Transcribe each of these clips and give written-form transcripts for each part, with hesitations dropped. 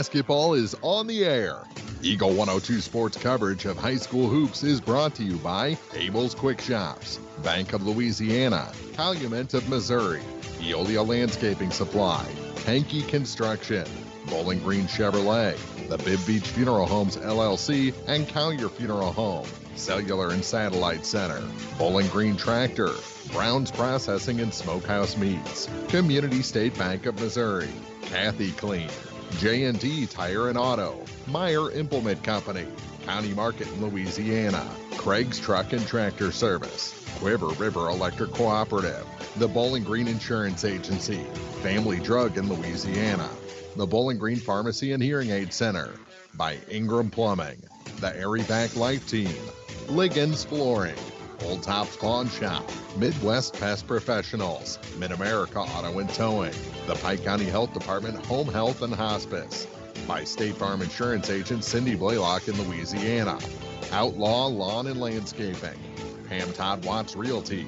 Basketball is on the air. Eagle 102 sports coverage of high school hoops is brought to you by Abel's Quick Shops, Bank of Louisiana, Calumet of Missouri, Eolia Landscaping Supply, Hankey Construction, Bowling Green Chevrolet, the Bibb Beach Funeral Homes LLC, and Collier Funeral Home, Cellular and Satellite Center, Bowling Green Tractor, Brown's Processing and Smokehouse Meats, Community State Bank of Missouri, Kathy Clean, J&D Tire and Auto, Meyer Implement Company, County Market in Louisiana, Craig's Truck and Tractor Service, Quiver River Electric Cooperative, the Bowling Green Insurance Agency, Family Drug in Louisiana, the Bowling Green Pharmacy and Hearing Aid Center, by Ingram Plumbing, the Airy Back Life Team, Liggins Flooring, Old Tops Pawn Shop, Midwest Pest Professionals, Mid-America Auto and Towing, the Pike County Health Department Home Health and Hospice, by State Farm Insurance Agent Cindy Blaylock in Louisiana, Outlaw Lawn and Landscaping, Pam Todd Watts Realty,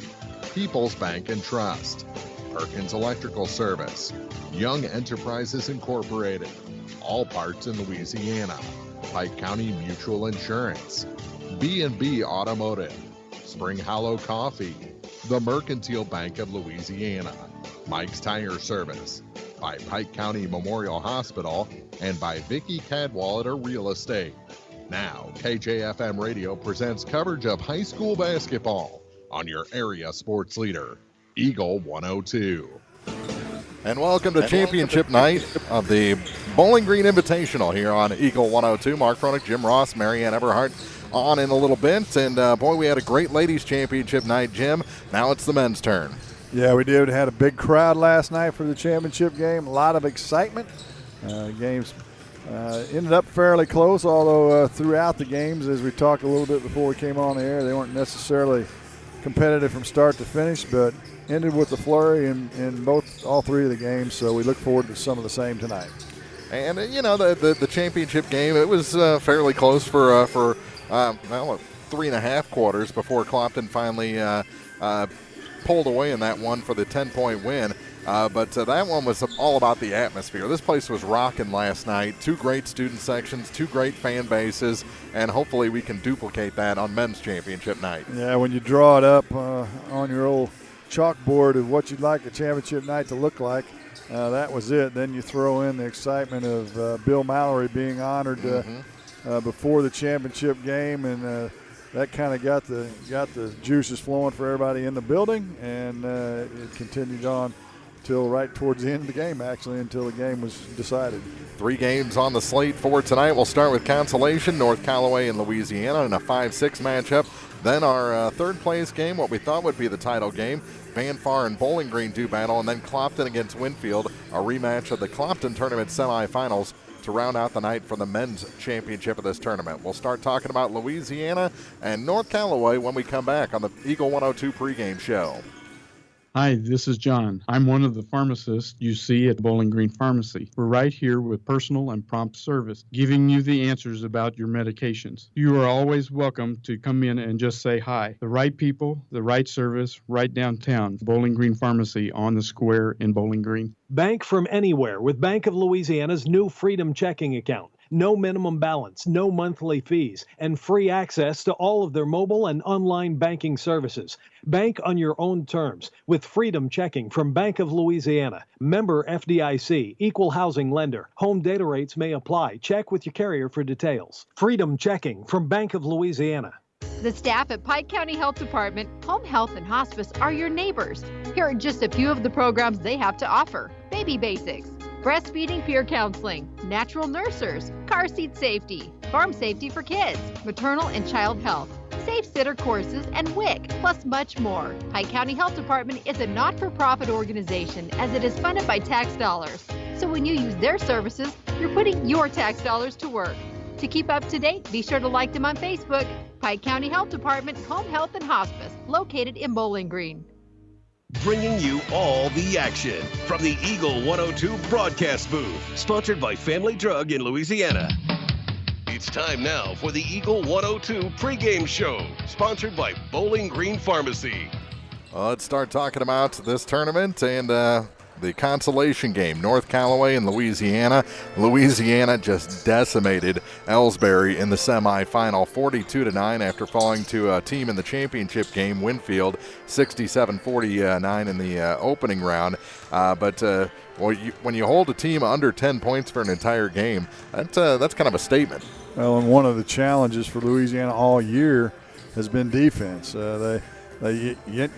People's Bank and Trust, Perkins Electrical Service, Young Enterprises Incorporated, All Parts in Louisiana, Pike County Mutual Insurance, B&B Automotive, Spring Hollow Coffee, the Mercantile Bank of Louisiana, Mike's Tire Service, by Pike County Memorial Hospital, and by Vicky Cadwallader Real Estate. Now, KJFM Radio presents coverage of high school basketball on your area sports leader, Eagle 102. And welcome to championship night of the Bowling Green Invitational here on Eagle 102. Mark Froelich, Jim Ross, Marianne Eberhardt on in a little bit. And, boy, we had a great ladies championship night, Jim. Now it's the men's turn. Yeah, we did. We had a big crowd last night for the championship game. A lot of excitement. Games ended up fairly close, although throughout the games, as we talked a little bit before we came on the air, they weren't necessarily competitive from start to finish, but ended with a flurry in all three of the games, so we look forward to some of the same tonight. And, the championship game, it was fairly close for 3.5 quarters before Clopton finally pulled away in that one for the 10-point win. But that one was all about the atmosphere. This place was rocking last night. Two great student sections, two great fan bases, and hopefully we can duplicate that on men's championship night. Yeah, when you draw it up on your old chalkboard of what you'd like a championship night to look like, that was it. Then you throw in the excitement of Bill Mallory being honored before the championship game, and that kind of got the juices flowing for everybody in the building, and it continued on till right towards the end of the game, actually, until the game was decided. 3 games on the slate for tonight. We'll start with Consolation, North Callaway in Louisiana in a 5-6 matchup. Then our third-place game, what we thought would be the title game, Van Far and Bowling Green do battle, and then Clopton against Winfield, a rematch of the Clopton tournament semifinals to round out the night for the men's championship of this tournament. We'll start talking about Louisiana and North Callaway when we come back on the Eagle 102 pregame show. Hi, this is John. I'm one of the pharmacists you see at Bowling Green Pharmacy. We're right here with personal and prompt service, giving you the answers about your medications. You are always welcome to come in and just say hi. The right people, the right service, right downtown. Bowling Green Pharmacy on the square in Bowling Green. Bank from anywhere with Bank of Louisiana's new Freedom Checking account. No minimum balance, no monthly fees, and free access to all of their mobile and online banking services. Bank on your own terms with Freedom Checking from Bank of Louisiana. Member FDIC, equal housing lender. Home data rates may apply. Check with your carrier for details. Freedom Checking from Bank of Louisiana. The staff at Pike County Health Department, Home Health and Hospice are your neighbors. Here are just a few of the programs they have to offer. Baby Basics, breastfeeding peer counseling, natural nurses, car seat safety, farm safety for kids, maternal and child health, safe sitter courses, and WIC, plus much more. Pike County Health Department is a not-for-profit organization as it is funded by tax dollars. So when you use their services, you're putting your tax dollars to work. To keep up to date, be sure to like them on Facebook. Pike County Health Department, Home Health and Hospice, located in Bowling Green. Bringing you all the action from the Eagle 102 broadcast booth, sponsored by Family Drug in Louisiana. It's time now for the Eagle 102 pregame show, sponsored by Bowling Green Pharmacy. Let's start talking about this tournament, and the consolation game, North Callaway and Louisiana. Louisiana just decimated Ellsbury in the semifinal, 42-9 after falling to a team in the championship game, Winfield, 67-49 in the opening round. When you hold a team under 10 points for an entire game, that's kind of a statement. Well, and one of the challenges for Louisiana all year has been defense. They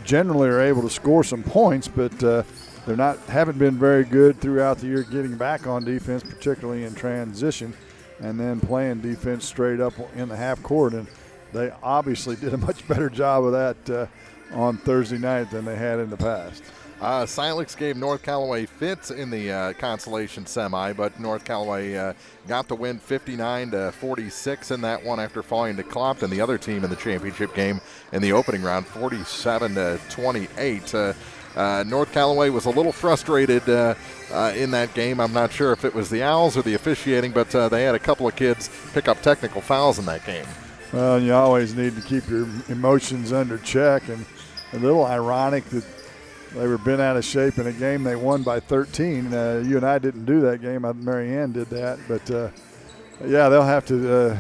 generally are able to score some points, but haven't been very good throughout the year getting back on defense, particularly in transition, and then playing defense straight up in the half court. And they obviously did a much better job of that on Thursday night than they had in the past. Silex gave North Callaway fits in the consolation semi, but North Callaway got the win 59-46 in that one after falling to Clopton, the other team in the championship game in the opening round, 47-28. North Callaway was a little frustrated in that game. I'm not sure if it was the Owls or the officiating, but they had a couple of kids pick up technical fouls in that game. Well, you always need to keep your emotions under check, and a little ironic that they were bent out of shape in a game they won by 13. You and I didn't do that game. Mary Ann did that. But, yeah, they'll have to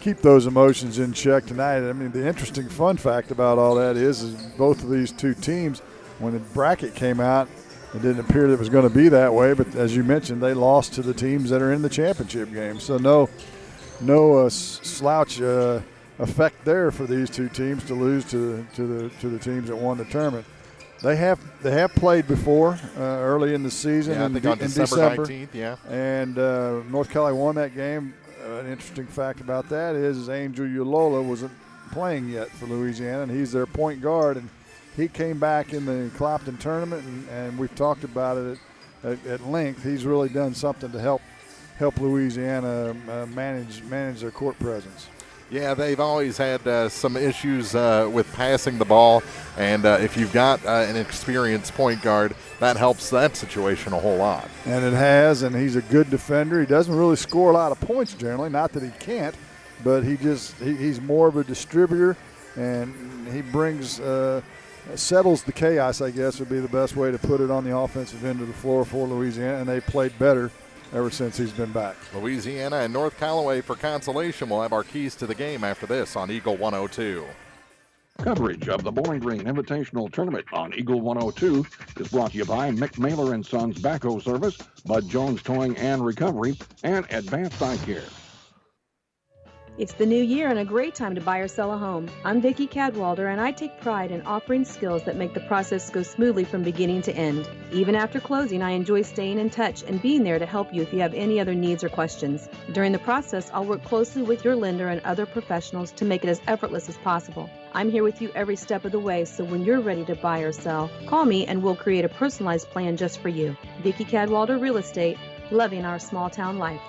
keep those emotions in check tonight. I mean, the interesting fun fact about all that is both of these two teams, when the bracket came out, it didn't appear that it was going to be that way. But as you mentioned, they lost to the teams that are in the championship game. So no slouch effect there for these two teams to lose to the teams that won the tournament. They have played before early in the season. Yeah, I think on December 19th, yeah. And North Callaway won that game. An interesting fact about that is Angel Ulola wasn't playing yet for Louisiana, and he's their point guard. And he came back in the Clopton tournament, and we've talked about it at length. He's really done something to help Louisiana manage their court presence. Yeah, they've always had some issues with passing the ball, and if you've got an experienced point guard, that helps that situation a whole lot. And it has, and he's a good defender. He doesn't really score a lot of points generally, not that he can't, but he's more of a distributor, and he brings settles the chaos, I guess would be the best way to put it, on the offensive end of the floor for Louisiana, and they've played better ever since he's been back. Louisiana and North Callaway for consolation. We'll have our keys to the game after this on Eagle 102. Coverage of the Bowling Green Invitational Tournament on Eagle 102 is brought to you by McMailer & Sons Backhoe Service, Bud Jones Towing and Recovery, and Advanced Eye Care. It's the new year and a great time to buy or sell a home. I'm Vicki Cadwalder, and I take pride in offering skills that make the process go smoothly from beginning to end. Even after closing, I enjoy staying in touch and being there to help you if you have any other needs or questions. During the process, I'll work closely with your lender and other professionals to make it as effortless as possible. I'm here with you every step of the way, so when you're ready to buy or sell, call me and we'll create a personalized plan just for you. Vicki Cadwalder Real Estate, loving our small town life.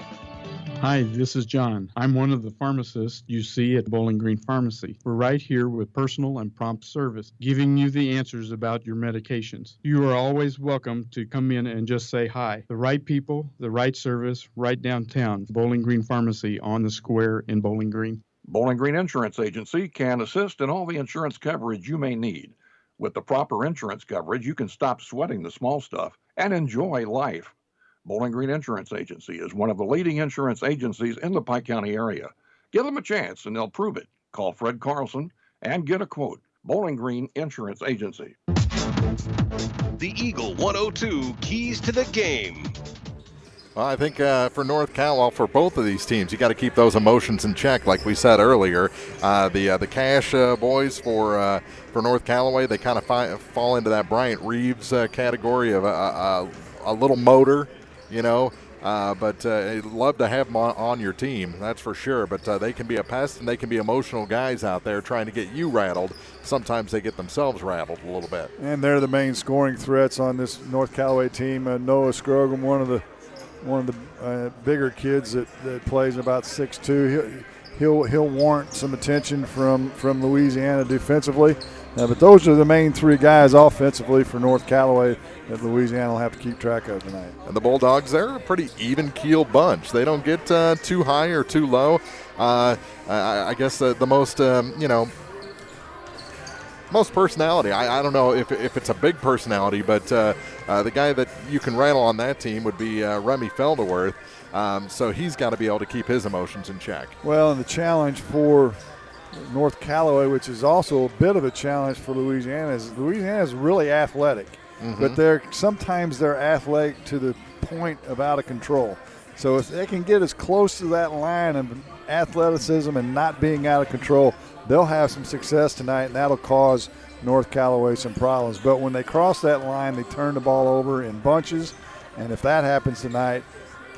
Hi, this is John. I'm one of the pharmacists you see at Bowling Green Pharmacy. We're right here with personal and prompt service, giving you the answers about your medications. You are always welcome to come in and just say hi. The right people, the right service, right downtown. Bowling Green Pharmacy on the square in Bowling Green. Bowling Green Insurance Agency can assist in all the insurance coverage you may need. With the proper insurance coverage, you can stop sweating the small stuff and enjoy life. Bowling Green Insurance Agency is one of the leading insurance agencies in the Pike County area. Give them a chance and they'll prove it. Call Fred Carlson and get a quote. Bowling Green Insurance Agency. The Eagle 102 keys to the game. Well, I think for North Cal, for both of these teams, you got to keep those emotions in check, like we said earlier. The Cash boys for North Callaway, they kind of fall into that Bryant Reeves category of a little motor, you know. But I'd love to have them on your team, that's for sure. But they can be a pest, and they can be emotional guys out there trying to get you rattled. Sometimes they get themselves rattled a little bit. And they're the main scoring threats on this North Callaway team. Noah Scrogum, one of the bigger kids that plays about 6'2". He'll warrant some attention from Louisiana defensively. But those are the main three guys offensively for North Callaway that Louisiana will have to keep track of tonight. And the Bulldogs, they're a pretty even-keeled bunch. They don't get too high or too low. I guess the most, the most personality. I don't know if it's a big personality, but the guy that you can rattle on that team would be Remy Felderworth. So he's got to be able to keep his emotions in check. Well, and the challenge for North Callaway, which is also a bit of a challenge for Louisiana, is really athletic. But sometimes they're athletic to the point of out of control. So if they can get as close to that line of athleticism and not being out of control, they'll have some success tonight, and that'll cause North Callaway some problems. But when they cross that line, they turn the ball over in bunches, and if that happens tonight,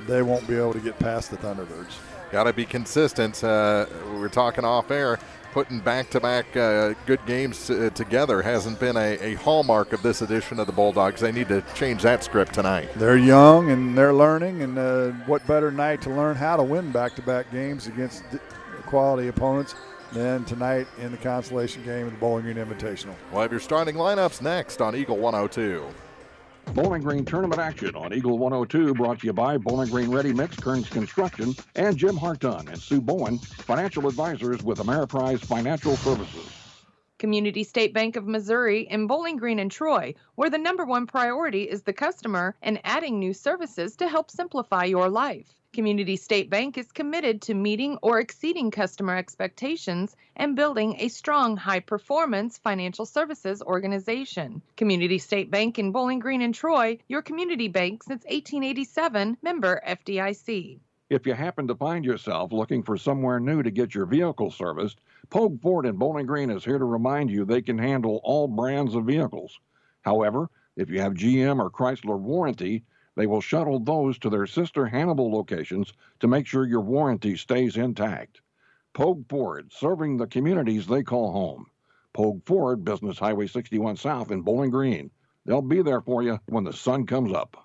they won't be able to get past the Thunderbirds. Got to be consistent. We were talking off air. Putting back-to-back good games together hasn't been a hallmark of this edition of the Bulldogs. They need to change that script tonight. They're young and they're learning, and what better night to learn how to win back-to-back games against quality opponents than tonight in the consolation game of the Bowling Green Invitational. We'll have your starting lineups next on Eagle 102. Bowling Green tournament action on Eagle 102, brought to you by Bowling Green Ready Mix, Kearns Construction, and Jim Harton and Sue Bowen, financial advisors with Ameriprise Financial Services. Community State Bank of Missouri in Bowling Green and Troy, where the #1 priority is the customer and adding new services to help simplify your life. Community State Bank is committed to meeting or exceeding customer expectations and building a strong, high-performance financial services organization. Community State Bank in Bowling Green and Troy, your community bank since 1887, member FDIC. If you happen to find yourself looking for somewhere new to get your vehicle serviced, Pogue Ford in Bowling Green is here to remind you they can handle all brands of vehicles. However, if you have GM or Chrysler warranty, they will shuttle those to their sister Hannibal locations to make sure your warranty stays intact. Pogue Ford, serving the communities they call home. Pogue Ford, Business Highway 61 South in Bowling Green. They'll be there for you when the sun comes up.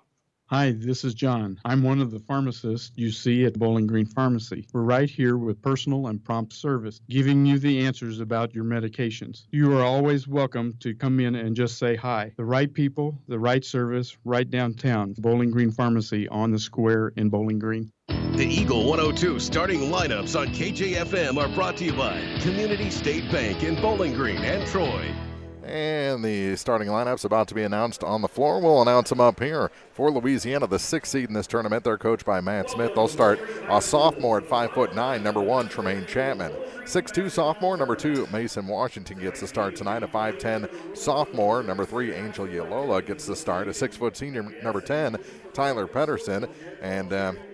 Hi, this is John. I'm one of the pharmacists you see at Bowling Green Pharmacy. We're right here with personal and prompt service, giving you the answers about your medications. You are always welcome to come in and just say hi. The right people, the right service, right downtown. Bowling Green Pharmacy on the square in Bowling Green. The Eagle 102 starting lineups on KJFM are brought to you by Community State Bank in Bowling Green and Troy. And the starting lineup's about to be announced on the floor. We'll announce them up here. For Louisiana, the 6th seed in this tournament, they're coached by Matt Smith. They'll start a sophomore at 5'9", number 1, Tremaine Chapman. 6'2" sophomore, number 2, Mason Washington gets the start tonight. A 5'10" sophomore, number 3, Angel Yalola gets the start. A 6' senior, number 10, Tyler Pedersen. And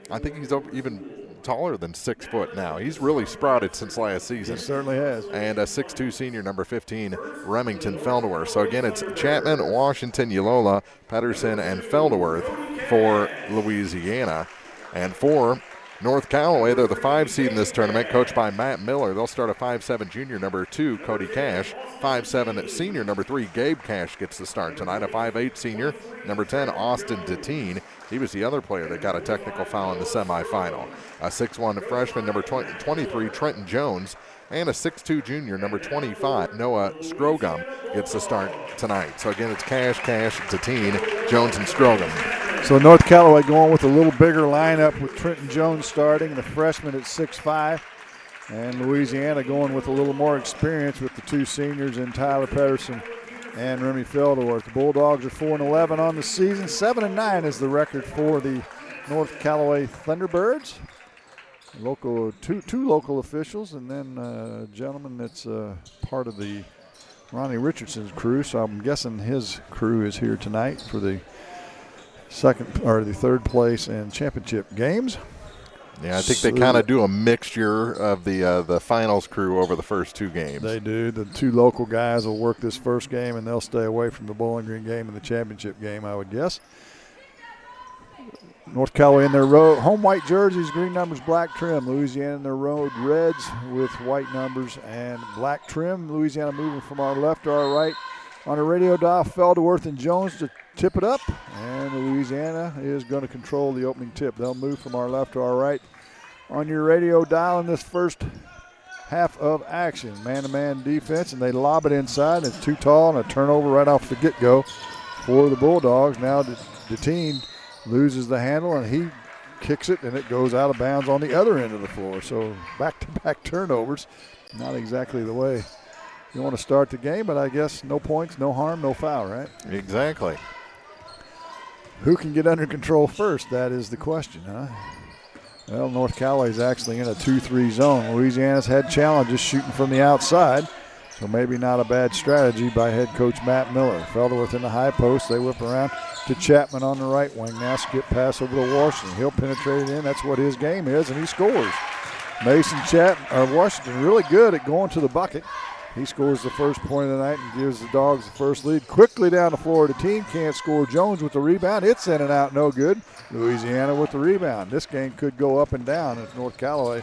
I think he's even taller than 6 foot now. He's really sprouted since last season. He certainly has. And a 6'2" senior, number 15, Remington Felderworth. So again, it's Chapman, Washington, Yalola, Pedersen, and Felderworth for Louisiana. And for North Callaway, they're the 5 seed in this tournament, coached by Matt Miller. They'll start a 5'7" junior, number 2, Cody Cash. 5'7" senior, number 3, Gabe Cash gets the start tonight. A 5'8" senior, number 10, Austin Deteen. He was the other player that got a technical foul in the semifinal. A 6'1" freshman, number 23, Trenton Jones. And a 6'2" junior, number 25, Noah Scrogum, gets the start tonight. So again, it's Cash, Deteen, Jones, and Scrogum. So North Callaway going with a little bigger lineup with Trenton Jones starting, the freshman at 6'5". And Louisiana going with a little more experience with the 2 seniors in Tyler Pedersen and Remy Felderworth. The Bulldogs are 4-11 on the season. 7-9 is the record for the North Callaway Thunderbirds. Two local officials, and then a gentleman that's part of the Ronnie Richardson's crew. So I'm guessing his crew is here tonight for the third place and championship games. Yeah, I think they kind of do a mixture of the finals crew over the first 2 games. They do. The 2 local guys will work this first game, and they'll stay away from the Bowling Green game and the championship game, I would guess. North Callaway in their home white jerseys, green numbers, black trim. Louisiana in their road reds with white numbers and black trim. Louisiana moving from our left to our right. On a radio dial, Felderworth and Jones to tip it up, and Louisiana is going to control the opening tip. They'll move from our left to our right on your radio dial in this first half of action. Man-to-man defense, and they lob it inside. It's too tall, and a turnover right off the get-go for the Bulldogs. Now Deteen loses the handle, and he kicks it, and it goes out of bounds on the other end of the floor. So back-to-back turnovers, not exactly the way you want to start the game, but I guess no points, no harm, no foul, right? Exactly. Who can get under control first? That is the question, huh? Well, North Callaway's actually in a 2-3 zone. Louisiana's had challenges shooting from the outside, so maybe not a bad strategy by head coach Matt Miller. Felderworth in the high post. They whip around to Chapman on the right wing. Now skip pass over to Washington. He'll penetrate it in. That's what his game is, and he scores. Washington really good at going to the bucket. He scores the first point of the night and gives the Dogs the first lead. Quickly down the floor, the team can't score. Jones with the rebound. It's in and out, no good. Louisiana with the rebound. This game could go up and down if North Callaway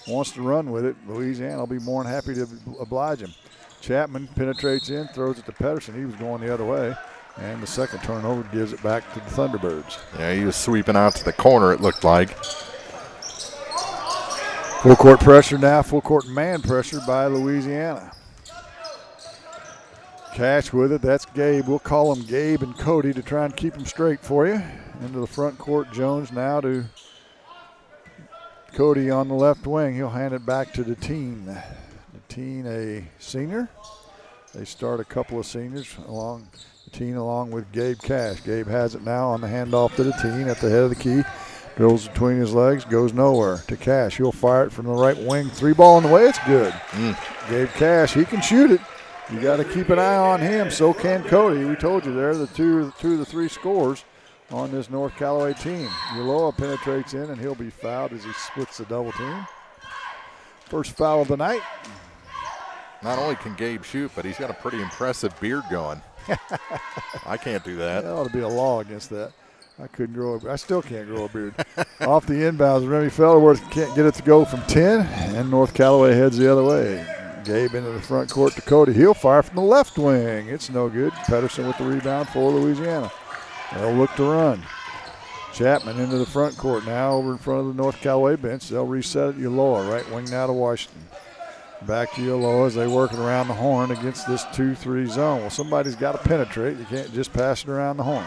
wants to run with it. Louisiana will be more than happy to oblige him. Chapman penetrates in, throws it to Pedersen. He was going the other way. And the second turnover gives it back to the Thunderbirds. Yeah, he was sweeping out to the corner, it looked like. Full court pressure now, full court man pressure by Louisiana. Cash with it, that's Gabe. We'll call them Gabe and Cody to try and keep them straight for you. Into the front court, Jones now to Cody on the left wing. He'll hand it back to Deteen. Deteen, a senior. They start a couple of seniors along Deteen along with Gabe Cash. Gabe has it now on the handoff to Deteen at the head of the key. Drills between his legs, goes nowhere to Cash. He'll fire it from the right wing. 3-ball in the way, it's good. Gabe Cash, he can shoot it. You got to keep an eye on him. So can Cody. We told you there, the two of the three scores on this North Callaway team. Ulloa penetrates in, and he'll be fouled as he splits the double team. First foul of the night. Not only can Gabe shoot, but he's got a pretty impressive beard going. I can't do that. There ought to be a law against that. I still can't grow a beard. Off the inbounds, Remy Felderworth can't get it to go from 10, and North Callaway heads the other way. Gabe into the front court to Cody. He'll fire from the left wing. It's no good. Pedersen with the rebound for Louisiana. They'll look to run. Chapman into the front court now over in front of the North Callaway bench. They'll reset it. Ulloa, right wing now to Washington. Back to Ulloa as they work it around the horn against this 2-3 zone. Well, somebody's got to penetrate. You can't just pass it around the horn.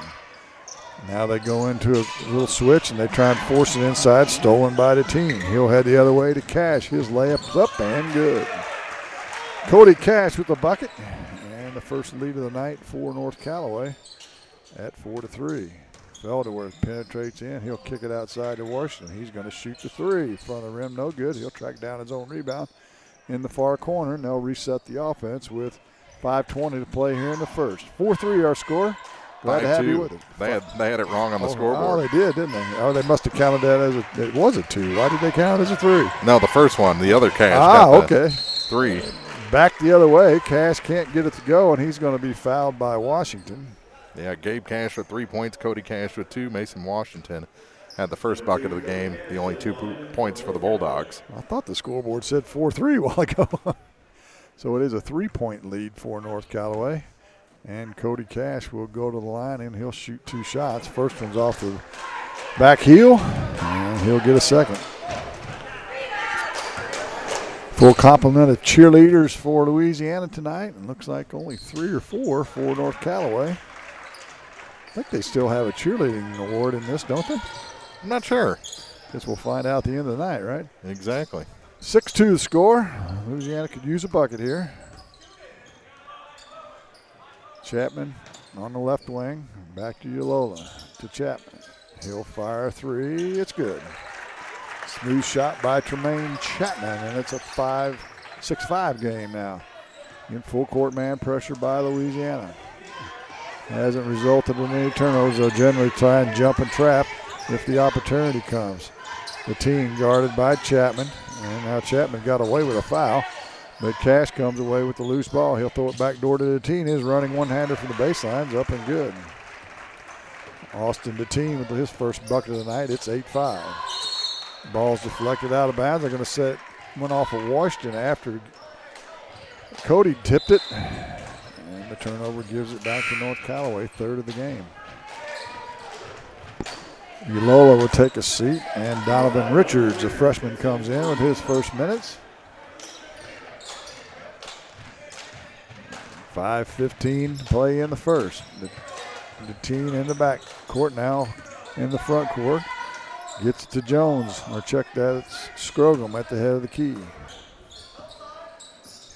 Now they go into a little switch and they try and force it inside. Stolen by the team. He'll head the other way to Cash. His layup's up and good. Cody Cash with the bucket, and the first lead of the night for North Callaway at 4-3. Felderworth penetrates in. He'll kick it outside to Washington. He's going to shoot the three. Front of the rim, no good. He'll track down his own rebound in the far corner, and they'll reset the offense with 5:20 to play here in the first. 4-3 our score. Glad to have you with us. They had it wrong on the scoreboard. Oh, they did, didn't they? Oh, they must have counted that as it was a 2. Why did they count it as a 3? No, the first one, the other Cash got the 3. Back the other way. Cash can't get it to go, and he's going to be fouled by Washington. Yeah, Gabe Cash with 3 points, Cody Cash with 2. Mason Washington had the first bucket of the game, the only 2 points for the Bulldogs. I thought the scoreboard said 4-3 a while ago. So it is a 3-point lead for North Callaway. And Cody Cash will go to the line, and he'll shoot 2 shots. First one's off the back heel, and he'll get a second. Full complement of cheerleaders for Louisiana tonight. It looks like only 3 or 4 for North Callaway. I think they still have a cheerleading award in this, don't they? I'm not sure. Guess we'll find out at the end of the night, right? Exactly. 6-2 the score. Louisiana could use a bucket here. Chapman on the left wing. Back to Ulloa to Chapman. He'll fire 3. It's good. Smooth shot by Tremaine Chapman, and it's a 6-5 game now. In full court man pressure by Louisiana. Hasn't resulted in any turnovers. They'll generally try and jump and trap if the opportunity comes. The team guarded by Chapman, and now Chapman got away with a foul, but Cash comes away with the loose ball. He'll throw it back door to the team. His running one-hander from the baseline's up and good. Austin Deteen with his first bucket of the night. It's 8-5. Ball's deflected out of bounds. They're going to set one off of Washington after Cody tipped it. And the turnover gives it back to North Callaway, third of the game. Ulloa will take a seat, and Donovan Richards, a freshman, comes in with his first minutes. 5:15 to play in the first. The team in the back court now in the front court. Gets to Jones, or check that, it's Scrogum at the head of the key.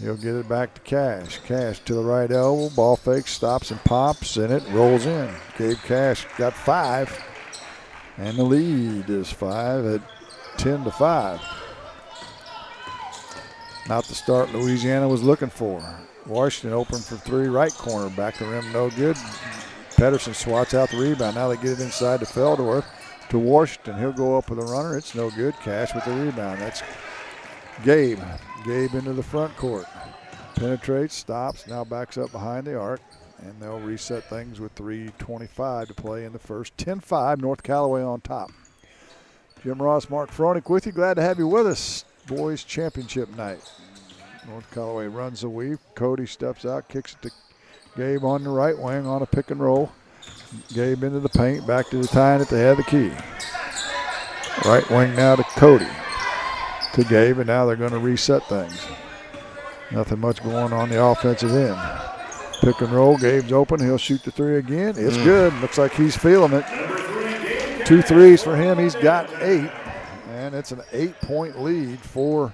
He'll get it back to Cash. Cash to the right elbow. Ball fake, stops and pops, and it rolls in. Gabe Cash got 5. And the lead is 5 at 10-5. Not the start Louisiana was looking for. Washington open for 3, right corner. Back to rim, no good. Pedersen swats out the rebound. Now they get it inside to Feldorf. To Washington. He'll go up with a runner. It's no good. Cash with the rebound. That's Gabe. Gabe into the front court. Penetrates, stops, now backs up behind the arc. And they'll reset things with 3:25 to play in the first. 10-5, North Callaway on top. Jim Ross, Mark Froelich with you. Glad to have you with us. Boys Championship night. North Callaway runs the weave. Cody steps out, kicks it to Gabe on the right wing on a pick and roll. Gabe into the paint, back to the tying at the head of the key. Right wing now to Cody. To Gabe, and now they're going to reset things. Nothing much going on the offensive end. Pick and roll, Gabe's open. He'll shoot the 3 again. It's good. Looks like he's feeling it. 2 threes for him. He's got 8. And it's an 8-point lead for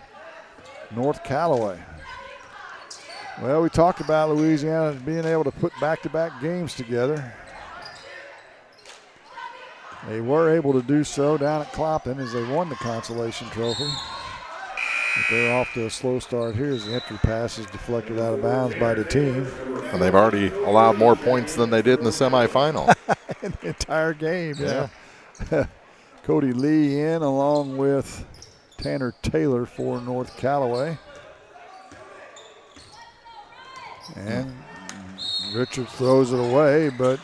North Callaway. Well, we talked about Louisiana being able to put back-to-back games together. They were able to do so down at Clopton as they won the Consolation Trophy. But they're off to a slow start here as the entry pass is deflected out of bounds by the team. And they've already allowed more points than they did in the semifinal. In the entire game, yeah. Cody Lee in along with Tanner Taylor for North Callaway. And Richards throws it away, but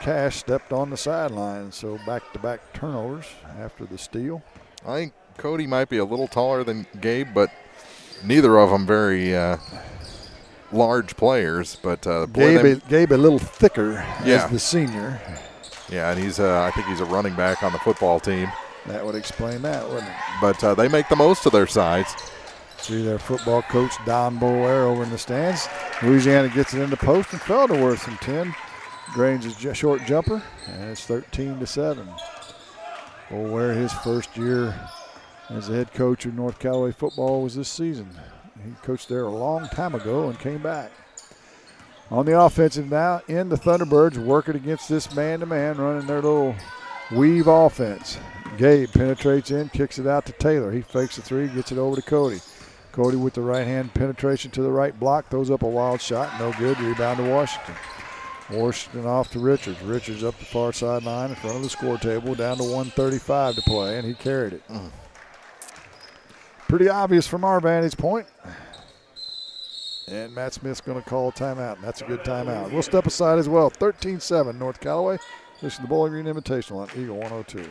Cash stepped on the sideline, so back-to-back turnovers after the steal. I think Cody might be a little taller than Gabe, but neither of them very large players. But Gabe a little thicker as the senior. Yeah, and he's I think he's a running back on the football team. That would explain that, wouldn't it? But they make the most of their size. See their football coach, Don Boer, over in the stands. Louisiana gets it in the post, and Felderworth from 10 drains a short jumper, and it's 13-7. Boer, his first year as the head coach of North Callaway football was this season. He coached there a long time ago and came back. On the offensive now, the Thunderbirds working against this man-to-man, running their little weave offense. Gabe penetrates in, kicks it out to Taylor. He fakes the 3, gets it over to Cody. Cody with the right-hand penetration to the right block, throws up a wild shot, no good, rebound to Washington. Washington off to Richards. Richards up the far sideline in front of the score table, down to 1:35 to play, and he carried it. Pretty obvious from our vantage point. And Matt Smith's going to call a timeout, and that's a good timeout. We'll step aside as well. 13-7, North Callaway. This is the Bowling Green Invitational on Eagle 102.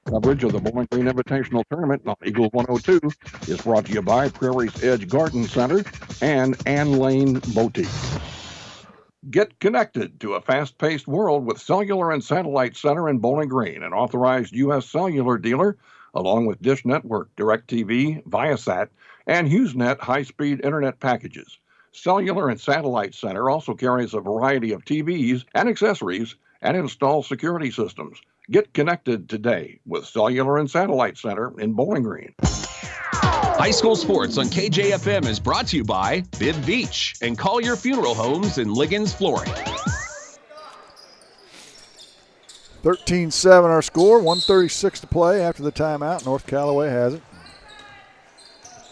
Coverage of the Bowling Green Invitational Tournament on Eagle 102 is brought to you by Prairie's Edge Garden Center and Ann Lane Boutique. Get connected to a fast-paced world with Cellular and Satellite Center in Bowling Green, an authorized U.S. cellular dealer, along with Dish Network, DirecTV, Viasat, and HughesNet high-speed internet packages. Cellular and Satellite Center also carries a variety of TVs and accessories and installs security systems. Get connected today with Cellular and Satellite Center in Bowling Green. High school sports on KJFM is brought to you by Bib Beach and Collier Funeral Homes in Liggins Flooring. 13-7 our score, 1:36 to play after the timeout. North Callaway has it.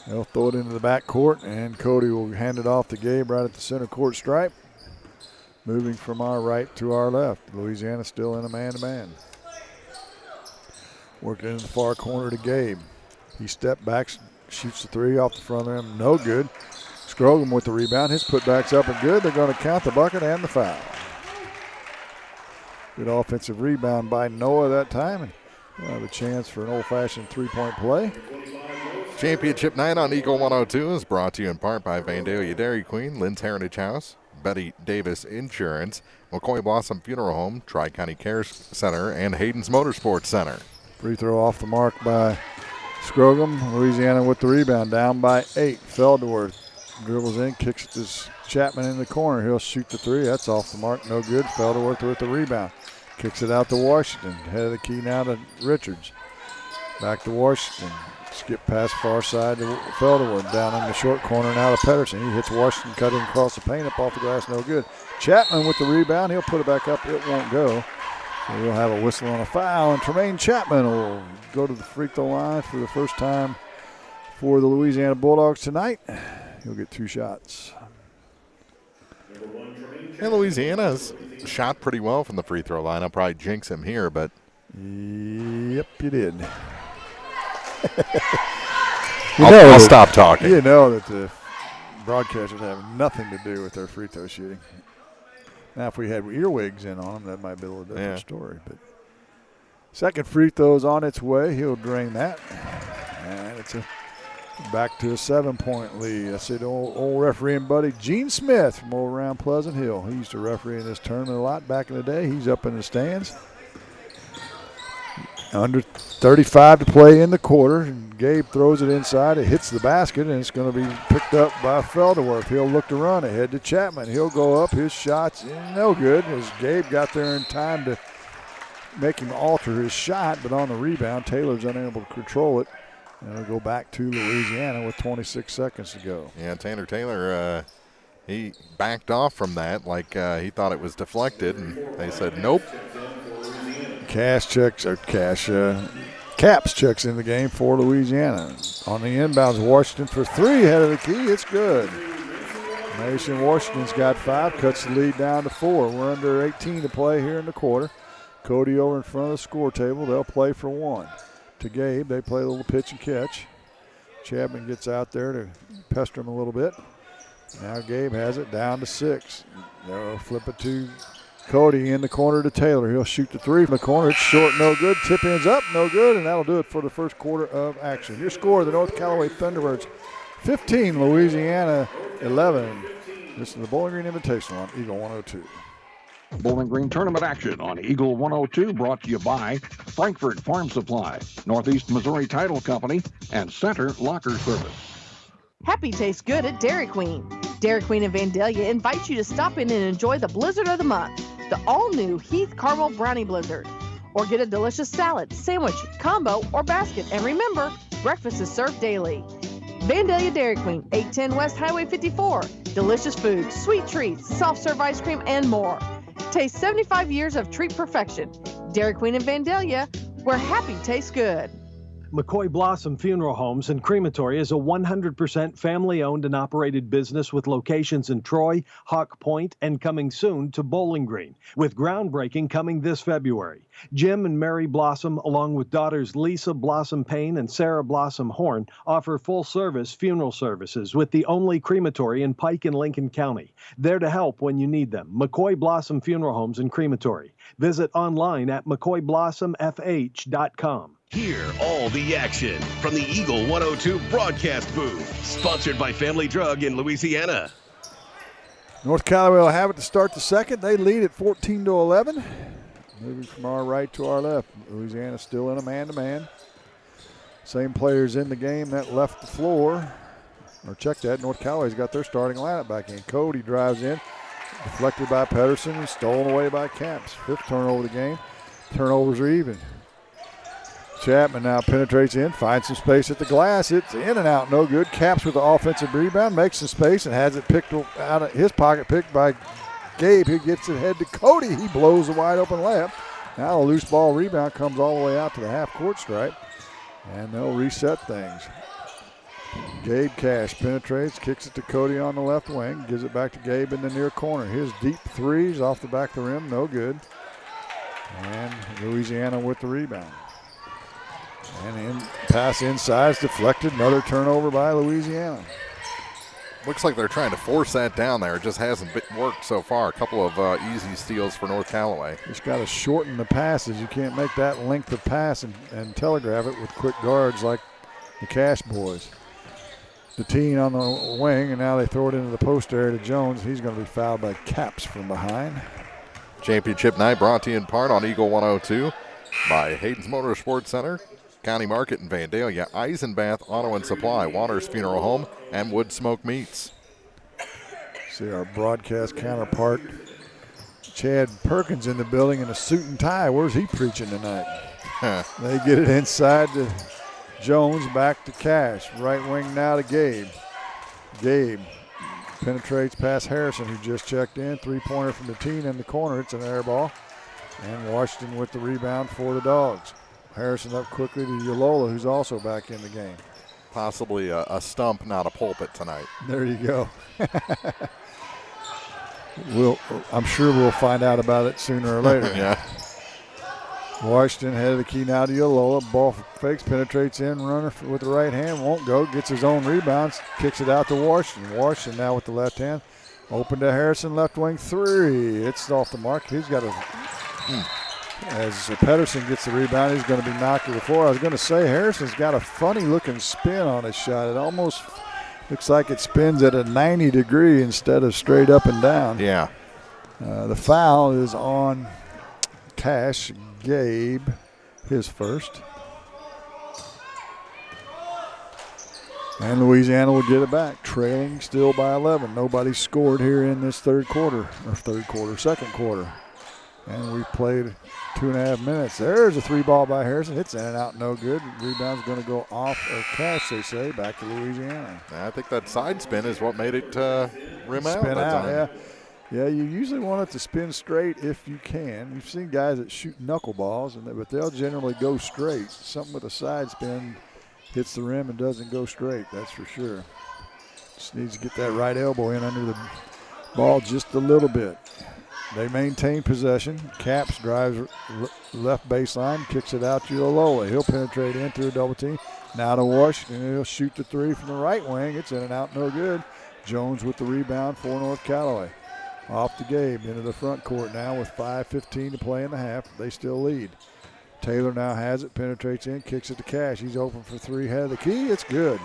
They'll throw it into the back court, and Cody will hand it off to Gabe right at the center court stripe. Moving from our right to our left. Louisiana still in a man-to-man. Working in the far corner to Gabe. He stepped back, shoots the 3 off the front of him, no good. Scroggum with the rebound. His putback's up and good. They're going to count the bucket and the foul. Good offensive rebound by Noah that time. And we'll have a chance for an old-fashioned three-point play. Championship night on Eagle 102 is brought to you in part by Vandalia Dairy Queen, Lynn's Heritage House, Betty Davis Insurance, McCoy Blossom Funeral Home, Tri-County Care Center, and Hayden's Motorsports Center. Free throw off the mark by Scroggum. Louisiana with the rebound, down by 8. Feldorf dribbles in, kicks it to Chapman in the corner. He'll shoot the 3. That's off the mark, no good. Feldorf with the rebound. Kicks it out to Washington. Head of the key now to Richards. Back to Washington. Skip pass far side to Felderwood, down in the short corner now to Pedersen. He hits Washington, cutting across the paint, up off the glass, no good. Chapman with the rebound. He'll put it back up. It won't go. So we'll have a whistle on a foul, and Tremaine Chapman will go to the free throw line for the first time for the Louisiana Bulldogs tonight. He'll get 2 shots. And Louisiana's shot pretty well from the free throw line. I'll probably jinx him here, but. Yep, you did. I'll stop talking. You know that the broadcasters have nothing to do with their free throw shooting. Now, if we had earwigs in on them, that might be a little different story. But second free throw's on its way. He'll drain that. And it's back to a 7-point lead. I said old refereeing buddy Gene Smith from over around Pleasant Hill. He used to referee in this tournament a lot back in the day. He's up in the stands. Under 35 to play in the quarter. And Gabe throws it inside. It hits the basket, and it's going to be picked up by Felderworth. He'll look to run ahead to Chapman. He'll go up. His shot's no good as Gabe got there in time to make him alter his shot, but on the rebound, Taylor's unable to control it. And it'll go back to Louisiana with 26 seconds to go. Yeah, Tanner Taylor, he backed off from that like he thought it was deflected, and they said nope. Caps checks in the game for Louisiana. On the inbounds, Washington for 3 ahead of the key. It's good. Mason Washington's got 5, cuts the lead down to 4. We're under 18 to play here in the quarter. Cody over in front of the score table. They'll play for 1. To Gabe, they play a little pitch and catch. Chapman gets out there to pester him a little bit. Now Gabe has it down to 6. They'll flip it to Cody in the corner to Taylor. He'll shoot the 3 from the corner. It's short, no good. Tip ends up, no good, and that'll do it for the first quarter of action. Your score, the North Callaway Thunderbirds 15, Louisiana 11. This is the Bowling Green Invitational on Eagle 102. Bowling Green tournament action on Eagle 102 brought to you by Frankfurt Farm Supply, Northeast Missouri Title Company, and Center Locker Service. Happy tastes good at Dairy Queen. Dairy Queen of Vandalia invites you to stop in and enjoy the blizzard of the month, the all-new Heath Caramel Brownie Blizzard. Or get a delicious salad, sandwich, combo, or basket. And remember, breakfast is served daily. Vandalia Dairy Queen, 810 West Highway 54. Delicious food, sweet treats, soft-serve ice cream, and more. Taste 75 years of treat perfection. Dairy Queen in Vandalia, where happy tastes good. McCoy Blossom Funeral Homes and Crematory is a 100% family-owned and operated business with locations in Troy, Hawk Point, and coming soon to Bowling Green, with groundbreaking coming this February. Jim and Mary Blossom, along with daughters Lisa Blossom Payne and Sarah Blossom Horn, offer full-service funeral services with the only crematory in Pike and Lincoln County. There to help when you need them. McCoy Blossom Funeral Homes and Crematory. Visit online at mccoyblossomfh.com. Hear all the action from the Eagle 102 broadcast booth. Sponsored by Family Drug in Louisiana. North Callaway will have it to start the second. They lead at 14-11. Moving from our right to our left. Louisiana still in a man-to-man. Same players in the game that left the floor. Or check that. North Callaway's got their starting lineup back in. Cody drives in. Deflected by Pedersen and stolen away by Caps. 5th turnover of the game. Turnovers are even. Chapman now penetrates in, finds some space at the glass. It's in and out, no good. Caps with the offensive rebound, makes some space and has it picked out of his pocket, picked by Gabe. He gets it ahead to Cody. He blows a wide open layup. Now a loose ball rebound comes all the way out to the half court stripe, and they'll reset things. Gabe Cash penetrates, kicks it to Cody on the left wing, gives it back to Gabe in the near corner. His deep 3s off the back of the rim, no good. And Louisiana with the rebound. And pass inside is deflected. Another turnover by Louisiana. Looks like they're trying to force that down there. It just hasn't worked so far. A couple of easy steals for North Callaway. Just got to shorten the passes. You can't make that length of pass and telegraph it with quick guards like the Cash boys. The teen on the wing, and now they throw it into the post area to Jones. He's going to be fouled by Caps from behind. Championship night brought to you in part on Eagle 102 by Hayden's Motorsports Center, County Market in Vandalia, Eisenbath Auto and Supply, Waters Funeral Home, and Wood Smoke Meats. See our broadcast counterpart, Chad Perkins, in the building in a suit and tie. Where's he preaching tonight? They get it inside to Jones back to Cash. Right wing now to Gabe. Gabe penetrates past Harrison, who just checked in. Three-pointer from the team in the corner. It's an air ball. And Washington with the rebound for the Dogs. Harrison up quickly to Yolola, who's also back in the game. Possibly a stump, not a pulpit tonight. There you go. I'm sure we'll find out about it sooner or later. Yeah. Washington head of the key now to Yolola. Ball fakes, penetrates in, runner with the right hand, won't go, gets his own rebounds, kicks it out to Washington. Washington now with the left hand. Open to Harrison, left wing three. It's off the mark. He's got a... As Pedersen gets the rebound, he's going to be knocked to the floor. I was going to say Harrison's got a funny-looking spin on his shot. It almost looks like it spins at a 90-degree instead of straight up and down. Yeah. The foul is on Cash. Gabe, his first. And Louisiana will get it back, trailing still by 11. Nobody scored here in this second quarter. And we've played 2.5 minutes. There's a three ball by Harrison. It's in and out, no good. Rebound's going to go off of Cash, they say, back to Louisiana. I think that side spin is what made it rim out. Spin out, yeah. Yeah, you usually want it to spin straight if you can. You've seen guys that shoot knuckleballs, but they'll generally go straight. Something with a side spin hits the rim and doesn't go straight, that's for sure. Just needs to get that right elbow in under the ball just a little bit. They maintain possession. Caps drives left baseline, kicks it out to Yolola. He'll penetrate in through a double team. Now to Washington. He'll shoot the three from the right wing. It's in and out, no good. Jones with the rebound for North Callaway. Off to Gabe into the front court now with 5:15 to play in the half. They still lead. Taylor now has it, penetrates in, kicks it to Cash. He's open for three, head of the key. It's good.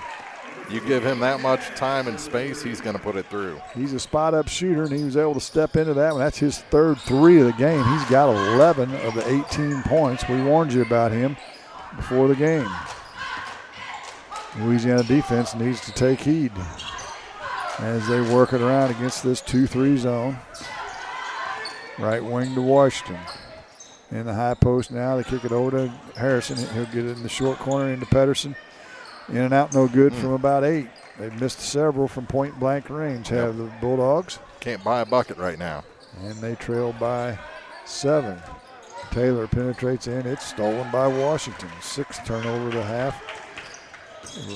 You give him that much time and space, he's going to put it through. He's a spot-up shooter, and he was able to step into that one. That's his third three of the game. He's got 11 of the 18 points. We warned you about him before the game. Louisiana defense needs to take heed as they work it around against this 2-3 zone. Right wing to Washington. In the high post now, they kick it over to Harrison. He'll get it in the short corner into Pedersen. In and out, no good from about 8. They've missed several from point-blank range, have the Bulldogs. Can't buy a bucket right now. And they trail by 7. Taylor penetrates in. It's stolen by Washington. 6 turnover to half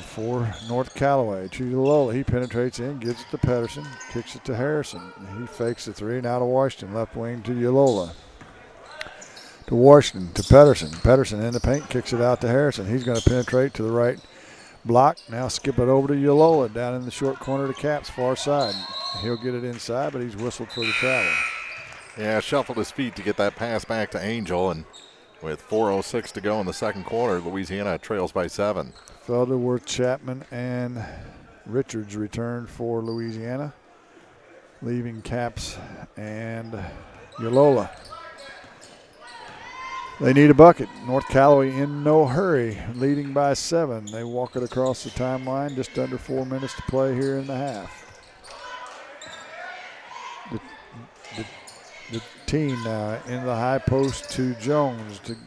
for North Callaway. Lola, he penetrates in, gives it to Pedersen, kicks it to Harrison. He fakes the three, now to Washington. Left wing to Yolola. To Washington, to Pedersen. Pedersen in the paint, kicks it out to Harrison. He's going to penetrate to the right block. Now skip it over to Yolola down in the short corner to Caps, far side. He'll get it inside, but he's whistled for the travel. Yeah, shuffled his feet to get that pass back to Angel, and with 4:06 to go in the second quarter, Louisiana trails by 7. Felderworth, Chapman, and Richards returned for Louisiana, leaving Caps and Yolola. They need a bucket. North Callaway in no hurry, leading by 7. They walk it across the timeline, just under 4 minutes to play here in the half. The team now in the high post to Jones, to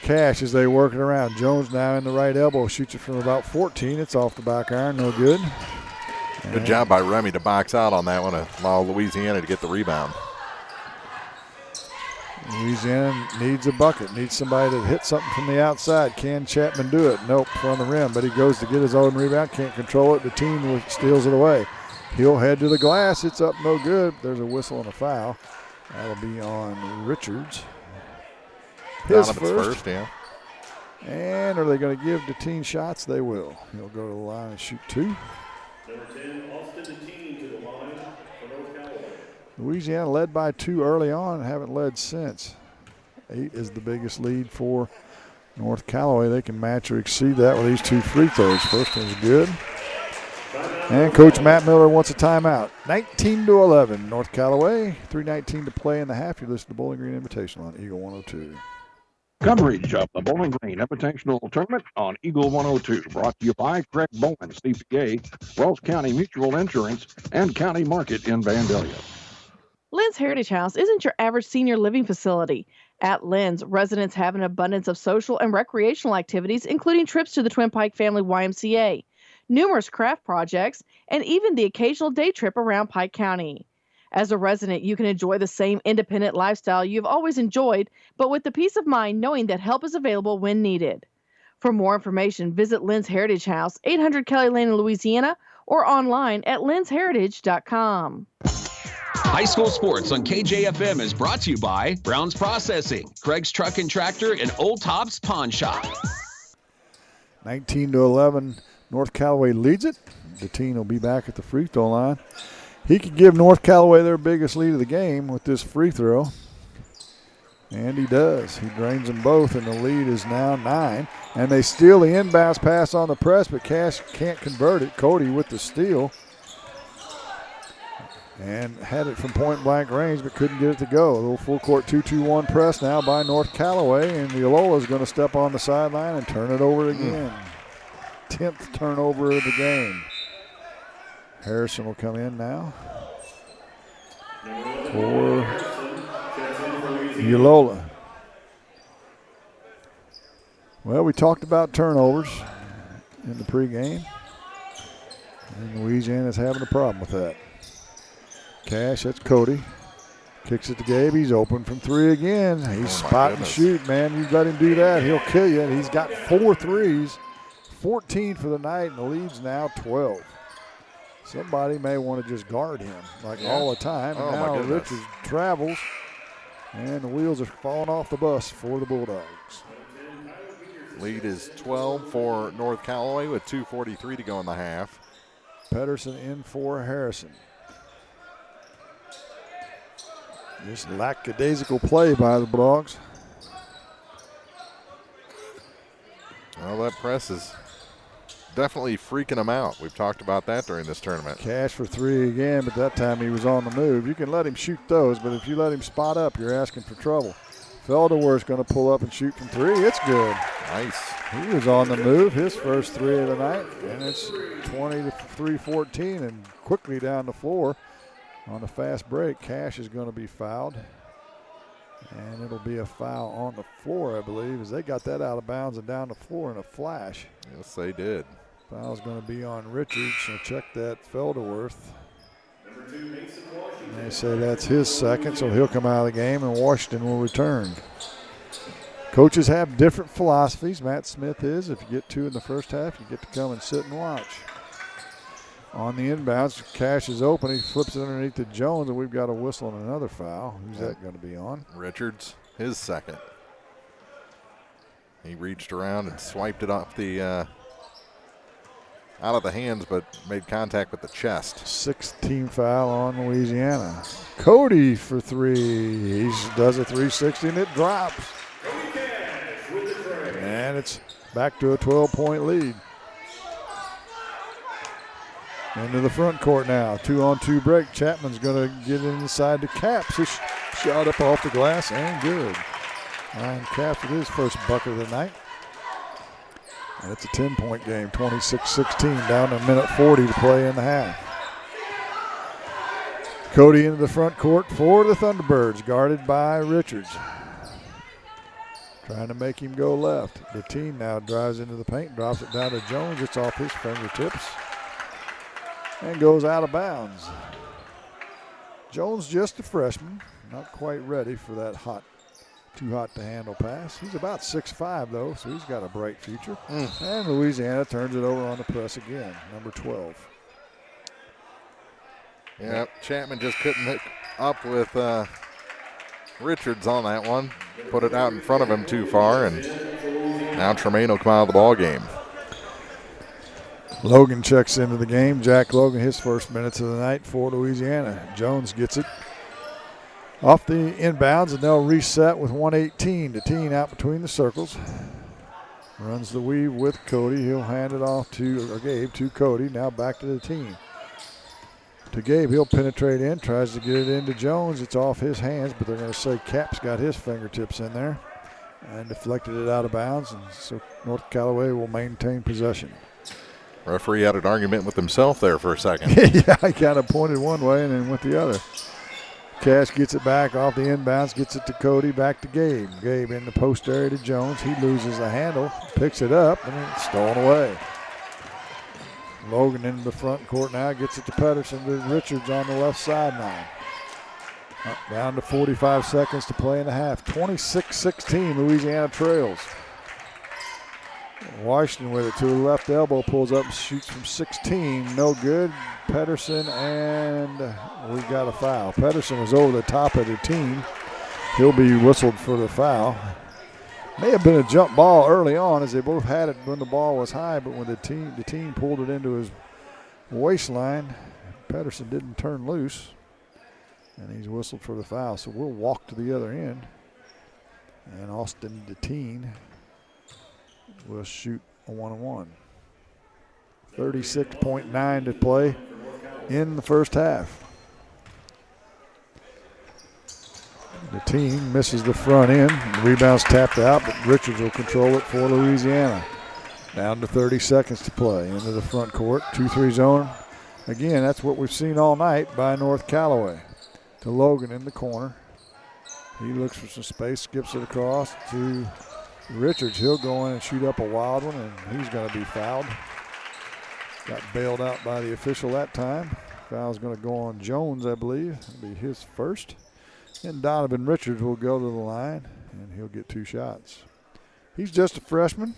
Cash as they work it around. Jones now in the right elbow, shoots it from about 14. It's off the back iron, no good. Good job by Remy to box out on that one and allow Louisiana to get the rebound. Louisiana needs a bucket, needs somebody to hit something from the outside. Can Chapman do it? Nope, from the rim, but he goes to get his own rebound, can't control it. The team steals it away. He'll head to the glass. It's up, no good. There's a whistle and a foul. That'll be on Richards. His first. Yeah. And are they going to give Deteen shots? They will. He'll go to the line and shoot 2. Number 10, Austin Deteen to the line for North Callaway. Louisiana led by 2 early on and haven't led since. 8 is the biggest lead for North Callaway. They can match or exceed that with these 2 free throws. First one's good. And Coach Matt Miller wants a timeout. 19-11, North Callaway. 3:19 to play in the half. You listen to Bowling Green Invitational on Eagle 102. Coverage of the Bowling Green Invitational Tournament on Eagle 102. Brought to you by Craig Bowen, CPA, Wells County Mutual Insurance, and County Market in Vandalia. Lynn's Heritage House isn't your average senior living facility. At Lynn's, residents have an abundance of social and recreational activities, including trips to the Twin Pike Family YMCA, numerous craft projects, and even the occasional day trip around Pike County. As a resident, you can enjoy the same independent lifestyle you've always enjoyed, but with the peace of mind knowing that help is available when needed. For more information, visit Lynn's Heritage House, 800 Kelly Lane in Louisiana, or online at lynsheritage.com. High school sports on KJFM is brought to you by Brown's Processing, Craig's Truck and Tractor, and Old Tops Pawn Shop. 19-11, North Callaway leads it. Deteen will be back at the free throw line. He could give North Callaway their biggest lead of the game with this free throw. And he does. He drains them both, and the lead is now 9. And they steal the inbounds pass on the press, but Cash can't convert it. Cody with the steal. And had it from point-blank range, but couldn't get it to go. A little full-court 2-2-1 press now by North Callaway, and the Alola is going to step on the sideline and turn it over again. 10th turnover of the game. Harrison will come in now for Alola. Well, we talked about turnovers in the pregame, and Louisiana's having a problem with that. Cash, that's Cody. Kicks it to Gabe. He's open from 3 again. He's spot and shoot, man. You let him do that, he'll kill you. And he's got 4 threes, 14 for the night, and the lead's now 12. Somebody may want to just guard him all the time. And now Richards travels, and the wheels are falling off the bus for the Bulldogs. Lead is 12 for North Callaway with 2:43 to go in the half. Pedersen in for Harrison. Just lackadaisical play by the Bulldogs. Well, that press is definitely freaking them out. We've talked about that during this tournament. Cash for 3 again, but that time he was on the move. You can let him shoot those, but if you let him spot up, you're asking for trouble. Felderwer's going to pull up and shoot from 3. It's good. Nice. He was on the move, his first 3 of the night, and it's 20-3-14 and quickly down the floor. On the fast break, Cash is going to be fouled. And it'll be a foul on the floor, I believe, as they got that out of bounds and down the floor in a flash. Yes, they did. Foul's going to be on Richards, so check that Felderworth. And they say that's his second, so he'll come out of the game, and Washington will return. Coaches have different philosophies. Matt Smith is, if you get 2 in the first half, you get to come and sit and watch. On the inbounds, Cash is open. He flips it underneath to Jones, and we've got a whistle and another foul. Who's that going to be on? Richards, his second. He reached around and swiped it off the out of the hands, but made contact with the chest. 6th team foul on Louisiana. Cody for 3. He does a 360, and it drops. And it's back to a 12-point lead. Into the front court now. 2-on-2 break. Chapman's going to get inside to Caps. His shot up off the glass and good. Ryan Caps with his first bucket of the night. And it's a 10-point game. 26-16 down to a minute 40 to play in the half. Cody into the front court for the Thunderbirds, guarded by Richards. Trying to make him go left. The team now drives into the paint, drops it down to Jones. It's off his fingertips. And goes out of bounds. Jones just a freshman, not quite ready for that too hot to handle pass. He's about 6'5", though, so he's got a bright future. And Louisiana turns it over on the press again, number 12. Yeah, Chapman just couldn't hook up with Richards on that one. Put it out in front of him too far, and now Tremaine will come out of the ball game. Logan checks into the game. Jack Logan, his first minutes of the night for Louisiana. Jones gets it off the inbounds, and they'll reset with 1:18. The team out between the circles. Runs the weave with Cody. He'll hand it off to Gabe, to Cody. Now back to the team. To Gabe, he'll penetrate in, tries to get it into Jones. It's off his hands, but they're going to say Cap's got his fingertips in there and deflected it out of bounds, and so North Callaway will maintain possession. Referee had an argument with himself there for a second. Yeah, he kind of pointed one way and then went the other. Cash gets it back off the inbounds, gets it to Cody, back to Gabe. Gabe in the post area to Jones. He loses the handle, picks it up, and it's stolen away. Logan into the front court now, gets it to Pedersen to Richards on the left sideline. Down to 45 seconds to play in the half. 26-16, Louisiana trails. Washington with it to the left elbow, pulls up and shoots from 16. No good. Pedersen, and we got a foul. Pedersen was over the top of the team. He'll be whistled for the foul. May have been a jump ball early on, as they both had it when the ball was high, but when the team pulled it into his waistline, Pedersen didn't turn loose, and he's whistled for the foul. So we'll walk to the other end, and Austin Deteen will shoot a 1-on-1. 36.9 to play in the first half. The team misses the front end. The rebound's tapped out, but Richards will control it for Louisiana. Down to 30 seconds to play. Into the front court. 2-3 zone. Again, that's what we've seen all night by North Callaway. To Logan in the corner. He looks for some space, skips it across to Richards. He'll go in and shoot up a wild one, and he's going to be fouled. Got bailed out by the official that time. Foul's going to go on Jones, I believe. It'll be his first. And Donovan Richards will go to the line, and he'll get 2 shots. He's just a freshman.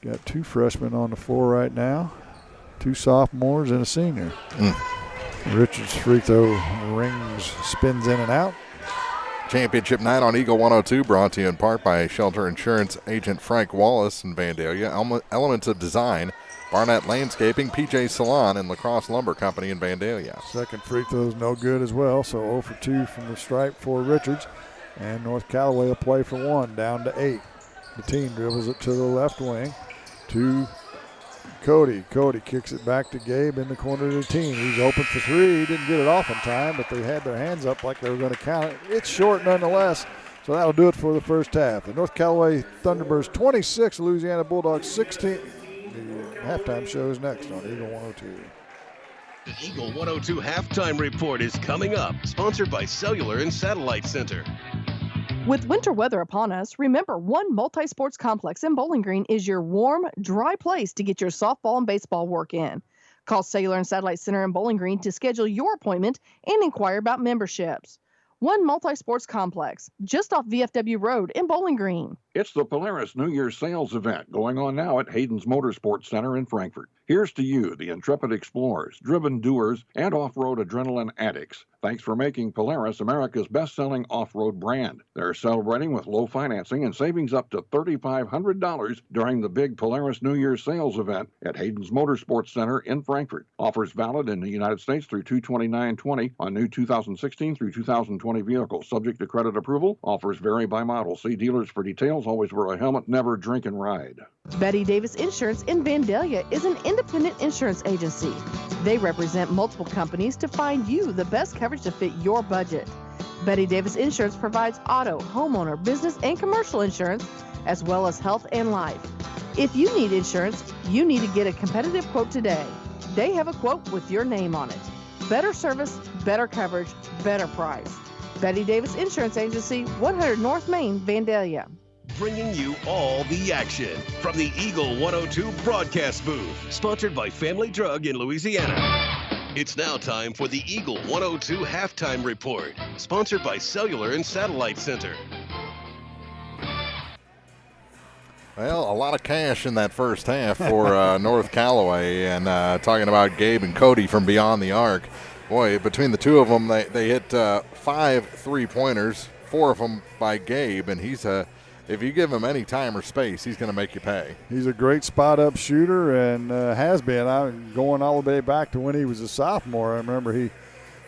Got 2 freshmen on the floor right now, 2 sophomores and a senior. Richards' free throw rings, spins in and out. Championship night on Eagle 102, brought to you in part by Shelter Insurance agent Frank Wallace in Vandalia, Elements of Design, Barnett Landscaping, PJ Salon, and La Crosse Lumber Company in Vandalia. Second free throw is no good as well, so 0 for 2 from the stripe for Richards. And North Callaway will play for 1, down to 8. The team dribbles it to the left wing to Cody. Cody kicks it back to Gabe in the corner of the team. He's open for 3. He didn't get it off in time, but they had their hands up like they were going to count it. It's short nonetheless, so that'll do it for the first half. The North Callaway Thunderbirds 26, Louisiana Bulldogs 16. The halftime show is next on Eagle 102. The Eagle 102 halftime report is coming up, sponsored by Cellular and Satellite Center. With winter weather upon us, remember One Multi-Sports Complex in Bowling Green is your warm, dry place to get your softball and baseball work in. Call Cellular and Satellite Center in Bowling Green to schedule your appointment and inquire about memberships. One Multi-Sports Complex, just off VFW Road in Bowling Green. It's the Polaris New Year's sales event going on now at Hayden's Motorsports Center in Frankfort. Here's to you, the intrepid explorers, driven doers, and off-road adrenaline addicts. Thanks for making Polaris America's best-selling off-road brand. They're celebrating with low financing and savings up to $3,500 during the big Polaris New Year's sales event at Hayden's Motorsports Center in Frankfort. Offers valid in the United States through 2/29/20 on new 2016 through 2020 vehicles. Subject to credit approval. Offers vary by model. See dealers for details. Always wear a helmet. Never drink and ride. Betty Davis Insurance in Vandalia is an independent insurance agency. They represent multiple companies to find you the best coverage to fit your budget. Betty Davis Insurance provides auto, homeowner, business, and commercial insurance, as well as health and life. If you need insurance, you need to get a competitive quote today. They have a quote with your name on it. Better service, better coverage, better price. Betty Davis Insurance Agency, 100 North Main, Vandalia. Bringing you all the action from the Eagle 102 broadcast booth, sponsored by Family Drug in Louisiana. It's now time for the Eagle 102 halftime report, sponsored by Cellular and Satellite Center. Well, a lot of cash in that first half for North Callaway, and talking about Gabe and Cody from beyond the arc. Boy, between the two of them, they hit 5 3-pointers, 4 of them by Gabe, and he's if you give him any time or space, he's going to make you pay. He's a great spot-up shooter and has been. I'm going all the way back to when he was a sophomore. I remember he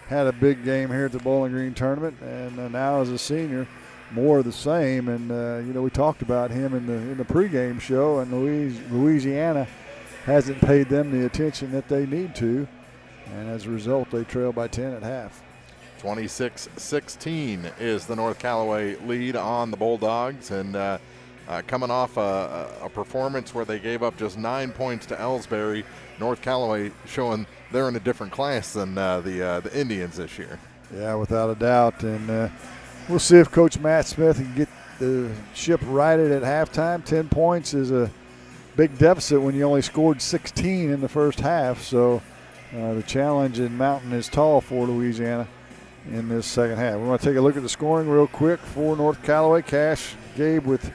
had a big game here at the Bowling Green tournament, and now as a senior, more of the same. And, we talked about him in the pregame show, and Louisiana hasn't paid them the attention that they need to. And as a result, they trail by 10 at half. 26-16 is the North Callaway lead on the Bulldogs, and coming off a performance where they gave up just 9 points to Ellsbury. North Callaway showing they're in a different class than the Indians this year. Yeah, without a doubt. And we'll see if Coach Matt Smith can get the ship righted at halftime. 10 points is a big deficit when you only scored 16 in the first half. So the challenge in Mountain is tall for Louisiana in this second half. We want to take a look at the scoring real quick for North Callaway. Cash, Gabe with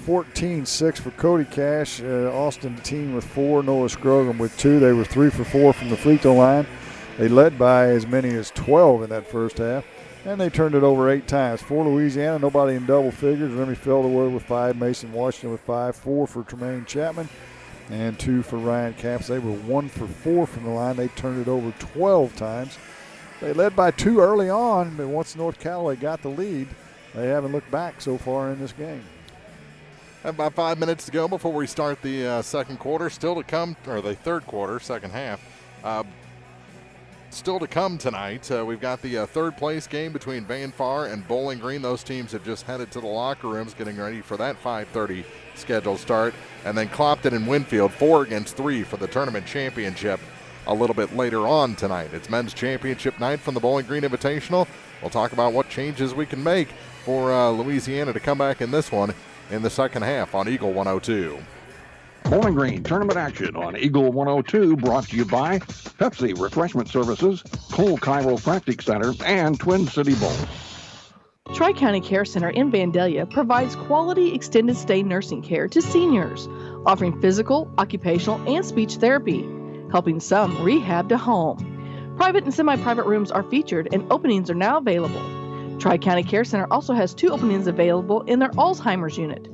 14, 6 for Cody Cash. Austin Deteen with 4, Noah Scroggum with 2. They were 3 for 4 from the free throw line. They led by as many as 12 in that first half, and they turned it over 8 times. For Louisiana, nobody in double figures. Remy Felderwood with 5, Mason Washington with 5, 4 for Tremaine Chapman, and 2 for Ryan Camps. They were 1 for 4 from the line. They turned it over 12 times. They led by 2 early on, but once North Callaway got the lead, they haven't looked back so far in this game. About 5 minutes to go before we start the second quarter. Still to come, or the third quarter, second half. Still to come tonight. We've got the third place game between Van Far and Bowling Green. Those teams have just headed to the locker rooms getting ready for that 5:30 scheduled start. And then Clopton and Winfield 4 against 3 for the tournament championship a little bit later on tonight. It's men's championship night from the Bowling Green Invitational. We'll talk about what changes we can make for Louisiana to come back in this one in the second half on Eagle 102. Bowling Green tournament action on Eagle 102, brought to you by Pepsi Refreshment Services, Cole Chiropractic Center, and Twin City Bowl. Tri-County Care Center in Vandalia provides quality extended stay nursing care to seniors, offering physical, occupational, and speech therapy, helping some rehab to home. Private and semi-private rooms are featured and openings are now available. Tri-County Care Center also has 2 openings available in their Alzheimer's unit.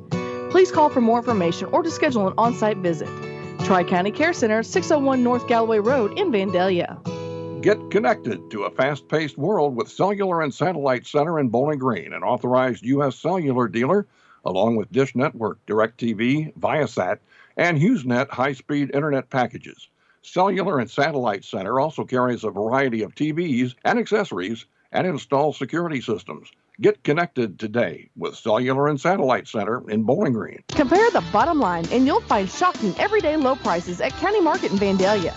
Please call for more information or to schedule an on-site visit. Tri-County Care Center, 601 North Galloway Road in Vandalia. Get connected to a fast-paced world with Cellular and Satellite Center in Bowling Green, an authorized U.S. cellular dealer, along with Dish Network, DirecTV, Viasat, and HughesNet high-speed internet packages. Cellular and Satellite Center also carries a variety of TVs and accessories and installs security systems. Get connected today with Cellular and Satellite Center in Bowling Green. Compare the bottom line and you'll find shocking everyday low prices at County Market in Vandalia.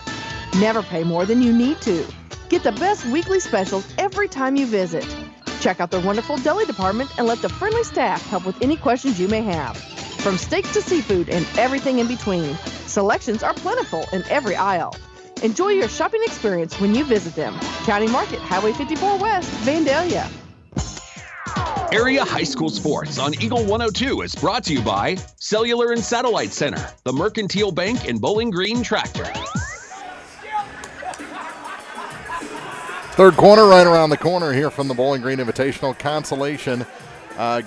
Never pay more than you need to. Get the best weekly specials every time you visit. Check out their wonderful deli department and let the friendly staff help with any questions you may have. From steaks to seafood and everything in between, selections are plentiful in every aisle. Enjoy your shopping experience when you visit them. County Market, Highway 54 West, Vandalia. Area High School Sports on Eagle 102 is brought to you by Cellular and Satellite Center, the Mercantile Bank, and Bowling Green Tractor. Third quarter right around the corner here from the Bowling Green Invitational. Consolation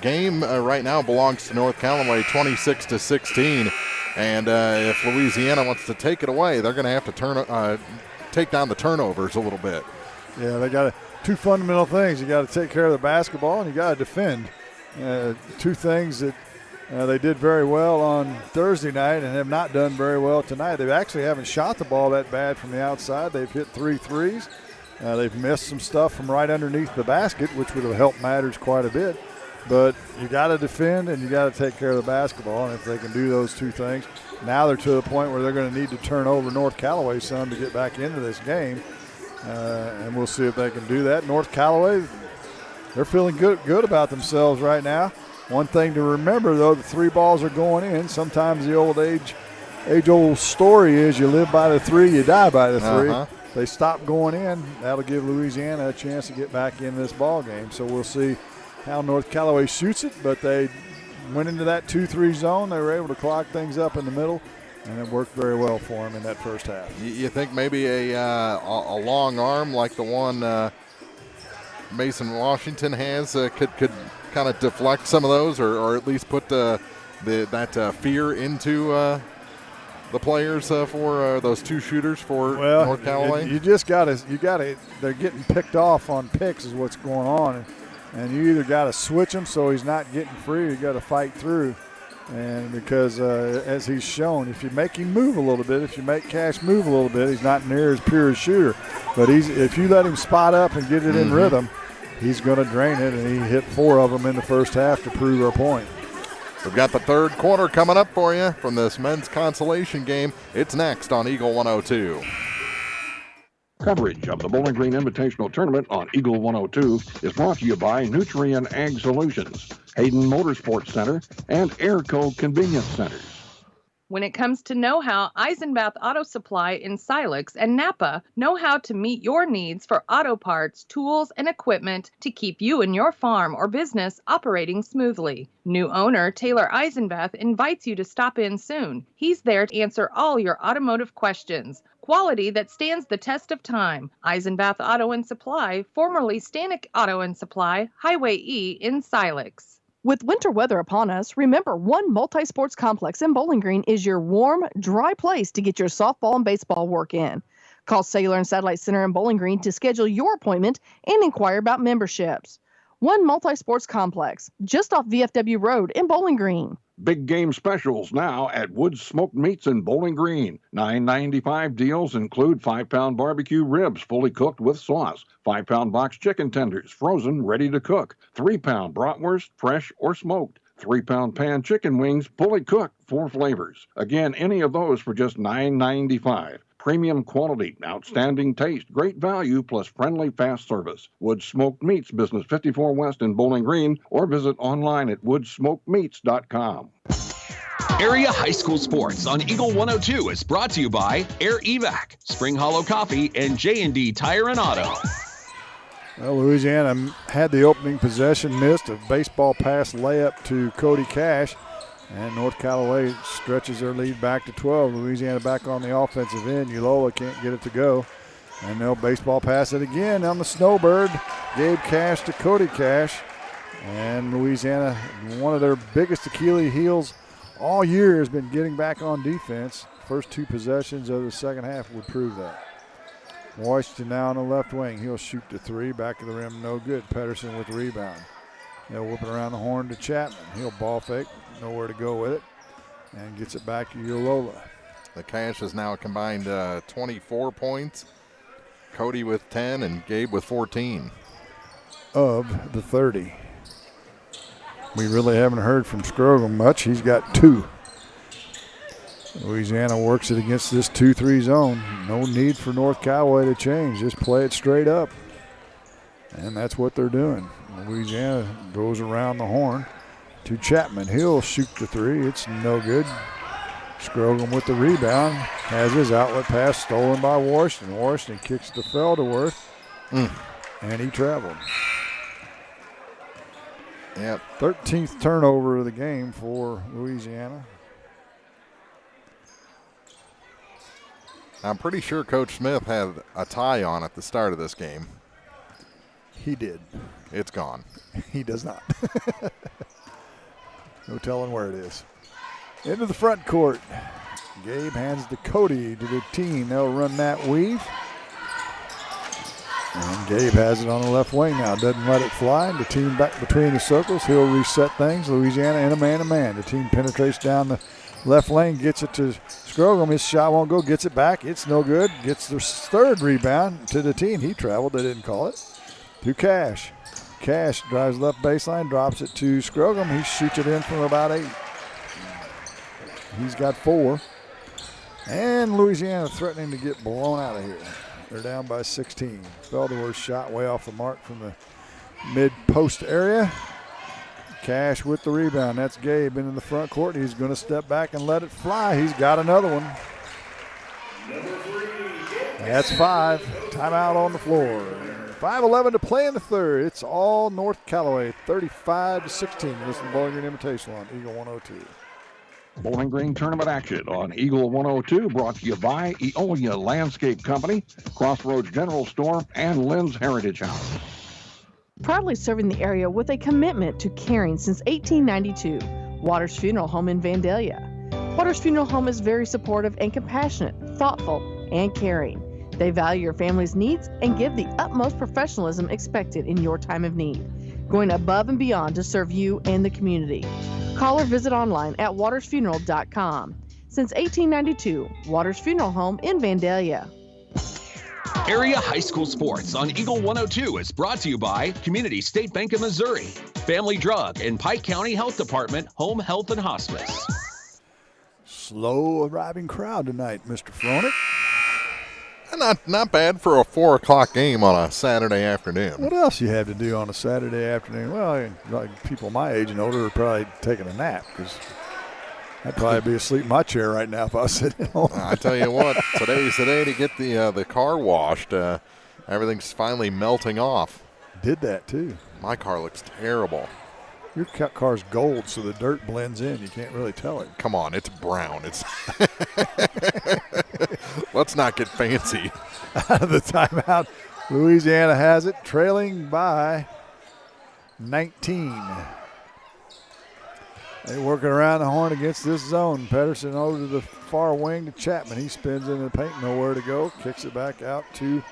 game right now belongs to North Callaway, 26-16. And if Louisiana wants to take it away, they're going to have to take down the turnovers a little bit. Yeah, they got 2 fundamental things. You got to take care of the basketball and you got to defend. 2 things that they did very well on Thursday night and have not done very well tonight. They actually haven't shot the ball that bad from the outside. They've hit 3 threes. They've missed some stuff from right underneath the basket, which would have helped matters quite a bit. But you got to defend and you got to take care of the basketball. And if they can do those 2 things, now they're to the point where they're going to need to turn over North Callaway some to get back into this game. And we'll see if they can do that. North Callaway, they're feeling good about themselves right now. One thing to remember, though, the 3 balls are going in. Sometimes the age-old story is you live by the 3, you die by the 3. They stop going in. That'll give Louisiana a chance to get back in this ball game. So we'll see how North Callaway shoots it, but they went into that 2-3 zone. They were able to clock things up in the middle, and it worked very well for them in that first half. You think maybe a long arm like the one Mason Washington has could kind of deflect some of those, or at least put that fear into the players for those 2 shooters for North Callaway? You gotta. They're getting picked off on picks is what's going on, and you either got to switch him so he's not getting free, or you got to fight through. And because as he's shown, if you make him move a little bit, if you make Cash move a little bit, he's not near as pure a shooter. But if you let him spot up and get it in rhythm, he's going to drain it, and he hit 4 of them in the first half to prove our point. We've got the third quarter coming up for you from this men's consolation game. It's next on Eagle 102. Third quarter right around the corner here from the Bowling Green Invitational. Consolation game right now belongs to North Callaway, 26-16. And if Louisiana wants to take it away, they're going to have to turn the basketball. And you got to take care of the basketball. And if they can do those 2 things, now they're to the point where they're going to need to turn over North Callaway some to get back into this game. And we'll see if they can do that. North Callaway, they're feeling good about themselves right now. One thing to remember, though, the 3 balls are going in. Sometimes the old age-old story is you live by the 3, you die by the 3. Coverage of the Bowling Green Invitational Tournament on Eagle 102 is brought to you by Nutrien Ag Solutions, Hayden Motorsports Center, and Airco Convenience Centers. When it comes to know-how, Eisenbath Auto Supply in Silex and Napa know how to meet your needs for auto parts, tools, and equipment to keep you and your farm or business operating smoothly. New owner Taylor Eisenbath invites you to stop in soon. He's there to answer all your automotive questions. Quality that stands the test of time. Eisenbath Auto and Supply, formerly Stanek Auto and Supply, Highway E in Silex. With winter weather upon us, remember One Multi-Sports Complex in Bowling Green is your warm, dry place to get your softball and baseball work in. Call Cellular and Satellite Center in Bowling Green to schedule your appointment and inquire about memberships. One Multi-Sports Complex, just off VFW Road in Bowling Green. Big game specials now at Woods Smoked Meats in Bowling Green. $9.95 deals include 5-pound barbecue ribs fully cooked with sauce, 5-pound box chicken tenders frozen ready to cook, 3-pound bratwurst fresh or smoked, 3-pound pan chicken wings fully cooked, 4 flavors. Again, any of those for just $9.95. Premium quality, outstanding taste, great value, plus friendly, fast service. Woods Smoked Meats, Business 54 West in Bowling Green, or visit online at woodsmokedmeats.com. Area High School Sports on Eagle 102 is brought to you by Air Evac, Spring Hollow Coffee, and J&D Tire and Auto. Well, Louisiana had the opening possession, missed a baseball pass layup to Cody Cash. And North Callaway stretches their lead back to 12. Louisiana back on the offensive end. Ulola can't get it to go. And they'll baseball pass it again on the Snowbird. Gabe Cash to Cody Cash. And Louisiana, one of their biggest Achilles heels all year has been getting back on defense. First 2 possessions of the second half would prove that. Washington now on the left wing. He'll shoot the 3. Back of the rim, no good. Pedersen with the rebound. They'll whip it around the horn to Chapman. He'll ball fake, nowhere to go with it, and gets it back to Ulola. The Cash has now combined 24 points. Cody with 10 and Gabe with 14. Of the 30. We really haven't heard from Scroggum much. He's got 2. Louisiana works it against this 2-3 zone. No need for North Callaway to change. Just play it straight up. And that's what they're doing. Louisiana goes around the horn to Chapman. He'll shoot the 3. It's no good. Scroggum with the rebound. Has his outlet pass stolen by Washington. Washington kicks to Felderworth. And he traveled. Yep. 13th turnover of the game for Louisiana. I'm pretty sure Coach Smith had a tie on at the start of this game. He did. It's gone. He does not. No telling where it is. Into the front court. Gabe hands to Cody to the team. They'll run that weave. And Gabe has it on the left wing now. Doesn't let it fly. The team back between the circles. He'll reset things. Louisiana in a man-to-man. The team penetrates down the left lane. Gets it to Scroggum. His shot won't go. Gets it back. It's no good. Gets the 3rd rebound to the team. He traveled. They didn't call it. To Cash. Cash drives left baseline, drops it to Scroggum. He shoots it in from about 8. He's got 4. And Louisiana threatening to get blown out of here. They're down by 16. Felderworth shot way off the mark from the mid-post area. Cash with the rebound. That's Gabe into the front court. He's going to step back and let it fly. He's got another one. That's 5. Timeout on the floor. 5:11 to play in the 3rd. It's all North Callaway, 35-16. Listen to Bowling Green Invitational on Eagle 102. Bowling Green Tournament action on Eagle 102 brought to you by Eolia Landscape Company, Crossroads General Store, and Lynn's Heritage House. Proudly serving the area with a commitment to caring since 1892, Waters Funeral Home in Vandalia. Waters Funeral Home is very supportive and compassionate, thoughtful, and caring. They value your family's needs and give the utmost professionalism expected in your time of need, going above and beyond to serve you and the community. Call or visit online at watersfuneral.com. Since 1892, Waters Funeral Home in Vandalia. Area High School Sports on Eagle 102 is brought to you by Community State Bank of Missouri, Family Drug, and Pike County Health Department, Home Health and Hospice. Slow arriving crowd tonight, Mr. Froenick. Not bad for a 4 o'clock game on a Saturday afternoon. What else you have to do on a Saturday afternoon? Well, like people my age and older are probably taking a nap because I'd probably be asleep in my chair right now if I was sitting home. I tell you what, today's the day to get the car washed. Everything's finally melting off. Did that too. My car looks terrible. Your car's gold, so the dirt blends in. You can't really tell it. Come on, it's brown. It's Let's not get fancy. Out of the timeout, Louisiana has it, trailing by 19. They working around the horn against this zone. Pedersen over to the far wing to Chapman. He spins into the paint, nowhere to go. Kicks it back out to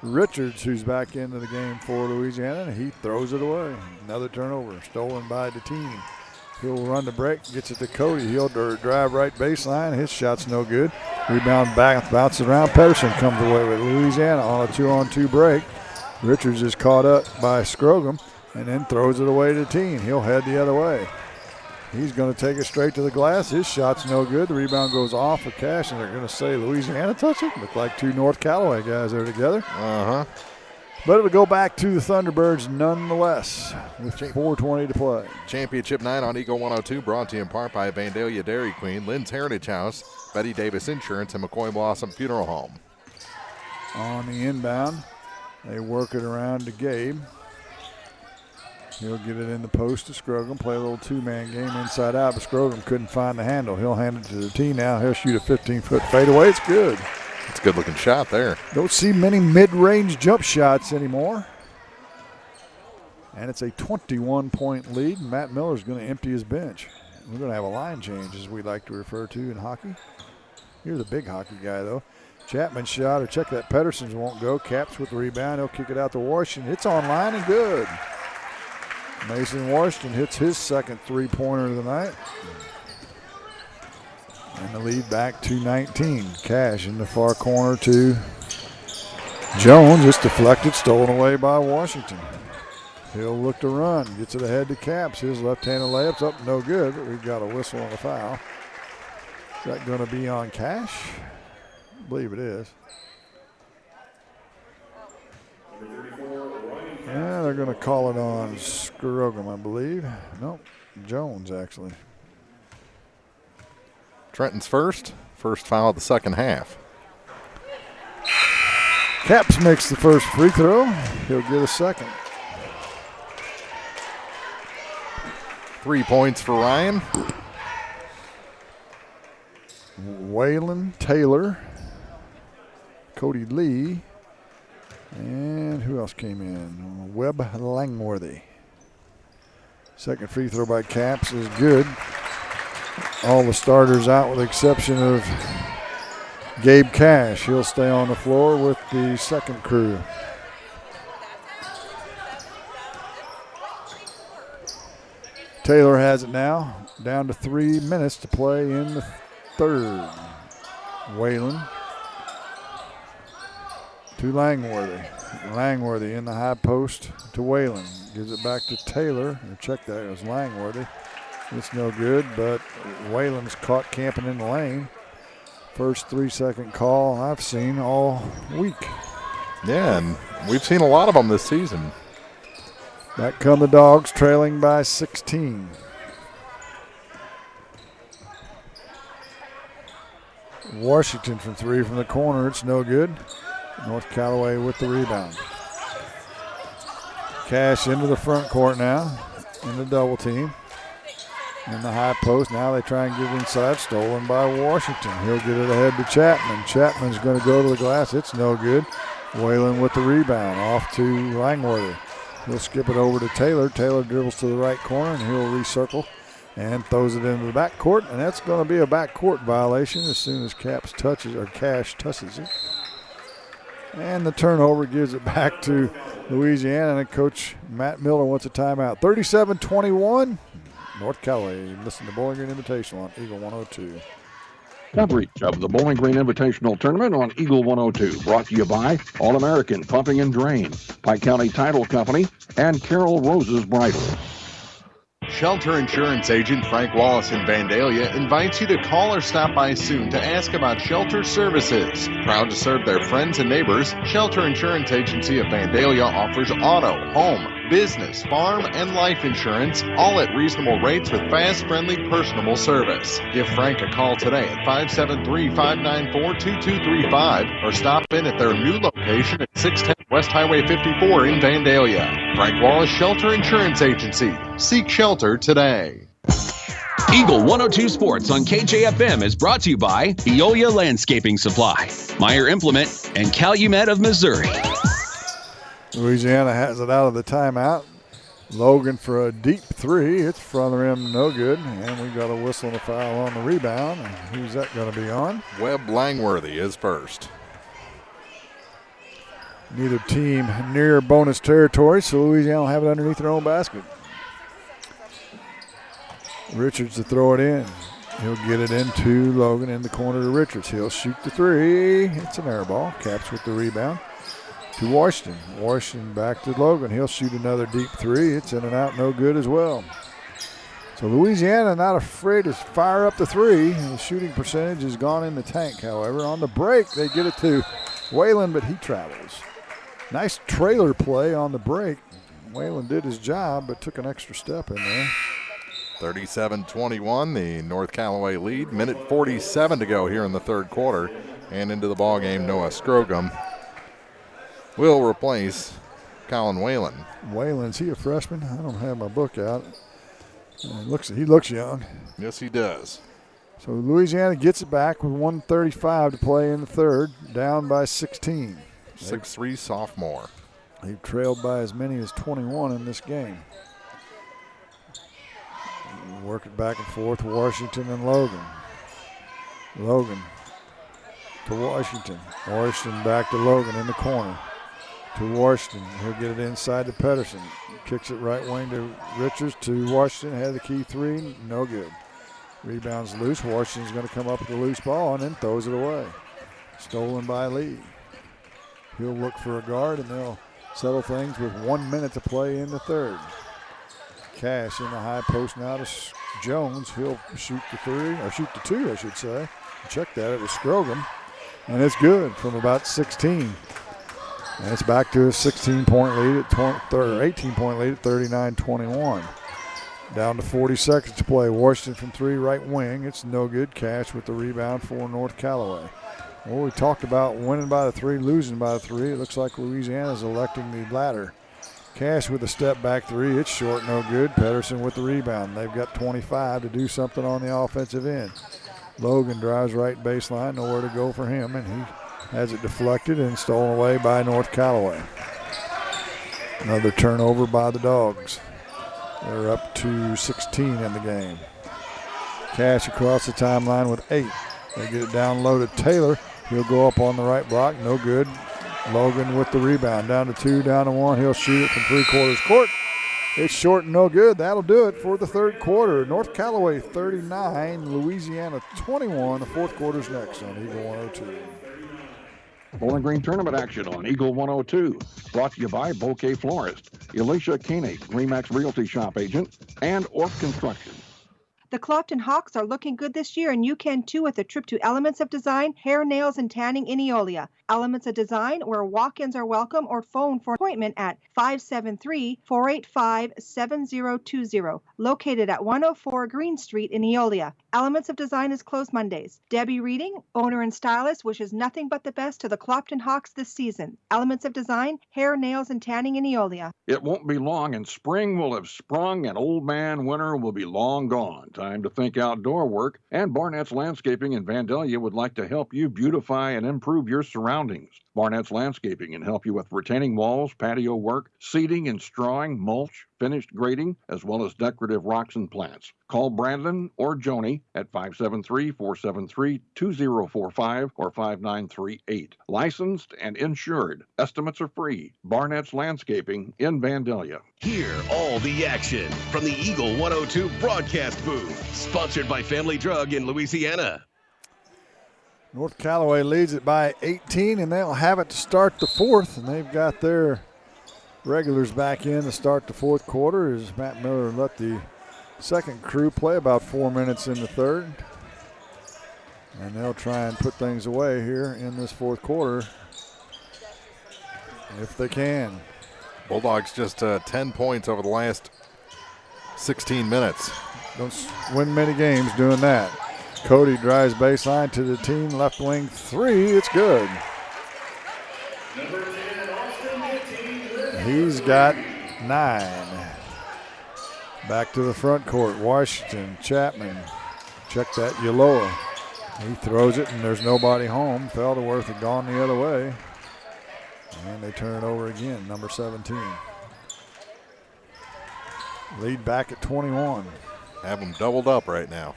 Richards, who's back into the game for Louisiana, and he throws it away. Another turnover, stolen by Deteen. He'll run the break, gets it to Cody. He'll drive right baseline. His shot's no good. Rebound back, bounces around. Pedersen comes away with Louisiana on a 2-on-2 break. Richards is caught up by Scrogum and then throws it away to Deteen. He'll head the other way. He's going to take it straight to the glass. His shot's no good. The rebound goes off of Cash, and they're going to say Louisiana touched it. Look like two North Callaway guys there together. Uh-huh. But it would go back to the Thunderbirds nonetheless with 4:20 to play. Championship night on Eagle 102, brought to you in part by Vandalia Dairy Queen, Lynn's Heritage House, Betty Davis Insurance, and McCoy Blossom Funeral Home. On the inbound, they work it around to Gabe. He'll get it in the post to Scrogum, play a little two-man game inside out, but Scrogum couldn't find the handle. He'll hand it to the tee now. He'll shoot a 15-foot fadeaway. It's good. It's a good-looking shot there. Don't see many mid-range jump shots anymore. And it's a 21-point lead. Matt Miller's going to empty his bench. We're going to have a line change, as we like to refer to in hockey. Here's a big hockey guy, though. Chapman shot, or check that. Pedersen's won't go. Caps with the rebound. He'll kick it out to Washington. It's on line and good. Mason Washington hits his second three-pointer of the night. And the lead back to 19. Cash in the far corner to Jones. It's deflected, stolen away by Washington. He'll look to run. Gets it ahead to Caps. His left-handed layup's up, no good, but we've got a whistle on the foul. Is that going to be on Cash? I believe it is. Yeah, they're going to call it on Scrogum, I believe. Nope, Jones, actually. Trenton's first foul of the second half. Caps makes the first free throw. He'll get a second. 3 points for Ryan. Waylon Taylor, Cody Lee, and who else came in? Webb Langworthy. Second free throw by Caps is good. All the starters out with the exception of Gabe Cash. He'll stay on the floor with the second crew. Taylor has it now. Down to 3 minutes to play in the third. Waylon to Langworthy. Langworthy in the high post to Waylon. Gives it back to Taylor. Check that, it was Langworthy. It's no good, but Waylon's caught camping in the lane. First 3-second call I've seen all week. Yeah, and we've seen a lot of them this season. Back come the Dogs, trailing by 16. Washington from three from the corner. It's no good. North Callaway with the rebound. Cash into the front court now in the double team. In the high post. Now they try and get inside. Stolen by Washington. He'll get it ahead to Chapman. Chapman's going to go to the glass. It's no good. Waylon with the rebound. Off to Langworthy. He'll skip it over to Taylor. Taylor dribbles to the right corner and he'll recircle and throws it into the backcourt. And that's going to be a backcourt violation as soon as Cash touches it. And the turnover gives it back to Louisiana, and Coach Matt Miller wants a timeout. 37-21, North Callaway. Listen to Bowling Green Invitational on Eagle 102. Coverage of the Bowling Green Invitational Tournament on Eagle 102, brought to you by All-American Pumping and Drain, Pike County Title Company, and Carol Rose's Bridal. Shelter Insurance Agent Frank Wallace in Vandalia invites you to call or stop by soon to ask about shelter services. Proud to serve their friends and neighbors, Shelter Insurance Agency of Vandalia offers auto, home, business, farm, and life insurance, all at reasonable rates with fast, friendly, personable service. Give Frank a call today at 573-594-2235 or stop in at their new location at 610 West Highway 54 in Vandalia. Frank Wallace Shelter Insurance Agency. Seek shelter today. Eagle 102 Sports on KJFM is brought to you by Veolia Landscaping Supply, Meyer Implement, and Calumet of Missouri. Louisiana has it out of the timeout. Logan for a deep three. It's front of the rim, no good. And we've got a whistle and a foul on the rebound. And who's that going to be on? Webb Langworthy is first. Neither team near bonus territory, so Louisiana will have it underneath their own basket. Richards to throw it in. He'll get it into Logan in the corner to Richards. He'll shoot the three. It's an air ball. Caps with the rebound to Washington. Washington back to Logan. He'll shoot another deep three. It's in and out, no good as well. So Louisiana not afraid to fire up the three. The shooting percentage has gone in the tank, however. On the break, they get it to Whalen, but he travels. Nice trailer play on the break. Whalen did his job, but took an extra step in there. 37-21, the North Callaway lead. Minute 47 to go here in the third quarter. And into the ballgame, Noah Scrogum will replace Colin Whalen. Whalen's he a freshman? I don't have my book out. He looks young. Yes, he does. So Louisiana gets it back with 1:35 to play in the third, down by 16. 6'3" sophomore. They've trailed by as many as 21 in this game. Work it back and forth, Washington and Logan. Logan to Washington. Washington back to Logan in the corner. To Washington. He'll get it inside to Pedersen. Kicks it right wing to Richards to Washington. Had the key three. No good. Rebounds loose. Washington's going to come up with the loose ball and then throws it away. Stolen by Lee. He'll look for a guard and they'll settle things with 1 minute to play in the third. Cash in the high post now to Jones. He'll shoot the three, or shoot the two, I should say. Check that. It was Scrogum. And it's good from about 16. And it's back to a 16-point lead at 18-point lead at 39-21. Down to 40 seconds to play. Washington from three, right wing. It's no good. Cash with the rebound for North Callaway. Well, we talked about winning by the three, losing by the three. It looks like Louisiana's electing the latter. Cash with a step back three. It's short, no good. Pedersen with the rebound. They've got 25 to do something on the offensive end. Logan drives right baseline. Nowhere to go for him, and he has it deflected and stolen away by North Callaway. Another turnover by the Dogs. They're up to 16 in the game. Cash across the timeline with 8. They get it down low to Taylor. He'll go up on the right block. No good. Logan with the rebound. Down to 2, down to 1. He'll shoot it from three-quarters court. It's short and no good. That'll do it for the third quarter. North Callaway 39, Louisiana 21. The fourth quarter's next on Eagle 102. Bowling Green Tournament action on Eagle 102. Brought to you by Bouquet Florist, Elisha Koenig, Remax Realty Shop Agent, and Orff Construction. The Clopton Hawks are looking good this year, and you can too with a trip to Elements of Design, Hair, Nails, and Tanning in Eolia. Elements of Design, where walk-ins are welcome, or phone for appointment at 573-485-7020, located at 104 Green Street in Eolia. Elements of Design is closed Mondays. Debbie Reading, owner and stylist, wishes nothing but the best to the Clopton Hawks this season. Elements of Design, Hair, Nails, and Tanning in Eolia. It won't be long, and spring will have sprung, and old man winter will be long gone. Time to think outdoor work, and Barnett's Landscaping in Vandalia would like to help you beautify and improve your surroundings. Barnett's Landscaping can help you with retaining walls, patio work, seeding and strawing, mulch, finished grading, as well as decorative rocks and plants. Call Brandon or Joni at 573-473-2045 or 5938. Licensed and insured. Estimates are free. Barnett's Landscaping in Vandalia. Hear all the action from the Eagle 102 broadcast booth. Sponsored by Family Drug in Louisiana. North Callaway leads it by 18, and they'll have it to start the fourth, and they've got their regulars back in to start the fourth quarter as Matt Miller let the second crew play about 4 minutes in the third. And they'll try and put things away here in this fourth quarter if they can. Bulldogs just 10 points over the last 16 minutes. Don't win many games doing that. Cody drives baseline to the team, left wing three. It's good. He's got 9. Back to the front court. Washington, Chapman. Check that Yaloa. He throws it, and there's nobody home. Felderworth had gone the other way. And they turn it over again, number 17. Lead back at 21. Have them doubled up right now.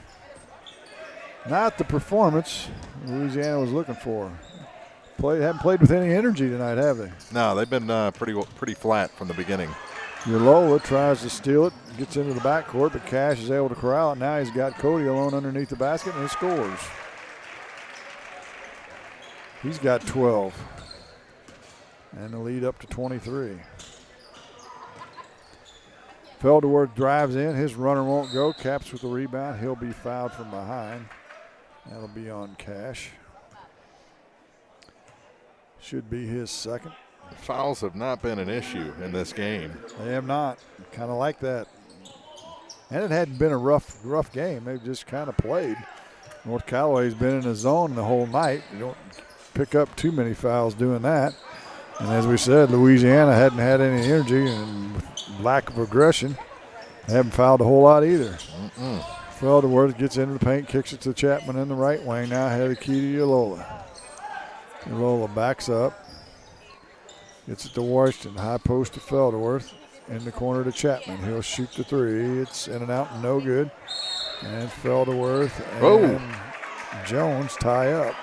Not the performance Louisiana was looking for. Haven't played with any energy tonight, have they? No, they've been pretty flat from the beginning. Yalola tries to steal it, gets into the backcourt, but Cash is able to corral it. Now he's got Cody alone underneath the basket, and he scores. He's got 12. And the lead up to 23. Felderworth drives in. His runner won't go. Caps with the rebound. He'll be fouled from behind. That'll be on Cash. Should be his second. Fouls have not been an issue in this game. They have not. Kind of like that. And it hadn't been a rough game. They've just kind of played. North Callaway's been in a zone the whole night. You don't pick up too many fouls doing that. And as we said, Louisiana hadn't had any energy and with lack of aggression. They haven't fouled a whole lot either. Felderworth gets into the paint, kicks it to Chapman in the right wing. Now ahead of Key to Yalola. Yalola backs up. Gets it to Washington. High post to Felderworth. In the corner to Chapman. He'll shoot the three. It's in and out and no good. And Felderworth and Jones tie up.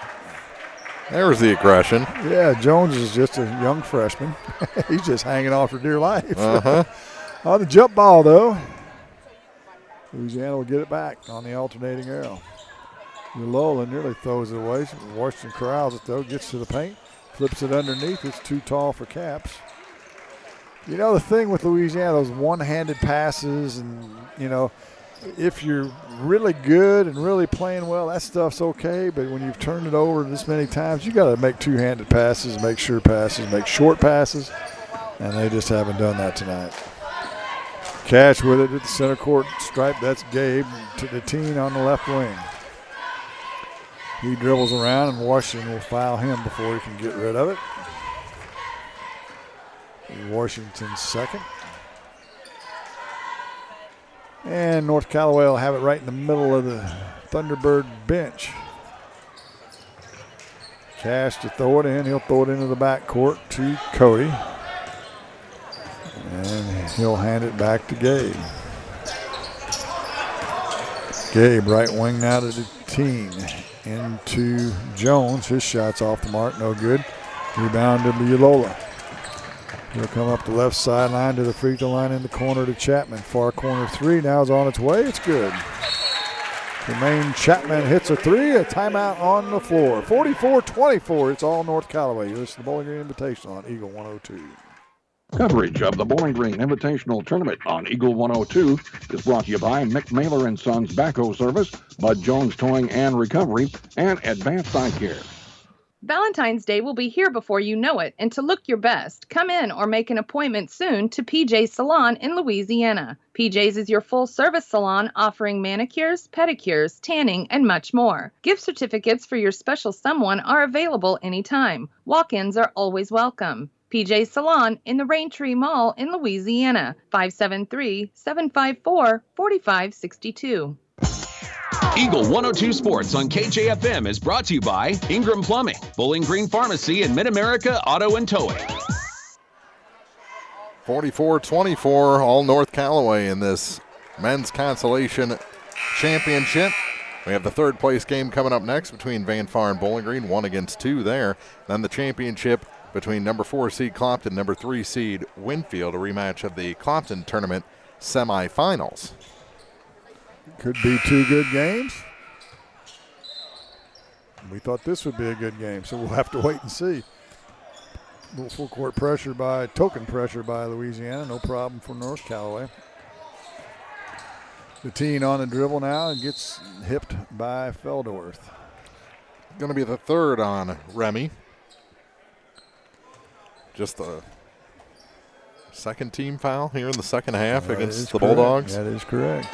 There's the aggression. Yeah, Jones is just a young freshman. He's just hanging on for dear life. On the jump ball, though, Louisiana will get it back on the alternating arrow. Yalola nearly throws it away. Washington corrals it, though, gets to the paint, flips it underneath. It's too tall for Caps. You know, the thing with Louisiana, those one-handed passes and, you know, if you're really good and really playing well, that stuff's okay. But when you've turned it over this many times, you got to make two-handed passes, make sure passes, make short passes, and they just haven't done that tonight. Cash with it at the center court stripe. That's Gabe to the teen on the left wing. He dribbles around, and Washington will foul him before he can get rid of it. Washington's second. And North Callaway will have it right in the middle of the Thunderbird bench. Cash to throw it in. He'll throw it into the backcourt to Cody. And he'll hand it back to Gabe. Gabe, right wing now to the team. Into Jones. His shot's off the mark, no good. Rebound to Yalola. He'll come up the left sideline to the free throw line in the corner to Chapman. Far corner three now is on its way. It's good. Jermaine Chapman hits a three. A timeout on the floor. 44-24. It's all North Callaway. You listen to the Bowling Green Invitational on Eagle 102. Coverage of the Bowling Green Invitational Tournament on Eagle 102 is brought to you by Mick Mailer & Sons Backhoe Service, Bud Jones Towing and Recovery, and Advanced Eye Care. Valentine's Day will be here before you know it, and to look your best, come in or make an appointment soon to PJ's Salon in Louisiana. PJ's is your full-service salon offering manicures, pedicures, tanning, and much more. Gift certificates for your special someone are available anytime. Walk-ins are always welcome. PJ's Salon in the Raintree Mall in Louisiana, 573-754-4562. Eagle 102 Sports on KJFM is brought to you by Ingram Plumbing, Bowling Green Pharmacy, and Mid-America Auto and Towing. 44-24, all North Callaway in this men's consolation championship. We have the third place game coming up next between Van Far and Bowling Green, 1-2 there. Then the championship between number 4 seed Clopton, number 3 seed Winfield, a rematch of the Clopton tournament semifinals. Could be two good games. We thought this would be a good game, so we'll have to wait and see. A little full court pressure token pressure by Louisiana, no problem for North Callaway. The teen on the dribble now and gets hipped by Felderworth. Going to be the third on Remy. Just the second team foul here in the second half against the Bulldogs. That is correct.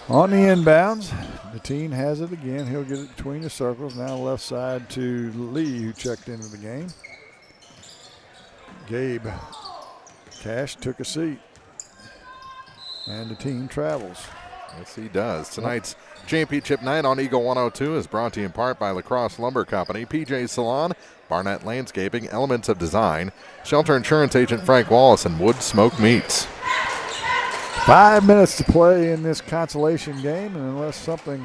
On the inbounds, the teen has it again. He'll get it between the circles. Now left side to Lee, who checked into the game. Gabe Cash took a seat. And the team travels. Yes, he does. Tonight's championship night on Eagle 102 is brought to you in part by Lacrosse Lumber Company, PJ Salon, Barnett Landscaping, Elements of Design, Shelter Insurance Agent Frank Wallace, and Wood Smoke Meats. 5 minutes to play in this consolation game, and unless something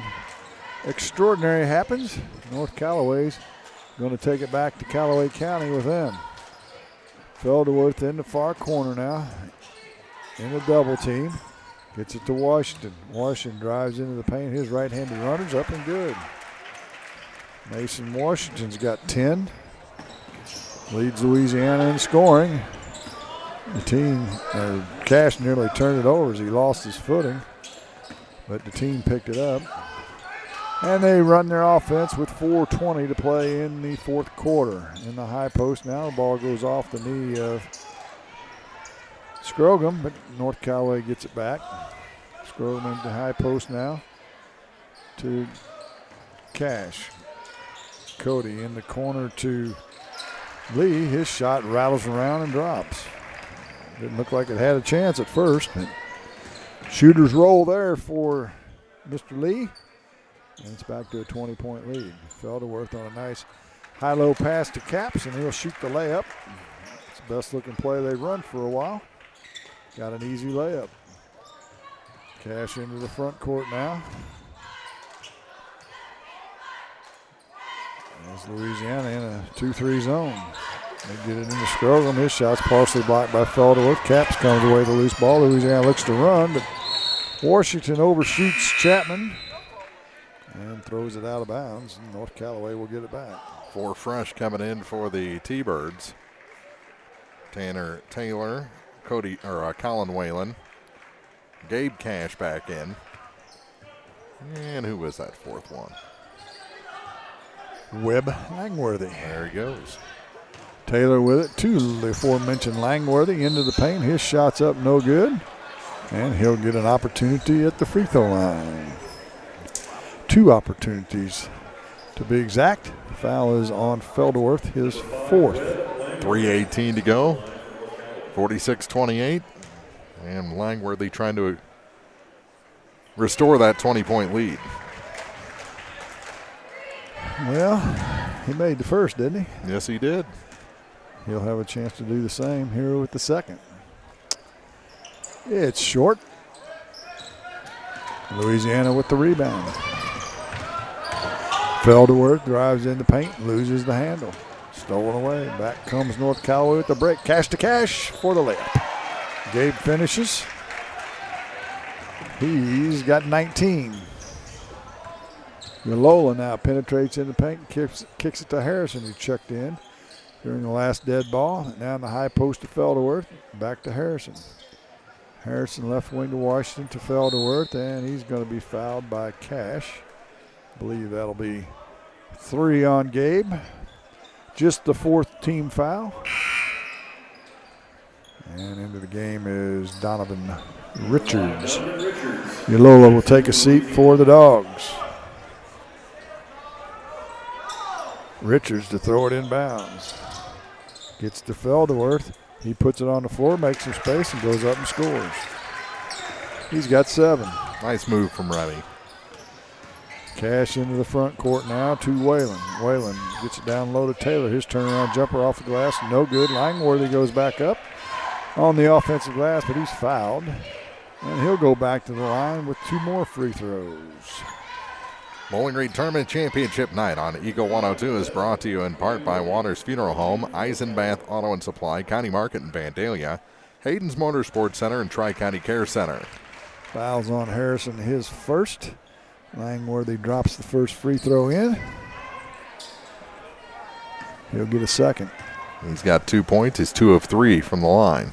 extraordinary happens, North Callaway's going to take it back to Callaway County with them. Felderworth in the far corner now in the double team. Gets it to Washington. Washington drives into the paint. His right-handed runner's up and good. Mason Washington's got 10. Leads Louisiana in scoring. The team, Cash nearly turned it over as he lost his footing, but the team picked it up. And they run their offense with 4:20 to play in the fourth quarter. In the high post now, the ball goes off the knee of Scrogum, but North Callaway gets it back. Scrogum into the high post now to Cash. Cody in the corner to Lee. His shot rattles around and drops. Didn't look like it had a chance at first. Shooter's roll there for Mr. Lee. And it's back to a 20-point lead. Felderworth on a nice high-low pass to Caps, and he'll shoot the layup. It's the best-looking play they've run for a while. Got an easy layup. Cash into the front court now. As Louisiana in a 2-3 zone. They get it into Scrogum. His shot's partially blocked by Felderworth. Caps comes away with a loose ball. Louisiana looks to run, but Washington overshoots Chapman and throws it out of bounds. North Callaway will get it back. 4 fresh coming in for the T-Birds. Tanner Taylor, Colin Whalen, Gabe Cash back in. And who was that fourth one? Webb Langworthy. There he goes. Taylor with it to the aforementioned Langworthy into the paint. His shot's up no good. And he'll get an opportunity at the free throw line. 2 opportunities to be exact. The foul is on Felderworth, his 4th. 3:18 to go. 46-28. And Langworthy trying to restore that 20-point lead. Well, he made the first, didn't he? Yes, he did. He'll have a chance to do the same here with the second. It's short. Louisiana with the rebound. Felderworth drives in the paint, loses the handle. Stolen away. Back comes North Callaway with the break. Cash to Cash for the layup. Gabe finishes. He's got 19. Yalola now penetrates in the paint and kicks it to Harrison, who checked in during the last dead ball. Now in the high post to Felderworth. Back to Harrison. Harrison left wing to Washington to Felderworth, and he's going to be fouled by Cash. I believe that'll be 3 on Gabe. Just the 4th team foul. And into the game is Donovan Richards. Yalola will take a seat for the Dogs. Richards to throw it inbounds. Gets to Felderworth. He puts it on the floor, makes some space, and goes up and scores. He's got 7. Nice move from Remy. Cash into the front court now to Whalen. Whalen gets it down low to Taylor. His turnaround jumper off the glass, no good. Langworthy goes back up on the offensive glass, but he's fouled. And he'll go back to the line with 2 more free throws. Bowling Green Tournament Championship Night on Eagle 102 is brought to you in part by Waters Funeral Home, Eisenbath Auto and Supply, County Market in Vandalia, Hayden's Motorsports Center, and Tri-County Care Center. Fouls on Harrison, his first. Langworthy drops the first free throw in. He'll get a second. He's got 2 points. He's 2 of 3 from the line.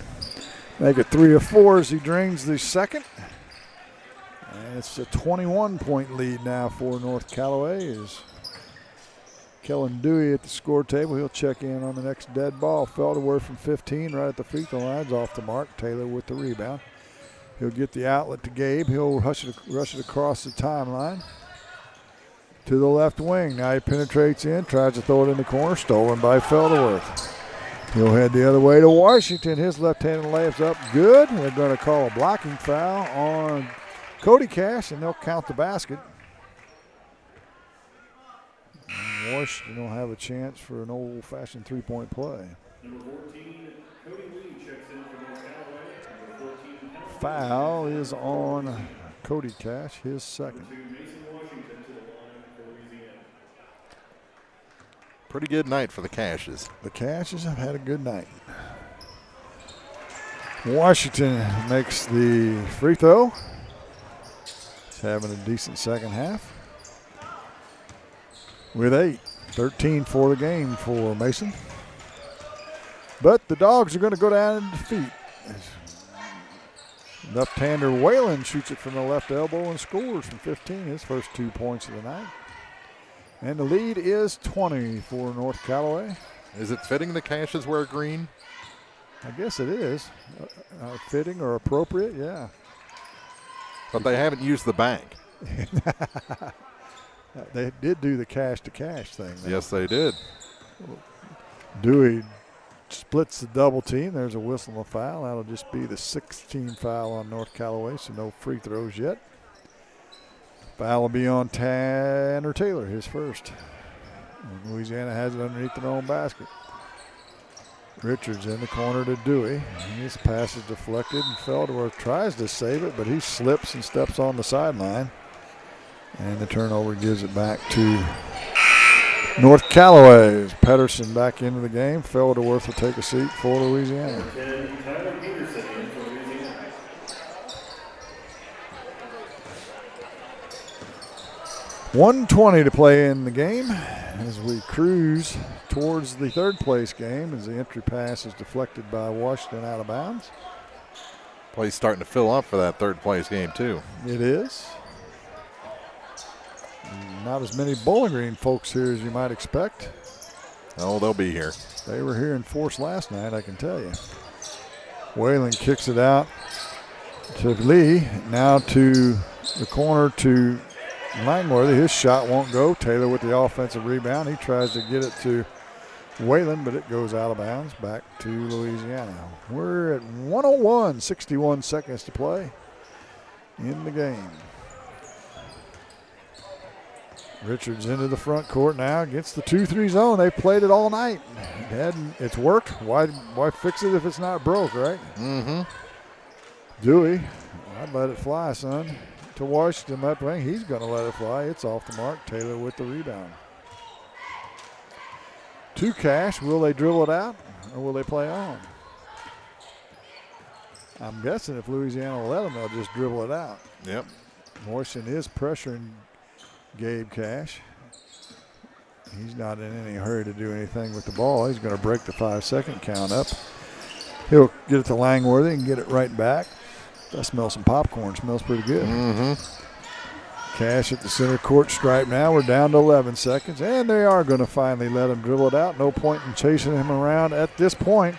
Make it 3 of 4 as he drains the second. And it's a 21-point lead now for North Callaway. Is Kellen Dewey at the score table. He'll check in on the next dead ball. Felderworth from 15 right at the free throw line's off the mark. Taylor with the rebound. He'll get the outlet to Gabe. He'll rush it across the timeline to the left wing. Now he penetrates in, tries to throw it in the corner. Stolen by Felderworth. He'll head the other way to Washington. His left-handed layup's up good. They're going to call a blocking foul on Cody Cash, and they'll count the basket. Washington will have a chance for an old-fashioned three-point play. Number 14, Cody Lee checks in for North Callaway. Number 14, Foul is on Cody Cash, his second. Mason Washington to the line for Louisiana. Pretty good night for the Cashes. The Cashes have had a good night. Washington makes the free throw. He's having a decent second half. With 8, 13 for the game for Mason. But the Dogs are going to go down in defeat. Left-hander Whalen shoots it from the left elbow and scores from 15, his first 2 points of the night. And the lead is 20 for North Callaway. Is it fitting the Cashes wear green? I guess it is. Fitting or appropriate, yeah. But they haven't used the bank. They did do the cash-to-cash thing, though. Yes, they did. Dewey splits the double team. There's a whistle and a foul. That'll just be the 16th foul on North Callaway, so no free throws yet. Foul will be on Tanner Taylor, his first. And Louisiana has it underneath their own basket. Richards in the corner to Dewey. His pass is deflected, and Felderworth tries to save it, but he slips and steps on the sideline. And the turnover gives it back to North Callaway. Pedersen back into the game. Felderworth will take a seat for Louisiana. And Tyler Peterson in for Louisiana. $1:20 to play in the game as we cruise towards the third place game as the entry pass is deflected by Washington out of bounds. Play's starting to fill up for that third place game, too. It is. Not as many Bowling Green folks here as you might expect. Oh, they'll be here. They were here in force last night, I can tell you. Whalen kicks it out to Lee. Now to the corner to Langworthy. His shot won't go. Taylor with the offensive rebound. He tries to get it to Whalen, but it goes out of bounds back to Louisiana. We're at 1:01, 61 seconds to play in the game. Richards into the front court now against the 2-3 zone. They played it all night. It's worked. Why fix it if it's not broke, right? Mm-hmm. Dewey, I'd let it fly, son. To Washington, that way. He's going to let it fly. It's off the mark. Taylor with the rebound. To Cash. Will they dribble it out or will they play on? I'm guessing if Louisiana will let them, they'll just dribble it out. Yep. Washington is pressuring Gabe Cash. He's not in any hurry to do anything with the ball. He's going to break the 5-second count up. He'll get it to Langworthy and get it right back. I smell some popcorn. Smells pretty good. Mm-hmm. Cash at the center court stripe now. We're down to 11 seconds, and they are going to finally let him dribble it out. No point in chasing him around at this point.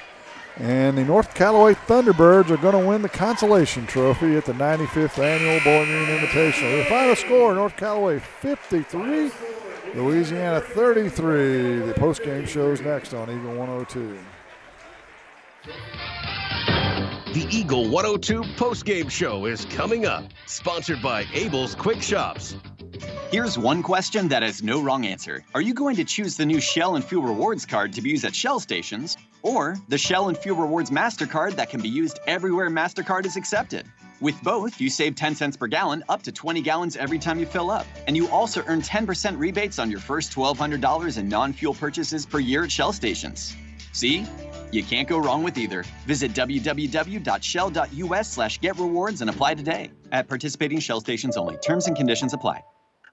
And the North Callaway Thunderbirds are going to win the Consolation Trophy at the 95th Annual Bowling Green Invitational. The final score, North Callaway 53, Louisiana 33. The postgame show's next on Eagle 102. The Eagle 102 postgame show is coming up, sponsored by Abel's Quick Shops. Here's one question that has no wrong answer. Are you going to choose the new Shell and Fuel Rewards card to be used at Shell stations, or the Shell and Fuel Rewards MasterCard that can be used everywhere MasterCard is accepted? With both, you save 10 cents per gallon up to 20 gallons every time you fill up. And you also earn 10% rebates on your first $1,200 in non-fuel purchases per year at Shell stations. See? You can't go wrong with either. Visit www.shell.us/getrewards and apply today. At participating Shell stations only. Terms and conditions apply.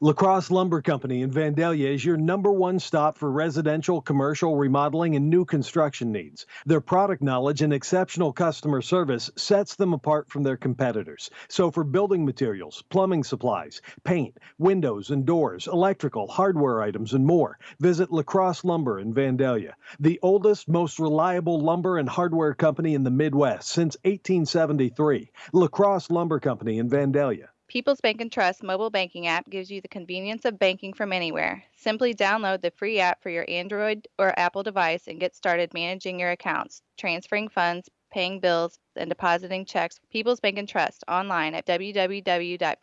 LaCrosse Lumber Company in Vandalia is your #1 stop for residential, commercial, remodeling, and new construction needs. Their product knowledge and exceptional customer service sets them apart from their competitors. So for building materials, plumbing supplies, paint, windows and doors, electrical, hardware items, and more, visit LaCrosse Lumber in Vandalia, the oldest, most reliable lumber and hardware company in the Midwest since 1873. LaCrosse Lumber Company in Vandalia. People's Bank and Trust mobile banking app gives you the convenience of banking from anywhere. Simply download the free app for your Android or Apple device and get started managing your accounts, transferring funds, paying bills, and depositing checks. People's Bank and Trust online at www.pbtc.net.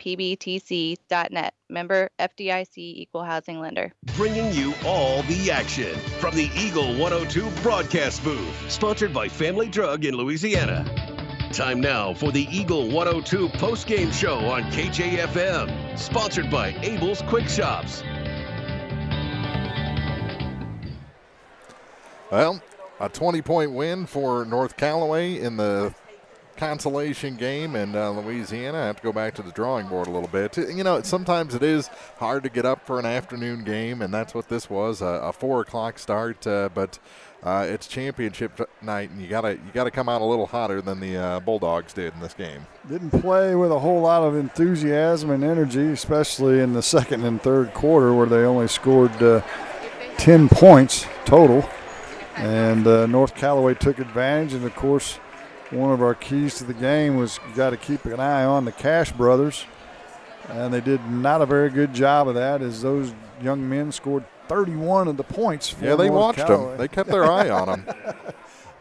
Member FDIC Equal Housing Lender. Bringing you all the action from the Eagle 102 broadcast booth, sponsored by Family Drug in Louisiana. Time now for the Eagle 102 post-game show on KJFM, sponsored by Abel's Quick Shops. Well, a 20-point win for North Callaway in the consolation game, and Louisiana have to go back to the drawing board a little bit. You know, sometimes it is hard to get up for an afternoon game, and that's what this was, a 4 o'clock start, but it's championship night, and you gotta come out a little hotter than the Bulldogs did in this game. Didn't play with a whole lot of enthusiasm and energy, especially in the second and third quarter, where they only scored 10 points total. And North Callaway took advantage, and of course, one of our keys to the game was you got to keep an eye on the Cash brothers, and they did not a very good job of that, as those young men scored 31 of the points for Yeah, they North watched Callaway. them. They kept their eye on them.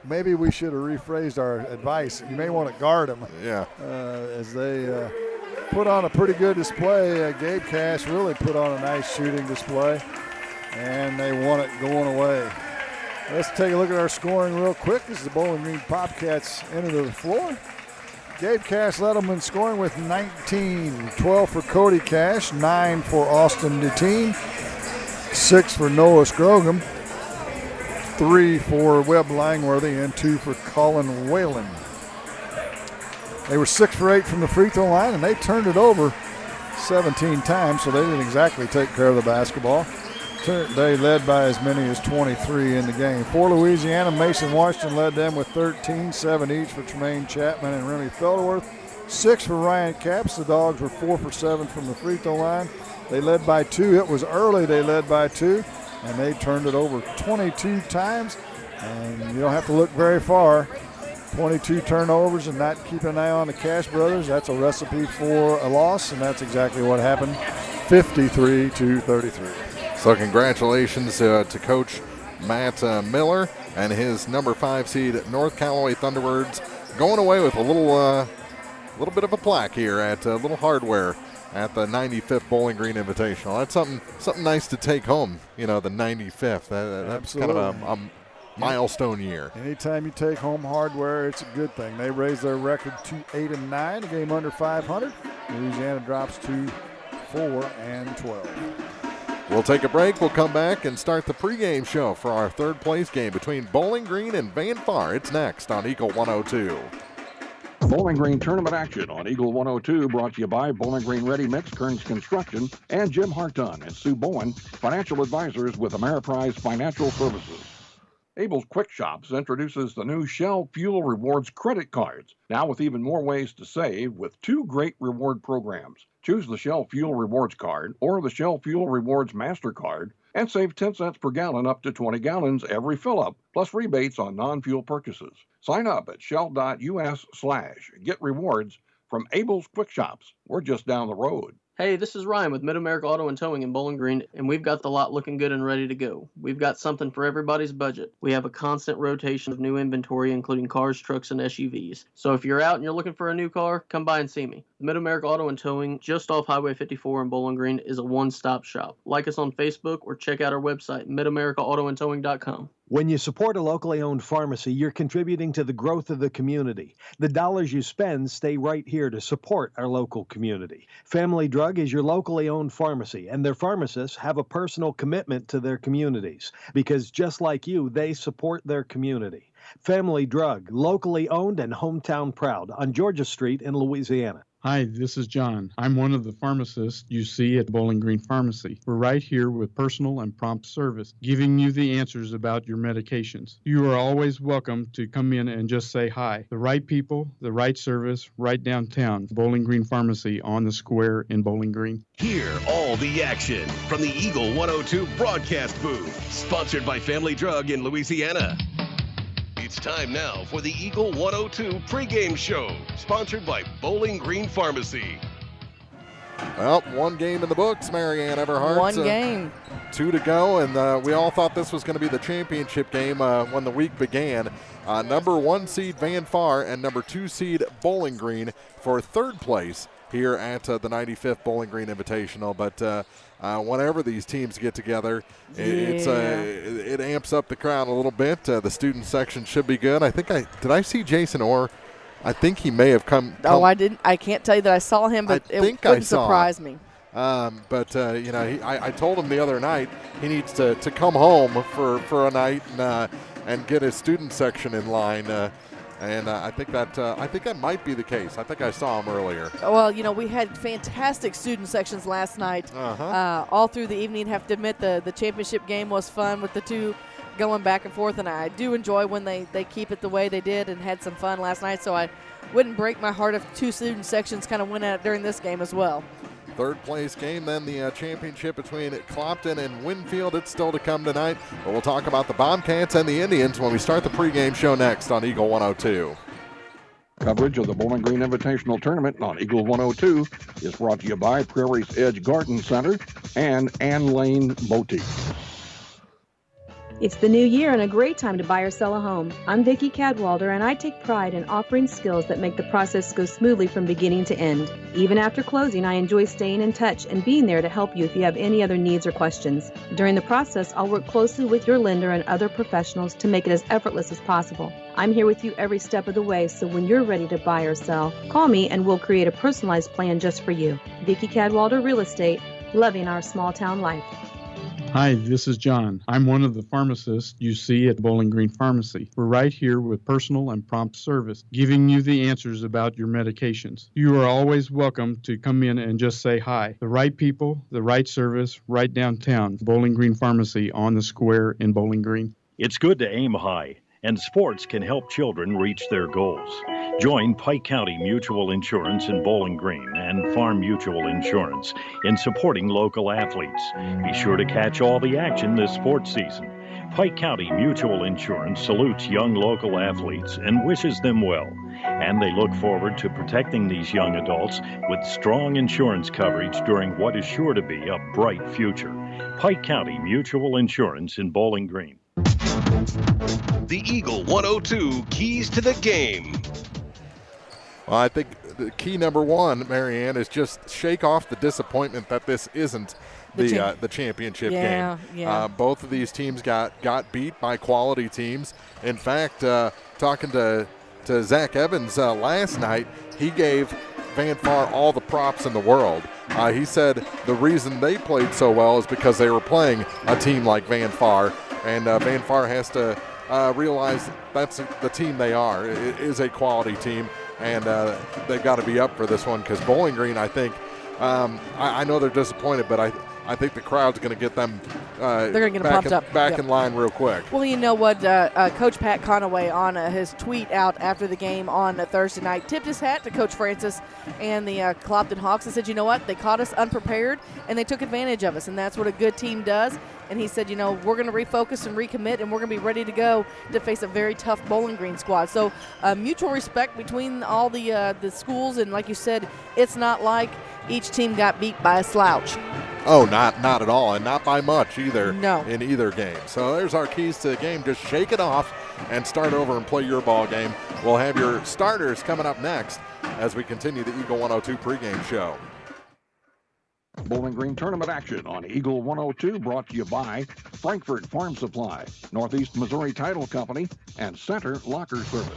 Maybe we should have rephrased our advice. You may want to guard them. Yeah. As they put on a pretty good display. Gabe Cash really put on a nice shooting display, and they won it going away. Let's take a look at our scoring real quick as the Bowling Green Popcats enter the floor. Gabe Cash led them in scoring with 19, 12 for Cody Cash, 9 for Austin Duteen, 6 for Noah Scrogum, 3 for Webb Langworthy, and 2 for Colin Whalen. They were 6 for 8 from the free throw line, and they turned it over 17 times, so they didn't exactly take care of the basketball. They led by as many as 23 in the game. For Louisiana, Mason Washington led them with 13, 7 each for Tremaine Chapman and Remy Felderworth, 6 for Ryan Capps. The Dogs were 4 for 7 from the free throw line. They led by 2. It was early they led by 2, and they turned it over 22 times, and you don't have to look very far. 22 turnovers and not keeping an eye on the Cash brothers, that's a recipe for a loss, and that's exactly what happened, 53-33. So congratulations to Coach Matt Miller and his number 5 seed North Callaway Thunderbirds, going away with a little bit of a plaque here at Little Hardware at the 95th Bowling Green Invitational. That's something nice to take home, you know, the 95th. That's kind of a milestone year. Anytime you take home hardware, it's a good thing. They raised their record to 8-9, a game under 500. Louisiana drops to 4-12. We'll take a break. We'll come back and start the pregame show for our third place game between Bowling Green and Van Far. It's next on Eagle 102. Bowling Green tournament action on Eagle 102, brought to you by Bowling Green Ready Mix, Kearns Construction, and Jim Harton and Sue Bowen, financial advisors with Ameriprise Financial Services. Abel's Quick Shops introduces the new Shell Fuel Rewards credit cards, now with even more ways to save with 2 great reward programs. Choose the Shell Fuel Rewards card or the Shell Fuel Rewards MasterCard and save 10 cents per gallon up to 20 gallons every fill-up, plus rebates on non-fuel purchases. Sign up at shell.us/get rewards from Abel's Quick Shops. We're just down the road. Hey, this is Ryan with Mid-America Auto and Towing in Bowling Green, and we've got the lot looking good and ready to go. We've got something for everybody's budget. We have a constant rotation of new inventory, including cars, trucks, and SUVs. So if you're out and you're looking for a new car, come by and see me. Mid-America Auto and Towing, just off Highway 54 in Bowling Green, is a one-stop shop. Like us on Facebook or check out our website, midamericaautoandtowing.com. When you support a locally owned pharmacy, you're contributing to the growth of the community. The dollars you spend stay right here to support our local community. Family Drug is your locally owned pharmacy, and their pharmacists have a personal commitment to their communities because just like you, they support their community. Family Drug, locally owned and hometown proud on Georgia Street in Louisiana. Hi, this is John. I'm one of the pharmacists you see at Bowling Green Pharmacy. We're right here with personal and prompt service, giving you the answers about your medications. You are always welcome to come in and just say hi. The right people, the right service, right downtown. Bowling Green Pharmacy on the square in Bowling Green. Hear all the action from the Eagle 102 broadcast booth, sponsored by Family Drug in Louisiana. It's time now for the Eagle 102 pregame show, sponsored by Bowling Green Pharmacy. Well, one game in the books, Marianne Everhart. One game. 2 to go, and we all thought this was going to be the championship game when the week began. Number 1 seed Van Far and number 2 seed Bowling Green for third place here at the 95th Bowling Green Invitational. But whenever these teams get together, it amps up the crowd a little bit. The student section should be good. Did I see Jason Orr? I think he may have come. Oh, I didn't. I can't tell you that I saw him, but it wouldn't surprise me. I told him the other night he needs to come home for a night and get his student section in line. I think that might be the case. I think I saw him earlier. Well, we had fantastic student sections last night. All through the evening. Have to admit the championship game was fun with the two going back and forth, and I do enjoy when they keep it the way they did and had some fun last night. So I wouldn't break my heart if two student sections kind of went at it during this game as well. Third place game, then the championship between Clopton and Winfield. It's still to come tonight, but we'll talk about the Bobcats and the Indians when we start the pregame show next on Eagle 102. Coverage of the Bowling Green Invitational Tournament on Eagle 102 is brought to you by Prairie's Edge Garden Center and Ann Lane Boutique. It's the new year and a great time to buy or sell a home. I'm Vicki Cadwalder, and I take pride in offering skills that make the process go smoothly from beginning to end. Even after closing, I enjoy staying in touch and being there to help you if you have any other needs or questions. During the process, I'll work closely with your lender and other professionals to make it as effortless as possible. I'm here with you every step of the way, so when you're ready to buy or sell, call me and we'll create a personalized plan just for you. Vicki Cadwalder Real Estate, loving our small town life. Hi, this is John. I'm one of the pharmacists you see at Bowling Green Pharmacy. We're right here with personal and prompt service, giving you the answers about your medications. You are always welcome to come in and just say hi. The right people, the right service, right downtown. Bowling Green Pharmacy on the square in Bowling Green. It's good to aim high, and sports can help children reach their goals. Join Pike County Mutual Insurance in Bowling Green and Farm Mutual Insurance in supporting local athletes. Be sure to catch all the action this sports season. Pike County Mutual Insurance salutes young local athletes and wishes them well. And they look forward to protecting these young adults with strong insurance coverage during what is sure to be a bright future. Pike County Mutual Insurance in Bowling Green. The Eagle 102 keys to the game. Well, I think the key number one, Marianne, is just shake off the disappointment that this isn't the championship game. Yeah. Both of these teams got beat by quality teams. In fact, talking to Zach Evans last night, he gave Van Far all the props in the world. He said the reason they played so well is because they were playing a team like Van Far, and Van Far has to realize that's the team they are. It is a quality team, and they've got to be up for this one because Bowling Green, I think, I know they're disappointed, but I think the crowd's going to get them they're going to get them pumped up. Back in line real quick. Well, you know what? Coach Pat Conaway on his tweet out after the game on Thursday night tipped his hat to Coach Francis and the Clopton Hawks and said, you know what? They caught us unprepared, and they took advantage of us, and that's what a good team does. And he said, we're going to refocus and recommit, and we're going to be ready to go to face a very tough Bowling Green squad. So mutual respect between all the schools, and like you said, it's not like each team got beat by a slouch. Oh, not at all, and not by much either. No. In either game. So there's our keys to the game. Just shake it off and start over and play your ball game. We'll have your starters coming up next as we continue the Eagle 102 pregame show. Bowling Green tournament action on Eagle 102 brought to you by Frankfort Farm Supply, Northeast Missouri Title Company, and Center Locker Service.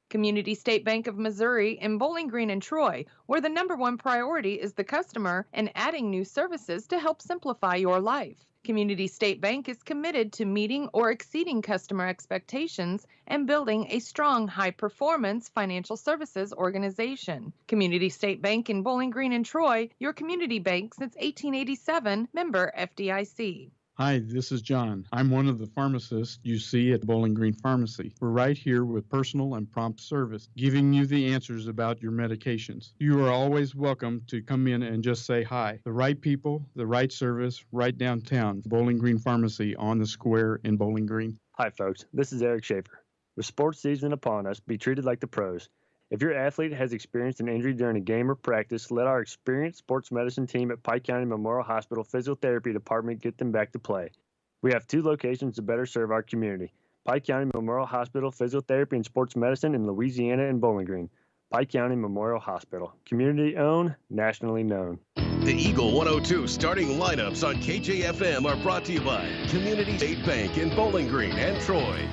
Community State Bank of Missouri in Bowling Green and Troy, where the #1 priority is the customer and adding new services to help simplify your life. Community State Bank is committed to meeting or exceeding customer expectations and building a strong, high-performance financial services organization. Community State Bank in Bowling Green and Troy, your community bank since 1887, member FDIC. Hi, this is John. I'm one of the pharmacists you see at Bowling Green Pharmacy. We're right here with personal and prompt service, giving you the answers about your medications. You are always welcome to come in and just say hi. The right people, the right service, right downtown. Bowling Green Pharmacy on the square in Bowling Green. Hi, folks. This is Eric Schaefer. With sports season upon us, be treated like the pros. If your athlete has experienced an injury during a game or practice, let our experienced sports medicine team at Pike County Memorial Hospital Physiotherapy Department get them back to play. We have 2 locations to better serve our community. Pike County Memorial Hospital Physiotherapy and Sports Medicine in Louisiana and Bowling Green. Pike County Memorial Hospital. Community owned, nationally known. The Eagle 102 starting lineups on KJFM are brought to you by Community State Bank in Bowling Green and Troy.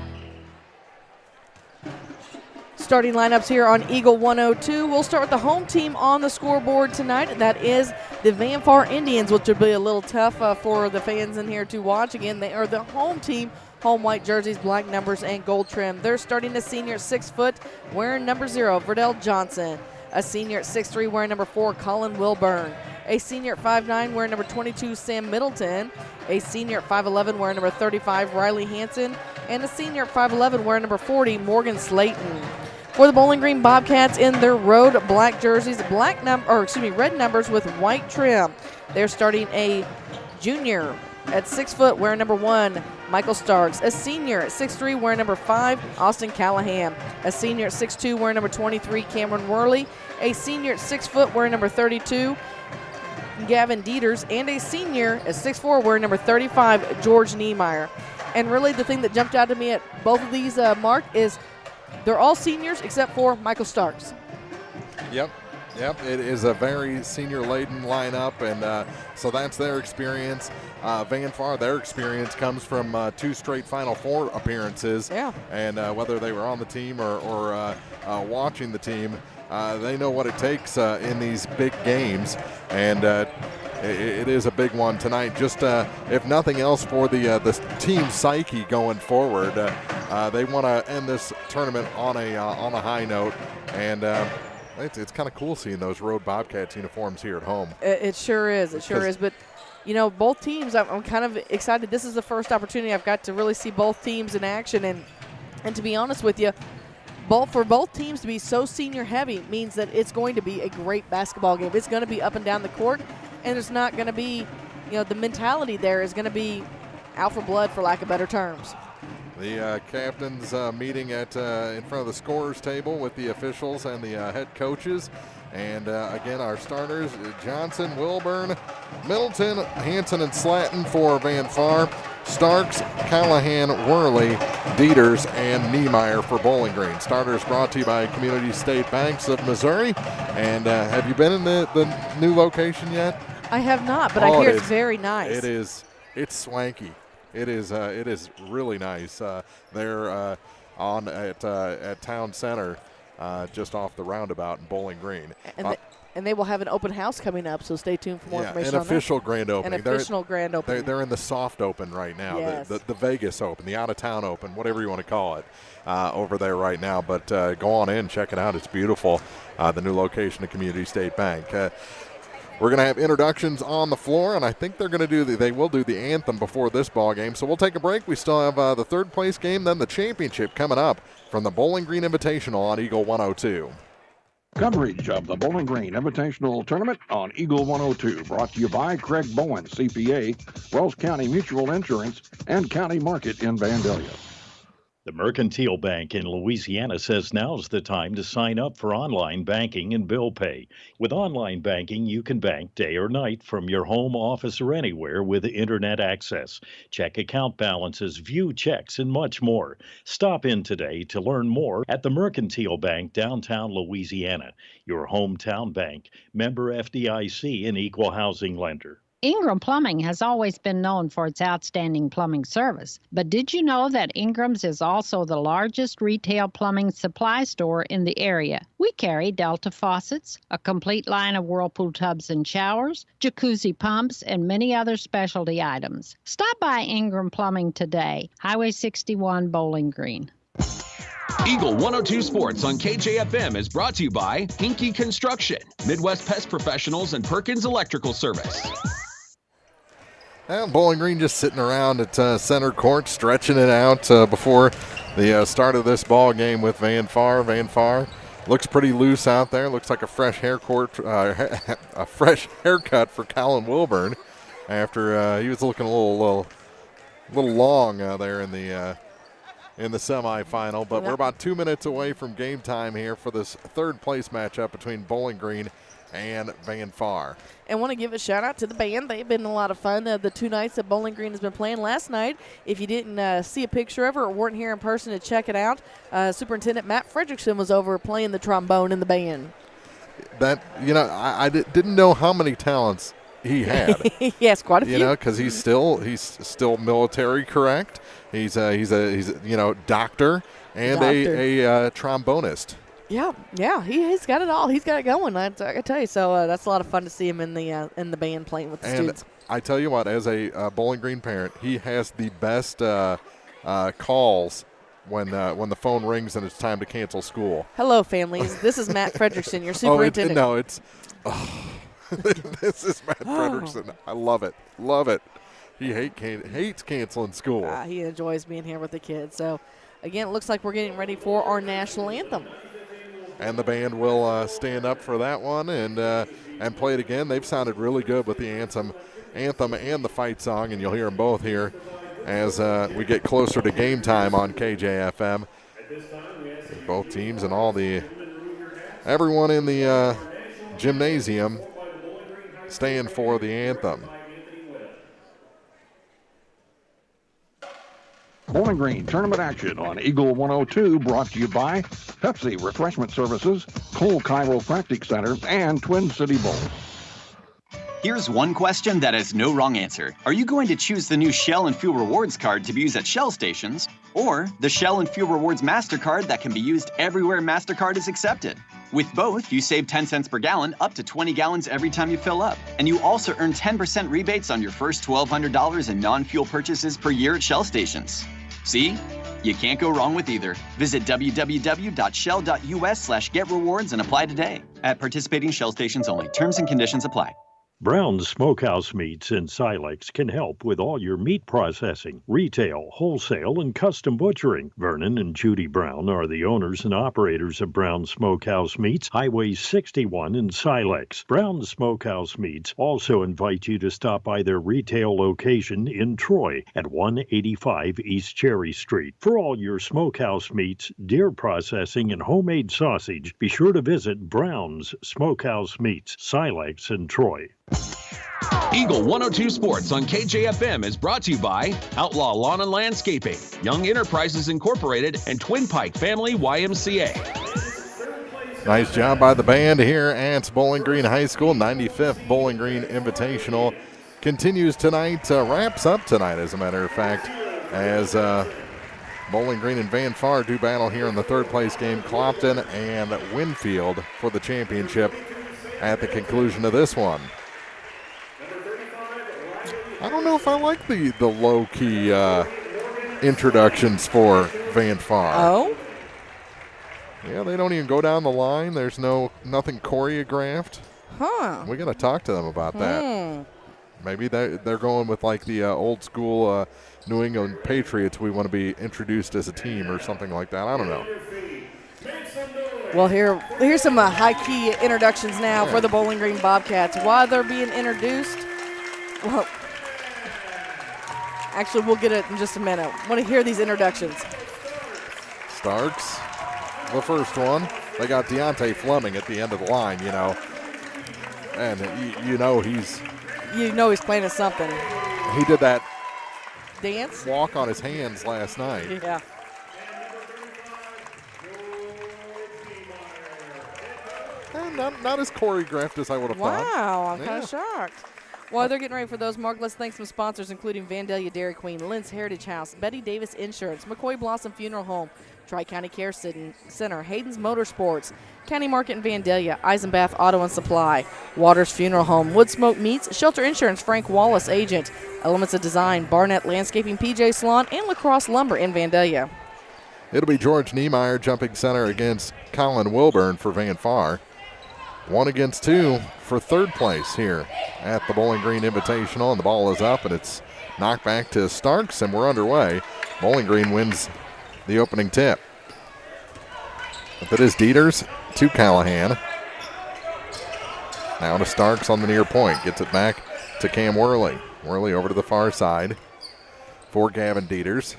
Starting lineups here on Eagle 102. We'll start with the home team on the scoreboard tonight. That is the Van Far Indians, which will be a little tough for the fans in here to watch. Again, they are the home team. Home white jerseys, black numbers, and gold trim. They're starting a senior at 6 foot, wearing number 0, Verdell Johnson. A senior at 6'3", wearing number 4, Colin Wilburn. A senior at 5'9", wearing number 22, Sam Middleton. A senior at 5'11", wearing number 35, Riley Hansen. And a senior at 5'11", wearing number 40, Morgan Slayton. For the Bowling Green Bobcats in their road black jerseys, red numbers with white trim. They're starting a junior at 6 foot, wearing number 1, Michael Starks. A senior at 6'3", wearing number 5, Austin Callahan. A senior at 6'2", wearing number 23, Cameron Worley. A senior at 6 foot, wearing number 32, Gavin Dieters. And a senior at 6'4", wearing number 35, George Niemeyer. And really the thing that jumped out to me at both of these, Mark, is they're all seniors except for Michael Starks. Yep, it is a very senior-laden lineup, and so that's their experience. Van Far, their experience comes from 2 straight Final Four appearances. Yeah. And whether they were on the team or watching the team, they know what it takes in these big games, and it is a big one tonight. Just if nothing else for the team psyche going forward, they want to end this tournament on a high note, and it's kind of cool seeing those road Bobcats uniforms here at home. It sure is. It sure is. But you know, both teams, I'm kind of excited. This is the first opportunity I've got to really see both teams in action, and to be honest with you, for both teams to be so senior heavy means that it's going to be a great basketball game. It's going to be up and down the court, and there's not going to be, the mentality there is going to be out for blood, for lack of better terms. The captains meeting in front of the scorers table with the officials and the head coaches. And again, our starters, Johnson, Wilburn, Middleton, Hansen, and Slatton for Van Far. Starks, Callahan, Worley, Dieters, and Niemeyer for Bowling Green. Starters brought to you by Community State Banks of Missouri. And have you been in the new location yet? I have not, but I hear it's very nice. It is. It's swanky. It is really nice. They're on at Town Center, just off the roundabout in Bowling Green. And they will have an open house coming up, so stay tuned for more information an on official that. grand opening. An official grand opening. They're in the soft open right now, yes. the Vegas open, the out-of-town open, whatever you want to call it, over there right now. But go on in, check it out. It's beautiful, the new location of Community State Bank. We're going to have introductions on the floor, and I think they will do the anthem before this ball game. So we'll take a break. We still have the third place game, then the championship coming up from the Bowling Green Invitational on Eagle 102. Coverage of the Bowling Green Invitational Tournament on Eagle 102, brought to you by Craig Bowen, CPA, Wells County Mutual Insurance, and County Market in Vandalia. The Mercantile Bank in Louisiana says now's the time to sign up for online banking and bill pay. With online banking, you can bank day or night from your home, office, or anywhere with internet access. Check account balances, view checks, and much more. Stop in today to learn more at the Mercantile Bank, downtown Louisiana, your hometown bank, member FDIC, and equal housing lender. Ingram Plumbing has always been known for its outstanding plumbing service, but did you know that Ingram's is also the largest retail plumbing supply store in the area? We carry Delta faucets, a complete line of Whirlpool tubs and showers, jacuzzi pumps, and many other specialty items. Stop by Ingram Plumbing today, Highway 61, Bowling Green. Eagle 102 Sports on KJFM is brought to you by Hinky Construction, Midwest Pest Professionals, and Perkins Electrical Service. And Bowling Green just sitting around at center court, stretching it out before the start of this ball game with Van Far. Van Far looks pretty loose out there. Looks like a fresh haircut for Colin Wilburn after he was looking a little long there in the semifinal. But we're about 2 minutes away from game time here for this third place matchup between Bowling Green and Van Far. And want to give a shout out to the band. They've been a lot of fun the 2 nights that Bowling Green has been playing. Last night, if you didn't see a picture of her or weren't here in person to check it out, Superintendent Matt Fredrickson was over playing the trombone in the band. That, I didn't know how many talents he had. Yes, quite a few. Because he's still military correct. He's a doctor and a trombonist. Yeah, he's got it all. He's got it going. I tell you. So that's a lot of fun to see him in the band playing with the students. I tell you what, as a Bowling Green parent, he has the best calls when the phone rings and it's time to cancel school. Hello, families. This is Matt Fredrickson, your superintendent. This is Matt Fredrickson. I love it. Love it. He hates canceling school. He enjoys being here with the kids. So, again, it looks like we're getting ready for our national anthem. And the band will stand up for that one and play it again. They've sounded really good with the anthem and the fight song, and you'll hear them both here as we get closer to game time on KJFM. Both teams and everyone in the gymnasium staying for the anthem. Bowling Green tournament action on Eagle 102 brought to you by Pepsi Refreshment Services, Cole Chiropractic Center, and Twin City Bowl. Here's one question that has no wrong answer. Are you going to choose the new Shell and Fuel Rewards card to be used at Shell stations, or the Shell and Fuel Rewards MasterCard that can be used everywhere MasterCard is accepted? With both, you save 10 cents per gallon, up to 20 gallons every time you fill up. And you also earn 10% rebates on your first $1,200 in non-fuel purchases per year at Shell stations. See? You can't go wrong with either. Visit www.shell.us/getrewards and apply today. At participating Shell stations only. Terms and conditions apply. Brown's Smokehouse Meats in Silex can help with all your meat processing, retail, wholesale, and custom butchering. Vernon and Judy Brown are the owners and operators of Brown's Smokehouse Meats, Highway 61 in Silex. Brown's Smokehouse Meats also invite you to stop by their retail location in Troy at 185 East Cherry Street. For all your smokehouse meats, deer processing, and homemade sausage, be sure to visit Brown's Smokehouse Meats, Silex and Troy. Eagle 102 Sports on KJFM is brought to you by Outlaw Lawn and Landscaping, Young Enterprises Incorporated, and Twin Pike Family YMCA. Nice job by the band here at Bowling Green High School. 95th Bowling Green Invitational continues tonight, wraps up tonight, as a matter of fact, as Bowling Green and Van Far do battle here in the third place game. Clopton and Winfield for the championship at the conclusion of this one. I don't know if I like the low-key introductions for Van Far. Oh? Yeah, they don't even go down the line. There's nothing choreographed. Huh. We got to talk to them about that. Maybe they're going with like the old school New England Patriots. We want to be introduced as a team or something like that. I don't know. Well, here's some high-key introductions now for the Bowling Green Bobcats. While they're being introduced, well, actually, we'll get it in just a minute. I want to hear these introductions. Starks, the first one. They got Deontay Fleming at the end of the line, and he's playing at something. He did that dance walk on his hands last night. Yeah. Not as choreographed as I would have thought. Wow, I'm kind of shocked. While they're getting ready for those, Mark, let's thank some sponsors, including Vandalia Dairy Queen, Lynn's Heritage House, Betty Davis Insurance, McCoy Blossom Funeral Home, Tri-County Care Center, Hayden's Motorsports, County Market in Vandalia, Eisenbath Auto and Supply, Waters Funeral Home, Woodsmoke Meats, Shelter Insurance, Frank Wallace Agent, Elements of Design, Barnett Landscaping, PJ Salon, and Lacrosse Lumber in Vandalia. It'll be George Niemeyer jumping center against Colin Wilburn for Van Far. 1 against 2 for third place here at the Bowling Green Invitational, and the ball is up and it's knocked back to Starks, and we're underway. Bowling Green wins the opening tip. But it is Dieters to Callahan. Now to Starks on the near point. Gets it back to Cam Worley. Worley over to the far side for Gavin Dieters.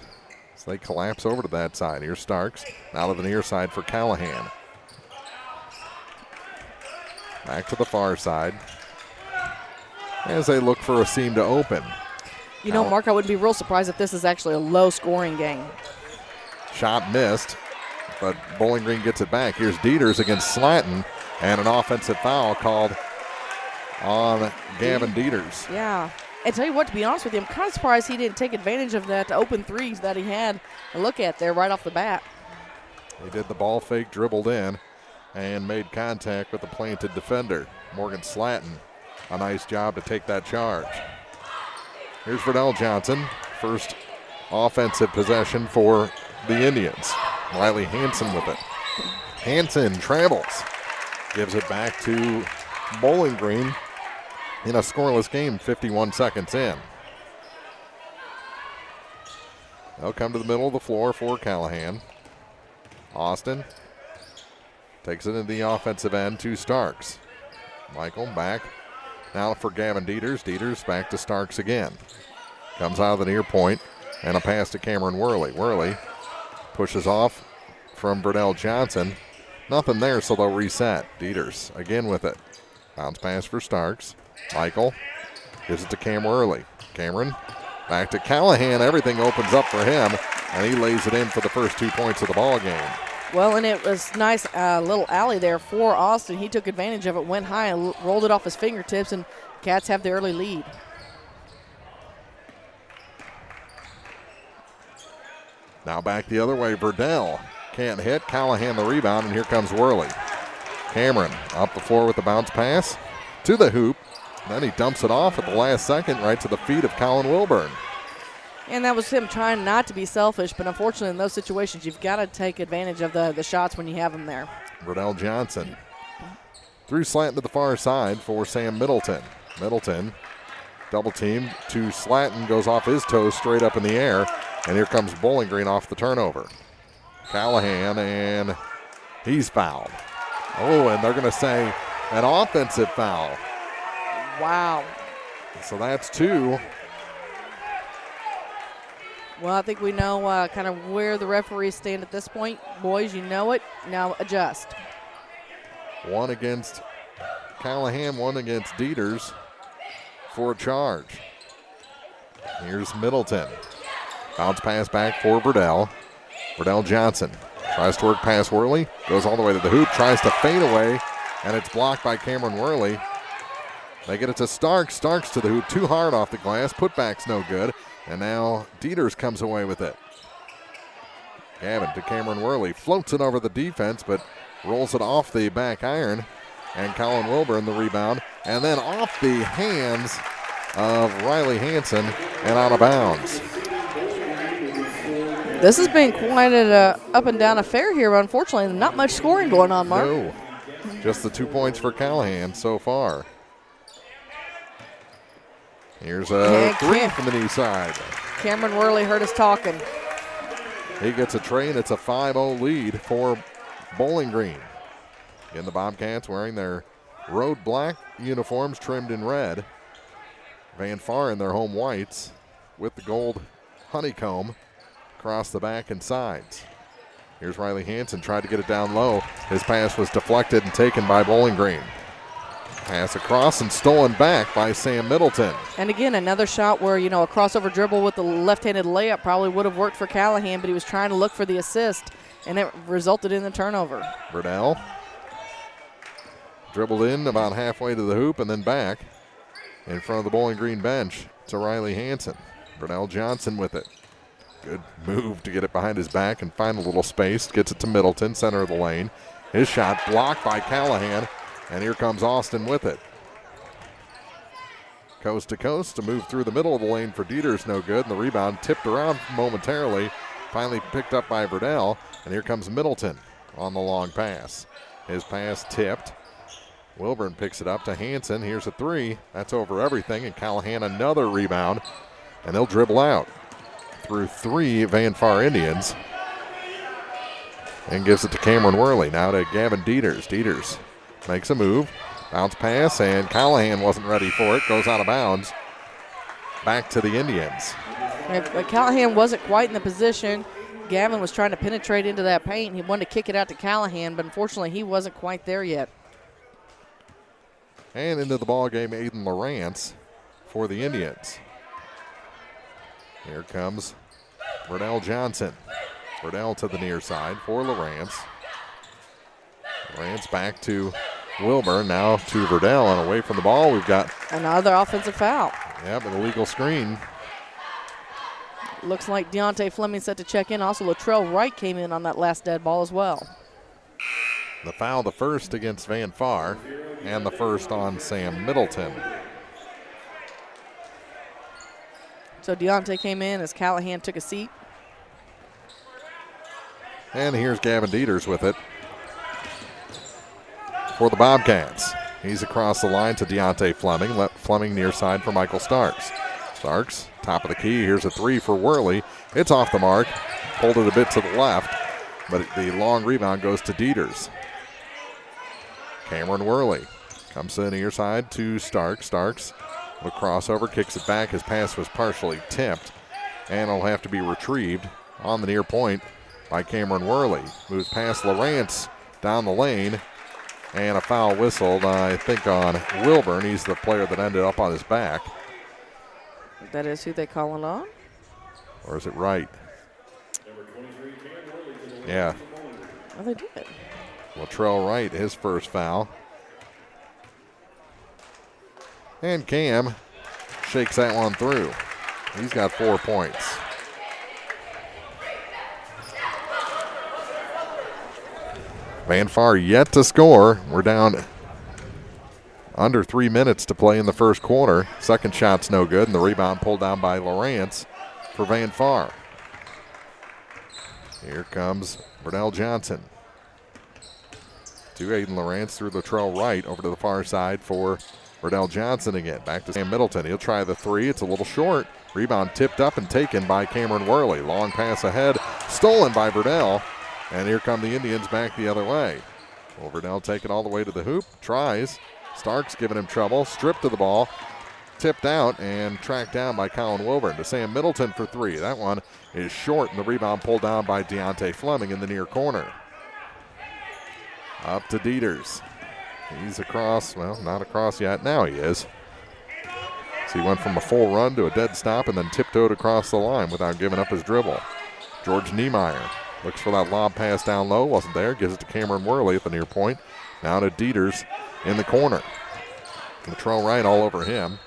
So they collapse over to that side. Here's Starks. Now to the near side for Callahan. Back to the far side as they look for a seam to open. You know, Mark, I wouldn't be real surprised if this is actually a low-scoring game. Shot missed, but Bowling Green gets it back. Here's Dieters against Slatton, and an offensive foul called on Gavin Dieters. Yeah. And tell you what, to be honest with you, I'm kind of surprised he didn't take advantage of that open threes that he had a look at there right off the bat. He did the ball fake, dribbled in, and made contact with the planted defender, Morgan Slatton. A nice job to take that charge. Here's Verdell Johnson, first offensive possession for the Indians. Riley Hansen with it. Hansen travels, gives it back to Bowling Green in a scoreless game, 51 seconds in. They'll come to the middle of the floor for Callahan. Austin takes it into the offensive end to Starks. Michael back now for Gavin Dieters. Dieters back to Starks again. Comes out of the near point and a pass to Cameron Worley. Worley pushes off from Verdell Johnson. Nothing there, so they'll reset. Dieters again with it. Bounce pass for Starks. Michael gives it to Cam Worley. Cameron back to Callahan. Everything opens up for him, and he lays it in for the first 2 points of the ball game. Well, and it was nice little alley there for Austin. He took advantage of it, went high, and rolled it off his fingertips, and Cats have the early lead. Now back the other way. Verdell can't hit. Callahan the rebound, and here comes Worley. Cameron up the floor with the bounce pass to the hoop. Then he dumps it off at the last second right to the feet of Colin Wilburn. And that was him trying not to be selfish, but unfortunately in those situations you've got to take advantage of the shots when you have them there. Verdell Johnson through slant to the far side for Sam Middleton. Middleton double team to Slatton, goes off his toes straight up in the air, and here comes Bowling Green off the turnover. Callahan, and he's fouled. Oh, and they're going to say an offensive foul. Wow. So that's 2. Well, I think we know kind of where the referees stand at this point. Boys, you know it. Now adjust. 1 against Callahan, 1 against Dieters for a charge. Here's Middleton. Bounce pass back for Verdell. Verdell Johnson tries to work past Worley, goes all the way to the hoop, tries to fade away, and it's blocked by Cameron Worley. They get it to Starks. Starks to the hoop, too hard off the glass. Putback's no good. And now Dieters comes away with it. Gavin to Cameron Worley. Floats it over the defense, but rolls it off the back iron. And Colin Wilburn the rebound. And then off the hands of Riley Hansen and out of bounds. This has been quite an up and down affair here, but unfortunately not much scoring going on, Mark. No, just the 2 points for Callahan so far. Here's a 3 from the knee side. Cameron Worley heard us talking. He gets a tray, and it's a 5-0 lead for Bowling Green. In the Bobcats wearing their road black uniforms trimmed in red. Van Far in their home whites with the gold honeycomb across the back and sides. Here's Riley Hansen, tried to get it down low. His pass was deflected and taken by Bowling Green. Pass across and stolen back by Sam Middleton. And again, another shot where, a crossover dribble with the left-handed layup probably would have worked for Callahan, but he was trying to look for the assist, and it resulted in the turnover. Verdell dribbled in about halfway to the hoop and then back. in front of the Bowling Green bench to Riley Hansen. Vernell Johnson with it. Good move to get it behind his back and find a little space. Gets it to Middleton, center of the lane. His shot blocked by Callahan, and here comes Austin with it. Coast to coast to move through the middle of the lane for Dieters, no good. And the rebound tipped around momentarily, finally picked up by Vernell, and here comes Middleton on the long pass. His pass tipped. Wilburn picks it up to Hansen. Here's a three. That's over everything, and Callahan another rebound, and they'll dribble out through three Van Far Indians and gives it to Cameron Worley. Now to Gavin Dieters. Dieters makes a move. Bounce pass, and Callahan wasn't ready for it. Goes out of bounds. Back to the Indians. If Callahan wasn't quite in the position, Gavin was trying to penetrate into that paint. He wanted to kick it out to Callahan, but unfortunately he wasn't quite there yet. And into the ball game, Aiden Lawrence for the Indians. Here comes Vernell Johnson. Vernell to the near side for Lawrence. Lawrence back to Wilburn, now to Vernell, and away from the ball. We've got another offensive foul. Yeah, an illegal screen. Looks like Deontay Fleming set to check in. Also, Latrell Wright came in on that last dead ball as well. The foul, the first against Van Far, and the first on Sam Middleton. So Deontay came in as Callahan took a seat. And here's Gavin Dieters with it for the Bobcats. He's across the line to Deontay Fleming. Let Fleming near side for Michael Starks. Starks, top of the key. Here's a three for Worley. It's off the mark. Pulled it a bit to the left, but the long rebound goes to Dieters. Cameron Worley comes to the near side to Starks. Starks, the crossover, kicks it back. His pass was partially tipped, and it'll have to be retrieved on the near point by Cameron Worley. Moves past Lawrence down the lane, and a foul whistled, I think, on Wilburn. He's the player that ended up on his back. That is who they call it on? Or is it Wright? Yeah. Oh, they did. Latrell Wright, his first foul. And Cam shakes that one through. He's got 4 points. Van Far yet to score. We're down under 3 minutes to play in the first quarter. Second shot's no good, and the rebound pulled down by Lawrence for Van Far. Here comes Vernell Johnson. To Aiden Lawrence through Latrell Wright over to the far side for Vernell Johnson again. Back to Sam Middleton. He'll try the three. It's a little short. Rebound tipped up and taken by Cameron Worley. Long pass ahead, stolen by Vernell. And here come the Indians back the other way. Will Vernell take it all the way to the hoop. Tries. Starks giving him trouble. Stripped to the ball. Tipped out and tracked down by Colin Wilburn to Sam Middleton for three. That one is short, and the rebound pulled down by Deontay Fleming in the near corner. Up to Dieters. He's across. Well, not across yet. Now he is. So he went from a full run to a dead stop and then tiptoed across the line without giving up his dribble. George Niemeyer looks for that lob pass down low. Wasn't there. Gives it to Cameron Worley at the near point. Now to Dieters in the corner. Latrell Wright all over him.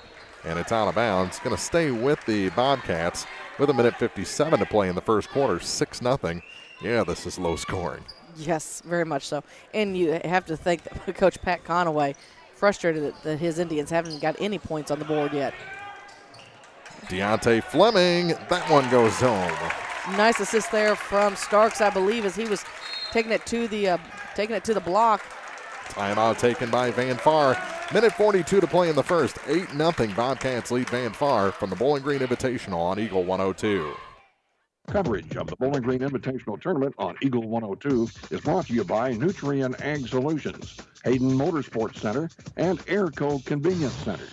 And it's out of bounds. Going to stay with the Bobcats with 1:57 to play in the first quarter. 6-0. Yeah, this is low scoring. Yes, very much so. And you have to thank Coach Pat Conaway, frustrated that his Indians haven't got any points on the board yet. Deontay Fleming, that one goes home. Nice assist there from Starks, I believe, as he was taking it to the block. Timeout taken by Van Far. 1:42 to play in the first. 8-0 Bobcats lead Van Far from the Bowling Green Invitational on Eagle 102. Coverage of the Bowling Green Invitational Tournament on Eagle 102 is brought to you by Nutrien Ag Solutions, Hayden Motorsports Center, and Airco Convenience Centers.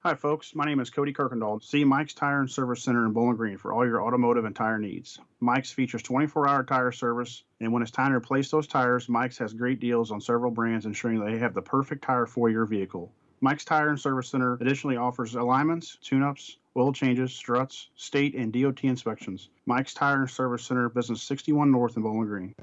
Hi, folks. My name is Cody Kirkendall. See Mike's Tire and Service Center in Bowling Green for all your automotive and tire needs. Mike's features 24-hour tire service, and when it's time to replace those tires, Mike's has great deals on several brands, ensuring that they have the perfect tire for your vehicle. Mike's Tire and Service Center additionally offers alignments, tune-ups, oil changes, struts, state and DOT inspections. Mike's Tire and Service Center, business 61 North in Bowling Green.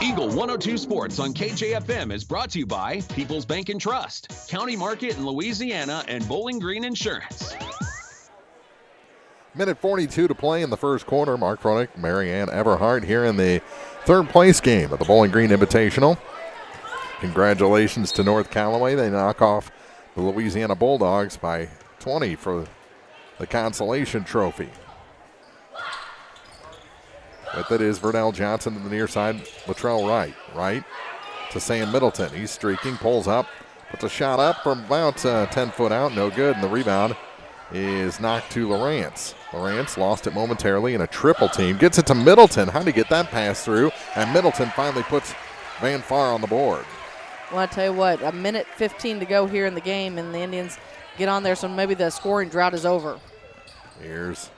Eagle 102 Sports on KJFM is brought to you by People's Bank and Trust, County Market in Louisiana, and Bowling Green Insurance. Minute 42 to play in the first quarter. Mark Fronick, Marianne Everhart here in the third place game of the Bowling Green Invitational. Congratulations to North Callaway. They knock off the Louisiana Bulldogs by 20 for the Consolation Trophy. With it is Verdell Johnson to the near side. Latrell Wright. Wright to Sam Middleton. He's streaking, pulls up, puts a shot up from about 10 foot out. No good, and the rebound is knocked to Lawrence. Lawrence lost it momentarily in a triple team. Gets it to Middleton. How'd he get that pass through? And Middleton finally puts Van Far on the board. Well, I tell you what, a minute 15 to go here in the game, and the Indians get on there, so maybe the scoring drought is over. Here's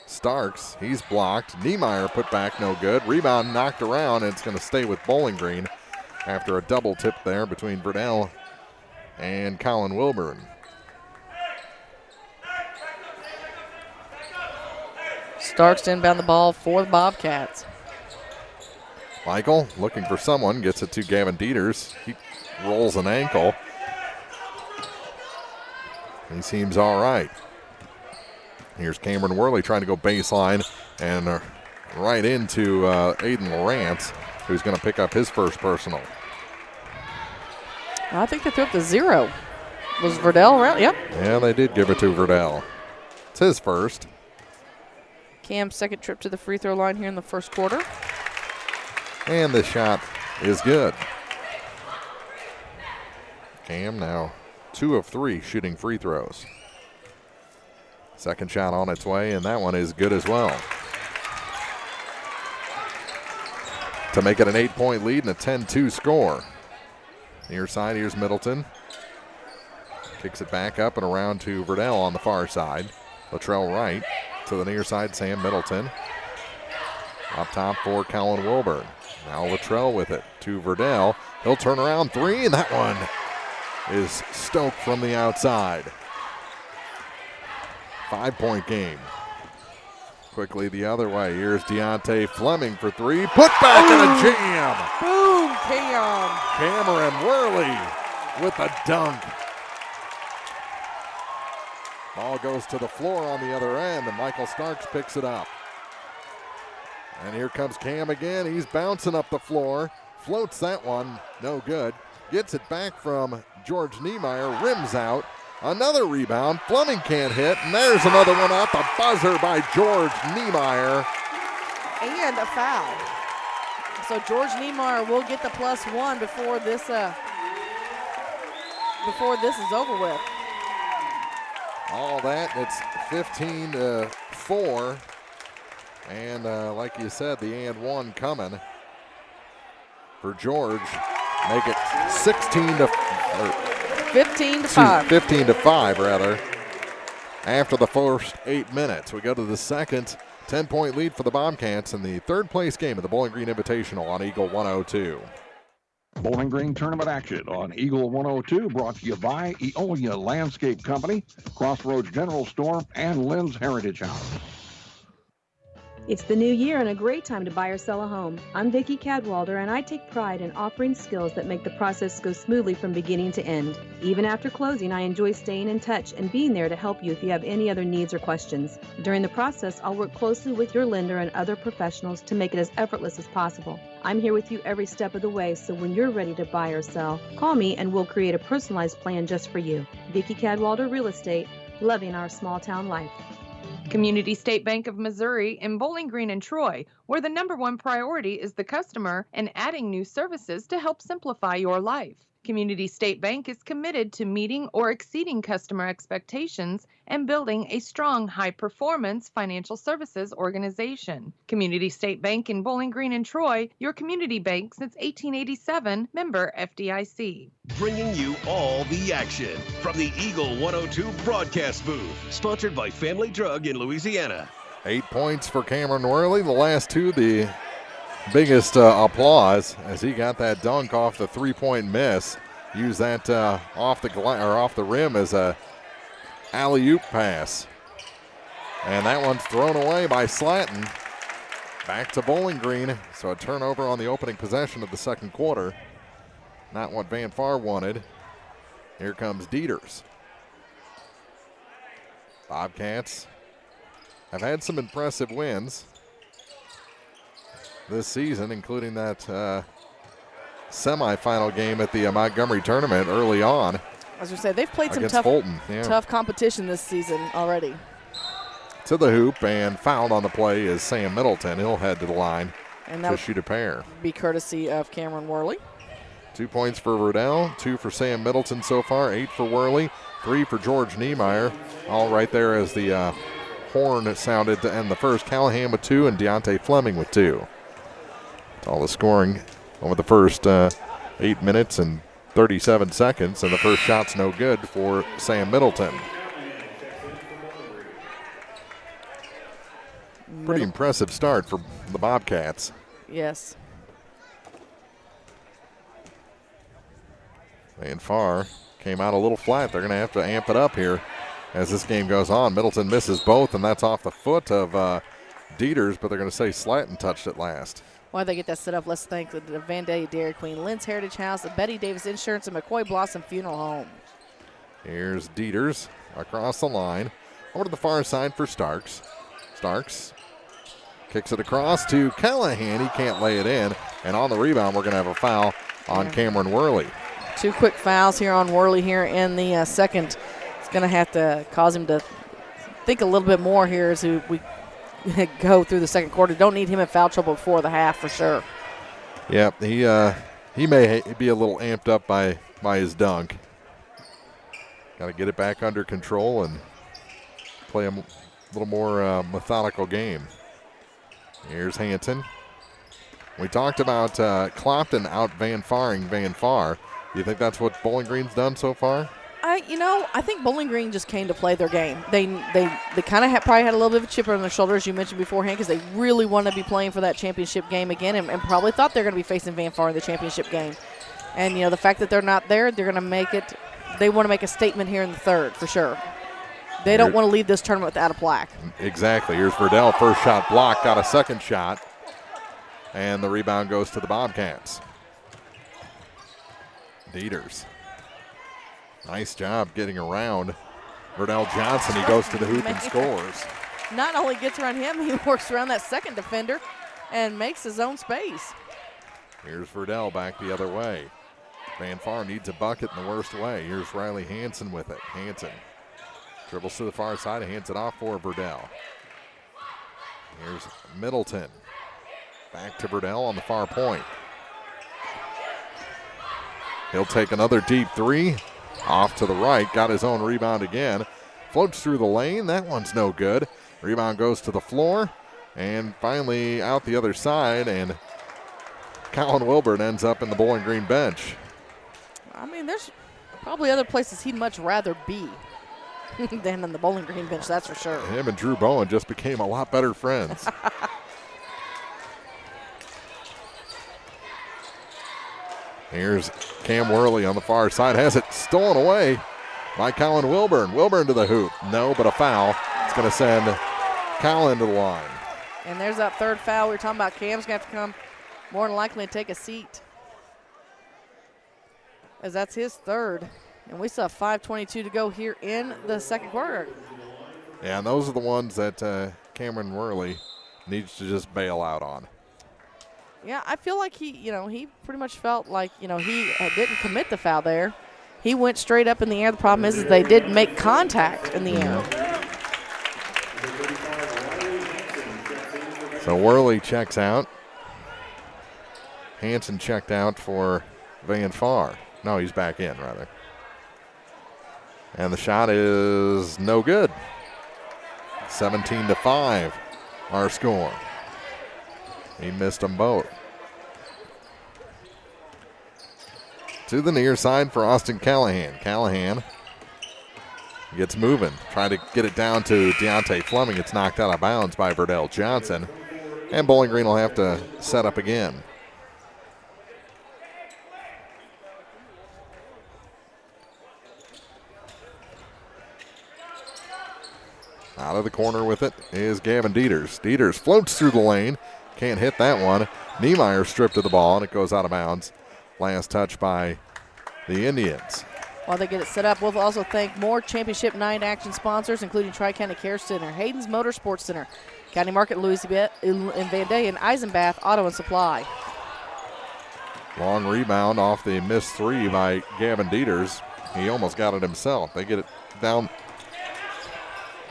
Starks. He's blocked. Niemeyer put back, no good. Rebound knocked around, and it's going to stay with Bowling Green after a double tip there between Verdell and Colin Wilburn. Starks to inbound the ball for the Bobcats. Michael looking for someone, gets it to Gavin Dieters. He rolls an ankle. He seems all right. Here's Cameron Worley trying to go baseline and right into Aiden Lawrence, who's going to pick up his first personal. I think they threw up to 0. Was Verdell around? Yep. Yeah, they did give it to Verdell. It's his first. Cam's second trip to the free throw line here in the first quarter. And the shot is good. Cam now 2 of 3 shooting free throws. Second shot on its way, and that one is good as well. To make it an 8-point lead and a 10-2 score. Near side, here's Middleton. Kicks it back up and around to Verdell on the far side. Latrell Wright to the near side, Sam Middleton. Up top for Colin Wilburn. Now Latrell with it to Verdell. He'll turn around 3, and that one is stoked from the outside. 5-point game. Quickly the other way. Here's Deontay Fleming for 3. Put back in a jam. Boom, Cam. Cameron Worley with a dunk. Ball goes to the floor on the other end, and Michael Starks picks it up. And here comes Cam again. He's bouncing up the floor. Floats that one. No good. Gets it back from George Niemeyer. Rims out. Another rebound. Fleming can't hit. And there's another one at the buzzer by George Niemeyer. And a foul. So George Niemeyer will get the +1 before this is over with. All that, it's 15-4. And like you said, the and one coming for George. Make it 15-5. 15-5, rather. After the first 8 minutes, we go to the second 10-point lead for the Bobcats in the third place game of the Bowling Green Invitational on Eagle 102. Bowling Green tournament action on Eagle 102, brought to you by Eolia Landscape Company, Crossroads General Store, and Lynn's Heritage House. It's the new year and a great time to buy or sell a home. I'm Vicki Cadwalder, and I take pride in offering skills that make the process go smoothly from beginning to end. Even after closing, I enjoy staying in touch and being there to help you if you have any other needs or questions. During the process, I'll work closely with your lender and other professionals to make it as effortless as possible. I'm here with you every step of the way, so when you're ready to buy or sell, call me and we'll create a personalized plan just for you. Vicki Cadwalder Real Estate, loving our small town life. Community State Bank of Missouri in Bowling Green and Troy, where the #1 priority is the customer and adding new services to help simplify your life. Community State Bank is committed to meeting or exceeding customer expectations and building a strong, high-performance financial services organization. Community State Bank in Bowling Green and Troy, your community bank since 1887, member FDIC. Bringing you all the action from the Eagle 102 broadcast booth, sponsored by Family Drug in Louisiana. 8 points for Cameron Worley. The last two, the biggest applause as he got that dunk off the three-point miss. Use that off the rim as a alley-oop pass. And that one's thrown away by Slatton. Back to Bowling Green, so a turnover on the opening possession of the second quarter. Not what Van Far wanted. Here comes Dieters. Bobcats have had some impressive wins this season, including that semifinal game at the Montgomery tournament early on. As we said, they've played some tough competition this season already. To the hoop, and fouled on the play is Sam Middleton. He'll head to the line to shoot a pair. Be courtesy of Cameron Worley. 2 points for Verdell, 2 for Sam Middleton so far, 8 for Worley, 3 for George Niemeyer. All right there as the horn sounded to end the first. Callahan with 2 and Deontay Fleming with 2. All the scoring over the first 8 minutes and 37 seconds, and the first shot's no good for Sam Middleton. Pretty impressive start for the Bobcats. Yes. Van Far came out a little flat. They're going to have to amp it up here as this game goes on. Middleton misses both, and that's off the foot of Dieters, but they're going to say Slatton touched it last. While they get that set up, let's thank the Vandalia Dairy Queen, Lynn's Heritage House, the Betty Davis Insurance, and McCoy Blossom Funeral Home. Here's Dieters across the line. Over to the far side for Starks. Starks kicks it across to Callahan. He can't lay it in. And on the rebound, we're going to have a foul on Cameron Worley. 2 quick fouls here on Worley here in the second. It's going to have to cause him to think a little bit more here as we go through the second quarter. Don't need him in foul trouble before the half for sure. Yep, he may be a little amped up by his dunk. Got to get it back under control and play a little more methodical game. Here's Hanson. We talked about Clopton out Van Faring Van Far. Do you think that's what Bowling Green's done so far? I think Bowling Green just came to play their game. They kind of probably had a little bit of a chip on their shoulder, as you mentioned beforehand, because they really want to be playing for that championship game again, and probably thought they're going to be facing Van Far in the championship game. And the fact that they're not there, they're going to make it. They want to make a statement here in the third for sure. They don't want to leave this tournament without a plaque. Exactly. Here's Verdell, first shot blocked, got a second shot, and the rebound goes to the Bobcats. Dieters. Nice job getting around Verdell Johnson. He goes to the hoop and scores. Not only gets around him, he works around that second defender and makes his own space. Here's Verdell back the other way. Van Far needs a bucket in the worst way. Here's Riley Hanson with it. Hanson dribbles to the far side and hands it off for Verdell. Here's Middleton. Back to Verdell on the far point. He'll take another deep three. Off to the right, got his own rebound again. Floats through the lane, that one's no good. Rebound goes to the floor, and finally out the other side, and Colin Wilburn ends up in the Bowling Green bench. I mean, there's probably other places he'd much rather be than on the Bowling Green bench, that's for sure. Him and Drew Bowen just became a lot better friends. Here's Cam Worley on the far side. Has it stolen away by Colin Wilburn. Wilburn to the hoop. No, but a foul. It's going to send Colin to the line. And there's that third foul we were talking about. Cam's going to have to come more than likely and take a seat, as that's his third. And we still have 5:22 to go here in the second quarter. Yeah, and those are the ones that Cameron Worley needs to just bail out on. Yeah, I feel like he pretty much felt like, he didn't commit the foul there. He went straight up in the air. The problem is they did make contact in the air. So Worley checks out. Hanson checked out for Van Far. No, he's back in, rather. And the shot is no good. 17-5, our score. He missed them both. To the near side for Austin Callahan. Callahan gets moving. Trying to get it down to Deontay Fleming. It's knocked out of bounds by Verdell Johnson. And Bowling Green will have to set up again. Out of the corner with it is Gavin Dieters. Dieters floats through the lane. Can't hit that one. Niemeyer stripped of the ball, and it goes out of bounds. Last touch by the Indians. While they get it set up, we'll also thank more Championship Night action sponsors, including Tri-County Care Center, Hayden's Motorsports Center, County Market Louisiana, and Vandalia, and Eisenbath Auto and Supply. Long rebound off the missed three by Gavin Dieters. He almost got it himself. They get it down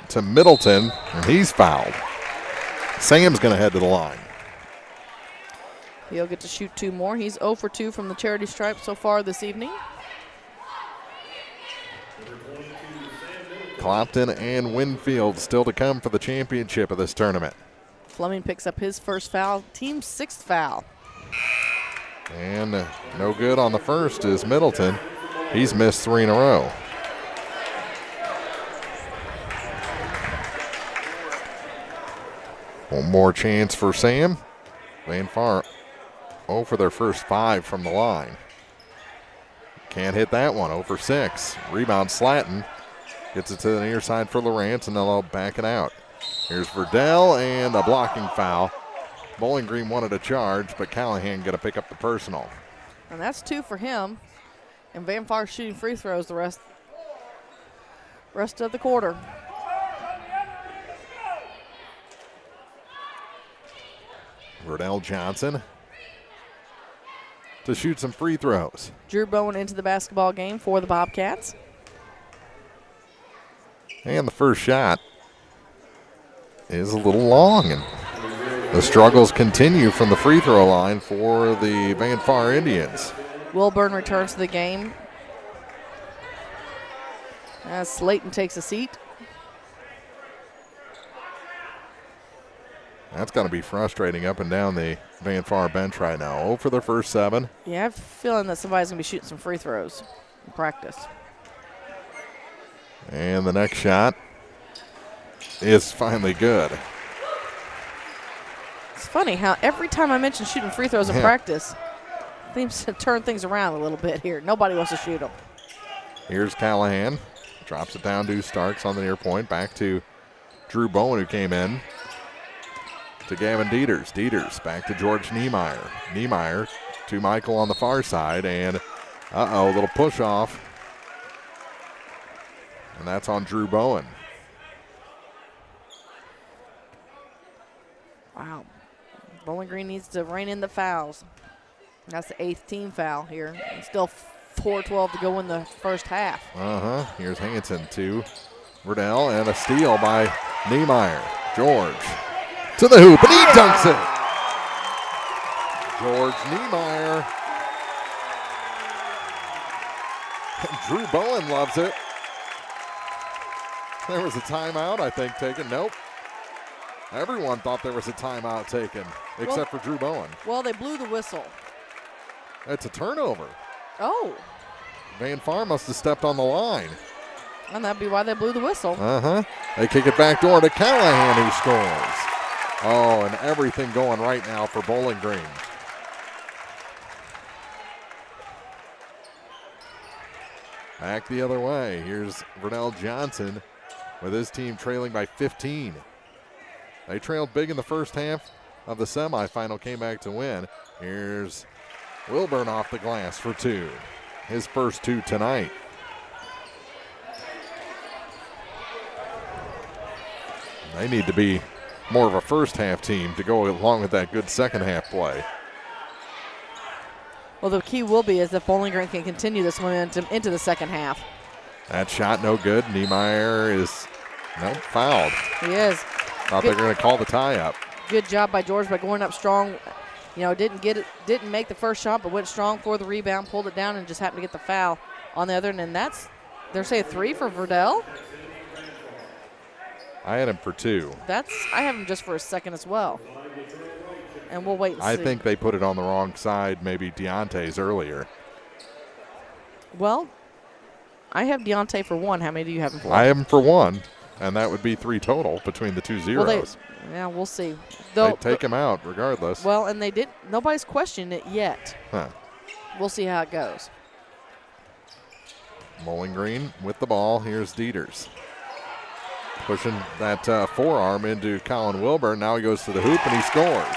to Middleton, and he's fouled. Sam's going to head to the line. He'll get to shoot 2 more. He's 0 for 2 from the charity stripe so far this evening. Clopton and Winfield still to come for the championship of this tournament. Fleming picks up his first foul, team's 6th foul. And no good on the first is Middleton. He's missed 3 in a row. One more chance for Sam. Van Far 0 for their first 5 from the line. Can't hit that one, 0 for 6. Rebound Slatton. Gets it to the near side for Lawrence, and they'll back it out. Here's Verdell, and a blocking foul. Bowling Green wanted a charge, but Callahan got to pick up the personal. And that's 2 for him. And Van Far shooting free throws the rest of the quarter. Verdell Johnson to shoot some free throws. Drew Bowen into the basketball game for the Bobcats. And the first shot is a little long, and the struggles continue from the free throw line for the Van Far Indians. Wilburn returns to the game as Slayton takes a seat. That's going to be frustrating up and down the Van Far bench right now. 0 for their first 7. Yeah, I have a feeling that somebody's going to be shooting some free throws in practice. And the next shot is finally good. It's funny how every time I mention shooting free throws in practice, it seems to turn things around a little bit here. Nobody wants to shoot them. Here's Callahan. Drops it down to Starks on the near point. Back to Drew Bowen, who came in. To Gavin Dieters. Dieters back to George Niemeyer. Niemeyer to Michael on the far side. And, a little push off. And that's on Drew Bowen. Wow. Bowling Green needs to rein in the fouls. That's the 8th team foul here. And still 4:12 to go in the first half. Here's Hanson to Verdell, and a steal by Niemeyer. George to the hoop, and he dunks it. George Niemeyer. And Drew Bowen loves it. There was a timeout, I think, taken. Nope. Everyone thought there was a timeout taken, except for Drew Bowen. Well, they blew the whistle. It's a turnover. Oh. Van Far must have stepped on the line. And that'd be why they blew the whistle. They kick it back door to Callahan, who scores. Oh, and everything going right now for Bowling Green. Back the other way. Here's Verdell Johnson with his team trailing by 15. They trailed big in the first half of the semifinal, came back to win. Here's Wilburn off the glass for 2. His first 2 tonight. They need to be more of a first half team to go along with that good second half play. Well, the key will be is if Bowling Green can continue this momentum into the second half. That shot no good. Niemeyer is fouled. He is. Thought they were going to call the tie up. Good job by George by going up strong. You know, didn't make the first shot, but went strong for the rebound, pulled it down, and just happened to get the foul on the other end. And that's, they're saying 3 for Verdell. I had him for 2. I have him just for a second as well. And we'll wait and see. I think they put it on the wrong side, maybe Deontay's earlier. Well, I have Deontay for 1. How many do you have him for? I have him for 1, and that would be 3 total between the 2 zeros. Well, we'll see. They take him out regardless. Well, and they didn't. Nobody's questioned it yet. Huh. We'll see how it goes. Bowling Green with the ball. Here's Dieters. Pushing that forearm into Colin Wilburn. Now he goes to the hoop and he scores.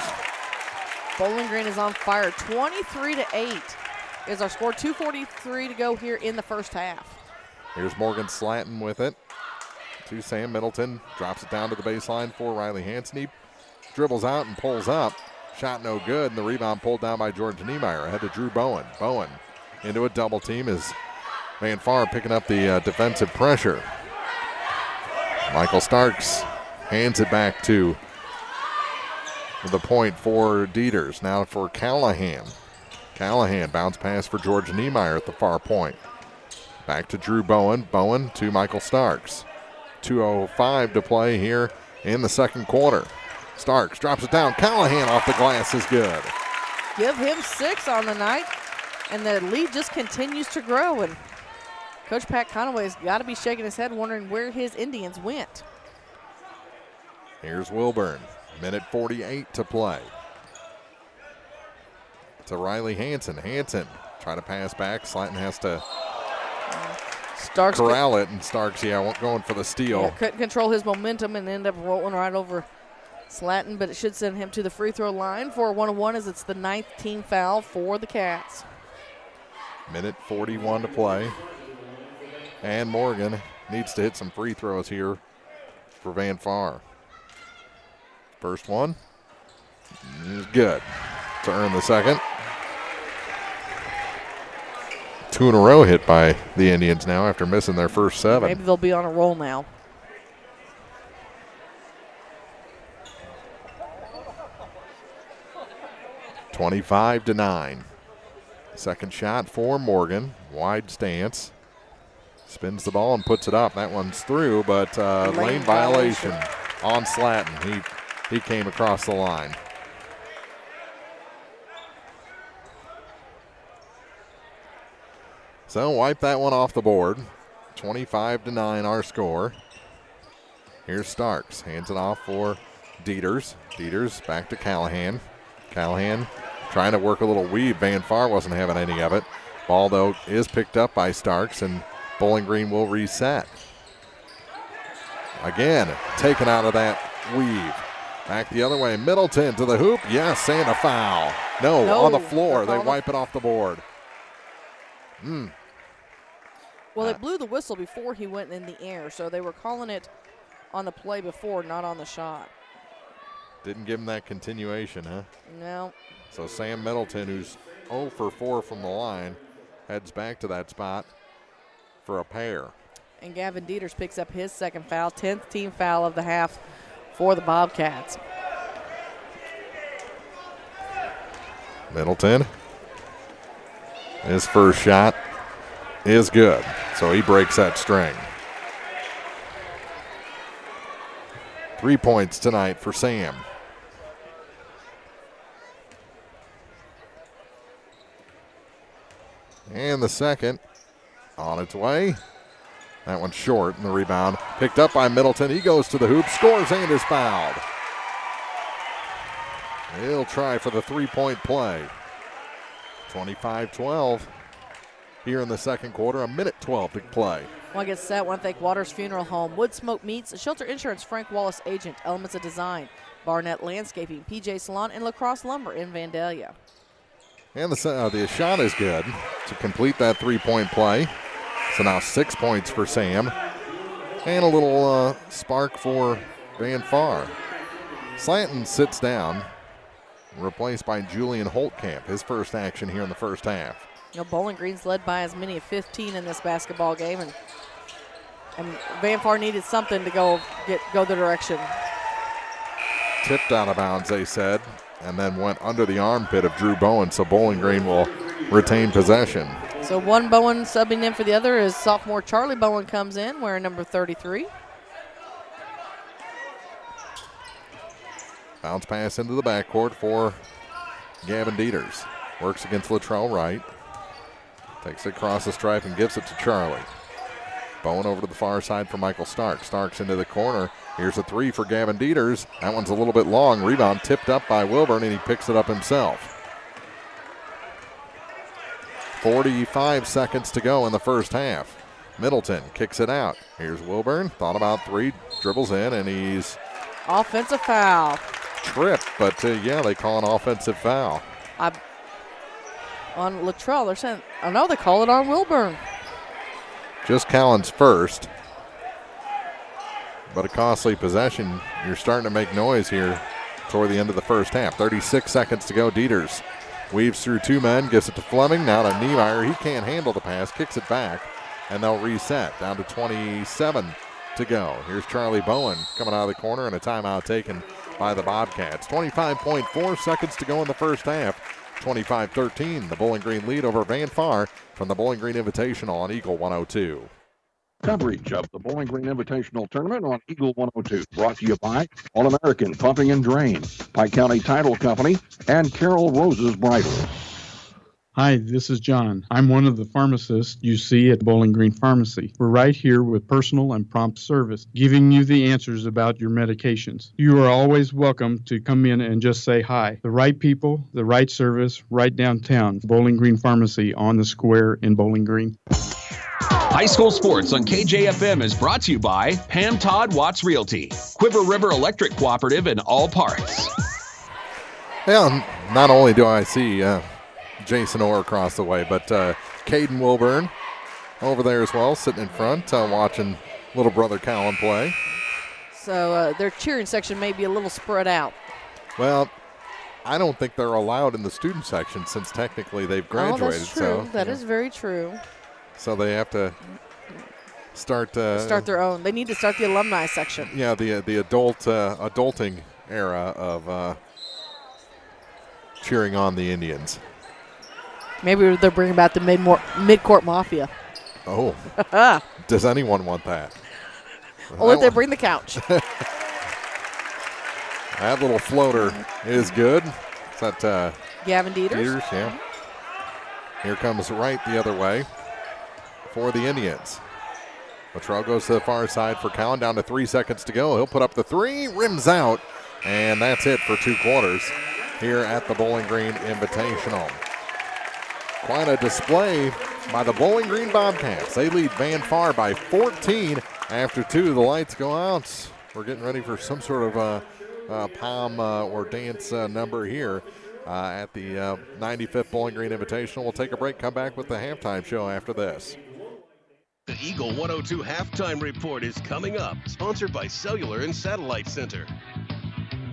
Bowling Green is on fire. 23-8 is our score. 2:43 to go here in the first half. Here's Morgan Slatton with it to Sam Middleton. Drops it down to the baseline for Riley Hansen. He dribbles out and pulls up. Shot no good, and the rebound pulled down by George Niemeyer. Ahead to Drew Bowen. Bowen into a double team as Van Far picking up the defensive pressure. Michael Starks hands it back to the point for Dieters. Now for Callahan. Callahan bounce pass for George Niemeyer at the far point. Back to Drew Bowen. Bowen to Michael Starks. 2:05 to play here in the second quarter. Starks drops it down. Callahan off the glass is good. Give him 6 on the night, and the lead just continues to grow. And Coach Pat Conaway's got to be shaking his head wondering where his Indians went. Here's Wilburn. Minute 48 to play. To Riley Hansen. Hansen trying to pass back. Slatton has to Starks corral it, and Starks, going for the steal. Yeah, couldn't control his momentum and end up rolling right over Slatton, but it should send him to the free throw line for a 1-1 as it's the 9th team foul for the Cats. Minute 41 to play. And Morgan needs to hit some free throws here for Van Far. First one is good to earn the second. 2 in a row hit by the Indians now after missing their first 7. Maybe they'll be on a roll now. (25-9). Second shot for Morgan. Wide stance. Spins the ball and puts it up. That one's through, but lane violation on Slatton. He came across the line. So wipe that one off the board. 25-9 our score. Here's Starks. Hands it off for Dieters. Dieters back to Callahan. Callahan trying to work a little weave. Van Far wasn't having any of it. Ball, though, is picked up by Starks, and Bowling Green will reset. Again, taken out of that weave. Back the other way. Middleton to the hoop. Yes, and a foul. No, on the floor. They wipe it off the board. Well, they blew the whistle before he went in the air, so they were calling it on the play before, not on the shot. Didn't give him that continuation, huh? No. So Sam Middleton, who's 0 for 4 from the line, heads back to that spot for a pair. And Gavin Dieters picks up his second foul, 10th team foul of the half for the Bobcats. Middleton. His first shot is good, so he breaks that string. 3 points tonight for Sam. And the second on its way. That one's short, and the rebound picked up by Middleton. He goes to the hoop, scores, and is fouled. He'll try for the three-point play. 25-12 here in the second quarter, a minute 12 to play. Want to get set. Want to thank Waters Funeral Home, Wood Smoke Meats, Shelter Insurance, Frank Wallace Agent, Elements of Design, Barnett Landscaping, PJ Salon, and Lacrosse Lumber in Vandalia. And the shot is good to complete that three-point play. So now 6 points for Sam. And a little spark for Van Far. Slatton sits down, replaced by Julian Holtkamp, his first action here in the first half. You know, Bowling Green's led by as many as 15 in this basketball game, and Van Far needed something to go the direction. Tipped out of bounds, they said, and then went under the armpit of Drew Bowen, so Bowling Green will retain possession. So one Bowen subbing in for the other as sophomore Charlie Bowen comes in wearing number 33. Bounce pass into the backcourt for Gavin Dieters. Works against Latrell Wright. Takes it across the stripe and gives it to Charlie. Bowen over to the far side for Michael Starks. Starks into the corner. Here's a three for Gavin Dieters. That one's a little bit long. Rebound tipped up by Wilburn, and he picks it up himself. 45 seconds to go in the first half. Middleton kicks it out. Here's Wilburn. Thought about three. Dribbles in, and he's... Offensive foul. trip, but they call an offensive foul. On Luttrell, they're saying, oh no, they call it on Wilburn. Just Collins first. But a costly possession. You're starting to make noise here toward the end of the first half. 36 seconds to go. Dieters weaves through two men, gives it to Fleming, now to Niemeyer. He can't handle the pass, kicks it back, and they'll reset. Down to 27 to go. Here's Charlie Bowen coming out of the corner, and a timeout taken by the Bobcats. 25.4 seconds to go in the first half. 25-13, the Bowling Green lead over Van Far from the Bowling Green Invitational on Eagle 102. Coverage of the Bowling Green Invitational Tournament on Eagle 102. Brought to you by All-American Pumping and Drain, Pike County Title Company, and Carol Rose's Bridal. Hi, this is John. I'm one of the pharmacists you see at Bowling Green Pharmacy. We're right here with personal and prompt service, giving you the answers about your medications. You are always welcome to come in and just say hi. The right people, the right service, right downtown. Bowling Green Pharmacy on the square in Bowling Green. High school sports on KJFM is brought to you by Pam Todd Watts Realty, Quiver River Electric Cooperative, and All Parts. Well, not only do I see Jason Orr across the way, but Caden Wilburn over there as well, sitting in front, watching little brother Colin play. So their cheering section may be a little spread out. Well, I don't think they're allowed in the student section since technically they've graduated. Oh, that's true. That is very true. So they have to start their own. They need to start the alumni section. Yeah, the adulting era of cheering on the Indians. Maybe they're bringing back the mid-court mafia. Oh. Does anyone want that? Or let they bring the couch. That little floater is good. Is that Gavin Dieters? Yeah. Here comes right the other way for the Indians. Latrell goes to the far side for Cowan. Down to 3 seconds to go. He'll put up the three, rims out, and that's it for 2 quarters here at the Bowling Green Invitational. Quite a display by the Bowling Green Bobcats. They lead Van Far by 14 after 2. The lights go out. We're getting ready for some sort of palm or dance number here at the 95th Bowling Green Invitational. We'll take a break, come back with the halftime show after this. The Eagle 102 Halftime Report is coming up, sponsored by Cellular and Satellite Center.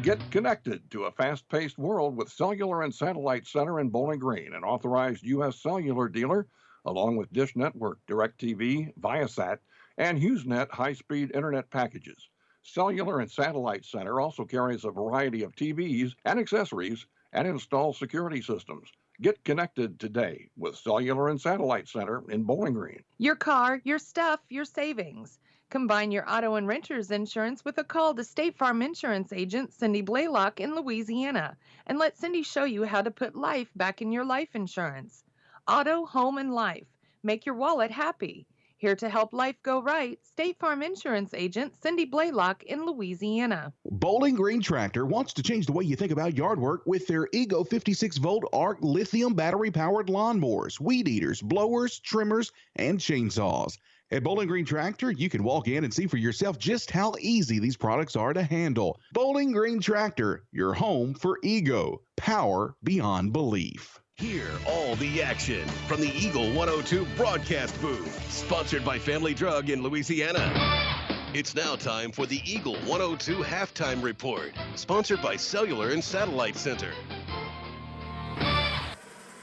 Get connected to a fast-paced world with Cellular and Satellite Center in Bowling Green, an authorized U.S. cellular dealer, along with Dish Network, DirecTV, Viasat, and HughesNet high-speed internet packages. Cellular and Satellite Center also carries a variety of TVs and accessories and installs security systems. Get connected today with Cellular and Satellite Center in Bowling Green. Your car, your stuff, your savings. Combine your auto and renter's insurance with a call to State Farm Insurance agent Cindy Blaylock in Louisiana, and let Cindy show you how to put life back in your life insurance. Auto, home, and life. Make your wallet happy. Here to help life go right, State Farm Insurance agent Cindy Blaylock in Louisiana. Bowling Green Tractor wants to change the way you think about yard work with their Ego 56-volt ARC lithium battery-powered lawnmowers, weed eaters, blowers, trimmers, and chainsaws. At Bowling Green Tractor, you can walk in and see for yourself just how easy these products are to handle. Bowling Green Tractor, your home for Ego. Power beyond belief. Hear all the action from the Eagle 102 broadcast booth, sponsored by Family Drug in Louisiana. It's now time for the Eagle 102 Halftime Report, sponsored by Cellular and Satellite Center.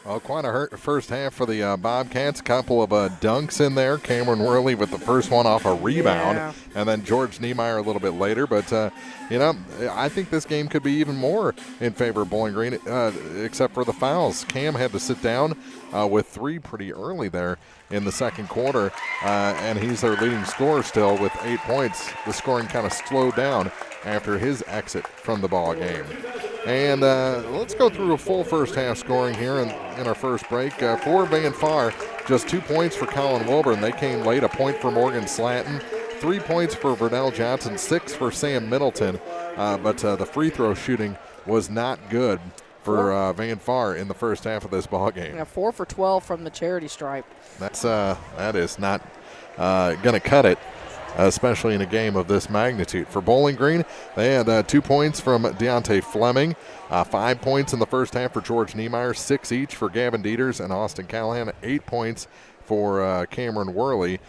Well, quite a first half for the Bobcats. Couple of dunks in there. Cameron Worley with the first one off a rebound. And then George Niemeyer a little bit later. But, I think this game could be even more in favor of Bowling Green, except for the fouls. Cam had to sit down with 3 pretty early there in the second quarter. And he's their leading scorer still with 8 points. The scoring kind of slowed down after his exit from the ball game. And let's go through a full first half scoring here in our first break. For Van Far, just 2 points for Colin Wilburn. They came late. A point for Morgan Slatton. 3 points for Vernell Johnson. 6 for Sam Middleton. But the free throw shooting was not good for Van Far in the first half of this ball game. 4 for 12 from the charity stripe. That is not going to cut it especially in a game of this magnitude. For Bowling Green, they had 2 points from Deontay Fleming, 5 points in the first half for George Niemeyer, 6 each for Gavin Dieters and Austin Callahan, 8 points for Cameron Worley.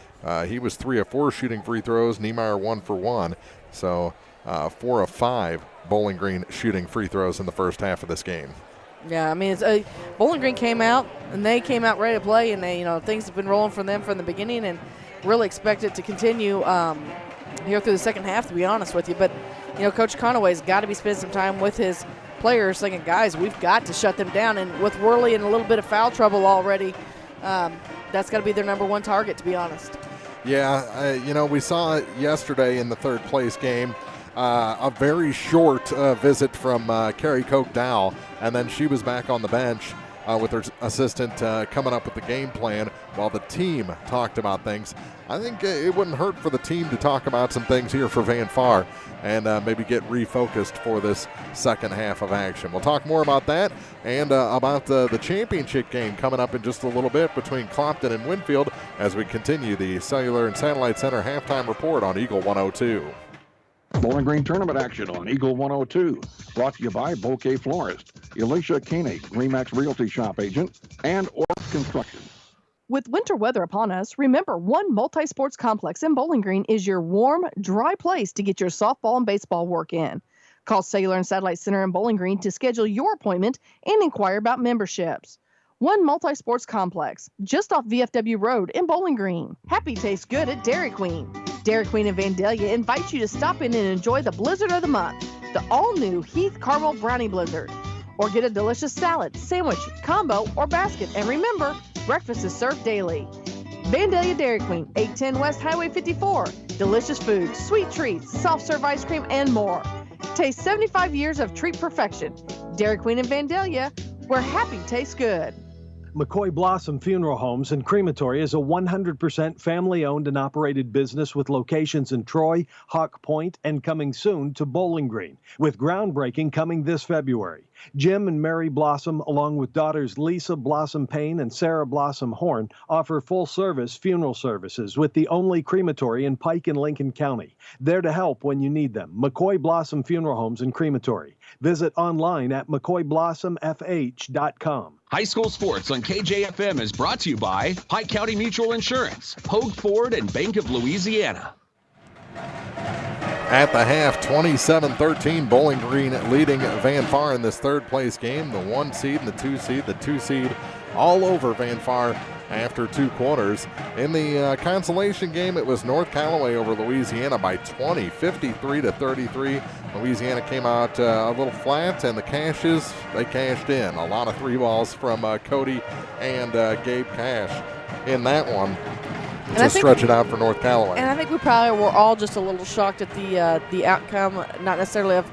He was 3 of 4 shooting free throws, Niemeyer 1 for 1. So 4 of 5 Bowling Green shooting free throws in the first half of this game. Yeah, I mean, Bowling Green came out, and they came out ready to play, and they, things have been rolling for them from the beginning, and really expect it to continue here through the second half, to be honest with you. But, Coach Conaway's got to be spending some time with his players thinking, guys, we've got to shut them down. And with Worley in a little bit of foul trouble already, that's got to be their number one target, to be honest. Yeah, we saw it yesterday in the third place game. A very short visit from Carrie Koch Dow, and then she was back on the bench with her assistant coming up with the game plan while the team talked about things. I think it wouldn't hurt for the team to talk about some things here for Van Far and maybe get refocused for this second half of action. We'll talk more about that and about the championship game coming up in just a little bit between Clopton and Winfield as we continue the Cellular and Satellite Center halftime report on Eagle 102. Bowling Green tournament action on Eagle 102. Brought to you by Bouquet Florist, Elisha Koenig, Remax Realty Shop Agent, and Orth Construction. With winter weather upon us, remember one multi-sports complex in Bowling Green is your warm, dry place to get your softball and baseball work in. Call Cellular and Satellite Center in Bowling Green to schedule your appointment and inquire about memberships. One multi-sports complex, just off VFW Road in Bowling Green. Happy tastes good at Dairy Queen. Dairy Queen in Vandalia invites you to stop in and enjoy the Blizzard of the Month, the all-new Heath Caramel Brownie Blizzard. Or get a delicious salad, sandwich, combo, or basket. And remember, breakfast is served daily. Vandalia Dairy Queen, 810 West Highway 54. Delicious food, sweet treats, soft-serve ice cream, and more. Taste 75 years of treat perfection. Dairy Queen in Vandalia, where happy tastes good. McCoy Blossom Funeral Homes and Crematory is a 100% family-owned and operated business with locations in Troy, Hawk Point, and coming soon to Bowling Green, with groundbreaking coming this February. Jim and Mary Blossom, along with daughters Lisa Blossom Payne and Sarah Blossom Horn, offer full-service funeral services with the only crematory in Pike and Lincoln County. There to help when you need them. McCoy Blossom Funeral Homes and Crematory. Visit online at mccoyblossomfh.com. High school sports on KJFM is brought to you by Pike County Mutual Insurance, Hogue Ford, and Bank of Louisiana. At the half, 27-13, Bowling Green leading Van Far in this third place game. The 1 seed and the 2 seed. The 2 seed all over Van Far after 2 quarters. In the consolation game, it was North Callaway over Louisiana by 20, 53-33. Louisiana came out a little flat, and the Cashes, they cashed in. A lot of 3 balls from Cody and Gabe Cash in that one to stretch it out for North Callaway. And I think we probably were all just a little shocked at the outcome, not necessarily of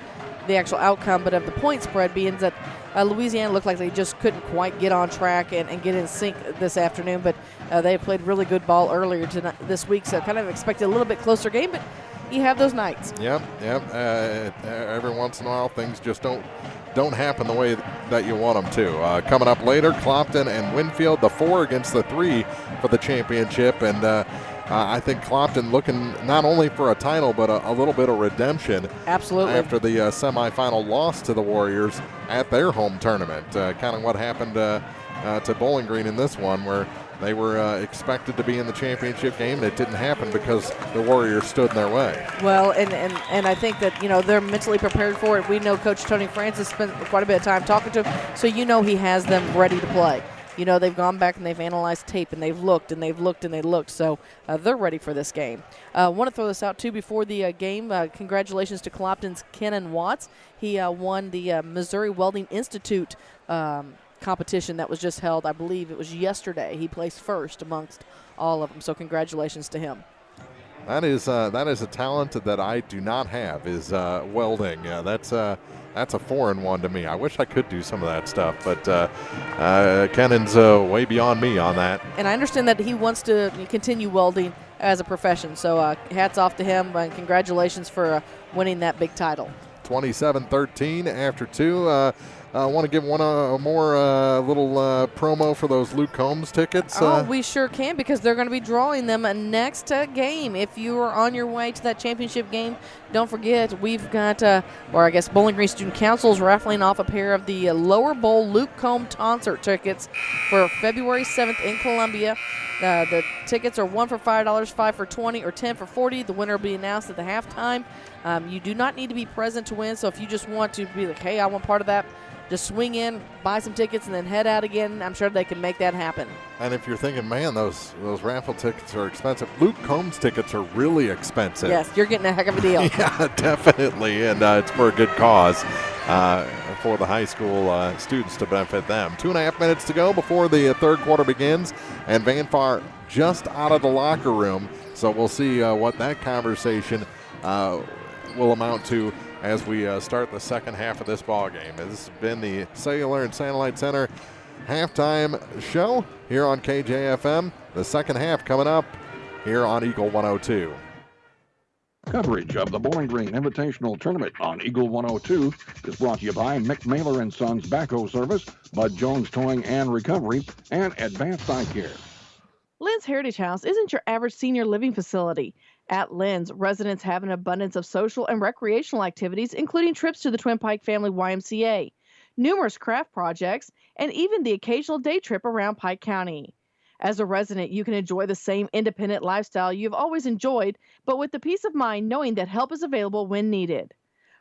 the actual outcome, but of the point spread, being that Louisiana looked like they just couldn't quite get on track and get in sync this afternoon, but they played really good ball earlier this week, so kind of expected a little bit closer game, but you have those nights. Yep. Every once in a while, things just don't happen the way that you want them to. Coming up later, Clopton and Winfield, the 4 against the 3 for the championship, and I think Clopton looking not only for a title, but a little bit of redemption. Absolutely. After the semifinal loss to the Warriors at their home tournament. Kind of what happened to Bowling Green in this one, where they were expected to be in the championship game. It didn't happen because the Warriors stood in their way. Well, and I think that, they're mentally prepared for it. We know Coach Tony Francis spent quite a bit of time talking to them, so he has them ready to play. They've gone back and they've analyzed tape and they've looked and they've looked and they looked. So they're ready for this game. I want to throw this out, too, before the game. Congratulations to Clopton's Kenan Watts. He won the Missouri Welding Institute competition that was just held. I believe it was yesterday. He placed first amongst all of them. So congratulations to him. That is a talent that I do not have, is welding. That's a foreign one to me. I wish I could do some of that stuff, but Kennan's way beyond me on that. And I understand that he wants to continue welding as a profession, so hats off to him, and congratulations for winning that big title. 27-13 after 2. Want to give one more little promo for those Luke Combs tickets? We sure can, because they're going to be drawing them next game. If you are on your way to that championship game, don't forget we've got, Bowling Green Student Council is raffling off a pair of the Lower Bowl Luke Combs concert tickets for February 7th in Columbia. The tickets are 1 for $5, 5 for $20, or 10 for $40. The winner will be announced at the halftime. You do not need to be present to win, so if you just want to be like, hey, I want part of that, just swing in, buy some tickets, and then head out again. I'm sure they can make that happen. And if you're thinking, man, those raffle tickets are expensive, Luke Combs tickets are really expensive. Yes, you're getting a heck of a deal. Yeah, definitely, and it's for a good cause for the high school students to benefit them. 2.5 minutes to go before the third quarter begins, and Van Far just out of the locker room, so we'll see what that conversation will amount to as we start the second half of this ball game. This has been the Cellular and Satellite Center halftime show here on KJFM. The second half coming up here on Eagle 102. Coverage of the Bowling Green Invitational Tournament on Eagle 102 is brought to you by Mick Mailer & Sons Backhoe Service, Bud Jones Towing and Recovery, and Advanced Eye Care. Lynn's Heritage House isn't your average senior living facility. At Lynn's, residents have an abundance of social and recreational activities, including trips to the Twin Pike Family YMCA, numerous craft projects, and even the occasional day trip around Pike County. As a resident, you can enjoy the same independent lifestyle you've always enjoyed, but with the peace of mind knowing that help is available when needed.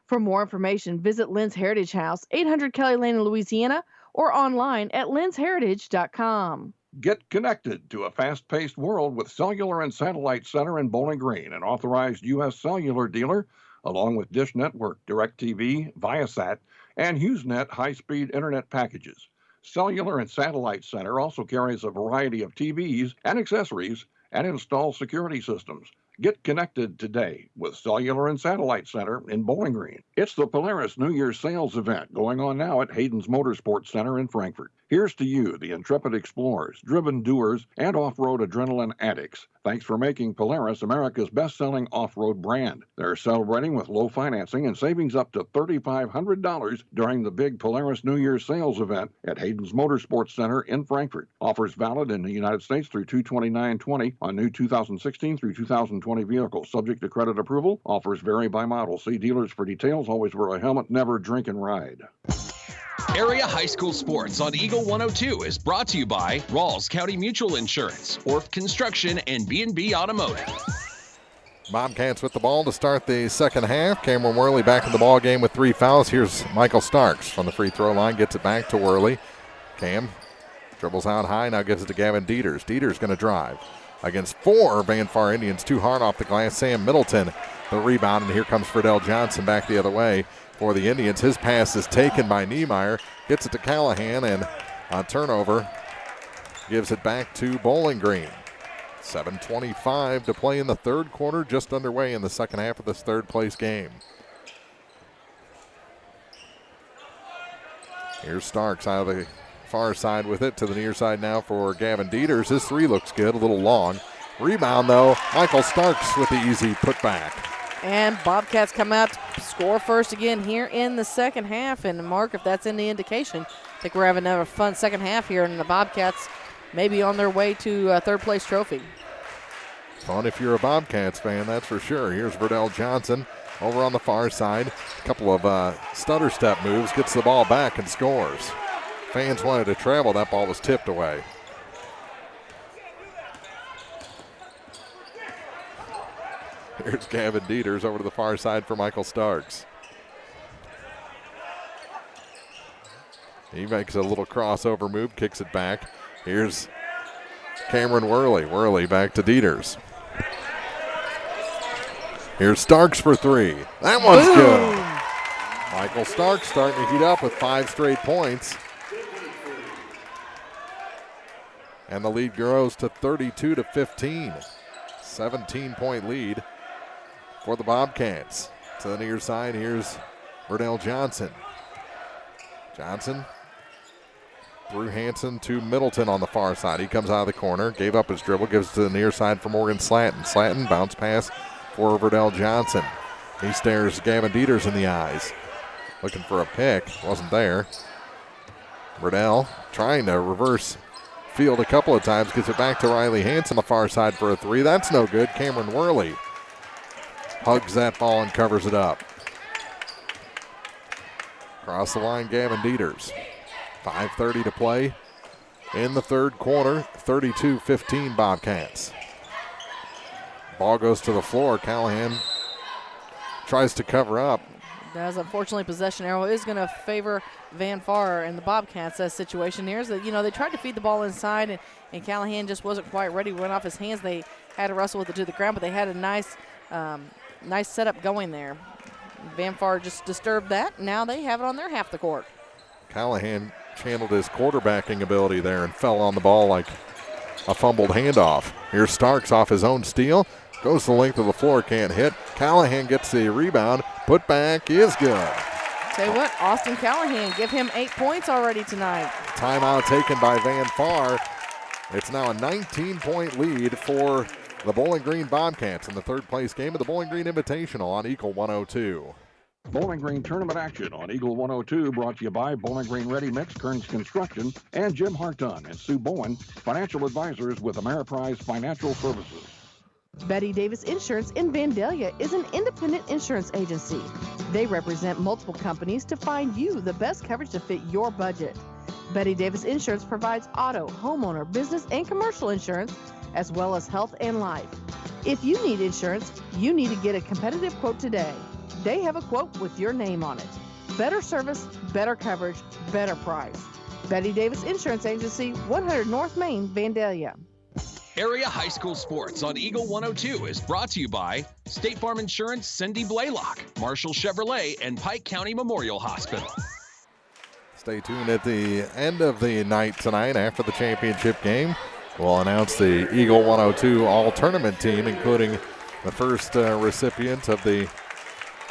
For more information, visit Lynn's Heritage House, 800 Kelly Lane in Louisiana, or online at lynnsheritage.com. Get connected to a fast-paced world with Cellular and Satellite Center in Bowling Green, an authorized U.S. cellular dealer, along with Dish Network, DirecTV, Viasat, and HughesNet high-speed internet packages. Cellular and Satellite Center also carries a variety of TVs and accessories and installs security systems. Get connected today with Cellular and Satellite Center in Bowling Green. It's the Polaris New Year's sales event going on now at Hayden's Motorsports Center in Frankfort. Here's to you, the intrepid explorers, driven doers, and off-road adrenaline addicts. Thanks for making Polaris America's best-selling off-road brand. They're celebrating with low financing and savings up to $3,500 during the big Polaris New Year's sales event at Hayden's Motorsports Center in Frankfort. Offers valid in the United States through 2/29/20 on new 2016 through 2020 vehicles. Subject to credit approval. Offers vary by model. See dealers for details. Always wear a helmet. Never drink and ride. Area High School Sports on Eagle 102 is brought to you by Rawls County Mutual Insurance, Orff Construction, and B&B Automotive. Bobcats with the ball to start the second half. Cameron Worley back in the ball game with 3 fouls. Here's Michael Starks from the free throw line, gets it back to Worley. Cam dribbles out high, now gives it to Gavin Dieters. Dieters going to drive against 4 Van Far Indians, too hard off the glass. Sam Middleton the rebound, and here comes Friedel Johnson back the other way for the Indians. His pass is taken by Niemeyer, gets it to Callahan, and on turnover gives it back to Bowling Green. 7:25 to play in the third quarter, just underway in the second half of this third place game. Here's Starks out of the far side with it to the near side now for Gavin Dieters. His 3 looks good, a little long. Rebound though, Michael Starks with the easy putback. And Bobcats come out to score first again here in the second half. And Mark, if that's any indication, I think we're having another fun second half here, and the Bobcats may be on their way to a third place trophy. Fun if you're a Bobcats fan, that's for sure. Here's Friedel Johnson over on the far side. A couple of stutter step moves, gets the ball back and scores. Fans wanted to travel, that ball was tipped away. Here's Gavin Dieters over to the far side for Michael Starks. He makes a little crossover move, kicks it back. Here's Cameron Worley. Worley back to Dieters. Here's Starks for 3. That one's good. Michael Starks starting to heat up with 5 straight points. And the lead grows to 32-15. 17-point lead for the Bobcats. To the near side, here's Friedel Johnson. Johnson through Hanson to Middleton on the far side. He comes out of the corner, gave up his dribble, gives it to the near side for Morgan Slatton. Slatton, bounce pass for Friedel Johnson. He stares Gavin Dieters in the eyes. Looking for a pick, wasn't there. Riddell trying to reverse field a couple of times, gets it back to Riley Hanson on the far side for a three. That's no good. Cameron Worley hugs that ball and covers it up. Across the line, Gavin Dieters. 5:30 to play in the third quarter. 32-15 Bobcats. Ball goes to the floor. Callahan tries to cover up. Does. Unfortunately, possession arrow is going to favor Van Far and the Bobcats. That situation here is that, they tried to feed the ball inside, and Callahan just wasn't quite ready. Went off his hands. They had to wrestle with it to the ground, but they had a nice setup going there. Van Far just disturbed that. Now they have it on their half the court. Callahan channeled his quarterbacking ability there and fell on the ball like a fumbled handoff. Here's Starks off his own steal. Goes the length of the floor, can't hit. Callahan gets the rebound. Put back is good. Tell you what, Austin Callahan, give him 8 points already tonight. Timeout taken by Van Far. It's now a 19-point lead for the Bowling Green Bobcats in the third place game of the Bowling Green Invitational on Eagle 102. Bowling Green tournament action on Eagle 102 brought to you by Bowling Green Ready Mix, Kearns Construction, and Jim Harton and Sue Bowen, financial advisors with Ameriprise Financial Services. Betty Davis Insurance in Vandalia is an independent insurance agency. They represent multiple companies to find you the best coverage to fit your budget. Betty Davis Insurance provides auto, homeowner, business, and commercial insurance, as well as health and life. If you need insurance, you need to get a competitive quote today. They have a quote with your name on it. Better service, better coverage, better price. Betty Davis Insurance Agency, 100 North Main, Vandalia. Area High School Sports on Eagle 102 is brought to you by State Farm Insurance, Cindy Blaylock, Marshall Chevrolet, and Pike County Memorial Hospital. Stay tuned at the end of the night tonight after the championship game. We'll announce the Eagle 102 all-tournament team, including the first recipient of the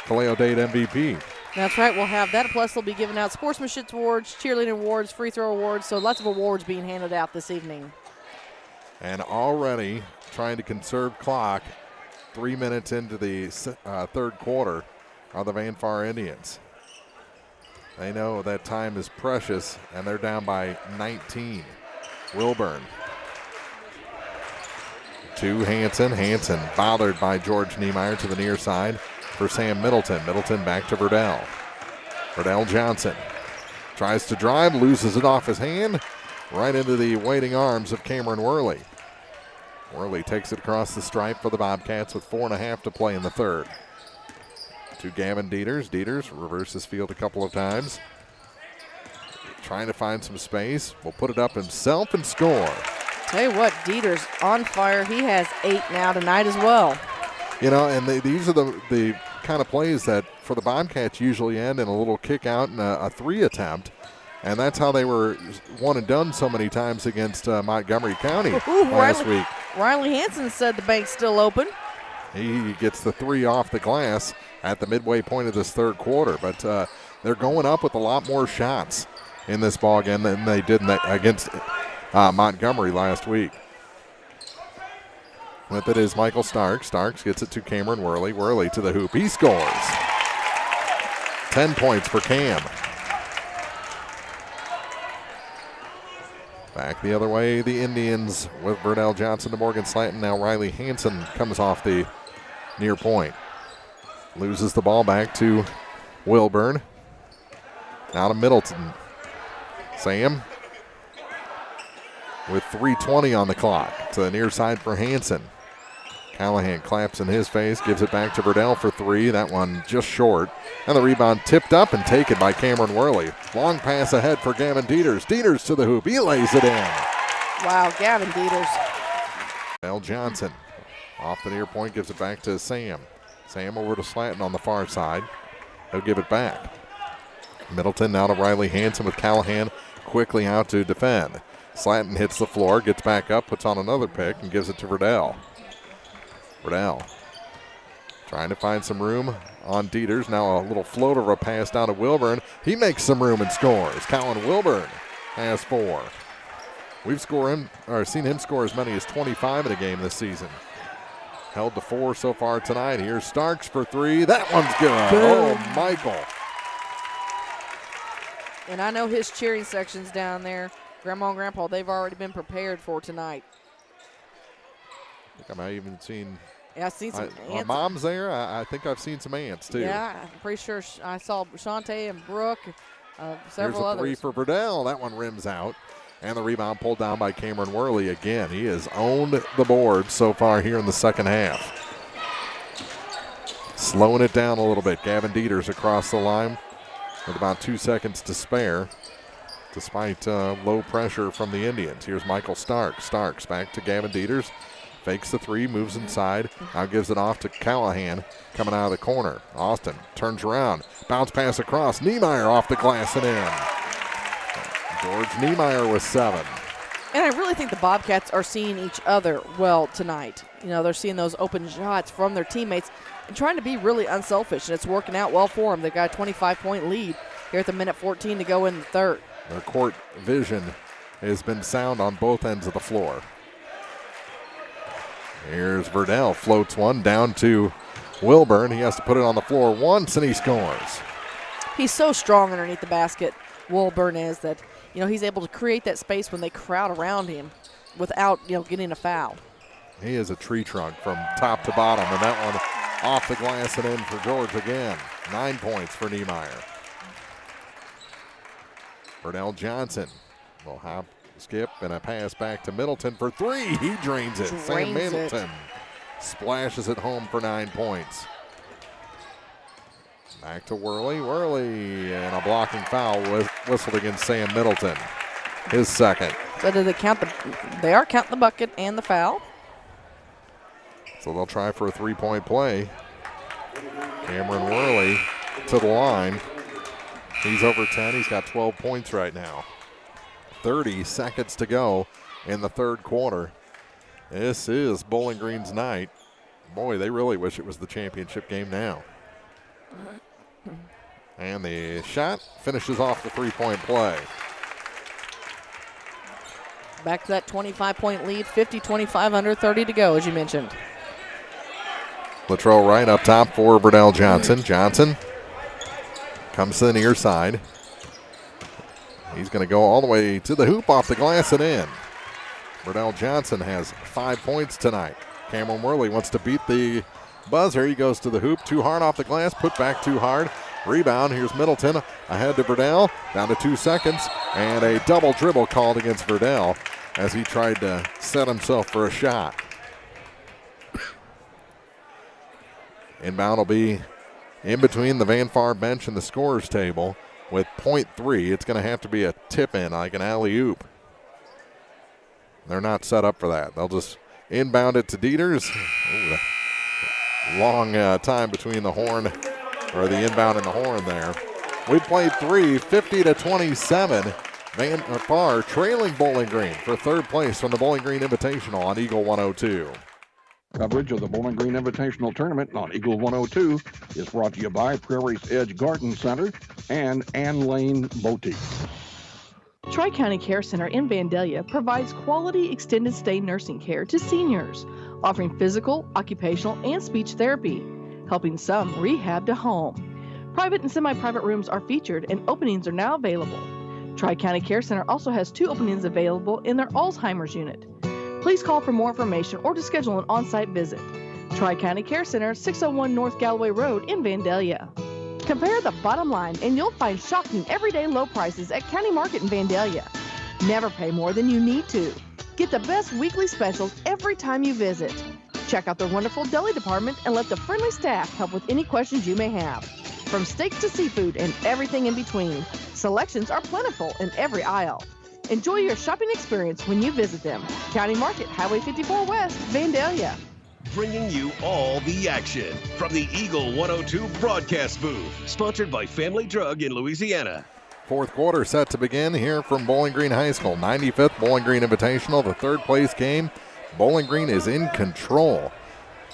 Kaleo Dade MVP. That's right. We'll have that. Plus, they'll be giving out sportsmanship awards, cheerleading awards, free throw awards. So lots of awards being handed out this evening. And already trying to conserve clock, 3 minutes into the third quarter, are the Van Far Indians. They know that time is precious, and they're down by 19. Wilburn to Hanson. Hanson bothered by George Niemeyer to the near side for Sam Middleton. Middleton back to Verdell. Verdell Johnson tries to drive, loses it off his hand, right into the waiting arms of Cameron Worley. Worley takes it across the stripe for the Bobcats with 4.5 to play in the third. To Gavin Dieters. Dieters reverses field a couple of times. Trying to find some space. Will put it up himself and score. Tell you what, Dieters on fire. He has 8 now tonight as well. And these are the kind of plays that for the Bobcats usually end in a little kick out and a 3 attempt. And that's how they were one and done so many times against Montgomery County last week. Riley Hanson said the bank's still open. He gets the 3 off the glass at the midway point of this third quarter. But they're going up with a lot more shots in this ball game than they did against Montgomery last week. With it is Michael Starks. Starks gets it to Cameron Worley. Worley to the hoop. He scores. 10 points for Cam. Back the other way, the Indians with Verdell Johnson to Morgan Slanton. Now Riley Hanson comes off the near point. Loses the ball back to Wilburn. Now to Middleton. Sam with 3:20 on the clock. To the near side for Hanson. Callahan claps in his face, gives it back to Verdell for 3. That one just short. And the rebound tipped up and taken by Cameron Worley. Long pass ahead for Gavin Dieters. Dieters to the hoop. He lays it in. Wow, Gavin Dieters. L. Johnson off the near point, gives it back to Sam. Sam over to Slanton on the far side. He'll give it back. Middleton now to Riley Hanson with Callahan quickly out to defend. Slanton hits the floor, gets back up, puts on another pick, and gives it to Verdell. Verdell trying to find some room on Dieters. Now a little float of a pass down to Wilburn. He makes some room and scores. Colin Wilburn has 4. We've seen him score as many as 25 in a game this season. Held to 4 so far tonight. Here's Starks for 3. That one's good. Oh, Michael. And I know his cheering sections down there, Grandma and Grandpa, they've already been prepared for tonight. I think I might have even seen. Yeah, I've seen some my ants. mom's there. I think I've seen some ants, too. Yeah, I'm pretty sure I saw Shante and Brooke, several others. Here's a 3 for Verdell. That one rims out. And the rebound pulled down by Cameron Worley again. He has owned the board so far here in the second half. Slowing it down a little bit. Gavin Dieters across the line with about 2 seconds to spare, despite low pressure from the Indians. Here's Michael Starks. Starks back to Gavin Dieters. Fakes the 3, moves inside. Now gives it off to Callahan coming out of the corner. Austin turns around. Bounce pass across. Niemeyer off the glass and in. George Niemeyer with 7. And I really think the Bobcats are seeing each other well tonight. You know, they're seeing those open shots from their teammates and trying to be really unselfish, and it's working out well for them. They've got a 25-point lead here at the minute 14 to go in the third. Their court vision has been sound on both ends of the floor. Here's Verdell, floats one down to Wilburn. He has to put it on the floor once, and he scores. He's so strong underneath the basket, Wilburn is, that he's able to create that space when they crowd around him without getting a foul. He is a tree trunk from top to bottom, and that one off the glass and in for George again. 9 points for Niemeyer. Verdell Johnson will hop, skip, and a pass back to Middleton for 3. He drains it. Sam Middleton splashes it home for 9 points. Back to Worley. Worley, and a blocking foul whistled against Sam Middleton. His second. So do they count they are counting the bucket and the foul. So they'll try for a 3-point play. Cameron Worley to the line. He's over 10. He's got 12 points right now. 30 seconds to go in the third quarter. This is Bowling Green's night. Boy, they really wish it was the championship game now. And the shot finishes off the 3-point play. Back to that 25-point lead, 50-25, under 30 to go, as you mentioned. Latrell Wright up top for Verdell Johnson. Johnson comes to the near side. He's going to go all the way to the hoop, off the glass and in. Verdell Johnson has 5 points tonight. Cameron Worley wants to beat the buzzer. He goes to the hoop, too hard off the glass, put back too hard. Rebound, here's Middleton, ahead to Verdell, down to 2 seconds, and a double dribble called against Verdell as he tried to set himself for a shot. Inbound will be in between the Van Far bench and the scorer's table with .3. It's going to have to be a tip-in, like an alley-oop. They're not set up for that. They'll just inbound it to Dieters. Ooh, long time between the horn, or the inbound and the horn there. We played 3, 50-27. Van Far trailing Bowling Green for third place from the Bowling Green Invitational on Eagle 102. Coverage of the Bowling Green Invitational Tournament on Eagle 102 is brought to you by Prairie's Edge Garden Center and Ann Lane Boutique. Tri-County Care Center in Vandalia provides quality extended stay nursing care to seniors, offering physical, occupational, and speech therapy, helping some rehab to home. Private and semi-private rooms are featured and openings are now available. Tri-County Care Center also has 2 openings available in their Alzheimer's unit. Please call for more information or to schedule an on-site visit. Tri-County Care Center, 601 North Callaway Road in Vandalia. Compare the bottom line and you'll find shocking everyday low prices at County Market in Vandalia. Never pay more than you need to. Get the best weekly specials every time you visit. Check out their wonderful deli department and let the friendly staff help with any questions you may have. From steaks to seafood and everything in between, selections are plentiful in every aisle. Enjoy your shopping experience when you visit them. County Market, Highway 54 West, Vandalia. Bringing you all the action from the Eagle 102 broadcast booth. Sponsored by Family Drug in Louisiana. Fourth quarter set to begin here from Bowling Green High School. 95th Bowling Green Invitational, the third place game. Bowling Green is in control,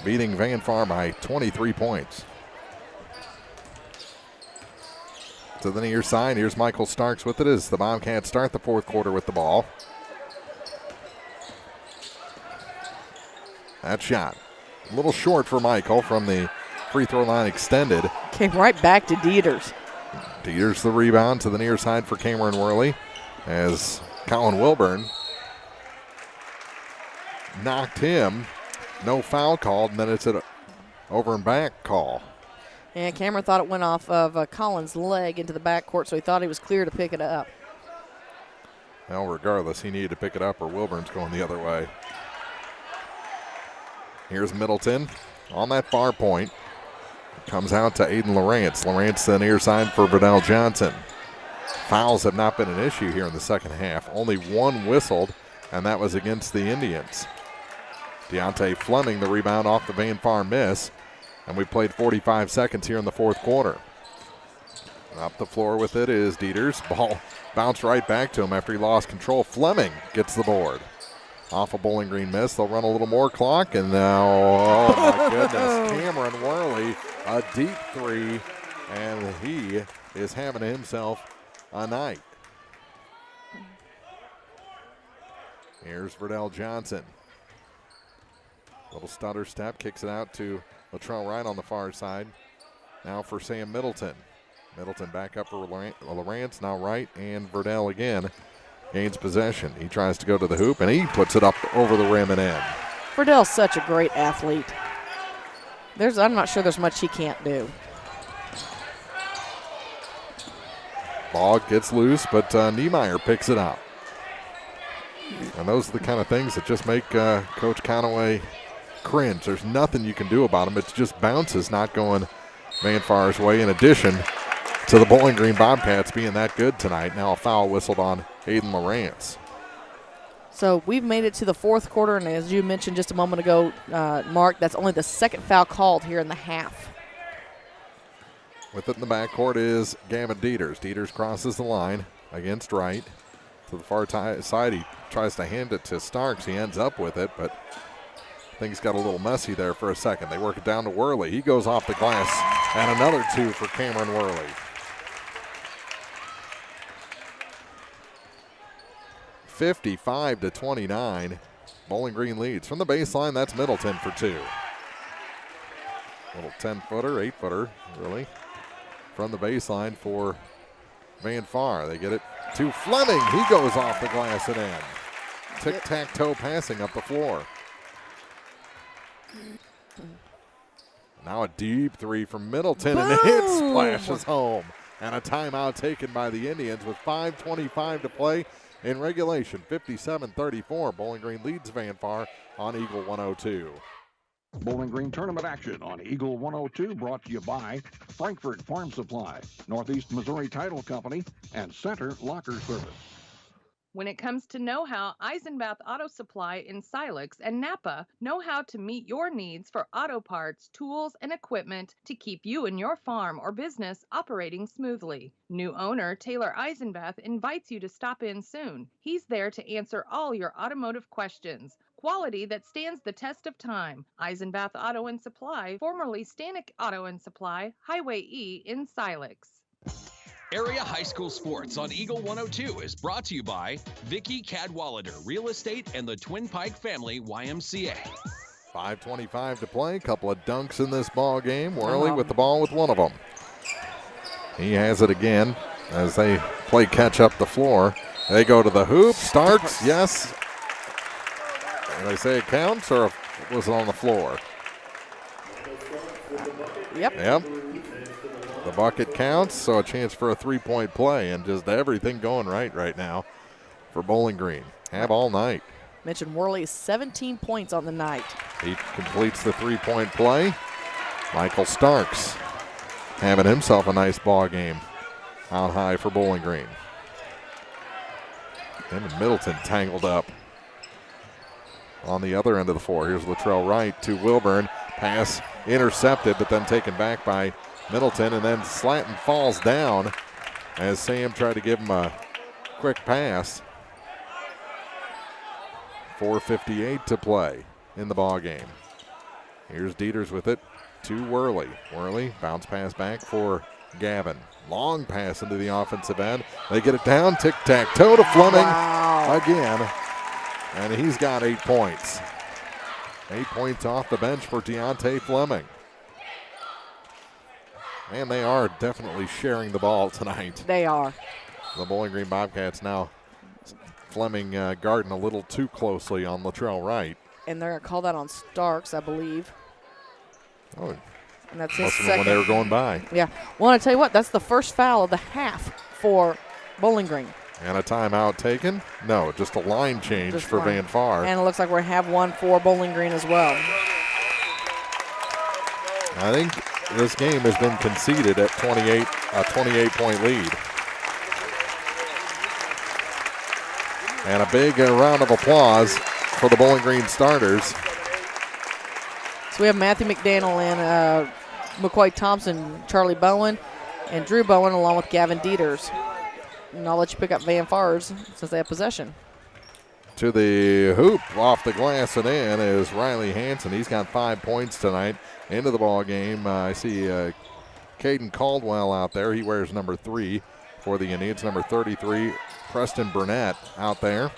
beating Van Far by 23 points. To the near side, here's Michael Starks with it as the Bobcats start the fourth quarter with the ball. That shot, a little short for Michael from the free throw line extended. Came right back to Dieters. Dieters the rebound to the near side for Cameron Worley as Colin Wilburn knocked him. No foul called, and then it's an over and back call. And Cameron thought it went off of Colin's leg into the backcourt, so he thought he was clear to pick it up. Well, regardless, he needed to pick it up or Wilburn's going the other way. Here's Middleton on that far point. Comes out to Aiden Lawrence. Lawrence the near side for Verdell Johnson. Fouls have not been an issue here in the second half. Only one whistled, and that was against the Indians. Deontay Fleming the rebound off the Van Far miss, and we played 45 seconds here in the fourth quarter. Up the floor with it is Dieters. Ball bounced right back to him after he lost control. Fleming gets the board. Off a Bowling Green miss. They'll run a little more clock, and now, oh my goodness, Cameron Worley, a deep three, and he is having himself a night. Here's Verdell Johnson. Little stutter step, kicks it out to Latrell Wright on the far side. Now for Sam Middleton. Middleton back up for Lawrence, now Wright, and Verdell again gains possession. He tries to go to the hoop, and he puts it up over the rim and in. Verdell's such a great athlete. I'm not sure there's much he can't do. Ball gets loose, but Niemeyer picks it up. And those are the kind of things that just make Coach Callaway cringe. There's nothing you can do about them. It's just bounces not going Van Far's way, in addition to the Bowling Green Bobcats being that good tonight. Now a foul whistled on Aiden Lawrence. So we've made it to the fourth quarter, and as you mentioned just a moment ago, Mark, that's only the second foul called here in the half. With it in the backcourt is Gavin Dieters. Dieters crosses the line against Wright. To the far side, he tries to hand it to Starks. He ends up with it, but things got a little messy there for a second. They work it down to Worley. He goes off the glass, and another two for Cameron Worley. 55-29. Bowling Green leads. From the baseline, that's Middleton for two. Little 10-footer, 8-footer, really. From the baseline for Van Far. They get it to Fleming. He goes off the glass and in. Tic-tac-toe passing up the floor. Now a deep three from Middleton, and it splashes home. And a timeout taken by the Indians with 5:25 to play in regulation. 57-34. Bowling Green leads Van Far on Eagle 102. Bowling Green tournament action on Eagle 102 brought to you by Frankfort Farm Supply, Northeast Missouri Title Company, and Center Locker Service. When it comes to know-how, Eisenbath Auto Supply in Silex and Napa know how to meet your needs for auto parts, tools, and equipment to keep you and your farm or business operating smoothly. New owner Taylor Eisenbath invites you to stop in soon. He's there to answer all your automotive questions. Quality that stands the test of time. Eisenbath Auto and Supply, formerly Stanek Auto and Supply, Highway E in Silex. Area High School Sports on Eagle 102 is brought to you by Vicky Cadwallader Real Estate and the Twin Pike Family YMCA. 5:25 to play. Couple of dunks in this ball game. Worley with the ball with one of them. He has it again as they play catch up the floor. They go to the hoop. Starks, yes. Did I say it counts, or was it on the floor? Yep. The bucket counts, so a chance for a three-point play, and just everything going right now for Bowling Green. Have all night. Mentioned Worley, 17 points on the night. He completes the three-point play. Michael Starks having himself a nice ball game out high for Bowling Green. And Middleton tangled up on the other end of the floor. Here's Latrell Wright to Wilburn. Pass intercepted, but then taken back by Middleton, and then Slatton falls down as Sam tried to give him a quick pass. 4:58 to play in the ball game. Here's Dieters with it to Worley. Worley, bounce pass back for Gavin. Long pass into the offensive end. They get it down, tic-tac-toe to Fleming again, and he's got 8 points. 8 points off the bench for Deontay Fleming. And they are definitely sharing the ball tonight. They are. The Bowling Green Bobcats now. Fleming guarding a little too closely on Latrell Wright. And they're going to call that on Starks, I believe. Oh, and that's his second. second. When they were going by. Yeah. Well, I tell you what, that's the first foul of the half for Bowling Green. And a timeout taken? No, just a line change Just for line. Van Far. And it looks like we're going to have one for Bowling Green as well. I think this game has been conceded at 28, a 28-point lead. And a big round of applause for the Bowling Green starters. So we have Matthew McDaniel and McCoy Thompson, Charlie Bowen, and Drew Bowen, along with Gavin Dieters. And I'll let you pick up Van Fars since they have possession. To the hoop, off the glass and in is Riley Hansen. He's got 5 points tonight into the ball game. I see Caden Caldwell out there. He wears number 3 for the Indians. Number 33, Preston Burnett out there.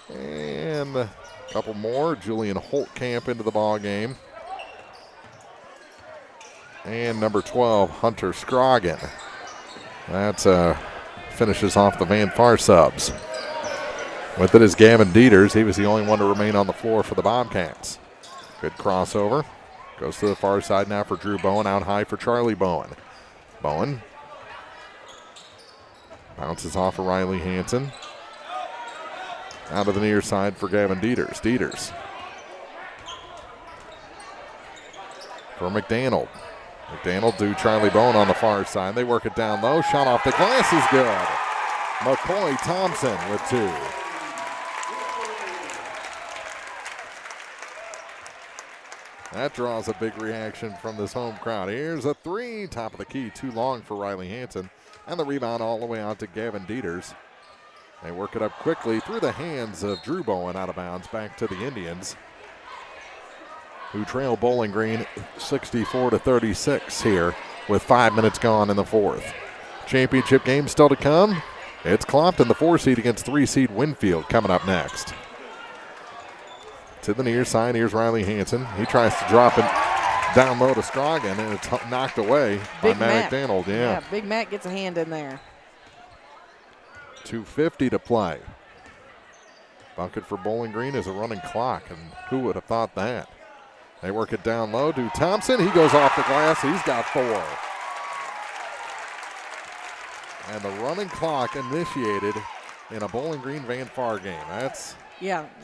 And a couple more. Julian Holtkamp into the ball game. And number 12, Hunter Scroggin. That finishes off the Van Far subs. With it is Gavin Dieters. He was the only one to remain on the floor for the Bobcats. Good crossover. Goes to the far side now for Drew Bowen. Out high for Charlie Bowen. Bowen bounces off of Riley Hansen. Out of the near side for Gavin Dieters. Dieters for McDaniel. McDaniel to Charlie Bowen on the far side. They work it down low. Shot off the glass is good. McCoy Thompson with 2. That draws a big reaction from this home crowd. Here's a 3, top of the key, too long for Riley Hansen. And the rebound all the way out to Gavin Dieters. They work it up quickly through the hands of Drew Bowen, out of bounds, back to the Indians, who trail Bowling Green 64-36 here with 5 minutes gone in the fourth. Championship game still to come. It's Clopton, the 4 seed, against 3 seed Winfield, coming up next. To the near side, here's Riley Hansen. He tries to drop it down low to Scroggin, and it's knocked away by Matt McDaniel. Yeah, Big Matt gets a hand in there. 2:50 to play. Bucket for Bowling Green is a running clock, and who would have thought that? They work it down low to Thompson. He goes off the glass. He's got 4. And the running clock initiated in a Bowling Green Van Far game. That's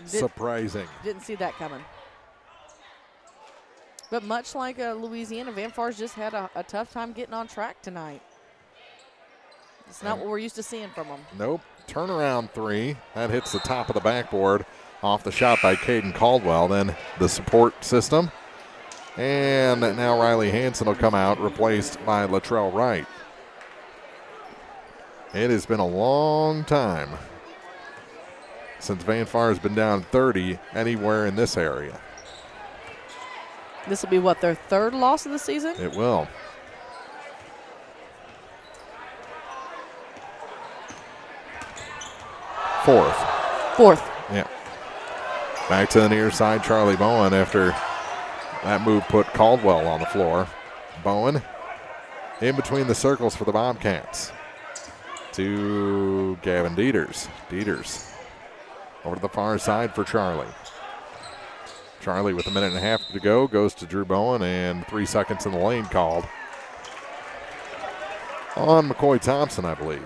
surprising. Didn't see that coming. But much like Louisiana, Van Far's just had a tough time getting on track tonight. It's not what we're used to seeing from them. Nope. Turnaround 3. That hits the top of the backboard off the shot by Caden Caldwell. Then the support system. And now Riley Hansen will come out, replaced by Latrell Wright. It has been a long time since Van Far has been down 30 anywhere in this area. This will be, what, their 3rd loss of the season? It will. Fourth. Yeah. Back to the near side, Charlie Bowen, after that move put Caldwell on the floor. Bowen in between the circles for the Bobcats. To Gavin Dieters. Dieters over to the far side for Charlie. Charlie with a minute and a half to go goes to Drew Bowen, and 3 seconds in the lane called on McCoy Thompson, I believe.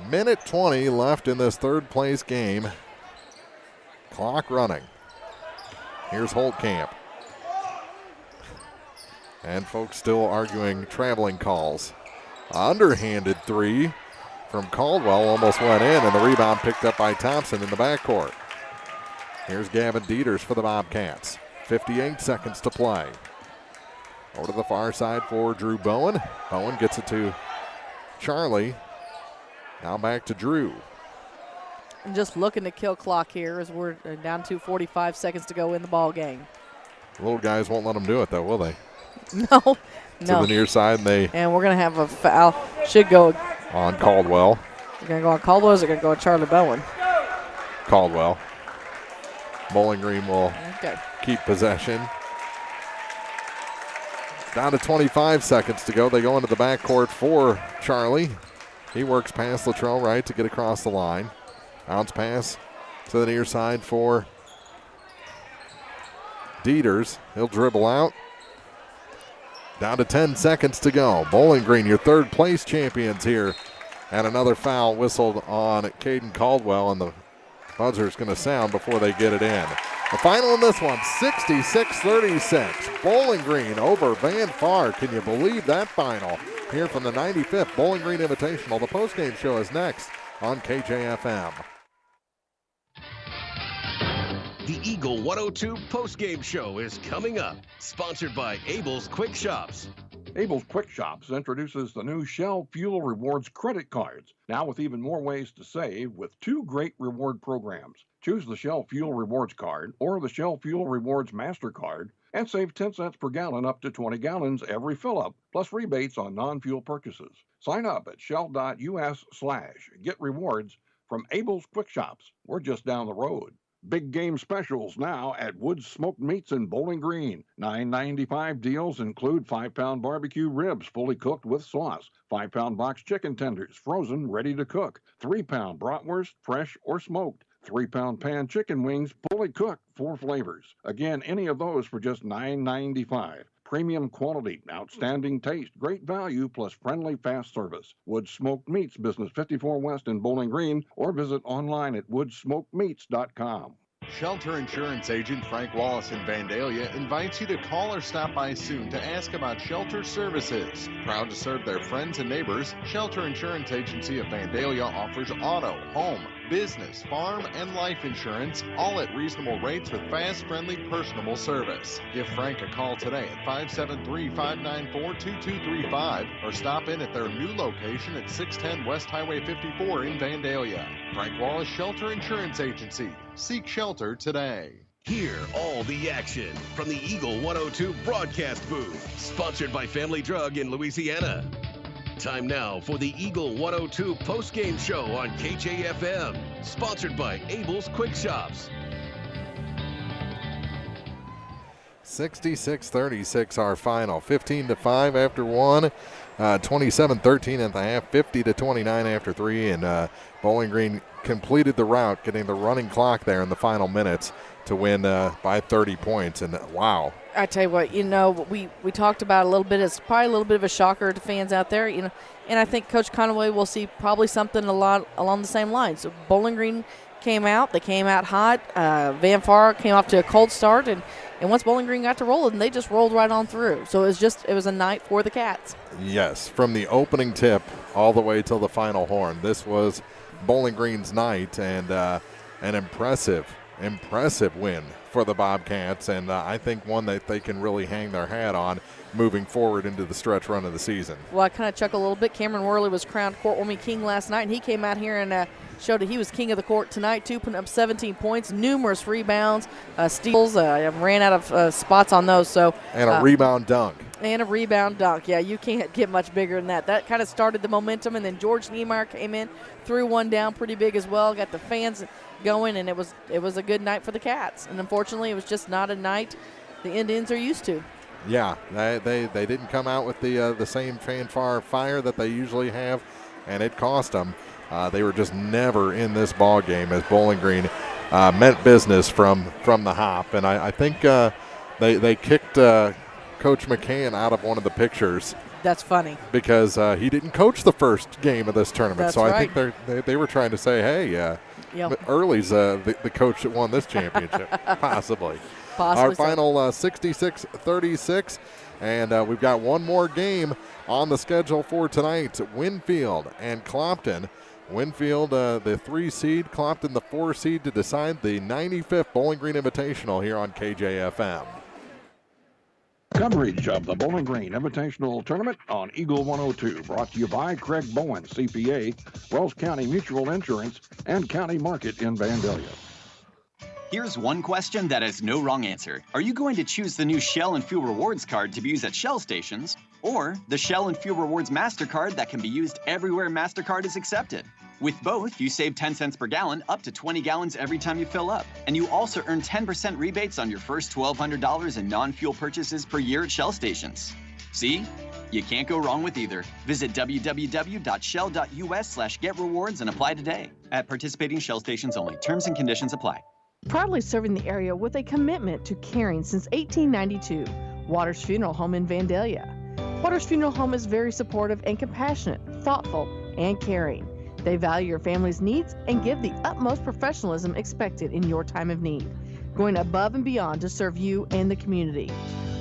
Minute 20 left in this 3rd place game. Clock running. Here's Holtkamp. And folks still arguing traveling calls. Underhanded 3 from Caldwell almost went in, and the rebound picked up by Thompson in the backcourt. Here's Gavin Dieters for the Bobcats. 58 seconds to play. Over to the far side for Drew Bowen. Bowen gets it to Charlie. Now back to Drew. And just looking to kill clock here as we're down to 45 seconds to go in the ball game. Little guys won't let them do it, though, will they? No. To the near side, and we're going to have a foul. Should go on Caldwell. They're going to go on Caldwell, or is it going to go on Charlie Bowen? Caldwell. Bowling Green will keep possession. Down to 25 seconds to go. They go into the backcourt for Charlie. He works past Latrell Wright to get across the line. Bounce pass to the near side for Dieters. He'll dribble out. Down to 10 seconds to go. Bowling Green, your third place champions here. And another foul whistled on Caden Caldwell, and the buzzer's going to sound before they get it in. The final in this one, 66-36. Bowling Green over Van Far. Can you believe that final? Here from the 95th Bowling Green Invitational. The postgame show is next on KJFM. The Eagle 102 postgame show is coming up. Sponsored by Abel's Quick Shops. Abel's Quick Shops introduces the new Shell Fuel Rewards credit cards, now with even more ways to save with 2 great reward programs. Choose the Shell Fuel Rewards card or the Shell Fuel Rewards MasterCard and save 10 cents per gallon up to 20 gallons every fill-up, plus rebates on non-fuel purchases. Sign up at shell.us/get rewards from Abel's Quick Shops. We're just down the road. Big game specials now at Woods Smoked Meats in Bowling Green. $9.95 deals include 5-pound barbecue ribs fully cooked with sauce, 5-pound box chicken tenders frozen ready to cook, 3-pound bratwurst fresh or smoked, 3-pound pan chicken wings fully cooked, 4 flavors. Again, any of those for just $9.95. Premium quality, outstanding taste, great value, plus friendly fast service. Woods Smoked Meats, Business 54 West in Bowling Green, or visit online at woodsmokedmeats.com. Shelter Insurance Agent Frank Wallace in Vandalia invites you to call or stop by soon to ask about shelter services. Proud to serve their friends and neighbors, Shelter Insurance Agency of Vandalia offers auto, home, business, farm, and life insurance, all at reasonable rates with fast, friendly, personable service. Give Frank a call today at 573-594-2235 or stop in at their new location at 610 West Highway 54 in Vandalia. Frank Wallace Shelter Insurance Agency. Seek shelter today. Hear all the action from the Eagle 102 broadcast booth, sponsored by Family Drug in Louisiana. Time now for the Eagle 102 postgame show on KJFM, sponsored by Abel's Quick Shops. 66-36 our final. 15-5 after 1. 27-13 at the half. 50-29 after 3. And Bowling Green completed the route, getting the running clock there in the final minutes to win by 30 points. And wow. I tell you what, we talked about a little bit. It's probably a little bit of a shocker to fans out there, and I think Coach Conway will see probably something a lot along the same lines. So Bowling Green came out. They came out hot. Van Far came off to a cold start, and once Bowling Green got to rolling, they just rolled right on through. So it was a night for the Cats. Yes, from the opening tip all the way till the final horn. This was Bowling Green's night, and an impressive win for the Bobcats, and I think one that they can really hang their hat on moving forward into the stretch run of the season. Well, I kind of chuckle a little bit. Cameron Worley was crowned Courtwarming King last night, and he came out here and showed that he was king of the court tonight, too, putting up 17 points, numerous rebounds, steals. Ran out of spots on those. And a rebound dunk. And a rebound dunk. Yeah, you can't get much bigger than that. That kind of started the momentum, and then George Niemeyer came in, threw one down pretty big as well, got the fans going, and it was a good night for the Cats. And unfortunately, it was just not a night the Indians are used to. Yeah, they didn't come out with the same fanfare fire that they usually have, and it cost them. They were just never in this ball game as Bowling Green meant business from the hop. And I think they kicked Coach McCann out of one of the pictures. That's funny. Because he didn't coach the first game of this tournament. That's so I right. think they were trying to say, hey, Early's the coach that won this championship, possibly. Our final 66-36, and we've got one more game on the schedule for tonight. Winfield and Clopton. Winfield, the 3 seed, Clopton, the 4 seed, to decide the 95th Bowling Green Invitational here on KJFM. Coverage of the Bowling Green Invitational Tournament on Eagle 102, brought to you by Craig Bowen, CPA, Wells County Mutual Insurance, and County Market in Vandalia. Here's one question that has no wrong answer. Are you going to choose the new Shell and Fuel Rewards card to be used at Shell stations, or the Shell and Fuel Rewards MasterCard that can be used everywhere MasterCard is accepted? With both, you save 10 cents per gallon, up to 20 gallons every time you fill up. And you also earn 10% rebates on your first $1,200 in non-fuel purchases per year at Shell stations. See? You can't go wrong with either. Visit www.shell.us/getrewards and apply today. At participating Shell stations only. Terms and conditions apply. Proudly serving the area with a commitment to caring since 1892, Waters Funeral Home in Vandalia. Waters Funeral Home is very supportive and compassionate, thoughtful, and caring. They value your family's needs and give the utmost professionalism expected in your time of need, going above and beyond to serve you and the community.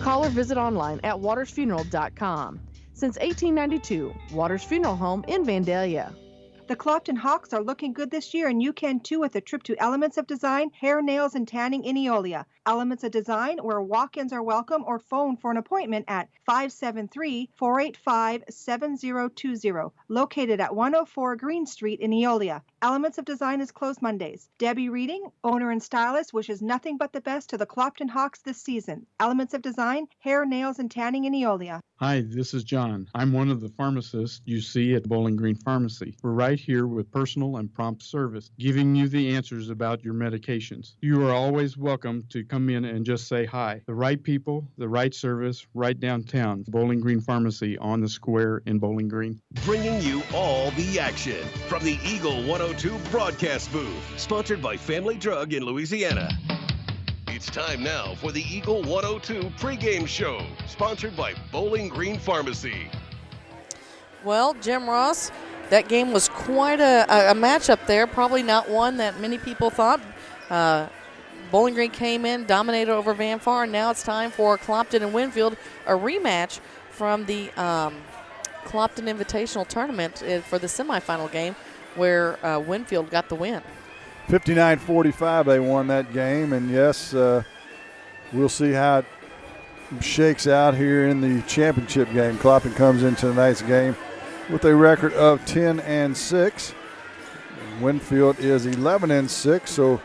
Call or visit online at watersfuneral.com. Since 1892, Waters Funeral Home in Vandalia. The Clopton Hawks are looking good this year, and you can too with a trip to Elements of Design, Hair, Nails, and Tanning in Eolia. Elements of Design, where walk-ins are welcome, or phone for an appointment at 573-485-7020, located at 104 Green Street in Eolia. Elements of Design is closed Mondays. Debbie Reading, owner and stylist, wishes nothing but the best to the Clopton Hawks this season. Elements of Design, Hair, Nails, and Tanning in Eolia. Hi, this is John. I'm one of the pharmacists you see at Bowling Green Pharmacy. We're right here with personal and prompt service, giving you the answers about your medications. You are always welcome to come in and just say hi. The right people, the right service, right downtown. Bowling Green Pharmacy on the square in Bowling Green. Bringing you all the action from the Eagle 102 broadcast booth, sponsored by Family Drug in Louisiana. It's time now for the Eagle 102 pregame show, sponsored by Bowling Green Pharmacy. Well, Jim Ross, that game was quite a matchup there. Probably not one that many people thought. Bowling Green came in, dominated over Van Far, and now it's time for Clopton and Winfield, a rematch from the Clopton Invitational Tournament for the semifinal game, where Winfield got the win. 59-45 they won that game, and yes, we'll see how it shakes out here in the championship game. Clopton comes into tonight's game with a record of 10-6. Winfield is 11-6, so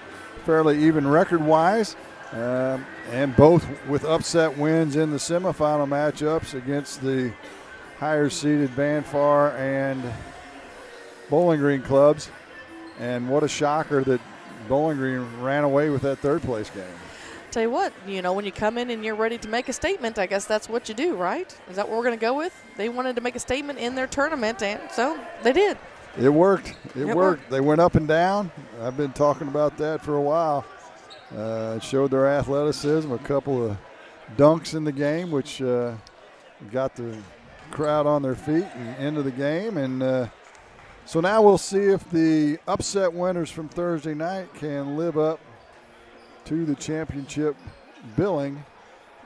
fairly even record-wise, and both with upset wins in the semifinal matchups against the higher-seeded Van Far and Bowling Green clubs. And what a shocker that Bowling Green ran away with that third-place game. Tell you what, when you come in and you're ready to make a statement, I guess that's what you do, right? Is that what we're going to go with? They wanted to make a statement in their tournament, and so they did. It worked. It worked. They went up and down. I've been talking about that for a while. It showed their athleticism, a couple of dunks in the game, which got the crowd on their feet and into the game. And so now we'll see if the upset winners from Thursday night can live up to the championship billing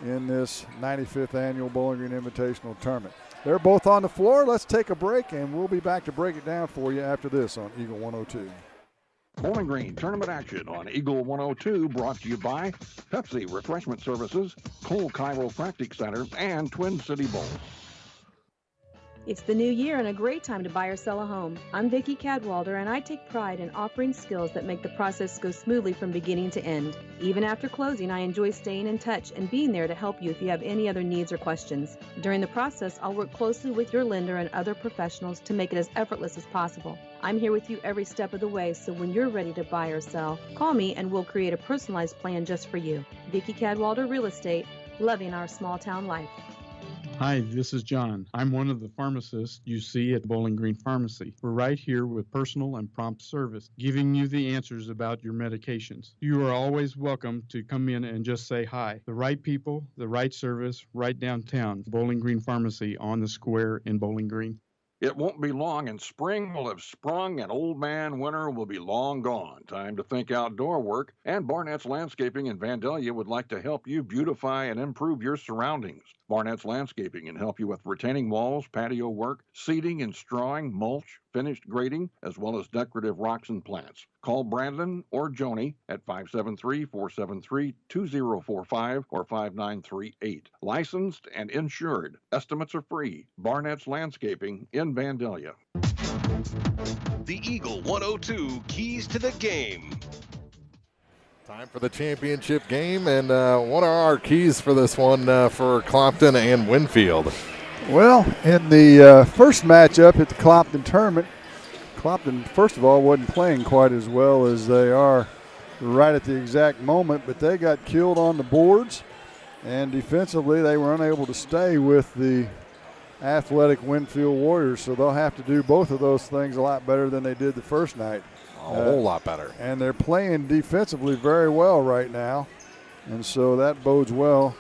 in this 95th annual Bowling Green Invitational Tournament. They're both on the floor. Let's take a break, and we'll be back to break it down for you after this on Eagle 102. Bowling Green tournament action on Eagle 102, brought to you by Pepsi Refreshment Services, Cole Chiropractic Center, and Twin City Bowl. It's the new year and a great time to buy or sell a home. I'm Vicki Cadwalder, and I take pride in offering skills that make the process go smoothly from beginning to end. Even after closing, I enjoy staying in touch and being there to help you if you have any other needs or questions. During the process, I'll work closely with your lender and other professionals to make it as effortless as possible. I'm here with you every step of the way, so when you're ready to buy or sell, call me and we'll create a personalized plan just for you. Vicki Cadwalder Real Estate, loving our small town life. Hi, this is John. I'm one of the pharmacists you see at Bowling Green Pharmacy. We're right here with personal and prompt service, giving you the answers about your medications. You are always welcome to come in and just say hi. The right people, the right service, right downtown. Bowling Green Pharmacy on the square in Bowling Green. It won't be long, and spring will have sprung, and old man winter will be long gone. Time to think outdoor work, and Barnett's Landscaping in Vandalia would like to help you beautify and improve your surroundings. Barnett's Landscaping can help you with retaining walls, patio work, seeding and strawing, mulch, finished grading, as well as decorative rocks and plants. Call Brandon or Joni at 573-473-2045 or 5938. Licensed and insured. Estimates are free. Barnett's Landscaping in Vandalia. The Eagle 102 keys to the game. Time for the championship game, and what are our keys for this one for Clopton and Winfield? Well, in the first matchup at the Clopton tournament, Clopton, first of all, wasn't playing quite as well as they are right at the exact moment, but they got killed on the boards, And defensively, they were unable to stay with the athletic Winfield Warriors, so they'll have to do both of those things a lot better than they did the first night. A whole lot better. And they're playing defensively very well right now, and so that bodes well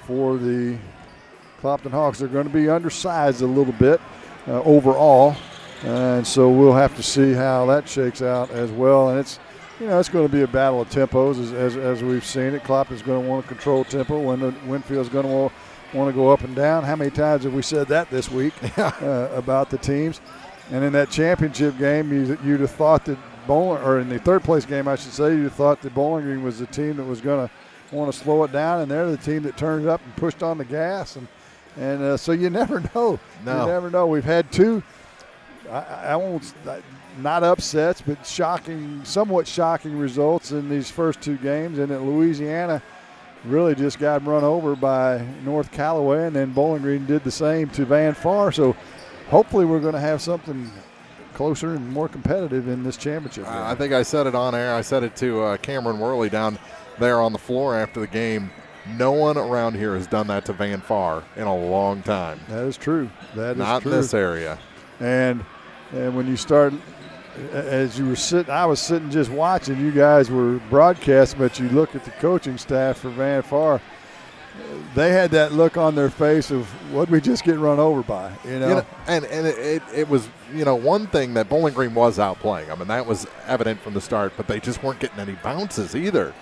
for the Clopton Hawks. They're going to be undersized a little bit overall, and so we'll have to see how that shakes out as well. And it's going to be a battle of tempos as we've seen it. Clopton's going to want to control tempo when Winfield's going to want to go up and down. How many times have we said that this week about the teams? And in that championship game, you'd have thought that in the third place game, I should say, you'd have thought that Bowling Green was the team that was going to want to slow it down, and they're the team that turned it up and pushed on the gas. And so you never know. No. You never know. We've had two, I won't, not upsets, but somewhat shocking results in these first two games. And at Louisiana, really just got run over by North Callaway, and then Bowling Green did the same to Van Far. So hopefully we're going to have something closer and more competitive in this championship. I think I said it on air. I said it to Cameron Worley down there on the floor after the game. No one around here has done that to Van Far in a long time. That is true. That is not true. in this area. And when you start, as you were sitting, I was sitting just watching. You guys were broadcasting, but you look at the coaching staff for Van Far. They had that look on their face of, what we just get run over by, and it was, one thing that Bowling Green was outplaying. I mean, that was evident from the start, but they just weren't getting any bounces either.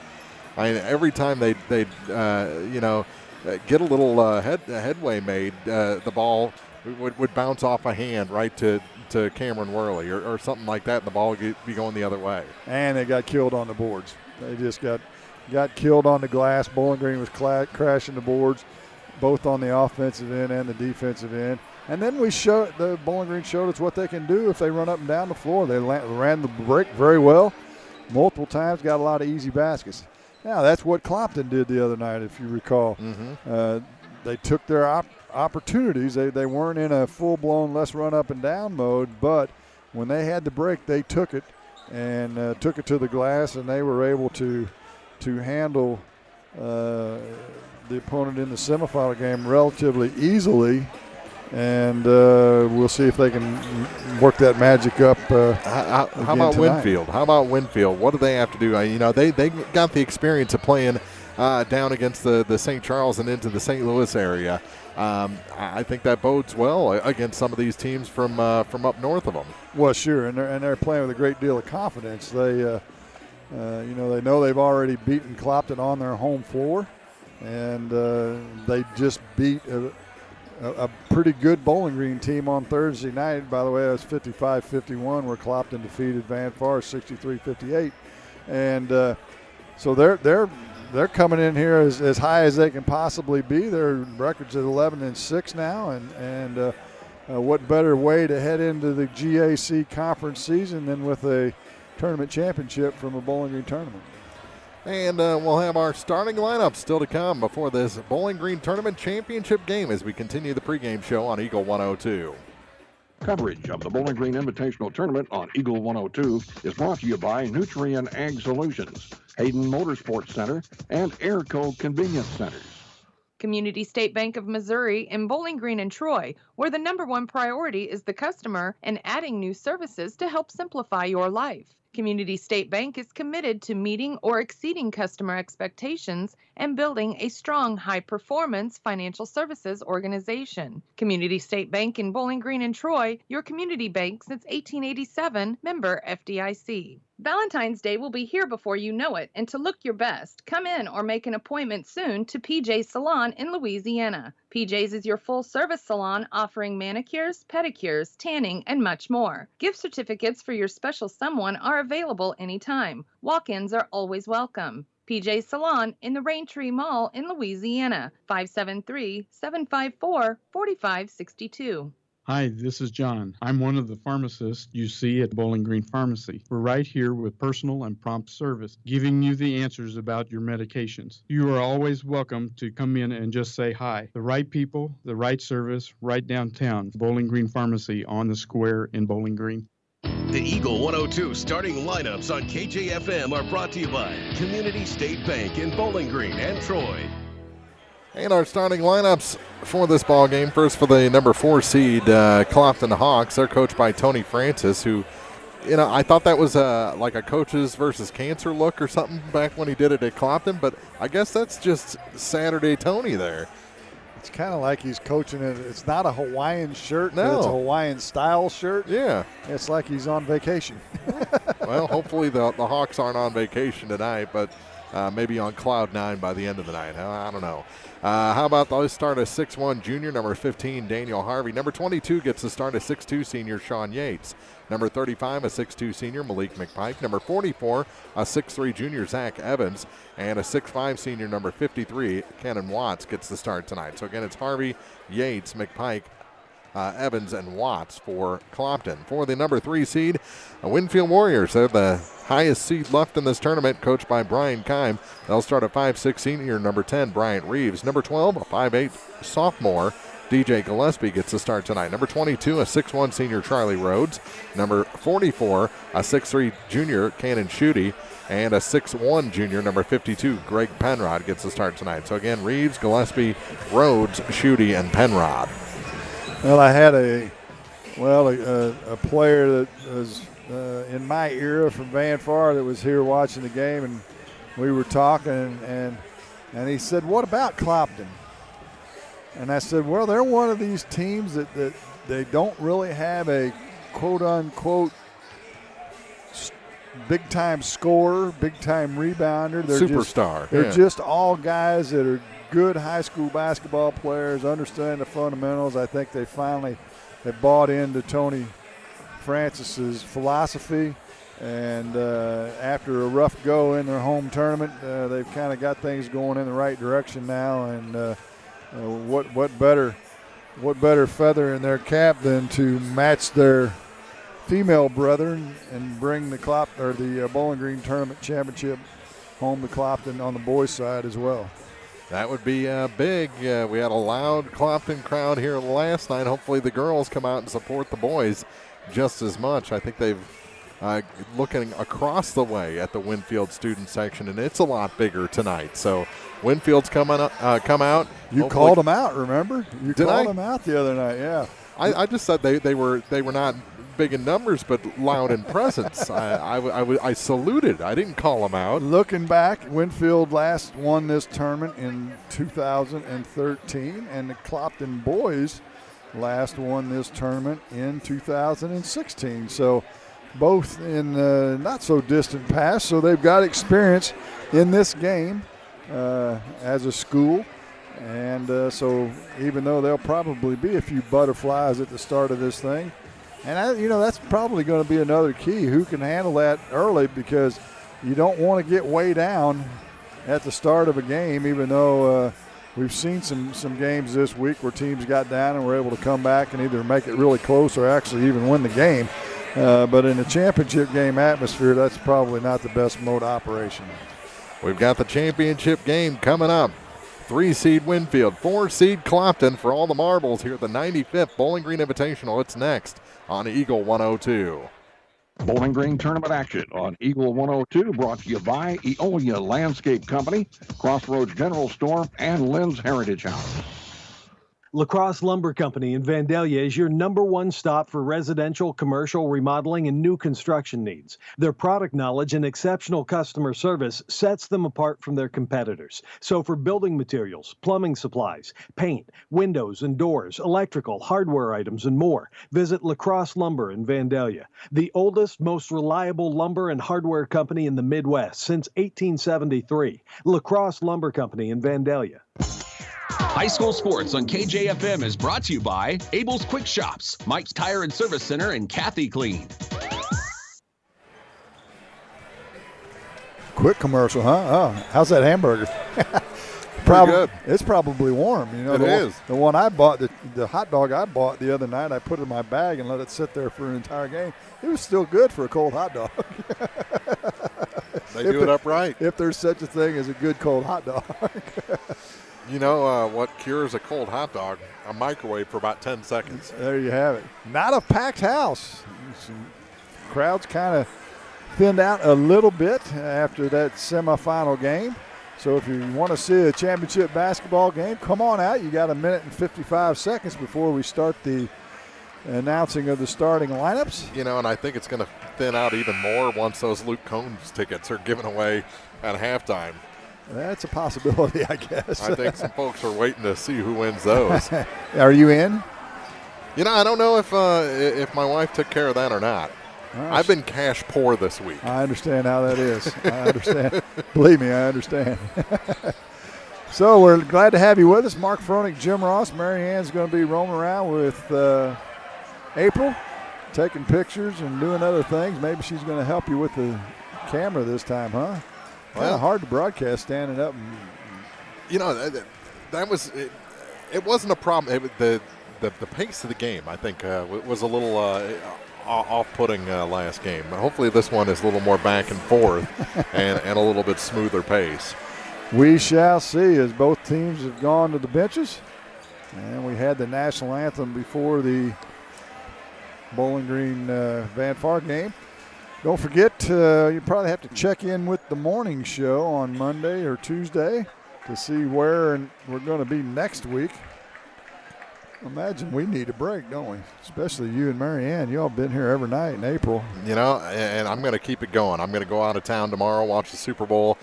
I mean, every time they'd get a little headway made, the ball would bounce off a hand right to Cameron Worley or something like that, and the ball would be going the other way. And they got killed on the boards. They just got killed on the glass. Bowling Green was crashing the boards, both on the offensive end and the defensive end. And then the Bowling Green showed us what they can do if they run up and down the floor. They ran the break very well, multiple times, got a lot of easy baskets. Now, that's what Clopton did the other night, if you recall. Mm-hmm. They took their opportunities. They weren't in a full-blown let's run up and down mode, but when they had the break, they took it and took it to the glass, and they were able to handle the opponent in the semifinal game relatively easily. And we'll see if they can work that magic up. How about tonight. Winfield? How about Winfield? What do they have to do? They got the experience of playing down against the St. Charles and into the St. Louis area. I think that bodes well against some of these teams from up north of them. Well, sure, and they're playing with a great deal of confidence. They they know they've already beaten Clopton on their home floor, and they just beat a pretty good Bowling Green team on Thursday night. By the way, it was 55-51, where Clopton defeated Van Far 63-58. And so they're coming in here as high as they can possibly be. Their record's at 11-6 now, and what better way to head into the GAC conference season than with a tournament championship from a Bowling Green tournament. And we'll have our starting lineup still to come before this Bowling Green Tournament Championship game as we continue the pregame show on Eagle 102. Coverage of the Bowling Green Invitational Tournament on Eagle 102 is brought to you by Nutrien Ag Solutions, Hayden Motorsports Center, and Airco Convenience Centers. Community State Bank of Missouri in Bowling Green and Troy, where the #1 priority is the customer and adding new services to help simplify your life. Community State Bank is committed to meeting or exceeding customer expectations and building a strong, high-performance financial services organization. Community State Bank in Bowling Green and Troy, your community bank since 1887, member FDIC. Valentine's Day will be here before you know it, and to look your best, come in or make an appointment soon to PJ's Salon in Louisiana. PJ's is your full-service salon offering manicures, pedicures, tanning, and much more. Gift certificates for your special someone are available anytime. Walk-ins are always welcome. PJ's Salon in the Raintree Mall in Louisiana, 573-754-4562. Hi, this is John. I'm one of the pharmacists you see at Bowling Green Pharmacy. We're right here with personal and prompt service, giving you the answers about your medications. You are always welcome to come in and just say hi. The right people, the right service, right downtown. Bowling Green Pharmacy on the square in Bowling Green. The Eagle 102 starting lineups on KJFM are brought to you by Community State Bank in Bowling Green and Troy. And our starting lineups for this ball game. First for the number 4 seed Clopton Hawks. They're coached by Tony Francis, who, I thought that was like a coaches versus cancer look or something back when he did it at Clopton, but I guess that's just Saturday Tony there. It's kind of like he's coaching it. It's not a Hawaiian shirt, no. But it's a Hawaiian style shirt. Yeah. It's like he's on vacation. Well, hopefully the Hawks aren't on vacation tonight, but maybe on cloud 9 by the end of the night. I don't know. How about let's start a 6'1 junior, number 15, Daniel Harvey. Number 22 gets the start, a 6'2 senior, Sean Yates. Number 35, a 6'2 senior, Malik McPike. Number 44, a 6'3 junior, Zach Evans. And a 6'5 senior, number 53, Cannon Watts, gets the start tonight. So again, it's Harvey, Yates, McPike, Evans, and Watts for Clopton. For the number 3 seed, Winfield Warriors. They're the highest seed left in this tournament, coached by Brian Keim. They'll start a 5'6 senior, number 10, Bryant Reeves. Number 12, a 5'8 sophomore, DJ Gillespie, gets the start tonight. Number 22, a 6'1 senior, Charlie Rhodes. Number 44, a 6'3 junior, Cannon Schutte. And a 6'1 junior, number 52, Greg Penrod, gets the start tonight. So again, Reeves, Gillespie, Rhodes, Schutte, and Penrod. Well, I had a player that was in my era from Van Far that was here watching the game, and we were talking, and he said, "What about Clopton?" And I said, "Well, they're one of these teams that they don't really have a quote-unquote big-time scorer, big-time rebounder. They're superstar. They're just all guys that are good high school basketball players, understand the fundamentals. I think they bought into Tony Francis's philosophy, and after a rough go in their home tournament, they've kind of got things going in the right direction now. And what better feather in their cap than to match their female brethren and bring the Bowling Green Tournament Championship home to Clopton on the boys' side as well. That would be big. We had a loud Clopton crowd here last night. Hopefully the girls come out and support the boys just as much. I think they've looking across the way at the Winfield student section, and it's a lot bigger tonight. So Winfield's come out. You called them out, remember? You called them out the other night, yeah. I just said they were not big in numbers, but loud in presence. I saluted. I didn't call them out. Looking back, Winfield last won this tournament in 2013, and the Clopton boys last won this tournament in 2016. So both in not so distant past. So they've got experience in this game as a school. And so even though there'll probably be a few butterflies at the start of this thing, and that's probably going to be another key, who can handle that early, because you don't want to get way down at the start of a game, even though we've seen some games this week where teams got down and were able to come back and either make it really close or actually even win the game. But in a championship game atmosphere, that's probably not the best mode of operation. We've got the championship game coming up. 3-seed Winfield, 4-seed Clopton for all the marbles here at the 95th Bowling Green Invitational. It's next on Eagle 102. Bowling Green tournament action on Eagle 102, brought to you by Eolia Landscape Company, Crossroads General Store, and Lynn's Heritage House. La Crosse Lumber Company in Vandalia is your #1 stop for residential, commercial, remodeling, and new construction needs. Their product knowledge and exceptional customer service sets them apart from their competitors. So for building materials, plumbing supplies, paint, windows and doors, electrical, hardware items, and more, visit La Crosse Lumber in Vandalia, the oldest, most reliable lumber and hardware company in the Midwest since 1873. La Crosse Lumber Company in Vandalia. High school sports on KJFM is brought to you by Abel's Quick Shops, Mike's Tire and Service Center, and Kathy Clean. Quick commercial, huh? Oh, how's that hamburger? Good. It's probably warm. It is. The one I bought, the hot dog I bought the other night, I put it in my bag and let it sit there for an entire game. It was still good for a cold hot dog. They do it upright. If there's such a thing as a good cold hot dog. You know what cures a cold hot dog? A microwave for about 10 seconds. There you have it. Not a packed house. Crowds kind of thinned out a little bit after that semifinal game. So if you want to see a championship basketball game, come on out. You got 1 minute and 55 seconds before we start the announcing of the starting lineups. You know, and I think it's going to thin out even more once those Luke Combs tickets are given away at halftime. That's a possibility, I guess. I think some folks are waiting to see who wins those. Are you in? You know, I don't know if my wife took care of that or not. I've been cash poor this week. I understand how that is. I understand. Believe me, I understand. So we're glad to have you with us. Mark Froenig, Jim Ross. Mary Ann's going to be roaming around with April, taking pictures and doing other things. Maybe she's going to help you with the camera this time, huh? Well, hard to broadcast standing up. You know, that was it wasn't a problem. The pace of the game, I think, was a little off-putting last game. Hopefully this one is a little more back and forth and a little bit smoother pace. We shall see, as both teams have gone to the benches. And we had the national anthem before the Bowling Green Van Far game. Don't forget, you probably have to check in with the morning show on Monday or Tuesday to see where we're going to be next week. Imagine we need a break, don't we? Especially you and Mary Ann. You all been here every night in April. You know, and I'm going to keep it going. I'm going to go out of town tomorrow, watch the Super Bowl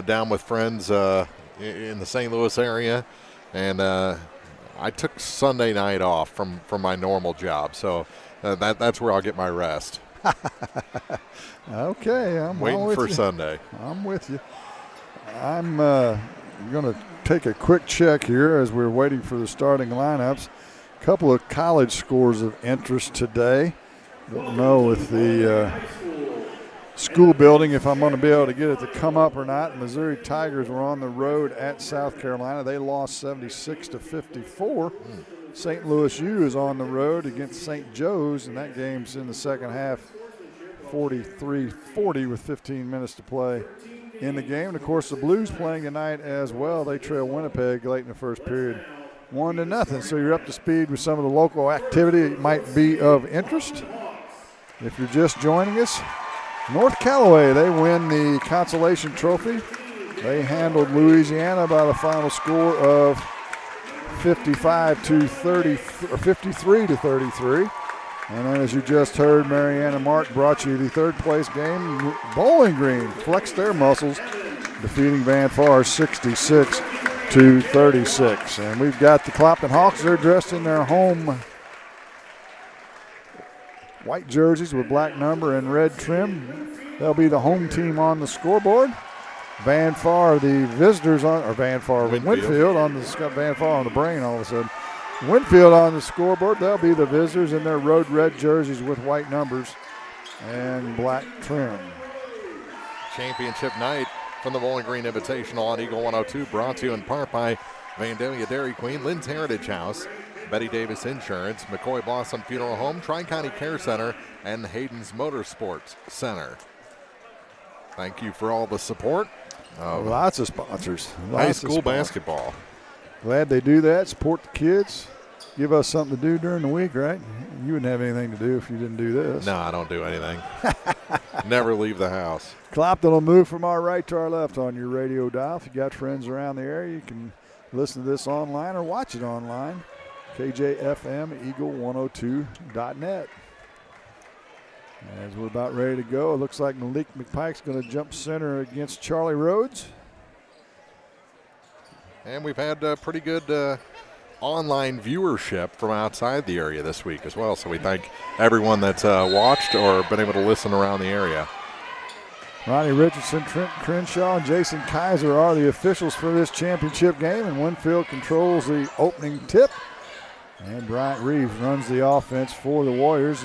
down with friends in the St. Louis area. And I took Sunday night off from my normal job. So that's where I'll get my rest. Okay, I'm waiting for you. Sunday. I'm with you. I'm going to take a quick check here as we're waiting for the starting lineups. A couple of college scores of interest today. Don't know with the school building if I'm going to be able to get it to come up or not. Missouri Tigers were on the road at South Carolina. They lost 76-54. St. Louis U is on the road against St. Joe's, and that game's in the second half, 43-40 with 15 minutes to play in the game. And, of course, the Blues playing tonight as well. They trail Winnipeg late in the first period, 1-0. So you're up to speed with some of the local activity that might be of interest. If you're just joining us, North Callaway, they win the Consolation Trophy. They handled Louisiana by the final score of 53-33. And then, as you just heard, Marianne and Mark brought you the third place game. Bowling Green flexed their muscles, defeating Van Far 66-36. And we've got the Clopton Hawks. They're dressed in their home white jerseys with black number and red trim. They'll be the home team on the scoreboard. Van Far, the visitors on, or Van Far, Winfield on the, Van Far on the brain all of a sudden. Winfield on the scoreboard. They'll be the visitors in their road red jerseys with white numbers and black trim. Championship night from the Bowling Green Invitational on Eagle 102, brought to you in part by Vandalia Dairy Queen, Lynn's Heritage House, Betty Davis Insurance, McCoy Blossom Funeral Home, Tri-County Care Center, and Hayden's Motorsports Center. Thank you for all the support. Lots of sponsors. High school basketball. Glad they do that. Support the kids. Give us something to do during the week, right? You wouldn't have anything to do if you didn't do this. No, I don't do anything. Never leave the house. Clopton will move from our right to our left on your radio dial. If you got friends around the area, you can listen to this online or watch it online. KJFM, Eagle102.net. As we're about ready to go, it looks like Malik McPike's going to jump center against Charlie Rhodes. And we've had pretty good online viewership from outside the area this week as well. So we thank everyone that's watched or been able to listen around the area. Ronnie Richardson, Trent Crenshaw, and Jason Kaiser are the officials for this championship game, and Winfield controls the opening tip. And Bryant Reeves runs the offense for the Warriors.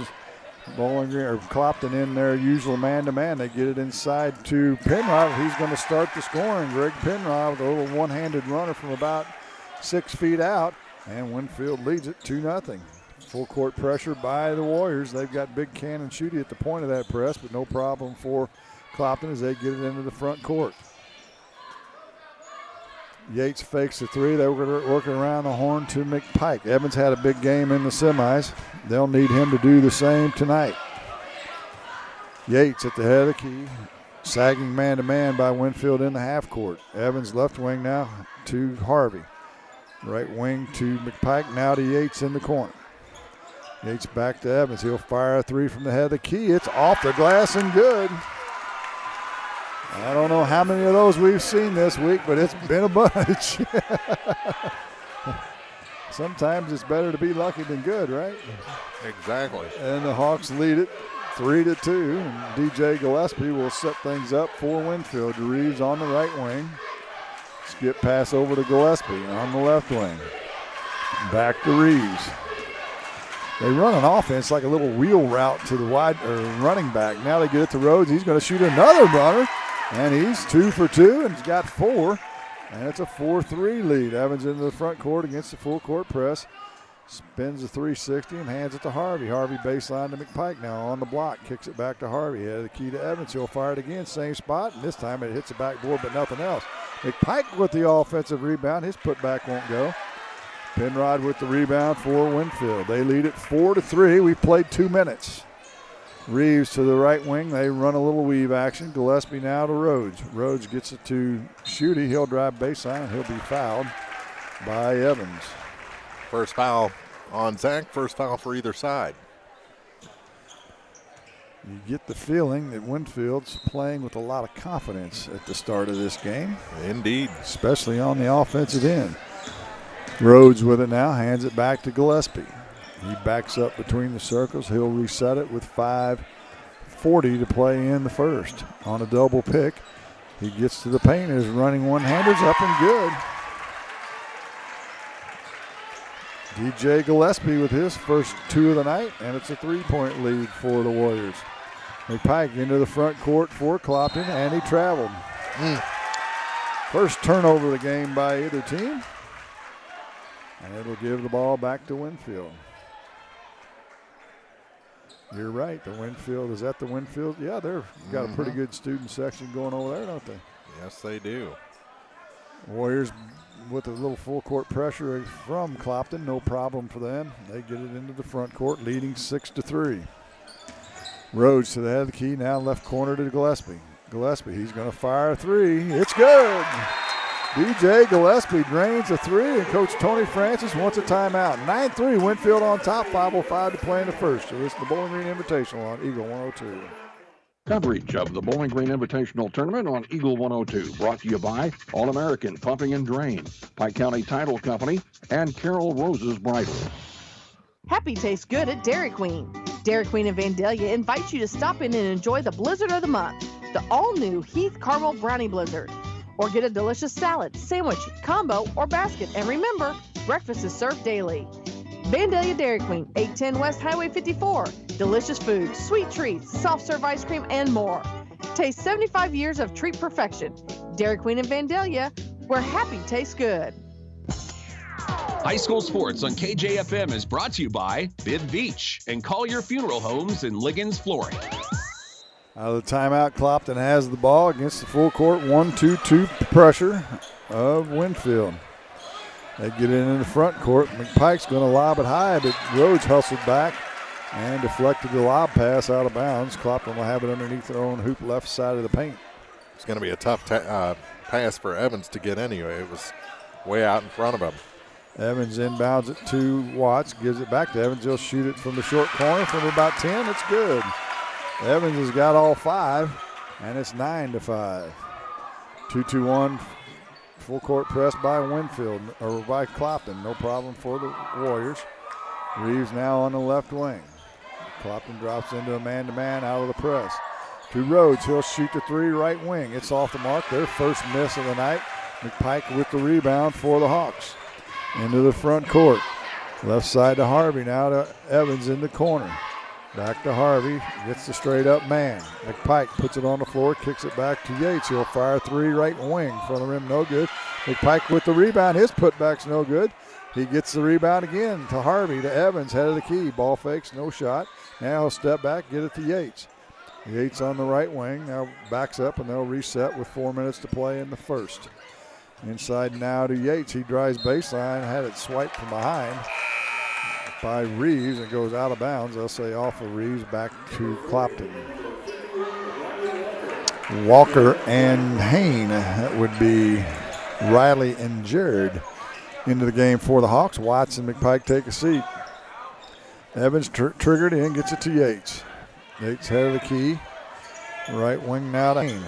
Bowling Green or Clopton in their usual man-to-man. They get it inside to Penrod. He's going to start the scoring. Greg Penrod with a little one-handed runner from about 6 feet out, and Winfield leads it 2-0. Full court pressure by the Warriors. They've got Big Cannon Shooty at the point of that press, but no problem for Clopton as they get it into the front court. Yates fakes the three. They were working around the horn to McPike. Evans had a big game in the semis. They'll need him to do the same tonight. Yates at the head of the key. Sagging man-to-man by Winfield in the half court. Evans left wing now to Harvey. Right wing to McPike, now to Yates in the corner. Yates back to Evans. He'll fire a three from the head of the key. It's off the glass and good. I don't know how many of those we've seen this week, but it's been a bunch. Sometimes it's better to be lucky than good, right? Exactly. And the Hawks lead it 3-2. And DJ Gillespie will set things up for Winfield. Reeves on the right wing. Skip pass over to Gillespie on the left wing. Back to Reeves. They run an offense like a little wheel route to the wide running back. Now they get it to Rhodes. He's going to shoot another runner, and he's 2 for 2, and he's got 4. And it's a 4-3 lead. Evans into the front court against the full court press. Spins a 360 and hands it to Harvey. Harvey baseline to McPike now on the block. Kicks it back to Harvey. Head of the key to Evans. He'll fire it again. Same spot. And this time it hits the backboard, but nothing else. McPike with the offensive rebound. His putback won't go. Penrod with the rebound for Winfield. They lead it 4-3. We've played 2 minutes. Reeves to the right wing. They run a little weave action. Gillespie now to Rhodes. Rhodes gets it to Schutte. He'll drive baseline, and he'll be fouled by Evans. First foul on Zach. First foul for either side. You get the feeling that Winfield's playing with a lot of confidence at the start of this game. Indeed. Especially on the offensive end. Rhodes with it now. Hands it back to Gillespie. He backs up between the circles. He'll reset it with 5:40 to play in the first. On a double pick, he gets to the paint. His running one-handers up and good. DJ Gillespie with his first 2 of the night, and it's a 3-point lead for the Warriors. McPike into the front court for Clopton, and he traveled. First turnover of the game by either team, and it'll give the ball back to Winfield. You're right. The Winfield, is that the Winfield? Yeah, they've got a pretty good student section going over there, don't they? Yes, they do. Warriors with a little full court pressure from Clopton, no problem for them. They get it into the front court, leading 6-3. Rhodes to the head of the key, now left corner to Gillespie. Gillespie, he's going to fire a three. It's good. DJ Gillespie drains a three, and Coach Tony Francis wants a timeout. 9-3, Winfield on top, 5:05 to play in the first. So this is the Bowling Green Invitational on Eagle 102. Coverage of the Bowling Green Invitational Tournament on Eagle 102, brought to you by All-American Pumping and Drain, Pike County Title Company, and Carol Rose's Bridal. Happy tastes good at Dairy Queen. Dairy Queen of Vandalia invites you to stop in and enjoy the blizzard of the month, the all-new Heath Caramel Brownie Blizzard. Or get a delicious salad, sandwich, combo, or basket. And remember, breakfast is served daily. Vandalia Dairy Queen, 810 West Highway 54. Delicious food, sweet treats, soft-serve ice cream, and more. Taste 75 years of treat perfection. Dairy Queen in Vandalia, where happy tastes good. High school sports on KJFM is brought to you by Bid Beach and Collier Funeral Homes in Liggins Flooring. Out of the timeout, Clopton has the ball against the full court 1-2-2 pressure of Winfield. They get it in the front court. McPike's going to lob it high, but Rhodes hustled back and deflected the lob pass out of bounds. Clopton will have it underneath their own hoop left side of the paint. It's going to be a tough pass for Evans to get anyway. It was way out in front of him. Evans inbounds it to Watts, gives it back to Evans. He'll shoot it from the short corner from about 10. It's good. Evans has got all 5, and it's 9-5. 2-2-1 full court press by Winfield, or by Clopton. No problem for the Warriors. Reeves now on the left wing. Clopton drops into a man-to-man out of the press. To Rhodes, he'll shoot the three right wing. It's off the mark, their first miss of the night. McPike with the rebound for the Hawks. Into the front court. Left side to Harvey, now to Evans in the corner. Back to Harvey, gets the straight up man. McPike puts it on the floor, kicks it back to Yates. He'll fire three right wing. Front of the rim, no good. McPike with the rebound, his putback's no good. He gets the rebound again to Harvey, to Evans, head of the key. Ball fakes, no shot. Now he'll step back, get it to Yates. Yates on the right wing, now backs up and they'll reset with 4 minutes to play in the first. Inside now to Yates, he drives baseline, had it swiped from behind by Reeves and goes out of bounds. They'll say off of Reeves, back to Clopton. Walker and Hain. That would be Riley and Jared into the game for the Hawks. Watts and McPike take a seat. Evans triggered in, gets it to Yates. Yates head of the key. Right wing now to Hain.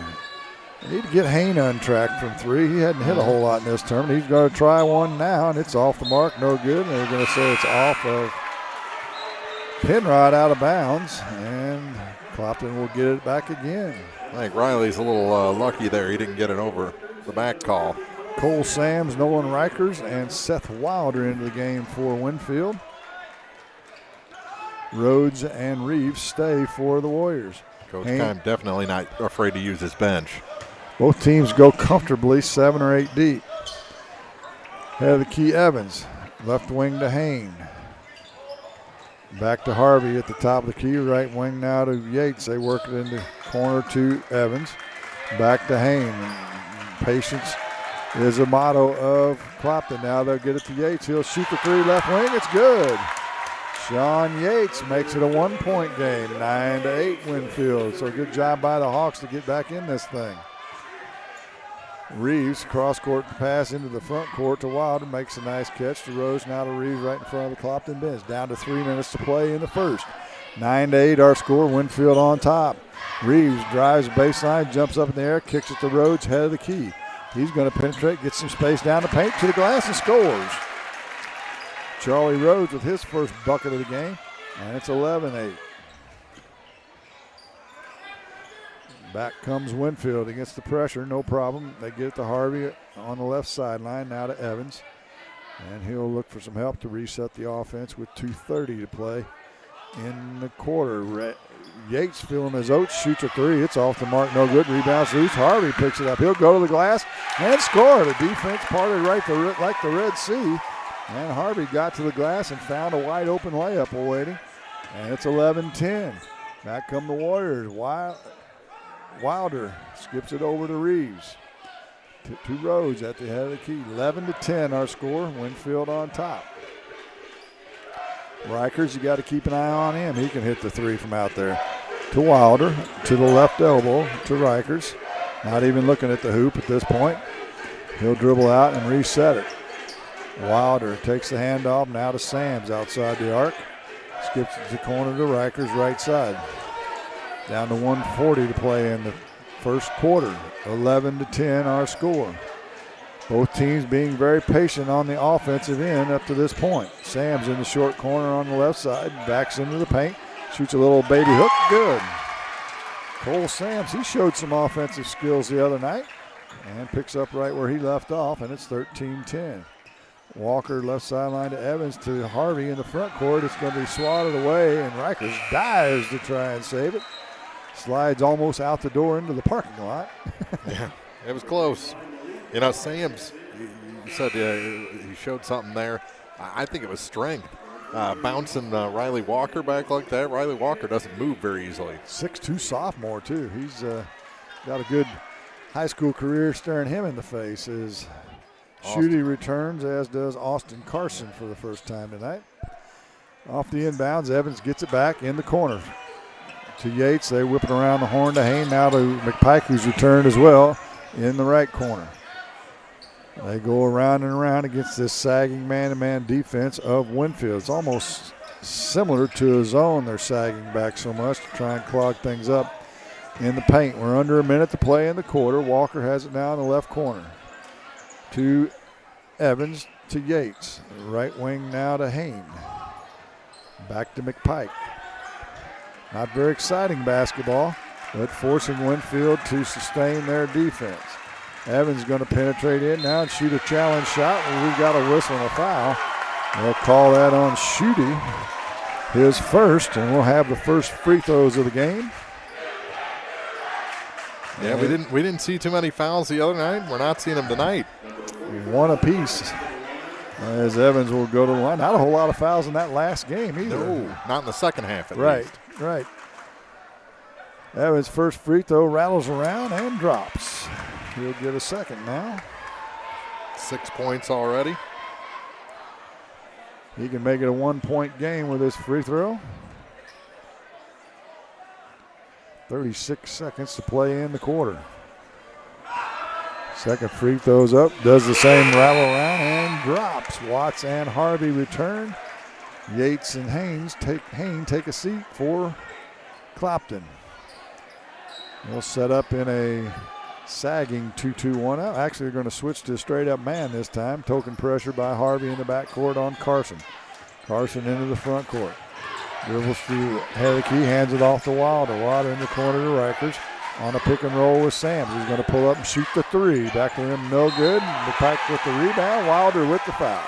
They need to get Hain untracked from three. He hadn't hit a whole lot in this tournament. He's going to try one now, and it's off the mark. No good. And they're going to say it's off of Penrod, out of bounds. And Clopton will get it back again. I think Riley's a little lucky there. He didn't get it over the back call. Cole Sams, Nolan Rikers, and Seth Wilder into the game for Winfield. Rhodes and Reeves stay for the Warriors. Coach Keim definitely not afraid to use his bench. Both teams go comfortably 7 or 8 deep. Head of the key, Evans. Left wing to Hain. Back to Harvey at the top of the key. Right wing now to Yates. They work it into corner to Evans. Back to Hain. Patience is a motto of Clopton. Now they'll get it to Yates. He'll shoot the three left wing. It's good. Sean Yates makes it a 1-point game. 9-8 Winfield. So good job by the Hawks to get back in this thing. Reeves, cross-court pass into the front court to Wilder, makes a nice catch to Rose, now to Reeves right in front of the Clopton bench. Down to 3 minutes to play in the first. 9-8 our score, Winfield on top. Reeves drives baseline, jumps up in the air, kicks it to Rhodes, head of the key. He's going to penetrate, get some space down the paint, to the glass, and scores. Charlie Rhodes with his first bucket of the game, and it's 11-8. Back comes Winfield against the pressure, no problem. They get it to Harvey on the left sideline, now to Evans. And he'll look for some help to reset the offense with 2:30 to play in the quarter. Yates feeling his oats, shoots a three. It's off the mark, no good. Rebounds loose. Harvey picks it up. He'll go to the glass and score. The defense parted right like the Red Sea. And Harvey got to the glass and found a wide open layup awaiting. And it's 11-10. Back come the Warriors. Wilder skips it over to Reeves. To Rhodes at the head of the key. 11-10 our score. Winfield on top. Rikers, you got to keep an eye on him. He can hit the three from out there. To Wilder, to the left elbow, to Rikers. Not even looking at the hoop at this point. He'll dribble out and reset it. Wilder takes the handoff now to Sams outside the arc. Skips it to the corner to Rikers right side. Down to 1:40 to play in the first quarter. 11-10 our score. Both teams being very patient on the offensive end up to this point. Sams in the short corner on the left side. Backs into the paint. Shoots a little baby hook. Good. Cole Sams, he showed some offensive skills the other night. And picks up right where he left off, and it's 13-10. Walker left sideline to Evans to Harvey in the front court. It's going to be swatted away, and Rikers dives to try and save it. Slides almost out the door into the parking lot. Yeah, it was close. You know, Sams, you said he showed something there. I think it was strength. Bouncing Riley Walker back like that. Riley Walker doesn't move very easily. 6'2" sophomore, too. He's got a good high school career staring him in the face. Schutte returns, as does Austin Carson for the first time tonight. Off the inbounds, Evans gets it back in the corner. To Yates, they whip it around the horn to Hain, now to McPike, who's returned as well in the right corner. They go around and around against this sagging man-to-man defense of Winfield. It's almost similar to a zone. They're sagging back so much to try and clog things up in the paint. We're under a minute to play in the quarter. Walker has it now in the left corner. To Evans, to Yates. Right wing now to Hain. Back to McPike. Not very exciting basketball, but forcing Winfield to sustain their defense. Evans going to penetrate in now and shoot a challenge shot. We've got a whistle and a foul. They'll call that on Schutte, his first, and we'll have the first free throws of the game. Yeah, we didn't see too many fouls the other night. We're not seeing them tonight. One apiece. As Evans will go to the line. Not a whole lot of fouls in that last game either. No, not in the second half at least. Right. Evans' first free throw rattles around and drops. He'll get a second now. 6 points already. He can make it a 1-point game with this free throw. 36 seconds to play in the quarter. Second free throws up, does the same rattle around and drops. Watts and Harvey return. Yates and Haynes take a seat for Clopton. We'll set up in a sagging 2-2-1 out. Actually, they're going to switch to a straight-up man this time. Token pressure by Harvey in the backcourt on Carson. Carson into the front court. Dribbles through Herrickey, hands it off to Wilder. Wilder in the corner to Rikers. On a pick and roll with Sams. He's going to pull up and shoot the three. Back to him, no good. McPike with the rebound. Wilder with the foul.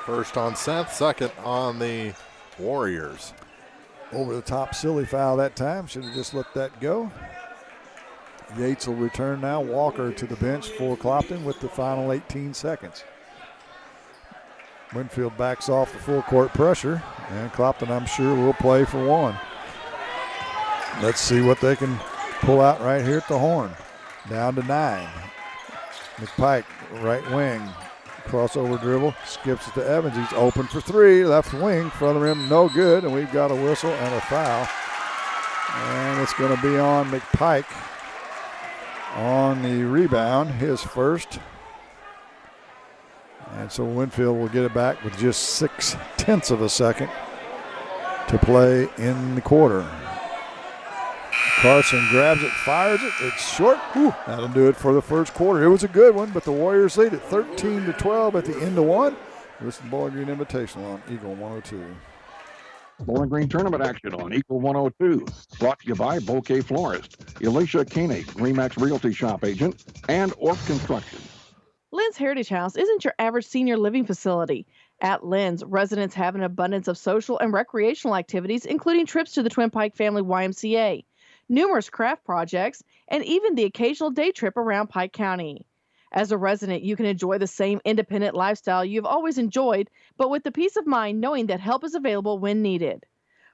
First on Seth, second on the Warriors. Over the top, silly foul that time. Should have just let that go. Yates will return now. Walker to the bench for Clopton with the final 18 seconds. Winfield backs off the full court pressure, and Clopton, I'm sure, will play for one. Let's see what they can pull out right here at the horn. Down to 9. McPike, right wing. Crossover dribble, skips it to Evans. He's open for three. Left wing, front of him, no good. And we've got a whistle and a foul. And it's going to be on McPike on the rebound, his first. And so Winfield will get it back with just 0.6 of a second to play in the quarter. Carson grabs it, fires it. It's short. Whew, that'll do it for the first quarter. It was a good one, but the Warriors lead at 13-12 at the end of one. This is Bowling Green Invitational on Eagle 102. Bowling Green tournament action on Eagle 102. Brought to you by Bouquet Florist, Elisha Koenig, Remax Realty Shop Agent, and Orp Construction. Lynn's Heritage House isn't your average senior living facility. At Lynn's, residents have an abundance of social and recreational activities, including trips to the Twin Pike Family YMCA, numerous craft projects, and even the occasional day trip around Pike County. As a resident, you can enjoy the same independent lifestyle you've always enjoyed, but with the peace of mind knowing that help is available when needed.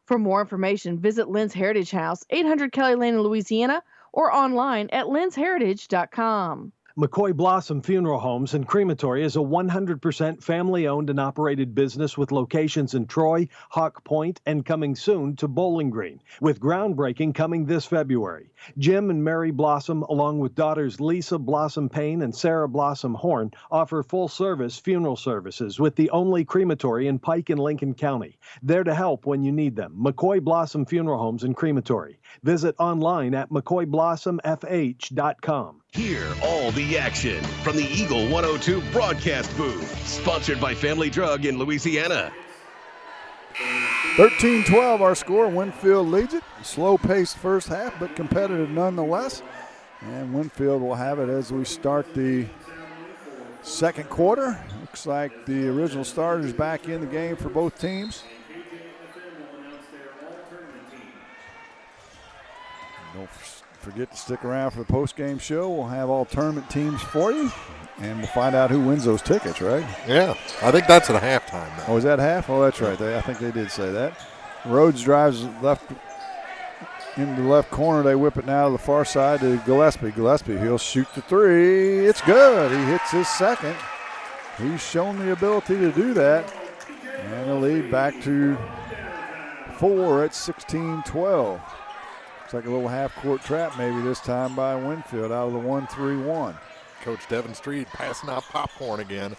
For more information, visit Lynn's Heritage House, 800 Kelly Lane in Louisiana, or online at lynnsheritage.com. McCoy Blossom Funeral Homes and Crematory is a 100% family-owned and operated business with locations in Troy, Hawk Point, and coming soon to Bowling Green, with groundbreaking coming this February. Jim and Mary Blossom, along with daughters Lisa Blossom Payne and Sarah Blossom Horn, offer full-service funeral services with the only crematory in Pike and Lincoln County. There to help when you need them. McCoy Blossom Funeral Homes and Crematory. Visit online at mccoyblossomfh.com. Hear all the action from the Eagle 102 broadcast booth, sponsored by Family Drug in Louisiana. 13-12 our score. Winfield leads it. Slow-paced first half, but competitive nonetheless. And Winfield will have it as we start the second quarter. Looks like the original starters back in the game for both teams. Don't forget to stick around for the post-game show. We'll have all tournament teams for you, and we'll find out who wins those tickets, right? Yeah, I think that's at halftime now. Oh, is that half? Oh, that's right. I think they did say that. Rhodes drives left into the left corner. They whip it now to the far side to Gillespie. Gillespie, he'll shoot the three. It's good. He hits his second. He's shown the ability to do that. And the lead back to 4 at 16-12. Looks like a little half-court trap maybe this time by Winfield out of the 1-3-1. Coach Devin Street passing out popcorn again.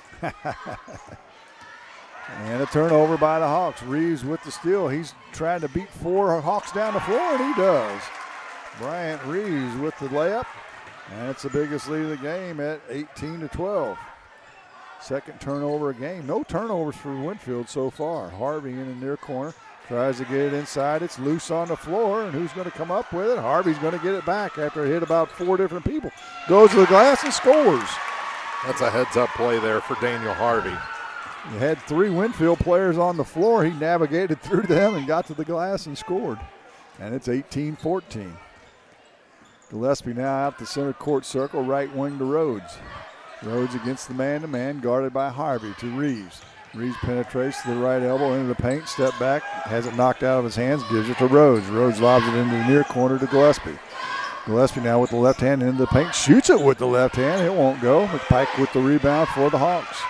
And a turnover by the Hawks. Reeves with the steal. He's trying to beat 4 Hawks down the floor, and he does. Bryant Reeves with the layup. And it's the biggest lead of the game at 18-12. Second turnover a game. No turnovers for Winfield so far. Harvey in the near corner. Tries to get it inside. It's loose on the floor, and who's going to come up with it? Harvey's going to get it back after it hit about 4 different people. Goes to the glass and scores. That's a heads-up play there for Daniel Harvey. He had 3 Winfield players on the floor. He navigated through them and got to the glass and scored. And it's 18-14. Gillespie now out the center court circle, right wing to Rhodes. Rhodes against the man-to-man, guarded by Harvey to Reeves. Reeves penetrates to the right elbow into the paint, step back, has it knocked out of his hands, gives it to Rhodes. Rhodes lobs it into the near corner to Gillespie. Gillespie now with the left hand into the paint, shoots it with the left hand. It won't go. McPike with the rebound for the Hawks.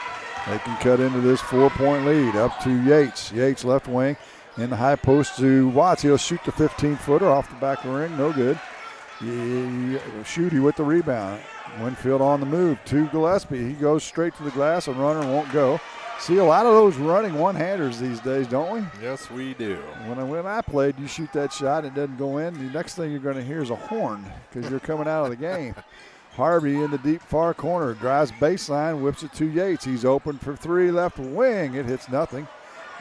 They can cut into this 4-point lead up to Yates. Yates left wing, in the high post to Watts. He'll shoot the 15-footer off the back of the ring. No good. Shooty with the rebound. Winfield on the move to Gillespie. He goes straight to the glass. A runner won't go. See a lot of those running one-handers these days, don't we? Yes, we do. When I played, you shoot that shot, it doesn't go in. The next thing you're going to hear is a horn because you're coming out of the game. Harvey in the deep far corner, drives baseline, whips it to Yates. He's open for three, left wing. It hits nothing.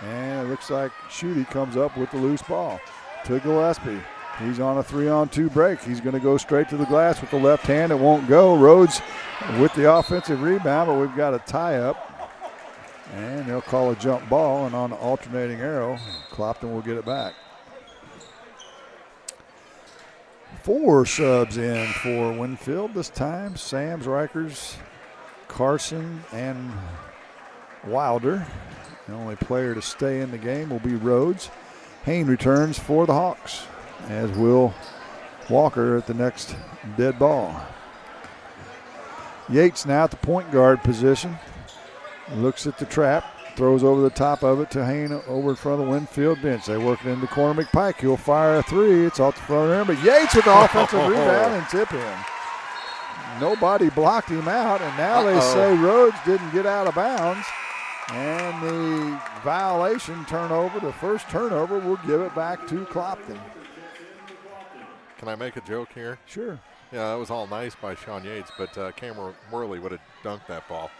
And it looks like Shooty comes up with the loose ball to Gillespie. He's on a 3-on-2 break. He's going to go straight to the glass with the left hand. It won't go. Rhodes with the offensive rebound, but we've got a tie-up. And they'll call a jump ball, and on the alternating arrow, Clopton will get it back. 4 subs in for Winfield this time. Sams, Rikers, Carson, and Wilder. The only player to stay in the game will be Rhodes. Hayne returns for the Hawks, as will Walker at the next dead ball. Yates now at the point guard position. Looks at the trap, throws over the top of it to Hayne over in front of the Winfield bench. They work it into corner McPike. He'll fire a three. It's off the front of him, but Yates with the offensive rebound and tip in. Nobody blocked him out, and now they say Rhodes didn't get out of bounds. And the violation turnover, the first turnover, will give it back to Clopton. Can I make a joke here? Sure. Yeah, that was all nice by Sean Yates, but Cameron Worley would have dunked that ball.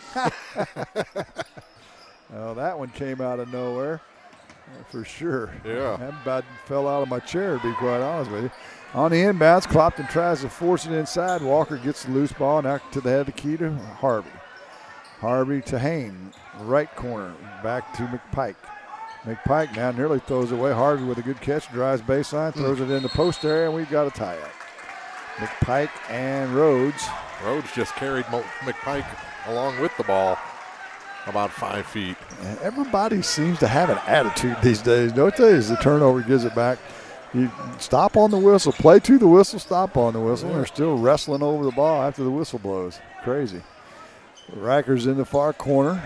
Oh, that one came out of nowhere, for sure. Yeah. I about fell out of my chair, to be quite honest with you. On the inbounds, Clopton tries to force it inside. Walker gets the loose ball, now to the head of the key to Harvey. Harvey to Hayne, right corner, back to McPike. McPike now nearly throws away. Harvey with a good catch, drives baseline, throws it in the post area, and we've got a tie-up. McPike and Rhodes. Rhodes just carried McPike along with the ball about 5 feet. And everybody seems to have an attitude these days, don't they? As the turnover gives it back. You stop on the whistle, play to the whistle, stop on the whistle. Yeah. They're still wrestling over the ball after the whistle blows. Crazy. Rikers in the far corner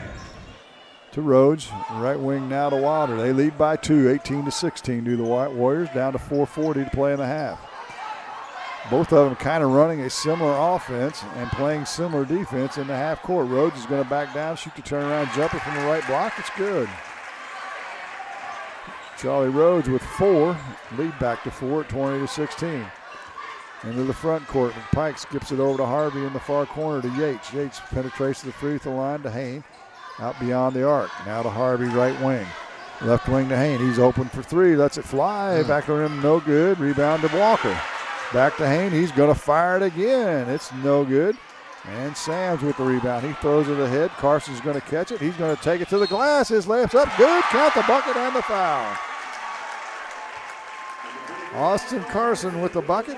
to Rhodes. Right wing now to Wilder. They lead by 2, 18-16 do the White Warriors, down to 4:40 to play in the half. Both of them kind of running a similar offense and playing similar defense in the half court. Rhodes is going to back down, shoot the turnaround jumper from the right block. It's good. Charlie Rhodes with 4, lead back to 4 at 20-16. Into the front court, Pike skips it over to Harvey in the far corner to Yates. Yates penetrates the free throw line to Hayne, out beyond the arc. Now to Harvey, right wing. Left wing to Hayne. He's open for 3, lets it fly. Back to him, no good. Rebound to Walker. Back to Hayne. He's going to fire it again. It's no good. And Sams with the rebound. He throws it ahead. Carson's going to catch it. He's going to take it to the glass. His layup's up. Good. Count the bucket and the foul. Austin Carson with the bucket.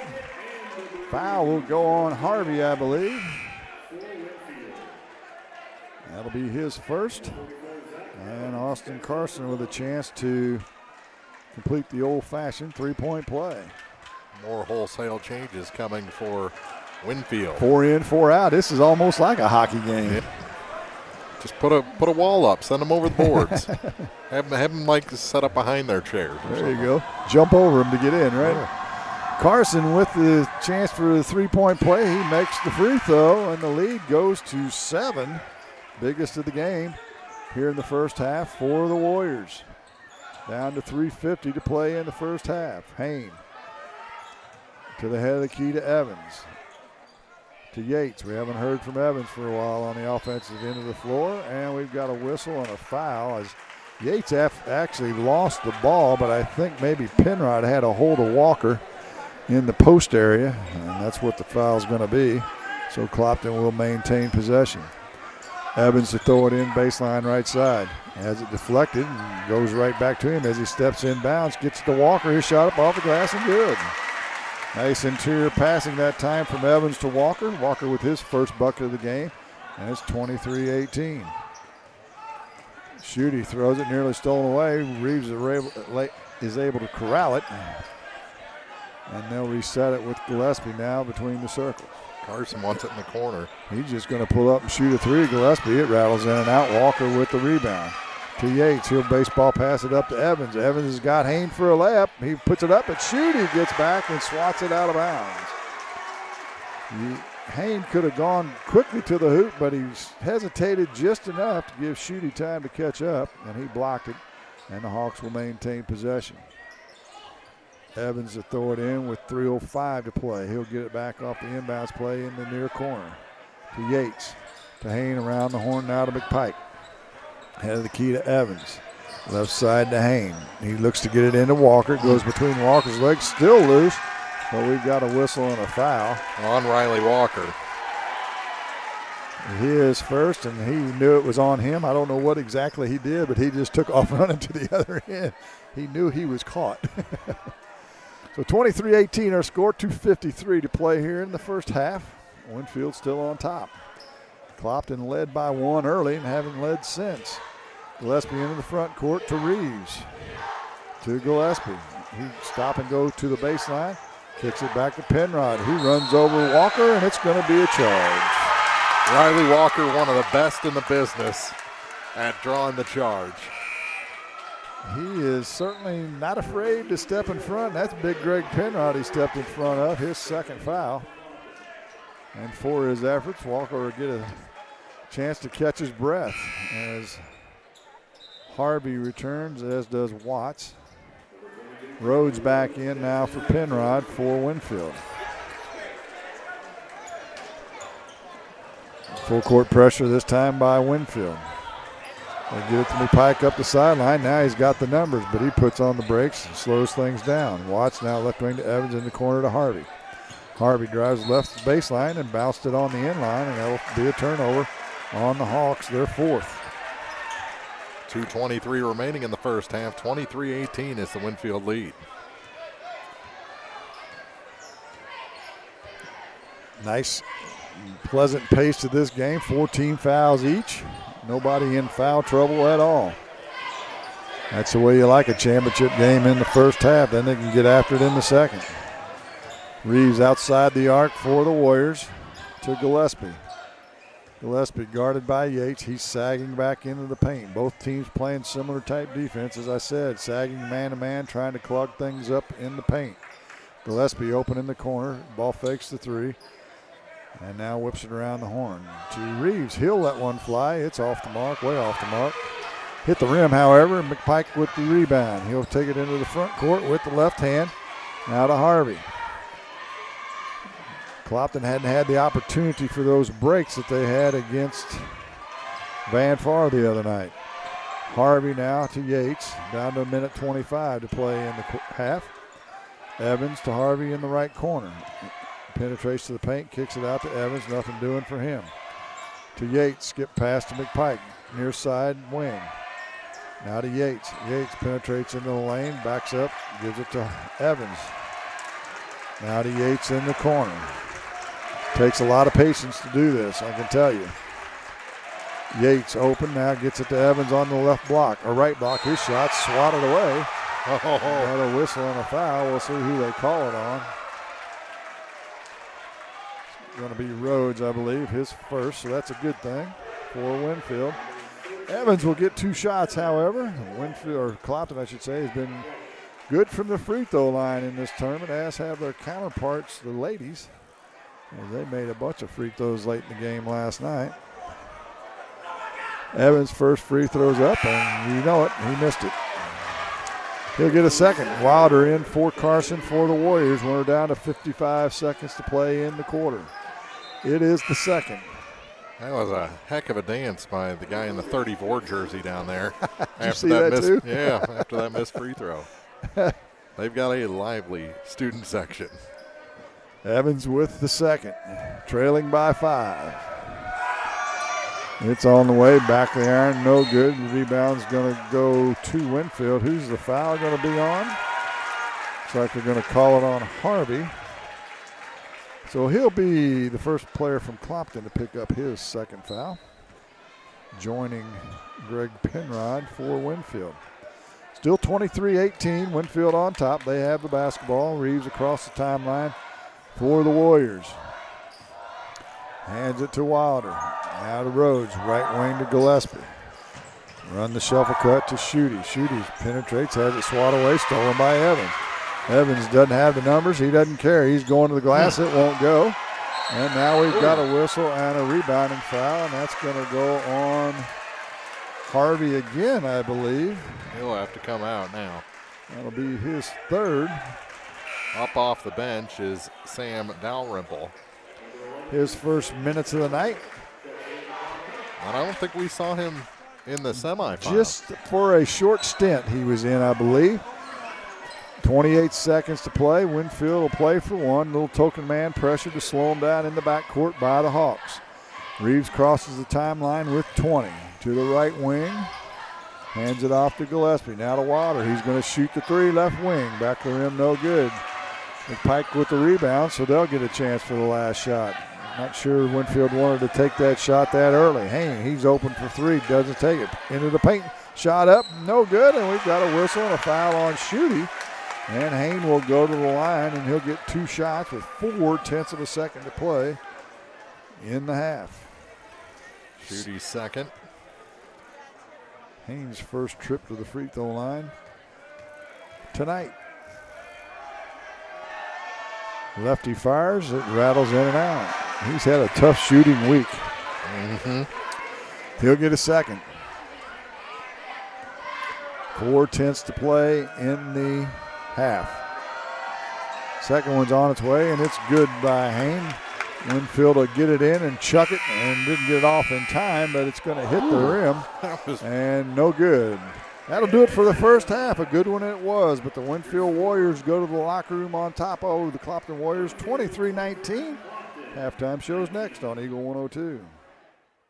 Foul will go on Harvey, I believe. That'll be his first. And Austin Carson with a chance to complete the old-fashioned three-point play. More wholesale changes coming for Winfield. 4 in, 4 out. This is almost like a hockey game. Yeah. Just put a wall up. Send them over the boards. have them like set up behind their chairs. There you go. Jump over them to get in, right? Yeah. Carson with the chance for the three-point play. He makes the free throw, and the lead goes to 7. Biggest of the game here in the first half for the Warriors. Down to 3:50 to play in the first half. Hayne to the head of the key to Evans. To Yates. We haven't heard from Evans for a while on the offensive end of the floor, and we've got a whistle and a foul as Yates actually lost the ball, but I think maybe Penrod had a hold of Walker in the post area, and that's what the foul's going to be. So Clopton will maintain possession. Evans to throw it in baseline right side. Has it deflected and goes right back to him as he steps in bounds. Gets to Walker. His shot up off the glass and good. Nice interior passing that time from Evans to Walker. Walker with his first bucket of the game, and it's 23-18. Shooty throws it, nearly stolen away. Reeves is able to corral it. And they'll reset it with Gillespie now between the circles. Carson wants it in the corner. He's just going to pull up and shoot a 3. Gillespie, it rattles in and out. Walker with the rebound. to Yates. He'll baseball pass it up to Evans. Evans has got Hain for a layup. He puts it up, and Schutte gets back and swats it out of bounds. Hain could have gone quickly to the hoop, but he hesitated just enough to give Schutte time to catch up, and he blocked it, and the Hawks will maintain possession. Evans to throw it in with 3:05 to play. He'll get it back off the inbounds play in the near corner to Yates. To Hain around the horn now to McPike. Head of the key to Evans. Left side to Hain. He looks to get it into Walker. It goes between Walker's legs, still loose, but we've got a whistle and a foul. On Riley Walker. His first, and he knew it was on him. I don't know what exactly he did, but he just took off running to the other end. He knew he was caught. So 23-18 our score, 2:53 to play here in the first half. Winfield still on top. Clopton led by 1 early and haven't led since. Gillespie into the front court to Reeves. To Gillespie. He stop and go to the baseline. Kicks it back to Penrod. He runs over Walker, and it's going to be a charge. Riley Walker, one of the best in the business at drawing the charge. He is certainly not afraid to step in front. That's big Greg Penrod he stepped in front of, his second foul. And for his efforts, Walker will get a chance to catch his breath as Harvey returns, as does Watts. Rhodes back in now for Penrod for Winfield. Full court pressure this time by Winfield. They get it to McPike up the sideline. Now he's got the numbers, but he puts on the brakes and slows things down. Watts now left wing to Evans in the corner to Harvey. Harvey drives left baseline and bounced it on the inline, and that'll be a turnover on the Hawks, their fourth. 2:23 remaining in the first half. 23-18 is the Winfield lead. Nice, pleasant pace to this game. 14 fouls each. Nobody in foul trouble at all. That's the way you like a championship game in the first half. Then they can get after it in the second. Reeves outside the arc for the Warriors to Gillespie. Gillespie guarded by Yates. He's sagging back into the paint. Both teams playing similar type defense, as I said. Sagging man-to-man, trying to clog things up in the paint. Gillespie open in the corner. Ball fakes the three. And now whips it around the horn to Reeves. He'll let one fly. It's off the mark, way off the mark. Hit the rim, however, and McPike with the rebound. He'll take it into the front court with the left hand. Now to Harvey. Clopton hadn't had the opportunity for those breaks that they had against Van Far the other night. Harvey now to Yates, down to a minute 25 to play in the half. Evans to Harvey in the right corner. Penetrates to the paint, kicks it out to Evans, nothing doing for him. To Yates, skip pass to McPike, near side wing. Now to Yates. Yates penetrates into the lane, backs up, gives it to Evans. Now to Yates in the corner. Takes a lot of patience to do this, I can tell you. Yates open, now gets it to Evans on the left block, or right block. His shot swatted away. Got a whistle and a foul. We'll see who they call it on. It's going to be Rhodes, I believe, his first, so that's a good thing for Winfield. Evans will get 2 shots, however. Winfield, or Clopton, I should say, has been good from the free throw line in this tournament, as have their counterparts, the ladies. They made a bunch of free throws late in the game last night. Evans' first free throw's up, and you know it, he missed it. He'll get a second. Wilder in for Carson for the Warriors. We're down to 55 seconds to play in the quarter. It is the second. That was a heck of a dance by the guy in the 34 jersey down there. Did you see that too? Yeah, after that missed free throw. They've got a lively student section. Evans with the second, trailing by 5. It's on the way, back of the iron, no good. The rebound's going to go to Winfield. Who's the foul going to be on? Looks like they're going to call it on Harvey. So he'll be the first player from Clopton to pick up his second foul, joining Greg Penrod for Winfield. Still 23-18, Winfield on top. They have the basketball. Reeves across the timeline for the Warriors. Hands it to Wilder. Now to Rhodes, right wing to Gillespie. Run the shuffle cut to Schutte. Schutte penetrates, has it swat away, stolen by Evans. Evans doesn't have the numbers. He doesn't care. He's going to the glass. It won't go. And now we've got a whistle and a rebounding foul, and that's going to go on Harvey again, I believe. He'll have to come out now. That'll be his third. Up off the bench is Sam Dalrymple. His first minutes of the night. And I don't think we saw him in the semifinals. Just for a short stint he was in, I believe. 28 seconds to play. Winfield will play for one. Little token man pressure to slow him down in the backcourt by the Hawks. Reeves crosses the timeline with 20 to the right wing. Hands it off to Gillespie. Now to Water. He's going to shoot the three left wing. Back of the rim, no good. Pike with the rebound, so they'll get a chance for the last shot. Not sure Winfield wanted to take that shot that early. Hayne, he's open for three, doesn't take it. Into the paint, shot up, no good, and we've got a whistle and a foul on Schutte. And Hayne will go to the line, and he'll get two shots with 4/10 of a second to play in the half. Schutte's second. Hayne's first trip to the free throw line tonight. Lefty fires, it rattles in and out. He's had a tough shooting week. He'll get a second. 4/10 to play in the half. Second one's on its way, and it's good by Hayne. Winfield will get it in and chuck it, and didn't get it off in time, but it's going to hit the rim, and no good. That'll do it for the first half. A good one it was, but the Winfield Warriors go to the locker room on top over the Clopton Warriors, 23-19. Halftime show's next on Eagle 102.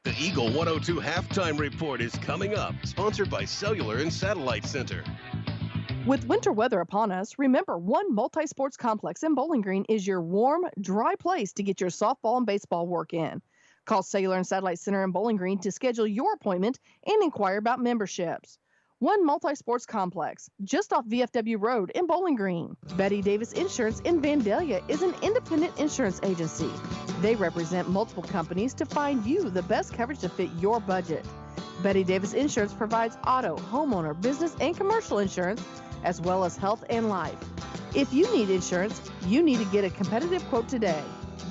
The Eagle 102 Halftime Report is coming up, sponsored by Cellular and Satellite Center. With winter weather upon us, remember One Multi-Sports Complex in Bowling Green is your warm, dry place to get your softball and baseball work in. Call Cellular and Satellite Center in Bowling Green to schedule your appointment and inquire about memberships. One Multi-Sports Complex, just off VFW Road in Bowling Green. Betty Davis Insurance in Vandalia is an independent insurance agency. They represent multiple companies to find you the best coverage to fit your budget. Betty Davis Insurance provides auto, homeowner, business, and commercial insurance, as well as health and life. If you need insurance, you need to get a competitive quote today.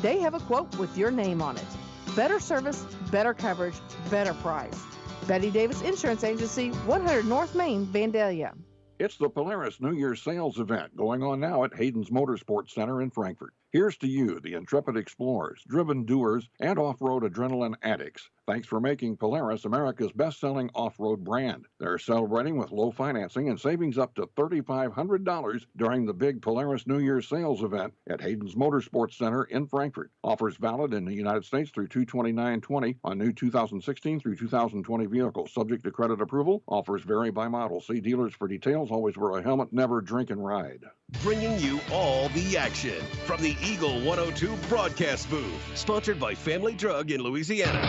They have a quote with your name on it. Better service, better coverage, better price. Betty Davis Insurance Agency, 100 North Main, Vandalia. It's the Polaris New Year's sales event going on now at Hayden's Motorsports Center in Frankfort. Here's to you, the intrepid explorers, driven doers, and off-road adrenaline addicts. Thanks for making Polaris America's best-selling off-road brand. They're celebrating with low financing and savings up to $3,500 during the big Polaris New Year's sales event at Hayden's Motorsports Center in Frankfort. Offers valid in the United States through 2/29/20 on new 2016 through 2020 vehicles. Subject to credit approval. Offers vary by model. See dealers for details. Always wear a helmet. Never drink and ride. Bringing you all the action from the Eagle 102 broadcast booth, sponsored by Family Drug in Louisiana.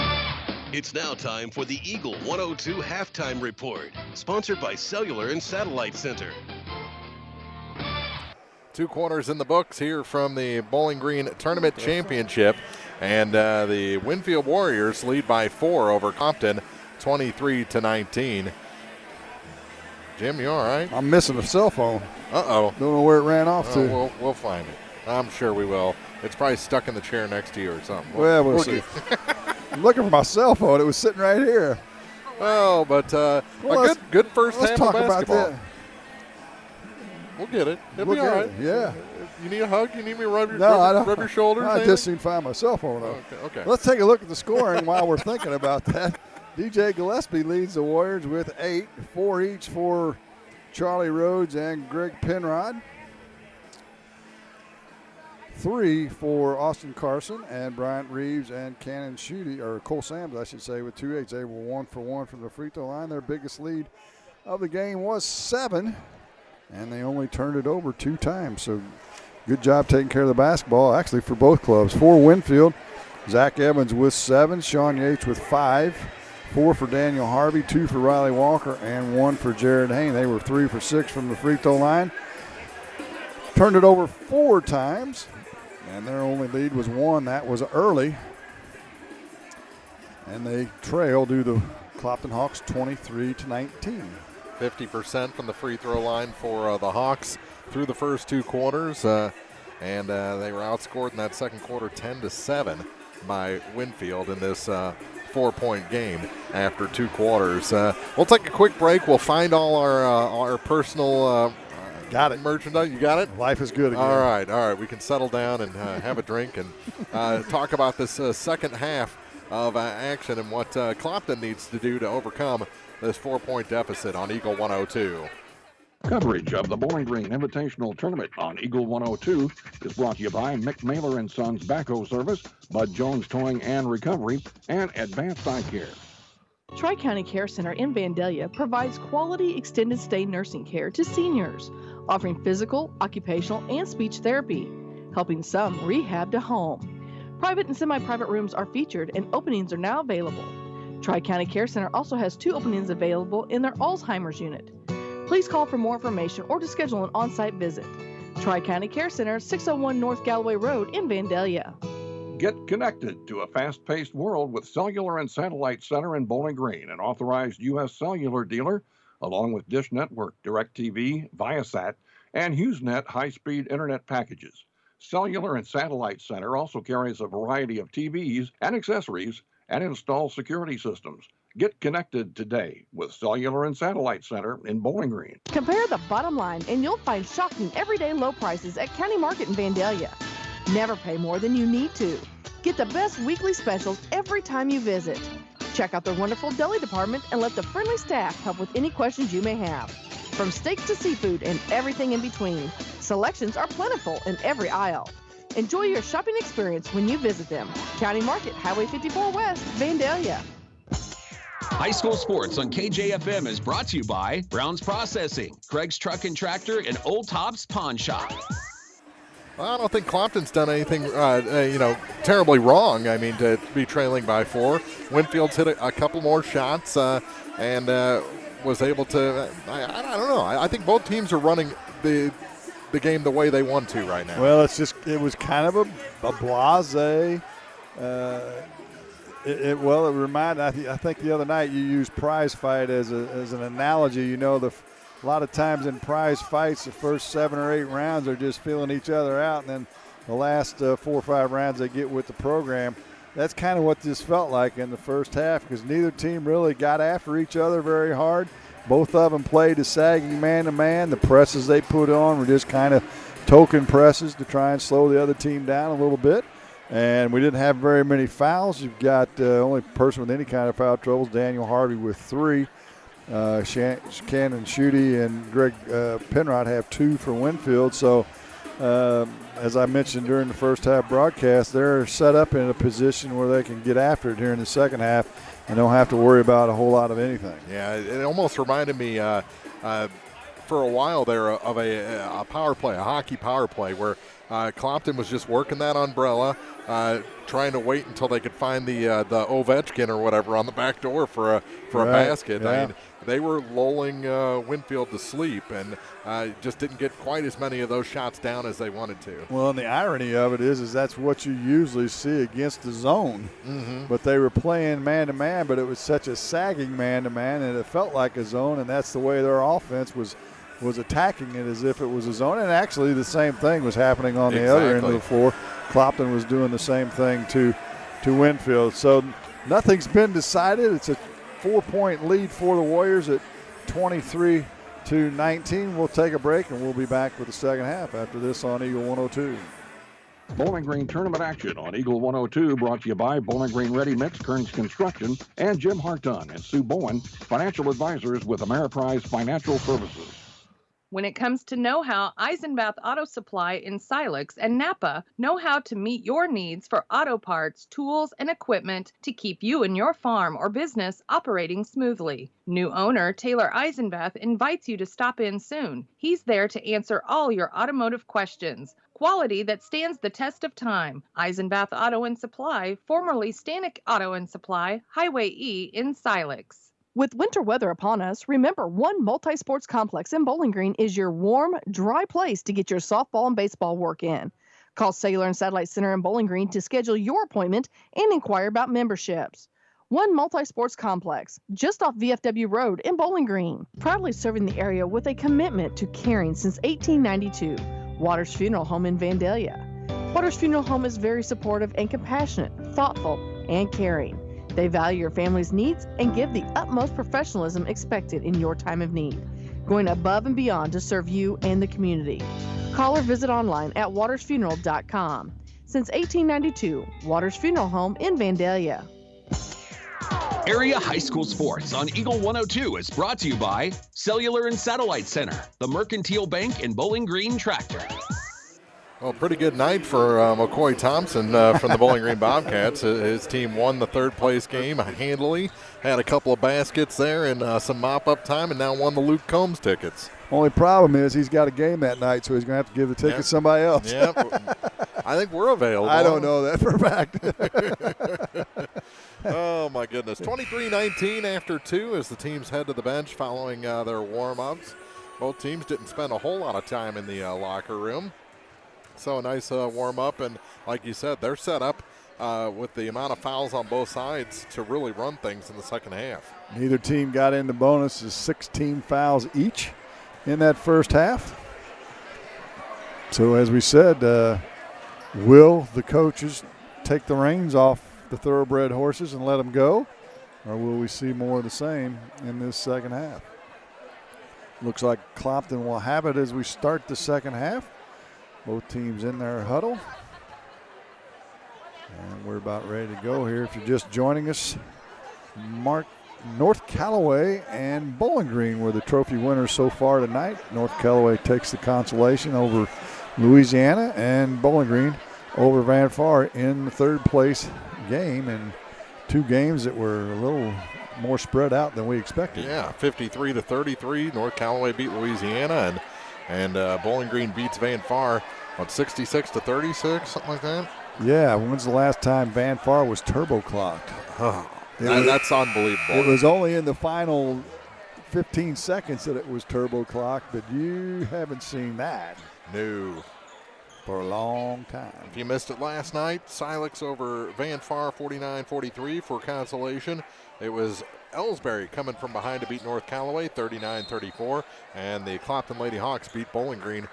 It's now time for the Eagle 102 Halftime Report, sponsored by Cellular and Satellite Center. 2 quarters in the books here from the Bowling Green Tournament Championship, and the Winfield Warriors lead by 4 over Compton, 23-19. Jim, you all right? I'm missing a cell phone. Uh-oh. Don't know where it ran off to. We'll find it. I'm sure we will. It's probably stuck in the chair next to you or something. Well, we'll see. I'm looking for my cell phone. It was sitting right here. Oh, but a good first half of basketball. Let's talk about that. We'll get it. It'll be all right. Yeah. You need a hug? You need me to rub your, rub your shoulders? I just need to find my cell phone. Okay. Let's take a look at the scoring while we're thinking about that. DJ Gillespie leads the Warriors with 8, 4 each for Charlie Rhodes and Greg Penrod. 3 for Austin Carson and Bryant Reeves and Cannon Schutte, or Cole Sams, I should say, with 2 8s. They were 1 for 1 from the free throw line. Their biggest lead of the game was 7, and they only turned it over 2 times. So good job taking care of the basketball, actually, for both clubs. For Winfield, Zach Evans with 7, Sean Yates with 5, 4 for Daniel Harvey, 2 for Riley Walker, and 1 for Jared Hayne. They were 3 for 6 from the free throw line. Turned it over 4 times. And their only lead was 1. That was early. And they trail due to Clopton Hawks 23-19. 50% from the free throw line for the Hawks through the first 2 quarters, and they were outscored in that second quarter 10-7 by Winfield in this 4-point game after 2 quarters. We'll take a quick break. We'll find all our personal got it merchandise. You got it? Life is good again. All right. We can settle down and have a drink and talk about this second half of action and what Clopton needs to do to overcome this 4-point deficit on Eagle 102. Coverage of the Bowling Green Invitational Tournament on Eagle 102 is brought to you by Mick Mailer & Sons Backhoe Service, Bud Jones Towing and Recovery, and Advanced Eye Care. Tri-County Care Center in Vandalia provides quality extended stay nursing care to seniors, offering physical, occupational, and speech therapy, helping some rehab to home. Private and semi-private rooms are featured and openings are now available. Tri-County Care Center also has 2 openings available in their Alzheimer's unit. Please call for more information or to schedule an on-site visit. Tri-County Care Center, 601 North Callaway Road in Vandalia. Get connected to a fast-paced world with Cellular and Satellite Center in Bowling Green, an authorized U.S. cellular dealer, along with Dish Network, DirecTV, Viasat, and HughesNet high-speed internet packages. Cellular and Satellite Center also carries a variety of TVs and accessories and installs security systems. Get connected today with Cellular and Satellite Center in Bowling Green. Compare the bottom line and you'll find shocking everyday low prices at County Market in Vandalia. Never pay more than you need to. Get the best weekly specials every time you visit. Check out their wonderful deli department and let the friendly staff help with any questions you may have. From steak to seafood and everything in between, selections are plentiful in every aisle. Enjoy your shopping experience when you visit them. County Market, Highway 54 West, Vandalia. High school sports on KJFM is brought to you by Brown's Processing, Craig's Truck and Tractor, and Old Tops Pawn Shop. I don't think Clopton's done anything, terribly wrong. I mean, to be trailing by 4. Winfield's hit a couple more shots and was able to. I don't know. I think both teams are running the game the way they want to right now. Well, it was kind of a blasé. It reminded. I think the other night you used prize fight as an analogy. You know, a lot of times in prize fights, the first 7 or 8 rounds are just feeling each other out, and then the last 4 or 5 rounds they get with the program. That's kind of what this felt like in the first half, because neither team really got after each other very hard. Both of them played a sagging man-to-man. The presses they put on were just kind of token presses to try and slow the other team down a little bit. And we didn't have very many fouls. You've got only person with any kind of foul troubles, Daniel Harvey with 3. Shannon Schutte and Greg Penrod have 2 for Winfield. So, as I mentioned during the first half broadcast, they're set up in a position where they can get after it here in the second half and don't have to worry about a whole lot of anything. Yeah, it almost reminded me for a while there of a power play, a hockey power play, where Clopton was just working that umbrella, trying to wait until they could find the Ovechkin or whatever on the back door for a basket. Yeah. I mean, they were lulling Winfield to sleep and just didn't get quite as many of those shots down as they wanted to. Well, and the irony of it is that's what you usually see against the zone. Mm-hmm. But they were playing man-to-man, but it was such a sagging man-to-man, and it felt like a zone, and that's the way their offense was attacking it as if it was a zone. And actually the same thing was happening on the other end of the floor. Clopton was doing the same thing to Winfield. So nothing's been decided. It's a 4-point lead for the Warriors at 23-19. We'll take a break, and we'll be back with the second half after this on Eagle 102. Bowling Green tournament action on Eagle 102 brought to you by Bowling Green Ready Mix, Kearns Construction, and Jim Harton and Sue Bowen, financial advisors with Ameriprise Financial Services. When it comes to know-how, Eisenbath Auto Supply in Silex and Napa know how to meet your needs for auto parts, tools, and equipment to keep you and your farm or business operating smoothly. New owner Taylor Eisenbath invites you to stop in soon. He's there to answer all your automotive questions. Quality that stands the test of time. Eisenbath Auto and Supply, formerly Stanek Auto and Supply, Highway E in Silex. With winter weather upon us, remember one multi-sports complex in Bowling Green is your warm, dry place to get your softball and baseball work in. Call Cellular and Satellite Center in Bowling Green to schedule your appointment and inquire about memberships. One multi-sports complex, just off VFW Road in Bowling Green. Proudly serving the area with a commitment to caring since 1892. Waters Funeral Home in Vandalia. Waters Funeral Home is very supportive and compassionate, thoughtful, and caring. They value your family's needs and give the utmost professionalism expected in your time of need, going above and beyond to serve you and the community. Call or visit online at watersfuneral.com. Since 1892, Waters Funeral Home in Vandalia. Area High School Sports on Eagle 102 is brought to you by Cellular and Satellite Center, the Mercantile Bank, and Bowling Green Tractor. Well, pretty good night for McCoy Thompson from the Bowling Green Bobcats. His team won the third-place game handily, had a couple of baskets there and some mop-up time, and now won the Luke Combs tickets. Only problem is he's got a game that night, so he's going to have to give the ticket to somebody else. Yeah, I think we're available. I don't know that for a fact. Oh, my goodness. 23-19 after 2 as the teams head to the bench following their warm-ups. Both teams didn't spend a whole lot of time in the locker room. So a nice warm-up, and like you said, they're set up with the amount of fouls on both sides to really run things in the second half. Neither team got into bonuses, 16 fouls each in that first half. So as we said, will the coaches take the reins off the thoroughbred horses and let them go, or will we see more of the same in this second half? Looks like Clopton will have it as we start the second half. Both teams in their huddle. And we're about ready to go here. If you're just joining us, North Callaway and Bowling Green were the trophy winners so far tonight. North Callaway takes the Consolation over Louisiana, and Bowling Green over Van Far in the third place game, and two games that were a little more spread out than we expected. Yeah, 53-33. North Callaway beat Louisiana, and Bowling Green beats Van Far, 66-36, something like that? Yeah, when's the last time Van Far was turbo clocked? Oh, that's unbelievable. It was only in the final 15 seconds that it was turbo clocked, but you haven't seen that. No. For a long time. If you missed it last night, Silex over Van Far 49-43 for Consolation. It was Ellsbury coming from behind to beat North Callaway 39-34, and the Clopton Lady Hawks beat Bowling Green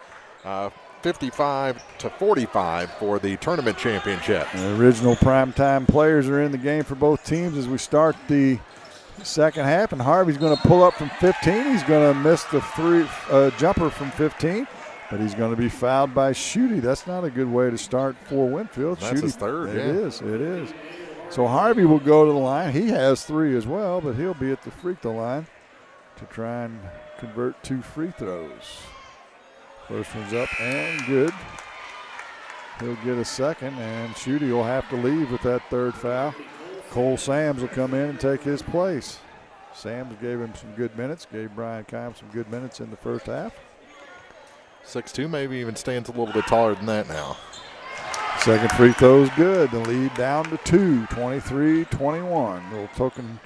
55-45 for the tournament championship. The original primetime players are in the game for both teams as we start the second half, and Harvey's going to pull up from 15. He's going to miss the jumper from 15. But he's going to be fouled by Schutte. That's not a good way to start for Winfield. That's his third, It is. So Harvey will go to the line. He has 3 as well, but he'll be at the free throw line to try and convert 2 free throws. First one's up and good. He'll get a second, and Schutte will have to leave with that third foul. Cole Sams will come in and take his place. Sams gave him some good minutes, gave Brian Kime some good minutes in the first half. 6'2", maybe even stands a little bit taller than that now. Second free throw is good. The lead down to 2, 23-21. Little token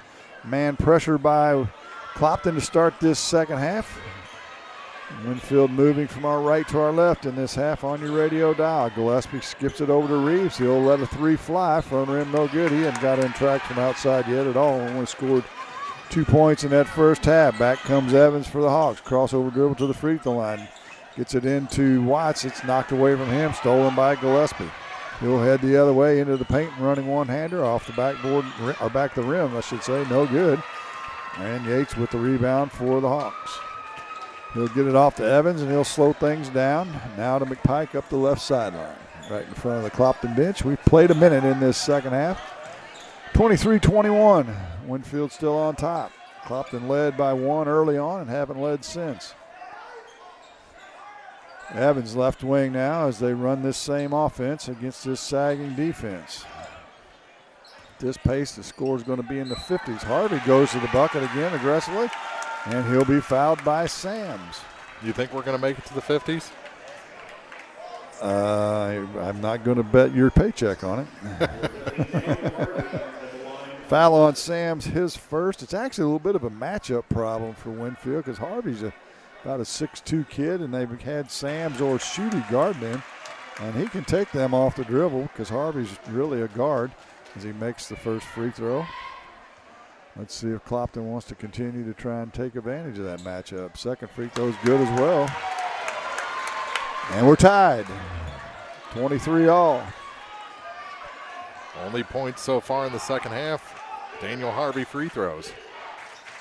man pressure by Clopton to start this second half. Winfield moving from our right to our left in this half on your radio dial. Gillespie skips it over to Reeves. He'll let a 3 fly. Front rim no good. He hasn't got in track from outside yet at all. Only scored 2 points in that first half. Back comes Evans for the Hawks. Crossover dribble to the free throw line. Gets it into Watts. It's knocked away from him. Stolen by Gillespie. He'll head the other way into the paint and running one-hander off the backboard, or back the rim, I should say. No good. And Yates with the rebound for the Hawks. He'll get it off to Evans, and he'll slow things down. Now to McPike up the left sideline. Right in front of the Clopton bench. We've played a minute in this second half. 23-21. Winfield still on top. Clopton led by 1 early on and haven't led since. Evans left wing now as they run this same offense against this sagging defense. At this pace, the score is going to be in the 50s. Harvey goes to the bucket again aggressively, and he'll be fouled by Sams. You think we're going to make it to the 50s? I'm not going to bet your paycheck on it. Foul on Sams, his first. It's actually a little bit of a matchup problem for Winfield because Harvey's about a 6'2" kid, and they've had Sams or Schutte guarding him, and he can take them off the dribble because Harvey's really a guard as he makes the first free throw. Let's see if Clopton wants to continue to try and take advantage of that matchup. Second free throw is good as well. And we're tied. 23 all. Only points so far in the second half. Daniel Harvey free throws.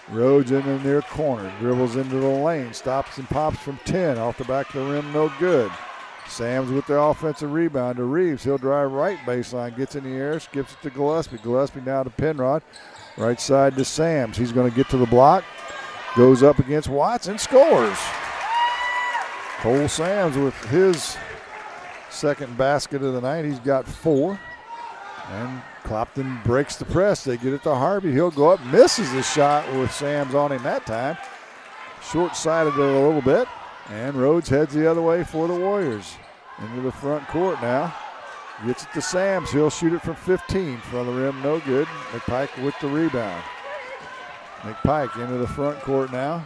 Rhodes in the near corner, dribbles into the lane, stops and pops from 10, off the back of the rim, no good. Sams with the offensive rebound to Reeves. He'll drive right baseline, gets in the air, skips it to Gillespie. Gillespie now to Penrod, right side to Sams. He's going to get to the block, goes up against Watson, scores. Cole Sams with his second basket of the night. He's got 4. And Clopton breaks the press. They get it to Harvey. He'll go up, misses the shot with Sams on him that time. Short-sided it a little bit. And Rhodes heads the other way for the Warriors. Into the front court now. Gets it to Sams. He'll shoot it from 15. From the rim, no good. McPike with the rebound. McPike into the front court now.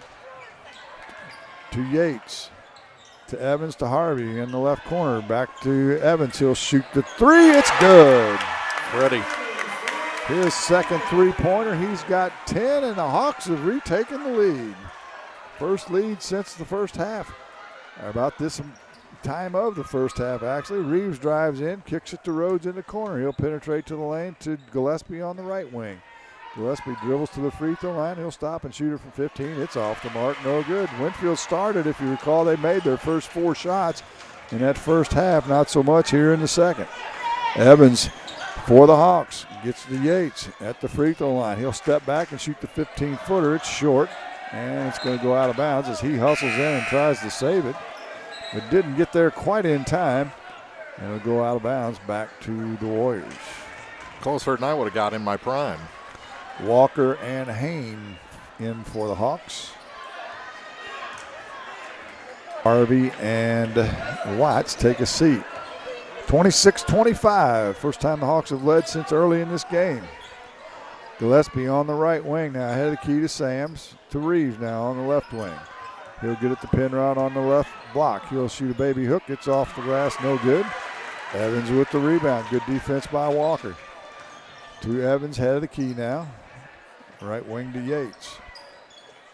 To Yates. To Evans, to Harvey in the left corner. Back to Evans. He'll shoot the 3. It's good. Ready. His second three-pointer. He's got 10, and the Hawks have retaken the lead. First lead since the first half. About this time of the first half, actually. Reeves drives in, kicks it to Rhodes in the corner. He'll penetrate to the lane to Gillespie on the right wing. Gillespie dribbles to the free throw line. He'll stop and shoot it from 15. It's off the mark, no good. Winfield started, if you recall, they made their first 4 shots in that first half. Not so much here in the second. Evans for the Hawks gets to Yates at the free throw line. He'll step back and shoot the 15-footer. It's short, and it's going to go out of bounds as he hustles in and tries to save it, but didn't get there quite in time, and it'll go out of bounds back to the Warriors. Closer than I would have got in my prime. Walker and Hain in for the Hawks. Harvey and Watts take a seat. 26-25. First time the Hawks have led since early in this game. Gillespie on the right wing now. Ahead of the key to Sams. To Reeves now on the left wing. He'll get it to Penrod on the left block. He'll shoot a baby hook. It's off the glass. No good. Evans with the rebound. Good defense by Walker. To Evans, head of the key now. Right wing to Yates.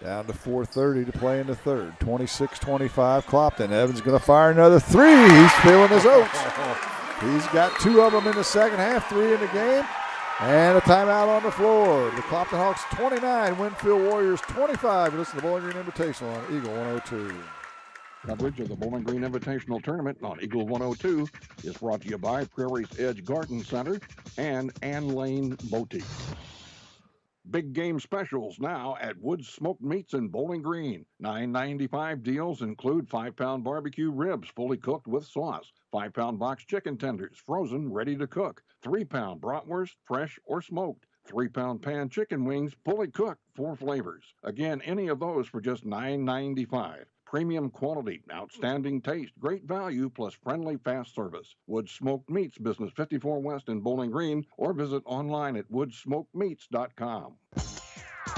Down to 4:30 to play in the third. 26-25 Clopton. Evans going to fire another 3. He's feeling his oats. He's got 2 of them in the second half, 3 in the game. And a timeout on the floor. The Clopton Hawks 29, Winfield Warriors 25. Listen to the Bowling Green Invitational on Eagle 102. Coverage of the Bowling Green Invitational Tournament on Eagle 102 is brought to you by Prairie's Edge Garden Center and Ann Lane Boutique. Big game specials now at Woods Smoked Meats in Bowling Green. $9.95 deals include 5-pound barbecue ribs fully cooked with sauce, 5-pound box chicken tenders frozen ready to cook, 3-pound bratwurst fresh or smoked, 3-pound pan chicken wings fully cooked, 4 flavors. Again, any of those for just $9.95. Premium quality, outstanding taste, great value, plus friendly fast service. Woods Smoked Meats, Business 54 West in Bowling Green, or visit online at woodsmokedmeats.com.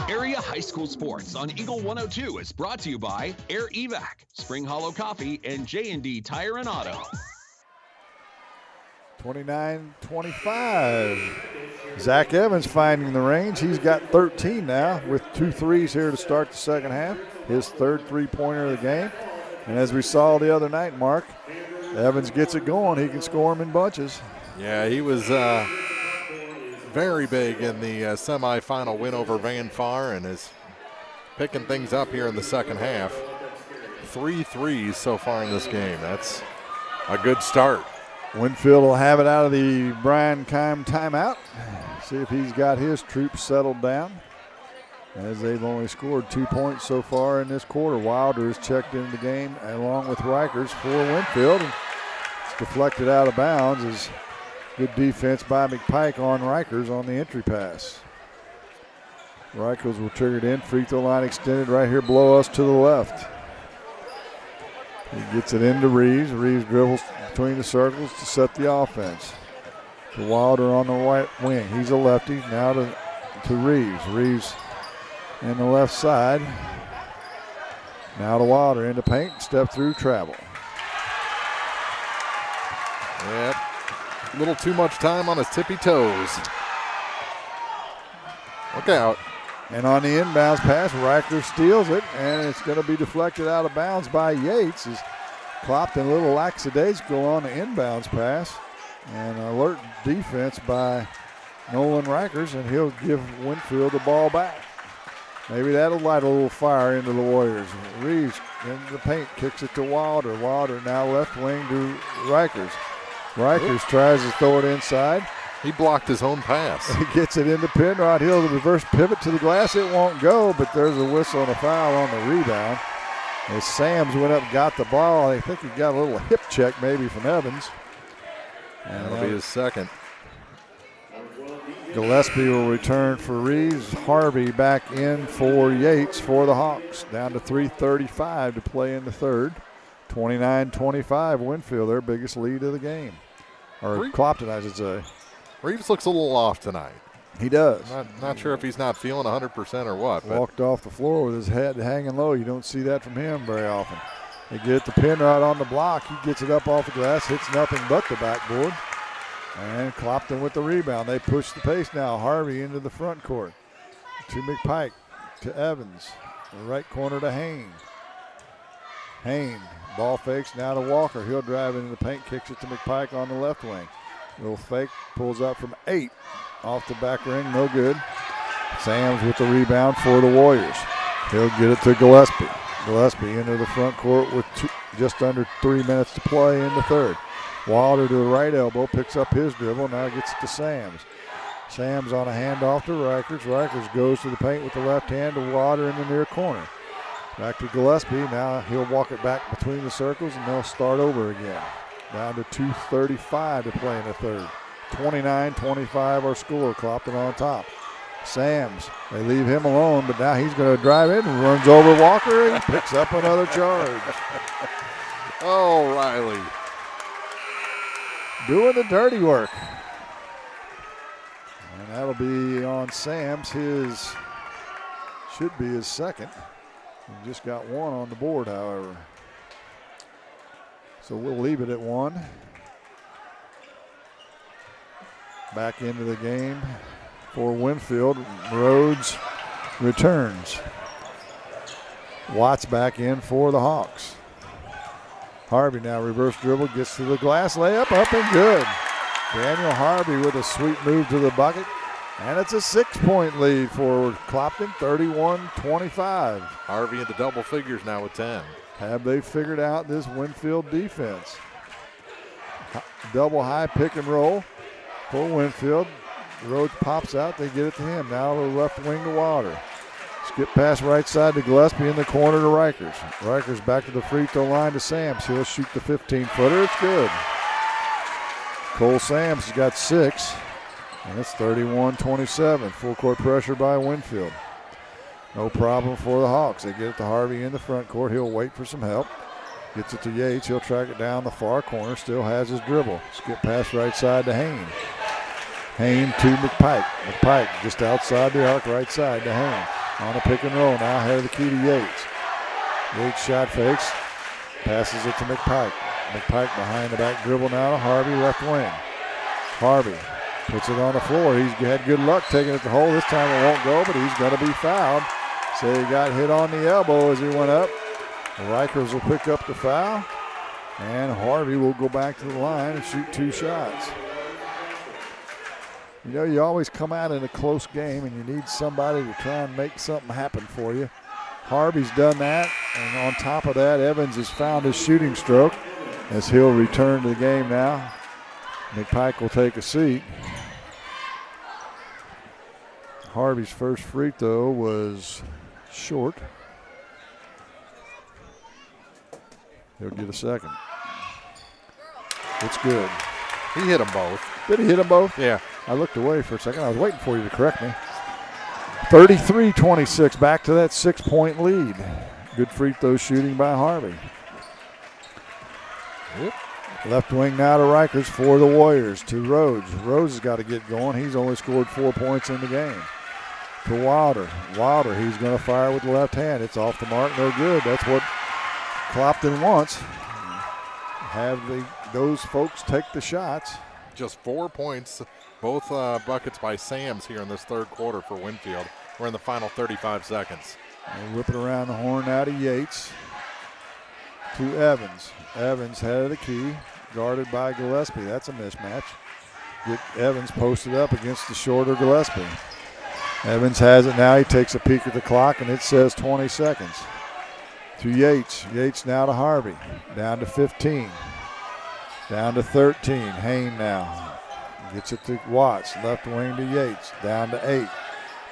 Area High School Sports on Eagle 102 is brought to you by Air Evac, Spring Hollow Coffee, and J&D Tire and Auto. 29-25. Zach Evans finding the range. He's got 13 now with 2 threes here to start the second half. His third three-pointer of the game. And as we saw the other night, Mark, Evans gets it going. He can score them in bunches. Yeah, he was very big in the semifinal win over Van Far and is picking things up here in the second half. 3 threes so far in this game. That's a good start. Winfield will have it out of the Brian Keim timeout. See if he's got his troops settled down, as they've only scored 2 points so far in this quarter. Wilder is checked into the game along with Rikers for Winfield. And it's deflected out of bounds as good defense by McPike on Rikers on the entry pass. Rikers will trigger it in. Free throw line extended right here below us to the left. He gets it into Reeves. Reeves dribbles between the circles to set the offense. To Wilder on the right wing. He's a lefty. Now to Reeves. Reeves in the left side. Now to Wilder into paint. Step through, travel. Yep. A little too much time on his tippy toes. Look out. And on the inbounds pass, Riker steals it, and it's going to be deflected out of bounds by Yates. As Clopton a little lackadaisical on the inbounds pass. And alert defense by Nolan Rikers, and he'll give Winfield the ball back. Maybe that'll light a little fire into the Warriors. Reeves in the paint, kicks it to Wilder. Wilder now left wing to Rikers. Rikers tries to throw it inside. He blocked his own pass. He gets it into Penrod. He'll reverse pivot to the glass. It won't go, but there's a whistle and a foul on the rebound. As Sams went up and got the ball, I think he got a little hip check maybe from Evans. And that'll be his second. Gillespie will return for Reeves. Harvey back in for Yates for the Hawks. Down to 3:35 to play in the third. 29-25 Winfield, their biggest lead of the game. Or Clopton, I should say. Reeves looks a little off tonight. He does. Not sure if he's not feeling 100% or what. Walked off the floor with his head hanging low. You don't see that from him very often. They get it to Penrod on the block. He gets it up off the glass, hits nothing but the backboard. And Clopton with the rebound. They push the pace now. Harvey into the front court. To McPike, to Evans. The right corner to Hain. Hain, ball fakes now to Walker. He'll drive into the paint, kicks it to McPike on the left wing. Little fake, pulls up from 8. Off the back ring, no good. Sams with the rebound for the Warriors. He'll get it to Gillespie. Gillespie into the front court with just under 3 minutes to play in the third. Wilder to the right elbow, picks up his dribble, now gets it to Sams. Sams on a handoff to Rikers. Rikers goes to the paint with the left hand to Wilder in the near corner. Back to Gillespie, now he'll walk it back between the circles and they'll start over again. Down to 2:35 to play in the third. 29-25 our score, Clopton on top. Sams, they leave him alone, but now he's going to drive in, runs over Walker, and picks up another charge. Oh, Riley. Doing the dirty work. And that'll be on Sams. His should be his second. He just got one on the board, however. So we'll leave it at 1. Back into the game for Winfield. Rhodes returns. Watts back in for the Hawks. Harvey now reverse dribble, gets to the glass, layup up and good. Daniel Harvey with a sweet move to the bucket. And it's a 6-point lead for Clopton, 31-25. Harvey into double figures now with 10. Have they figured out this Winfield defense? Double high pick and roll for Winfield. Rhodes pops out, they get it to him. Now the left wing to Wilder. Skip pass right side to Gillespie in the corner to Rikers. Rikers back to the free throw line to Sams. He'll shoot the 15-footer. It's good. Cole Sams has got 6, and it's 31-27. Full court pressure by Winfield. No problem for the Hawks. They get it to Harvey in the front court. He'll wait for some help. Gets it to Yates. He'll track it down the far corner. Still has his dribble. Skip pass right side to Hain. Hain to McPike. McPike just outside the arc, right side to Hain. On a pick and roll, now ahead of the key to Yates. Yates shot fakes, passes it to McPike. McPike behind the back dribble now to Harvey, left wing. Harvey puts it on the floor. He's had good luck taking it to the hole. This time it won't go, but he's going to be fouled. So he got hit on the elbow as he went up. The Rikers will pick up the foul, and Harvey will go back to the line and shoot 2 shots. You know, you always come out in a close game and you need somebody to try and make something happen for you. Harvey's done that, and on top of that, Evans has found his shooting stroke as he'll return to the game now. McPike will take a seat. Harvey's first free throw was short. He'll get a second. It's good. He hit them both. Did he hit them both? Yeah. I looked away for a second. I was waiting for you to correct me. 33-26, back to that 6-point lead. Good free throw shooting by Harvey. Yep. Left wing now to Rikers for the Warriors. To Rhodes. Rhodes has got to get going. He's only scored 4 points in the game. To Wilder. Wilder, he's going to fire with the left hand. It's off the mark, no good. That's what Clopton wants. Have those folks take the shots. Just 4 points. Both buckets by Sams here in this third quarter for Winfield. We're in the final 35 seconds. They whip it around the horn now to Yates. To Evans. Evans head of the key, guarded by Gillespie. That's a mismatch. Get Evans posted up against the shorter Gillespie. Evans has it now. He takes a peek at the clock, and it says 20 seconds. To Yates. Yates now to Harvey. Down to 15. Down to 13. Hain now. Gets it to Watts. Left wing to Yates. Down to 8.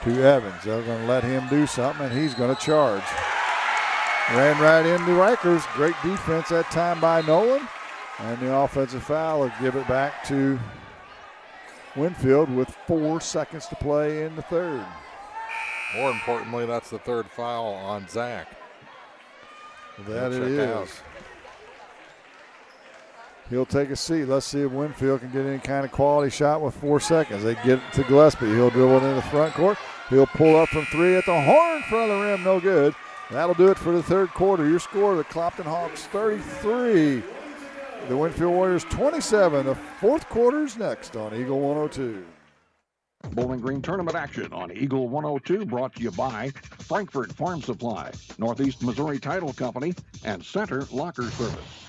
To Evans. They're going to let him do something, and he's going to charge. Ran right into Rikers. Great defense that time by Nolan. And the offensive foul will give it back to Winfield with 4 seconds to play in the third. More importantly, that's the third foul on Zach. That it is. He'll take a seat. Let's see if Winfield can get any kind of quality shot with 4 seconds. They get it to Gillespie. He'll dribble it in the front court. He'll pull up from 3 at the horn in front of the rim. No good. That'll do it for the third quarter. Your score, the Clopton Hawks 33. The Winfield Warriors 27. The fourth quarter's next on Eagle 102. Bowling Green tournament action on Eagle 102 brought to you by Frankfort Farm Supply, Northeast Missouri Title Company, and Center Locker Service.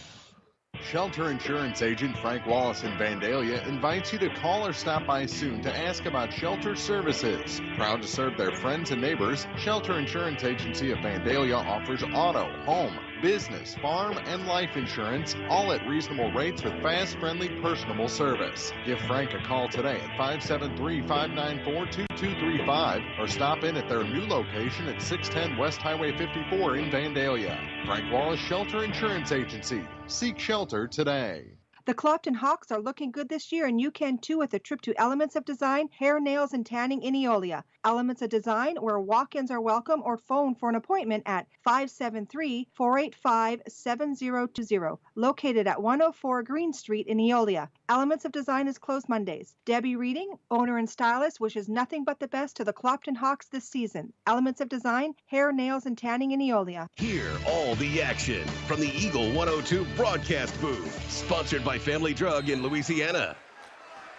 Shelter Insurance Agent Frank Wallace in Vandalia invites you to call or stop by soon to ask about shelter services. Proud to serve their friends and neighbors, Shelter Insurance Agency of Vandalia offers auto, home, business, farm, and life insurance, all at reasonable rates with fast, friendly, personable service. Give Frank a call today at 573-594-2235 or stop in at their new location at 610 West Highway 54 in Vandalia. Frank Wallace Shelter Insurance Agency. Seek shelter today. The Clopton Hawks are looking good this year, and you can too with a trip to Elements of Design, Hair, Nails, and Tanning in Eolia. Elements of Design, where walk-ins are welcome, or phone for an appointment at 573-485-7020, located at 104 Green Street in Eolia. Elements of Design is closed Mondays. Debbie Reading, owner and stylist, wishes nothing but the best to the Clopton Hawks this season. Elements of Design, Hair, Nails, and Tanning in Eolia. Hear all the action from the Eagle 102 broadcast booth, sponsored by Family Drug in Louisiana.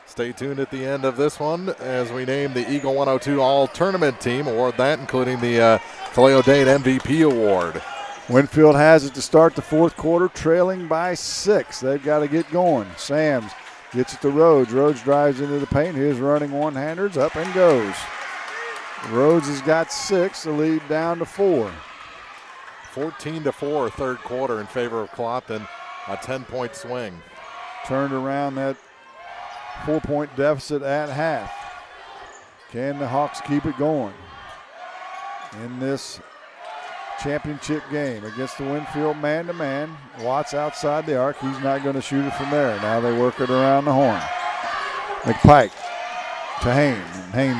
Stay tuned at the end of this one as we name the Eagle 102 All-Tournament Team Award, that including the Kaleo Dane MVP Award. Winfield has it to start the fourth quarter, trailing by 6. They've got to get going. Sams gets it to Rhodes. Rhodes drives into the paint. Here's running one-handers, up and goes. Rhodes has got 6, the lead down to 4. 14-4 third quarter in favor of Clopton, a 10-point swing. Turned around that 4-point deficit at half. Can the Hawks keep it going in this championship game against the Winfield man-to-man? Watts outside the arc. He's not going to shoot it from there. Now they work it around the horn. McPike to Hain. Hain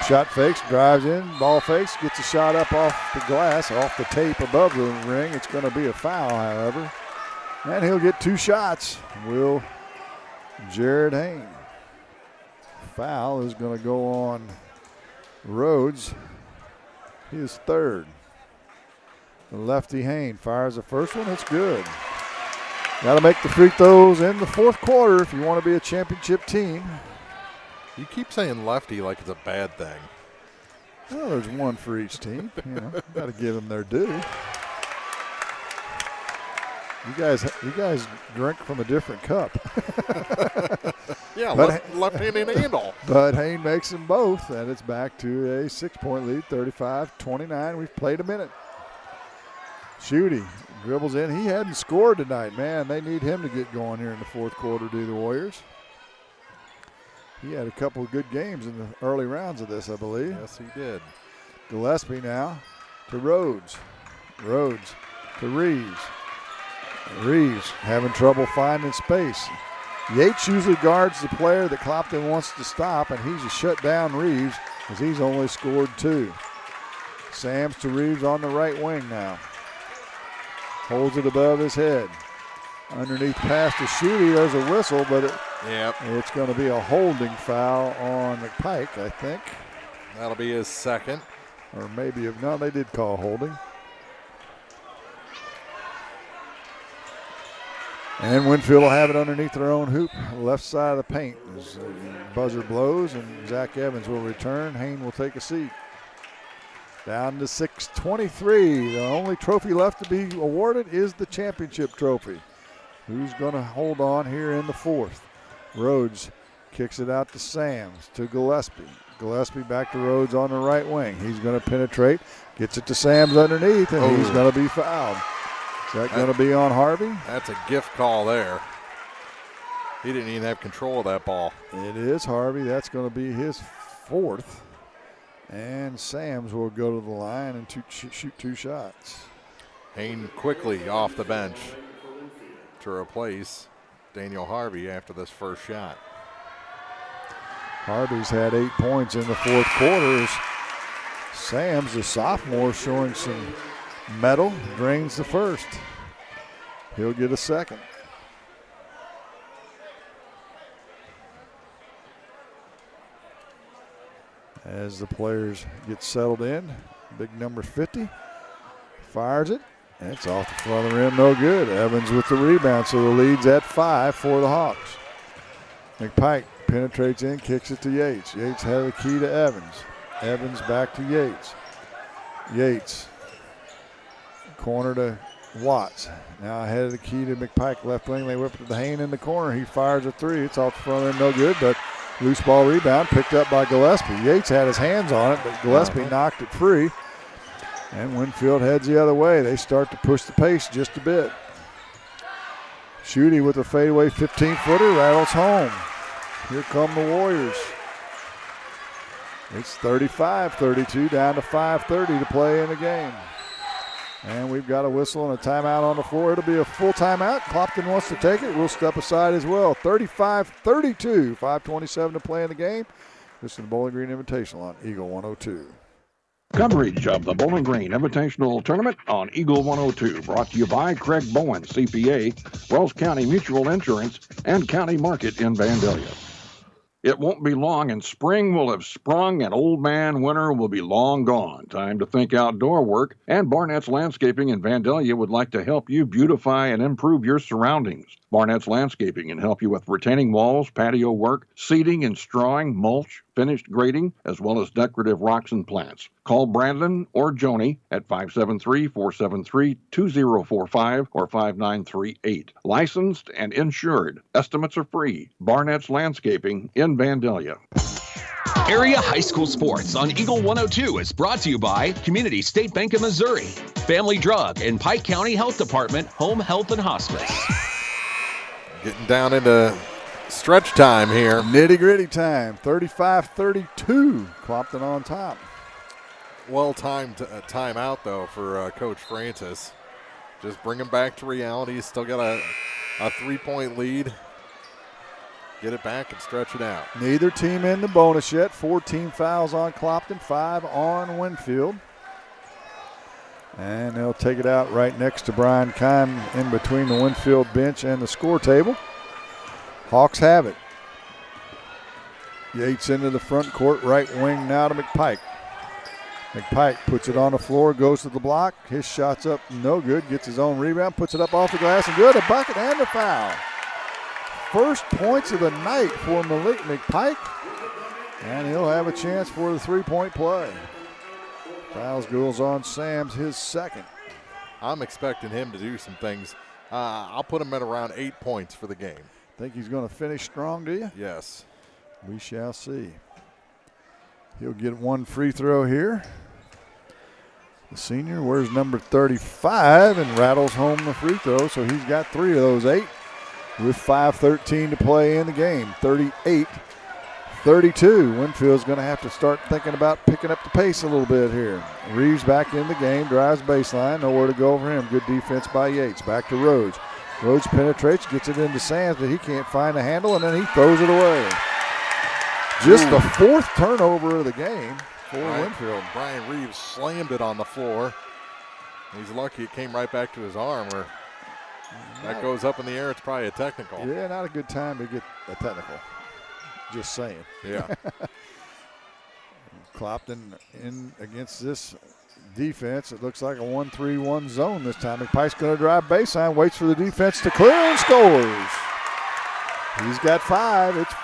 shot fakes, drives in, ball fakes, gets a shot up off the glass, off the tape above the ring. It's going to be a foul, however. And he'll get 2 shots. Will Jared Hain. Foul is going to go on Rhodes, his third. The lefty Hain fires the first one. It's good. Got to make the free throws in the fourth quarter if you want to be a championship team. You keep saying lefty like it's a bad thing. Well, there's one for each team. You know, got to give them their due. You guys drink from a different cup. Yeah, left-handed handle. But Hain makes them both, and it's back to a 6-point lead, 35-29. We've played a minute. Schutte dribbles in. He hadn't scored tonight, man. They need him to get going here in the fourth quarter, do the Warriors. He had a couple of good games in the early rounds of this, I believe. Yes, he did. Gillespie now to Rhodes. Rhodes to Reeves. Reeves having trouble finding space. Yates usually guards the player that Clopton wants to stop, and he's just shut down Reeves because he's only scored 2. Sams to Reeves on the right wing now. Holds it above his head. Underneath pass to Schutte, there's a whistle, but it's going to be a holding foul on McPike, I think. That'll be his second. Or maybe, no, they did call holding. And Winfield will have it underneath their own hoop, left side of the paint. As buzzer blows and Zach Evans will return. Hain will take a seat. Down to 6:23. The only trophy left to be awarded is the championship trophy. Who's going to hold on here in the fourth? Rhodes kicks it out to Sams, to Gillespie. Gillespie back to Rhodes on the right wing. He's going to penetrate, gets it to Sams underneath, and he's going to be fouled. Is that going to be on Harvey? That's a gift call there. He didn't even have control of that ball. It is Harvey. That's going to be his fourth. And Sams will go to the line and shoot 2 shots. Hayne quickly off the bench to replace Daniel Harvey after this first shot. Harvey's had 8 points in the fourth quarter. Sams, the sophomore, showing some mettle, drains the first. He'll get a second. As the players get settled in, big number 50 fires it. It's off the front of the rim, no good. Evans with the rebound, so the lead's at 5 for the Hawks. McPike penetrates in, kicks it to Yates. Yates had the key to Evans. Evans back to Yates. Yates, corner to Watts. Now ahead of the key to McPike, left wing. They whip it to Hayne in the corner. He fires a 3. It's off the front of the rim, no good, but loose ball rebound picked up by Gillespie. Yates had his hands on it, but Gillespie knocked it free. And Winfield heads the other way. They start to push the pace just a bit. Schutte with a fadeaway 15-footer rattles home. Here come the Warriors. It's 35-32, down to 5:30 to play in the game. And we've got a whistle and a timeout on the floor. It'll be a full timeout. Clopton wants to take it. We'll step aside as well. 35-32, 5:27 to play in the game. This is the Bowling Green Invitational on Eagle 102. Coverage of the Bowling Green Invitational Tournament on Eagle 102, brought to you by Craig Bowen, CPA, Wells County Mutual Insurance, and County Market in Vandalia. It won't be long and spring will have sprung and old man winter will be long gone. Time to think outdoor work, and Barnett's Landscaping in Vandalia would like to help you beautify and improve your surroundings. Barnett's Landscaping can help you with retaining walls, patio work, seeding and strawing, mulch, finished grading, as well as decorative rocks and plants. Call Brandon or Joni at 573-473-2045 or 5938. Licensed and insured. Estimates are free. Barnett's Landscaping in Vandalia. Area High School Sports on Eagle 102 is brought to you by Community State Bank of Missouri, Family Drug, and Pike County Health Department, Home Health and Hospice. Getting down into stretch time here. Nitty-gritty time, 35-32. Clopton on top. Well-timed timeout, though, for Coach Francis. Just bring him back to reality. He's still got a 3-point lead. Get it back and stretch it out. Neither team in the bonus yet. 14 fouls on Clopton, 5 on Winfield. And they'll take it out right next to Brian Kime in between the Winfield bench and the score table. Hawks have it. Yates into the front court, right wing now to McPike. McPike puts it on the floor, goes to the block. His shot's up, no good. Gets his own rebound, puts it up off the glass, and good. A bucket and a foul. First points of the night for Malik McPike. And he'll have a chance for the 3-point play. Fouls goes on Sams, his second. I'm expecting him to do some things. I'll put him at around 8 points for the game. Think he's going to finish strong, do you? Yes. We shall see. He'll get one free throw here. The senior wears number 35 and rattles home the free throw, so he's got 3 of those 8 with 5:13 to play in the game. 38-32. Winfield's going to have to start thinking about picking up the pace a little bit here. Reeves back in the game, drives baseline, nowhere to go for him. Good defense by Yates. Back to Rhodes. Rhodes penetrates, gets it into Sands, but he can't find the handle, and then he throws it away. Just the 4th turnover of the game for Winfield. Brian Reeves slammed it on the floor. He's lucky it came right back to his arm, or that goes up in the air. It's probably a technical. Yeah, not a good time to get a technical. Just saying. Yeah. Clopton in against this defense. It looks like a 1-3-1 zone this time. McPike's going to drive baseline, waits for the defense to clear and scores. He's got 5. It's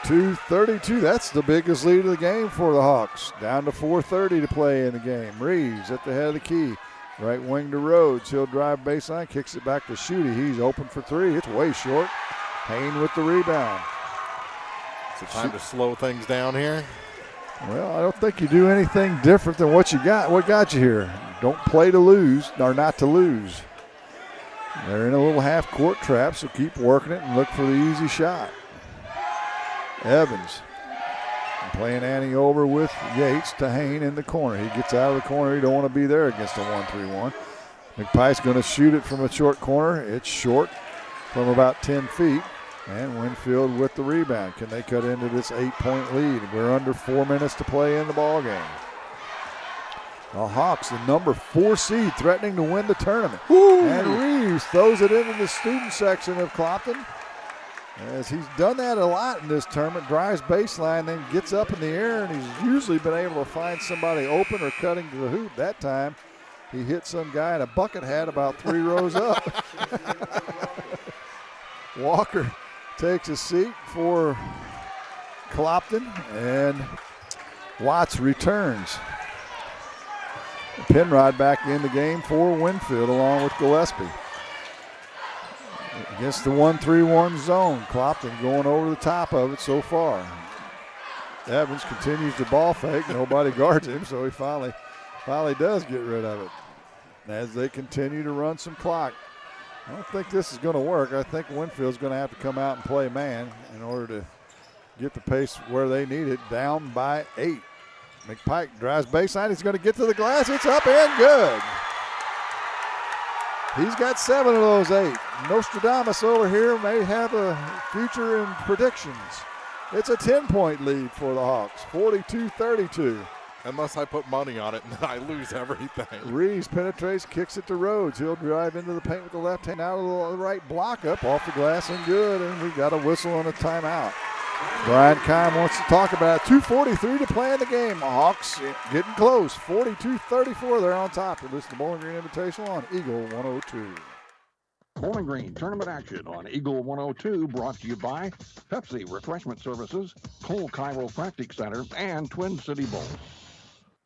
42-32. That's the biggest lead of the game for the Hawks. Down to 4:30 to play in the game. Reeves at the head of the key. Right wing to Rhodes. He'll drive baseline, kicks it back to Schutte. He's open for three. It's way short. Payne with the rebound. Is it time to slow things down here? Well, I don't think you do anything different than what you got. What got you here? Don't play to lose, or not to lose. They're in a little half-court trap, so keep working it and look for the easy shot. Evans playing Annie over with Yates to Hayne in the corner. He gets out of the corner. He don't want to be there against a 1-3-1. McPike's going to shoot it from a short corner. It's short from about 10 feet. And Winfield with the rebound. Can they cut into this 8-point lead? We're under 4 minutes to play in the ball game. The Hawks, the number 4 seed, threatening to win the tournament. Ooh. And Reeves throws it into the student section of Clopton. As he's done that a lot in this tournament, drives baseline, then gets up in the air, and he's usually been able to find somebody open or cutting to the hoop. That time, he hit some guy in a bucket hat about 3 rows up. Walker takes a seat for Clopton, and Watts returns. Penrod back in the game for Winfield along with Gillespie. Against the 1-3-1 zone. Clopton going over the top of it so far. Evans continues to ball fake. Nobody guards him, so he finally does get rid of it. As they continue to run some clock. I don't think this is going to work. I think Winfield's going to have to come out and play man in order to get the pace where they need it. Down by 8. McPike drives baseline. He's going to get to the glass. It's up and good. He's got 7 of those 8. Nostradamus over here may have a future in predictions. It's a 10-point lead for the Hawks, 42-32. Unless I put money on it and I lose everything. Reeves penetrates, kicks it to Rhodes. He'll drive into the paint with the left hand, out of the right block up, off the glass and good, and we got a whistle and a timeout. Brian Keim wants to talk about it. 2:43 to play in the game. Hawks getting close, 42-34. They're on top. You're listening to Bowling Green Invitational on Eagle 102. Bowling Green tournament action on Eagle 102 brought to you by Pepsi Refreshment Services, Cole Chiropractic Center, and Twin City Bowl.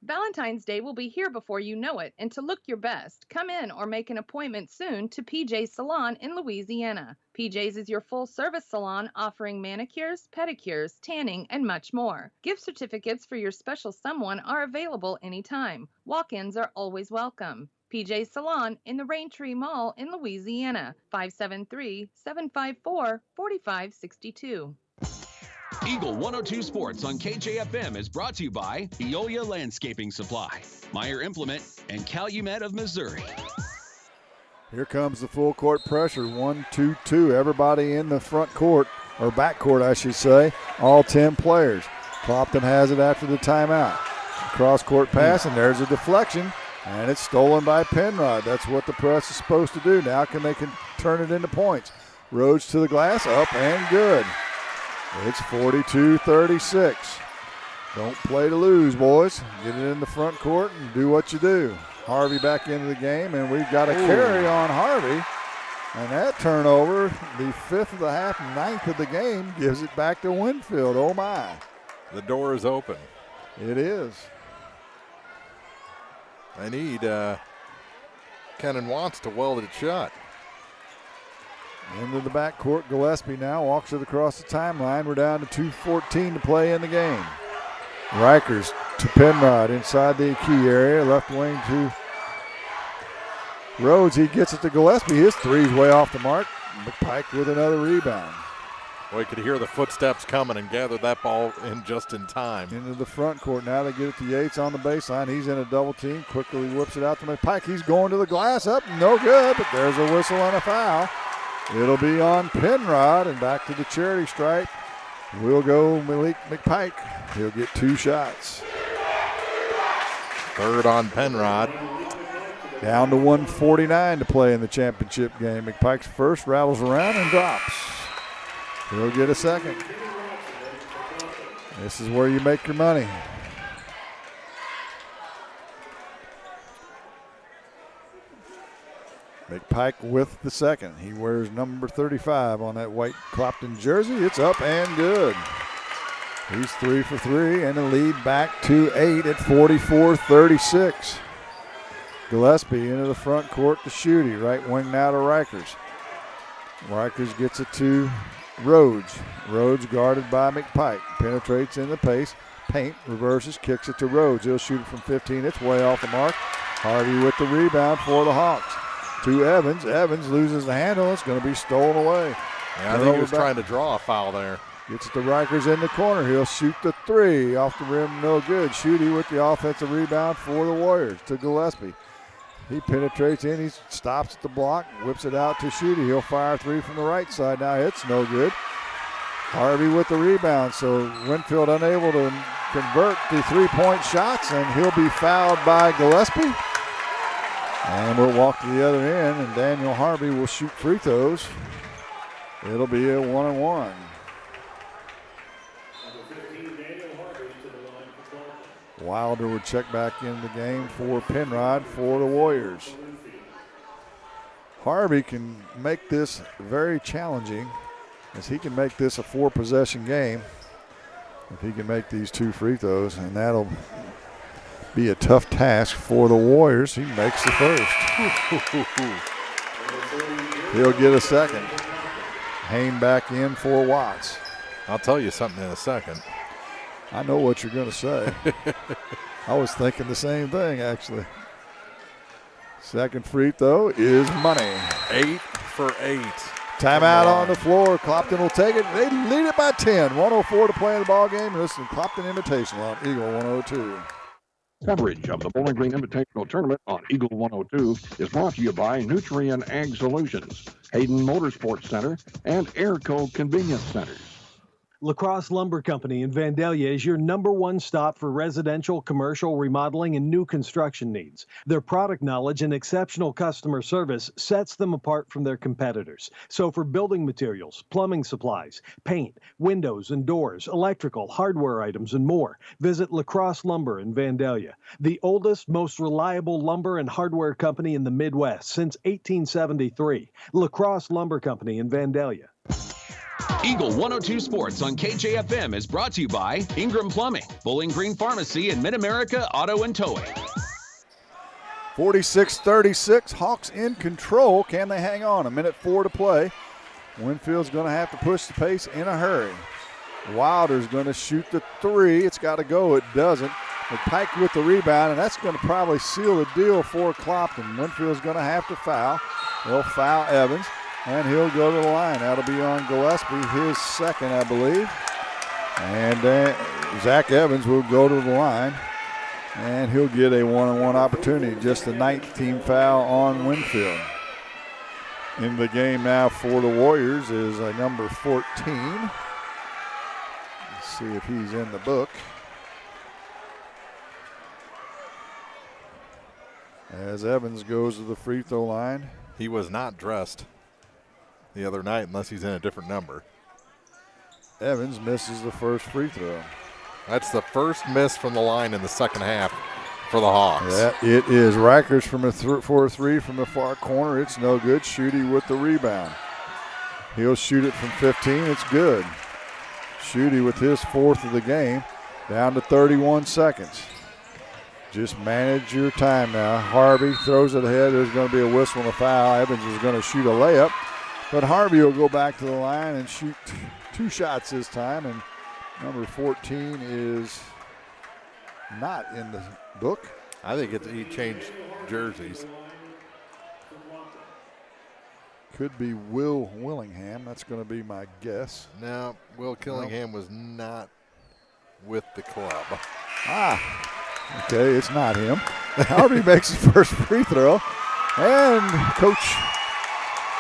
Valentine's Day will be here before you know it, and to look your best, come in or make an appointment soon to PJ's Salon in Louisiana. PJ's is your full-service salon offering manicures, pedicures, tanning, and much more. Gift certificates for your special someone are available anytime. Walk-ins are always welcome. PJ's Salon in the Raintree Mall in Louisiana, 573-754-4562. Eagle 102 Sports on KJFM is brought to you by Eolia Landscaping Supply, Meyer Implement, and Calumet of Missouri. Here comes the full court pressure, 1-2-2. Everybody in the front court, or back court, I should say, all 10 players. Clopton has it after the timeout. Cross court pass, and there's a deflection, and it's stolen by Penrod. That's what the press is supposed to do. Now they can turn it into points. Rhodes to the glass, up and good. It's 42-36. Don't play to lose, boys. Get it in the front court and do what you do. Harvey back into the game, and we've got a carry on Harvey. And that turnover, the 5th of the half, 9th of the game, gives it back to Winfield. Oh, my. The door is open. It is. I need Kenan Watts to weld it shut. Into the backcourt, Gillespie now walks it across the timeline. We're down to 2:14 to play in the game. Rikers to Penrod inside the key area. Left wing to Rhodes. He gets it to Gillespie. His three's way off the mark. McPike with another rebound. Well, you could hear the footsteps coming and gathered that ball in just in time. Into the front court. Now they get it to Yates on the baseline. He's in a double team. Quickly whips it out to McPike. He's going to the glass. Up, no good, but there's a whistle and a foul. It'll be on Penrod, and back to the charity stripe. We'll go Malik McPike. He'll get 2 shots. Third on Penrod. Down to 1:49 to play in the championship game. McPike's first rattles around and drops. He'll get a second. This is where you make your money. McPike with the second. He wears number 35 on that white Clopton jersey. It's up and good. He's 3 for 3, and the lead back to 8 at 44-36. Gillespie into the front court to Schutte. Right wing now to Rikers. Rikers gets it to Rhodes. Rhodes guarded by McPike. Penetrates in the paint, reverses, kicks it to Rhodes. He'll shoot it from 15. It's way off the mark. Harvey with the rebound for the Hawks. To Evans. Evans loses the handle. It's going to be stolen away. Yeah, I think he was trying to draw a foul there. Gets it to Rikers in the corner. He'll shoot the three. Off the rim, no good. Schutte with the offensive rebound for the Warriors to Gillespie. He penetrates in. He stops at the block, whips it out to Schutte. He'll fire three from the right side. Now it's no good. Harvey with the rebound. So Winfield unable to convert the three-point shots, and he'll be fouled by Gillespie. And we'll walk to the other end, and Daniel Harvey will shoot free throws. It'll be a 1-on-1. Wilder would check back in the game for Penrod for the Warriors. Harvey can make this very challenging, as he can make this a 4-possession game if he can make these two free throws, and that'll be a tough task for the Warriors. He makes the first. He'll get a second. Hain back in for Watts. I'll tell you something in a second. I know what you're going to say. I was thinking the same thing, actually. Second free throw is money. 8 for 8. Timeout on the floor. Clopton will take it. They lead it by 10. 1:04 to play in the ball game. Listen, Clopton Invitational on Eagle 102. Coverage of the Bowling Green Invitational Tournament on Eagle 102 is brought to you by Nutrien Ag Solutions, Hayden Motorsports Center, and Airco Convenience Centers. LaCrosse Lumber Company in Vandalia is your #1 stop for residential, commercial, remodeling, and new construction needs. Their product knowledge and exceptional customer service sets them apart from their competitors. So for building materials, plumbing supplies, paint, windows and doors, electrical, hardware items, and more, visit LaCrosse Lumber in Vandalia, the oldest, most reliable lumber and hardware company in the Midwest since 1873. LaCrosse Lumber Company in Vandalia. Eagle 102 Sports on KJFM is brought to you by Ingram Plumbing, Bowling Green Pharmacy, and Mid-America Auto and Towing. 46-36, Hawks in control. Can they hang on? 1:04 to play. Winfield's going to have to push the pace in a hurry. Wilder's going to shoot the three. It's got to go. It doesn't. But Pike with the rebound, and that's going to probably seal the deal for Clopton. Winfield's going to have to foul. They'll foul Evans. And he'll go to the line. That'll be on Gillespie, his second, I believe. And Zach Evans will go to the line. And he'll get a one-on-one opportunity. Just the 19th foul on Winfield. In the game now for the Warriors is number 14. Let's see if he's in the book. As Evans goes to the free throw line. He was not dressed the other night unless he's in a different number. Evans misses the first free throw. That's the first miss from the line in the second half for the Hawks. Yeah, it is. Rikers for a three from the far corner. It's no good. Schutte with the rebound. He'll shoot it from 15. It's good. Schutte with his fourth of the game. Down to 31 seconds. Just manage your time now. Harvey throws it ahead. There's going to be a whistle and a foul. Evans is going to shoot a layup. But Harvey will go back to the line and shoot two shots this time. And number 14 is not in the book. I think he changed jerseys. Could be Will Willingham. That's going to be my guess. No, Will Killingham was not with the club. Okay, it's not him. Harvey makes his first free throw. And Coach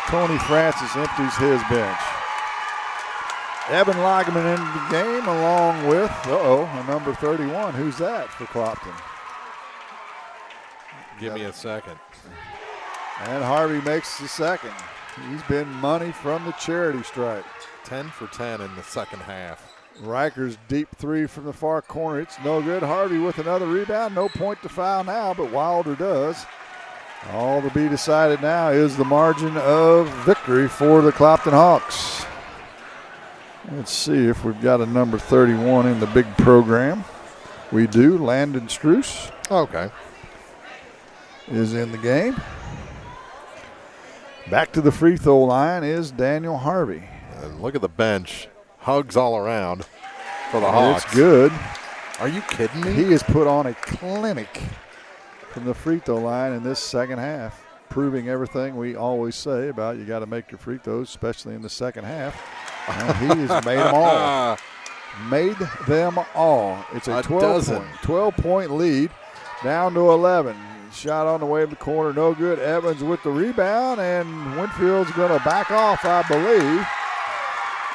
Tony Francis empties his bench. Evan Lagerman in the game along with, a number 31. Who's that for Clopton? Give me a second. And Harvey makes the second. He's been money from the charity stripe. 10 for 10 in the second half. Rikers deep three from the far corner. It's no good. Harvey with another rebound. No point to foul now, but Wilder does. All to be decided now is the margin of victory for the Clopton Hawks. Let's see if we've got a number 31 in the big program. We do. Landon Struess. Okay. Is in the game. Back to the free throw line is Daniel Harvey. And look at the bench. Hugs all around for the Hawks. It's good. Are you kidding me? He has put on a clinic from the free throw line in this second half, proving everything we always say about you got to make your free throws, especially in the second half. And he has made them all. Made them all. It's a 12-point lead, down to 11. Shot on the way to the corner, no good. Evans with the rebound, and Winfield's going to back off, I believe.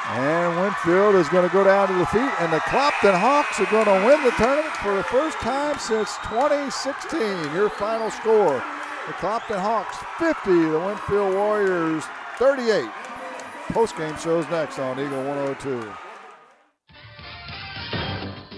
And Winfield is going to go down to the feet, and the Clopton Hawks are going to win the tournament for the first time since 2016. Your final score, the Clopton Hawks 50, the Winfield Warriors 38. Postgame shows next on Eagle 102.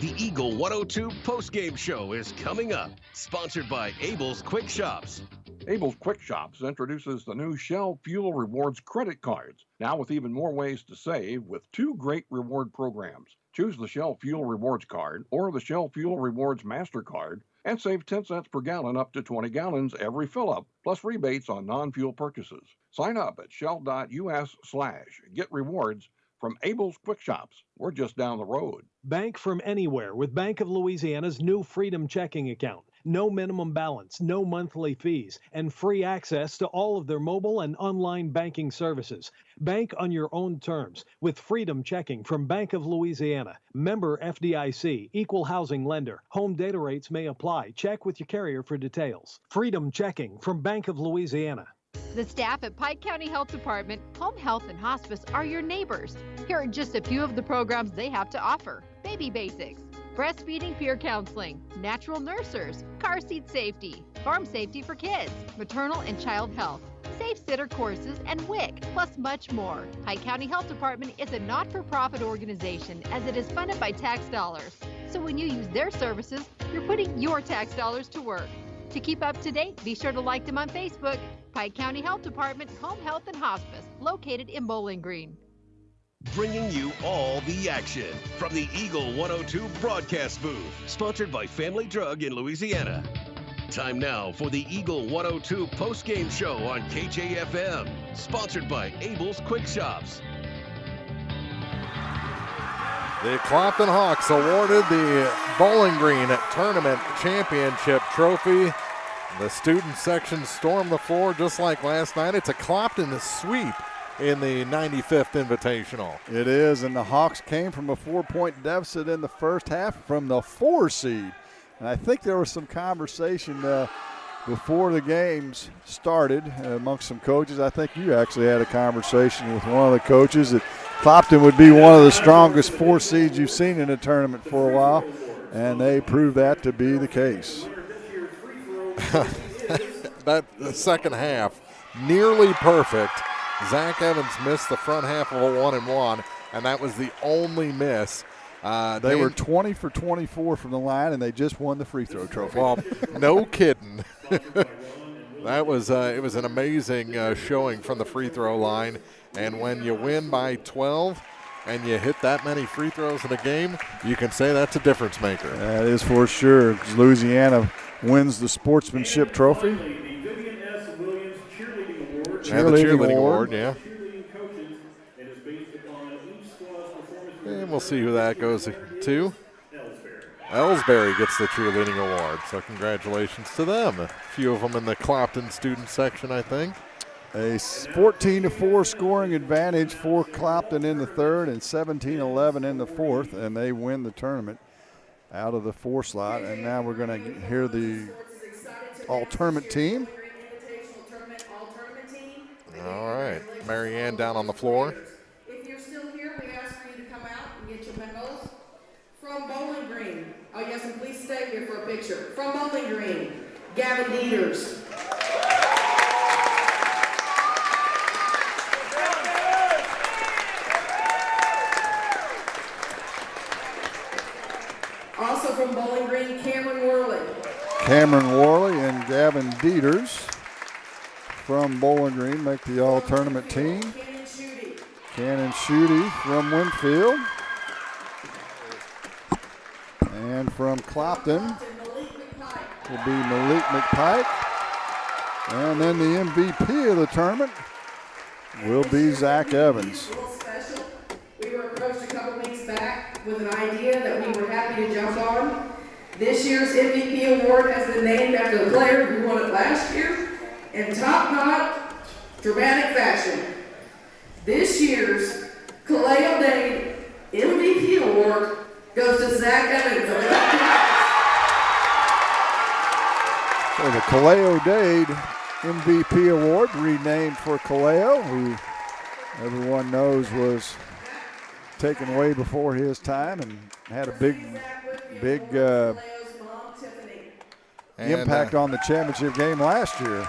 The Eagle 102 postgame show is coming up, sponsored by Abel's Quick Shops. Abel's Quick Shops introduces the new Shell Fuel Rewards credit cards, now with even more ways to save with 2 great reward programs. Choose the Shell Fuel Rewards card or the Shell Fuel Rewards MasterCard and save 10 cents per gallon up to 20 gallons every fill-up, plus rebates on non-fuel purchases. Sign up at shell.us/get rewards from Abel's Quick Shops. We're just down the road. Bank from anywhere with Bank of Louisiana's new Freedom Checking account. No minimum balance, no monthly fees, and free access to all of their mobile and online banking services. Bank on your own terms with Freedom Checking from Bank of Louisiana. Member FDIC, equal housing lender. Home data rates may apply. Check with your carrier for details. Freedom Checking from Bank of Louisiana. The staff at Pike County Health Department, Home Health and Hospice are your neighbors. Here are just a few of the programs they have to offer. Baby Basics, breastfeeding peer counseling, natural nurses, car seat safety, farm safety for kids, maternal and child health, safe sitter courses, and WIC, plus much more. Pike County Health Department is a not-for-profit organization as it is funded by tax dollars. So when you use their services, you're putting your tax dollars to work. To keep up to date, be sure to like them on Facebook. Pike County Health Department, Home Health and Hospice, located in Bowling Green. Bringing you all the action from the Eagle 102 broadcast booth, sponsored by Family Drug in Louisiana. Time now for the Eagle 102 postgame show on KJFM, sponsored by Abel's Quick Shops. The Clopton Hawks awarded the Bowling Green Tournament Championship Trophy. The student section stormed the floor just like last night. It's a Clopton sweep in the 95th Invitational. It is, and the Hawks came from a 4-point deficit in the first half from the 4 seed. And I think there was some conversation before the games started amongst some coaches. I think you actually had a conversation with one of the coaches that Clopton would be one of the strongest 4 seeds you've seen in a tournament for a while, and they proved that to be the case. That the second half, nearly perfect. Zach Evans missed the front half of a 1-and-1, and that was the only miss. They were 20 for 24 from the line, and they just won the free throw trophy. Well, no kidding. That was it was an amazing showing from the free throw line, and when you win by 12 and you hit that many free throws in a game, you can say that's a difference maker. That is for sure, because Louisiana wins the sportsmanship trophy. And the cheerleading award, yeah. And we'll see who that goes to. Ellsbury gets the cheerleading award, so congratulations to them. A few of them in the Clopton student section, I think. A 14-4 scoring advantage for Clopton in the third and 17-11 in the fourth, and they win the tournament out of the 4 slot. And now we're going to hear the all-tournament team. All right, Marianne down on the floor. If you're still here, we ask for you to come out and get your memos. From Bowling Green, oh yes, and please stay here for a picture. From Bowling Green, Gavin Dieters. Also from Bowling Green, Cameron Worley. Cameron Worley and Gavin Dieters from Bowling Green make the all-tournament team. Cannon Schutte from Winfield. And from Clopton will be Malik McPike. And then the MVP of the tournament will be Zach Evans. We were approached a couple weeks back with an idea that we were happy to jump on. This year's MVP award has been named after the player who won it last year in top-notch dramatic fashion. This year's Callaway Day MVP award goes to Zach Evans. So the Kaleo Dade MVP award renamed for Kaleo, who everyone knows was taken way before his time and had a big impact on the championship game last year.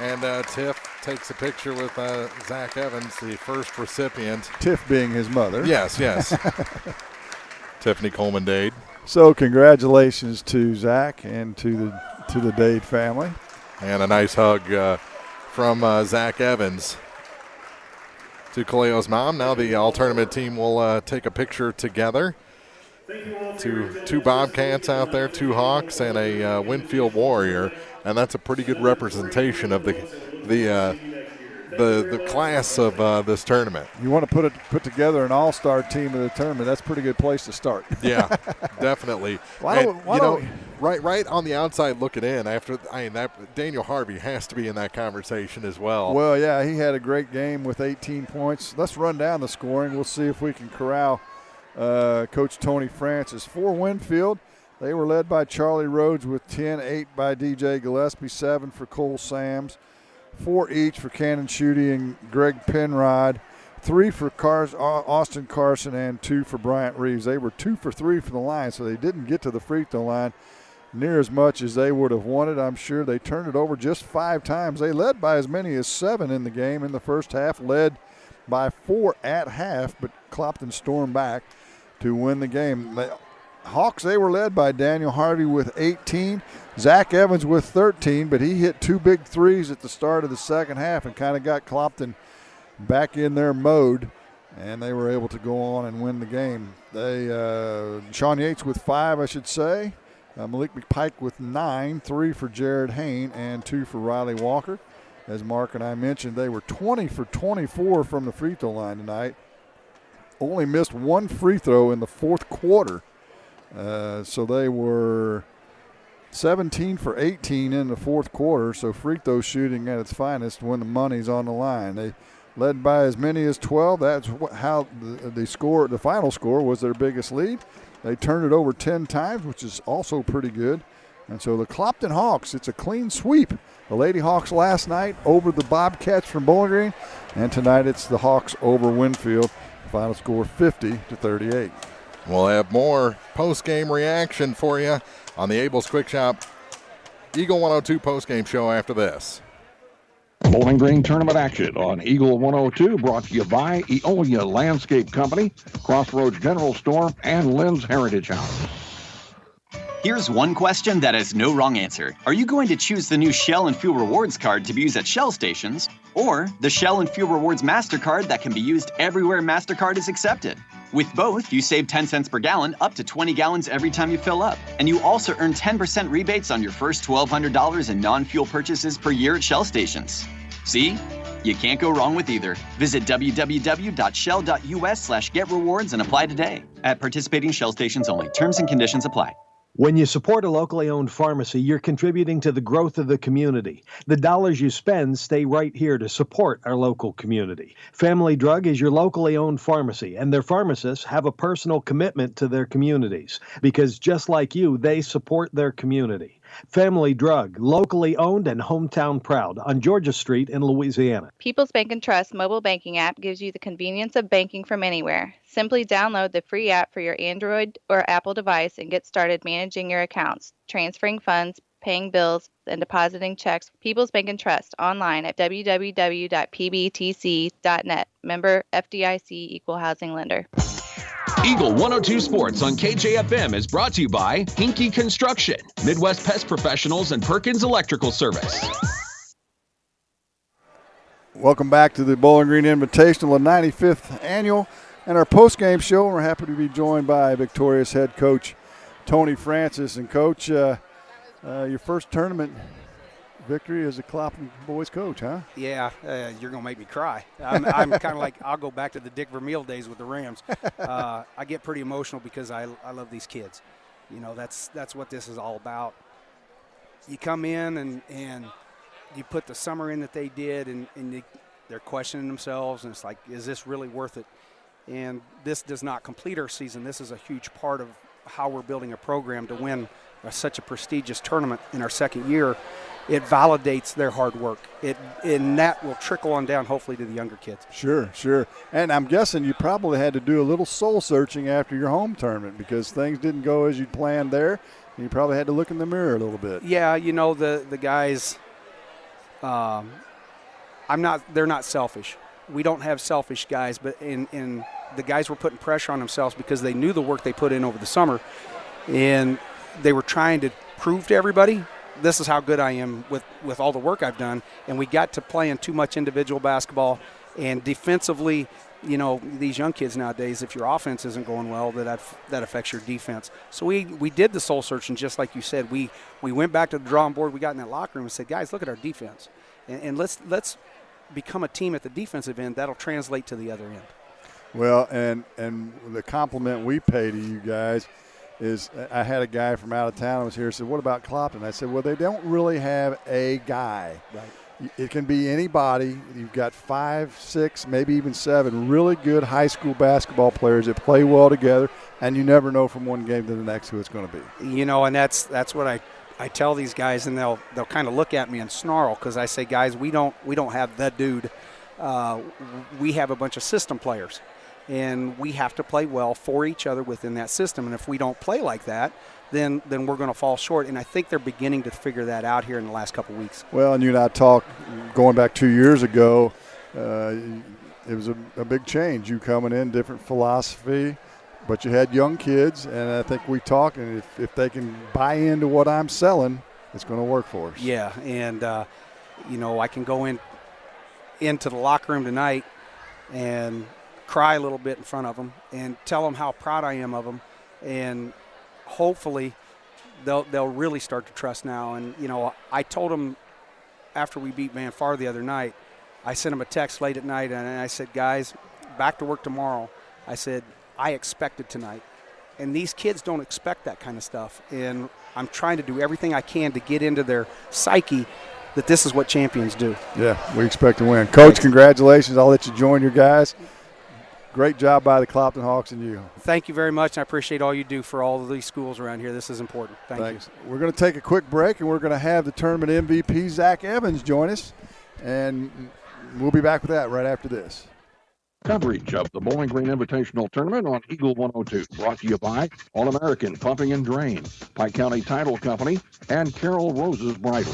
And Tiff takes a picture with Zach Evans, the first recipient. Tiff being his mother. Yes. Tiffany Coleman Dade. So congratulations to Zach and to the Dade family. And a nice hug from Zach Evans to Kaleo's mom. Now the all-tournament team will take a picture together. Two Bobcats out there, 2 Hawks, and a Winfield Warrior, and that's a pretty good representation of the class of this tournament. You want to put together an all-star team of the tournament, that's a pretty good place to start. Yeah, definitely. Right on the outside looking in, Daniel Harvey has to be in that conversation as well. Well, yeah, he had a great game with 18 points. Let's run down the scoring. We'll see if we can corral Coach Tony Francis. For Winfield, they were led by Charlie Rhodes with 10, 8 by DJ Gillespie, 7 for Cole Sams, 4 each for Cannon Schutte and Greg Penrod, 3 for Austin Carson, and 2 for Bryant Reeves. They were 2 for 3 from the line, so they didn't get to the free throw line near as much as they would have wanted. I'm sure they turned it over just 5 times. They led by as many as 7 in the game in the first half, led by 4 at half, but Clopton stormed back to win the game. The Hawks, they were led by Daniel Harvey with 18, Zach Evans with 13, but he hit 2 big threes at the start of the second half and kind of got Clopton back in their mode, and they were able to go on and win the game. Sean Yates with 5, I should say. Malik McPike with 9, 3 for Jared Hain, and 2 for Riley Walker. As Mark and I mentioned, they were 20 for 24 from the free throw line tonight. Only missed 1 free throw in the fourth quarter. So they were 17 for 18 in the fourth quarter. So free throw shooting at its finest when the money's on the line. They led by as many as 12. That's how the final score was their biggest lead. They turned it over 10 times, which is also pretty good. And so the Clopton Hawks, it's a clean sweep. The Lady Hawks last night over the Bobcats from Bowling Green, and tonight it's the Hawks over Winfield. Final score 50-38. We'll have more post-game reaction for you on the Abel's Quick Shop Eagle 102 post-game show after this. Bowling Green tournament action on Eagle 102, brought to you by Eolia Landscape Company, Crossroads General Store, and Lynn's Heritage House. Here's one question that has no wrong answer. Are you going to choose the new Shell and Fuel Rewards card to be used at Shell stations, or the Shell and Fuel Rewards MasterCard that can be used everywhere MasterCard is accepted? With both, you save 10 cents per gallon, up to 20 gallons every time you fill up. And you also earn 10% rebates on your first $1,200 in non-fuel purchases per year at Shell stations. See? You can't go wrong with either. Visit www.shell.us/getrewards and apply today. At participating Shell stations only. Terms and conditions apply. When you support a locally owned pharmacy, you're contributing to the growth of the community. The dollars you spend stay right here to support our local community. Family Drug is your locally owned pharmacy, and their pharmacists have a personal commitment to their communities because just like you, they support their community. Family Drug, locally owned and hometown proud on Georgia Street in Louisiana. People's Bank and Trust mobile banking app gives you the convenience of banking from anywhere. Simply download the free app for your Android or Apple device and get started managing your accounts, transferring funds, paying bills, and depositing checks. People's Bank and Trust online at www.pbtc.net. Member FDIC Equal Housing Lender. Eagle 102 Sports on KJFM is brought to you by Hinky Construction, Midwest Pest Professionals, and Perkins Electrical Service. Welcome back to the Bowling Green Invitational, the 95th annual, and our post-game show. We're happy to be joined by victorious head coach Tony Francis. And, Coach, your first tournament victory as a Clopton boys coach, huh? Yeah, you're going to make me cry. I'm kind of like, I'll go back to the Dick Vermeil days with the Rams. I get pretty emotional because I love these kids. You know, that's what this is all about. You come in and you put the summer in that they did, and they're questioning themselves, and it's like, is this really worth it? And this does not complete our season. This is a huge part of how we're building a program to win such a prestigious tournament in our second year. It validates their hard work. And that will trickle on down, hopefully, to the younger kids. Sure. And I'm guessing you probably had to do a little soul searching after your home tournament because things didn't go as you'd planned there, and you probably had to look in the mirror a little bit. Yeah, you know, the guys, they're not selfish. We don't have selfish guys, but in the guys were putting pressure on themselves because they knew the work they put in over the summer, and they were trying to prove to everybody, this is how good I am with all the work I've done. And we got to playing too much individual basketball. And defensively, you know, these young kids nowadays, if your offense isn't going well, that affects your defense. So we did the soul searching, just like you said. We went back to the drawing board. We got in that locker room and said, guys, look at our defense. And let's become a team at the defensive end. That'll translate to the other end. Well, and the compliment we pay to you guys is, I had a guy from out of town who was here and said, what about Clopton? I said, well, they don't really have a guy. Right. It can be anybody. You've got 5, 6, maybe even 7 really good high school basketball players that play well together, and you never know from one game to the next who it's going to be. You know, and that's what I tell these guys, and they'll kind of look at me and snarl because I say, guys, we don't have the dude. We have a bunch of system players. And we have to play well for each other within that system. And if we don't play like that, then we're going to fall short. And I think they're beginning to figure that out here in the last couple of weeks. Well, and you and I talked going back 2 years ago. It was a big change. You coming in, different philosophy, but you had young kids. And I think we talked, and if they can buy into what I'm selling, it's going to work for us. Yeah, and, you know, I can go into the locker room tonight and cry a little bit in front of them and tell them how proud I am of them, and hopefully they'll really start to trust now. And you know, I told them after we beat Van Far the other night, I sent them a text late at night and I said, guys, back to work tomorrow. I said, I expected tonight, and these kids don't expect that kind of stuff, and I'm trying to do everything I can to get into their psyche that this is what champions do. Yeah, we expect to win. Coach, congratulations. I'll let you join your guys. Great job by the Clopton Hawks and you. Thank you very much. I appreciate all you do for all of these schools around here. This is important. Thanks. You. We're going to take a quick break, and we're going to have the tournament MVP, Zach Evans, join us. And we'll be back with that right after this. Coverage of the Bowling Green Invitational Tournament on Eagle 102. Brought to you by All-American Pumping and Drain, Pike County Title Company, and Carol Rose's Bridal.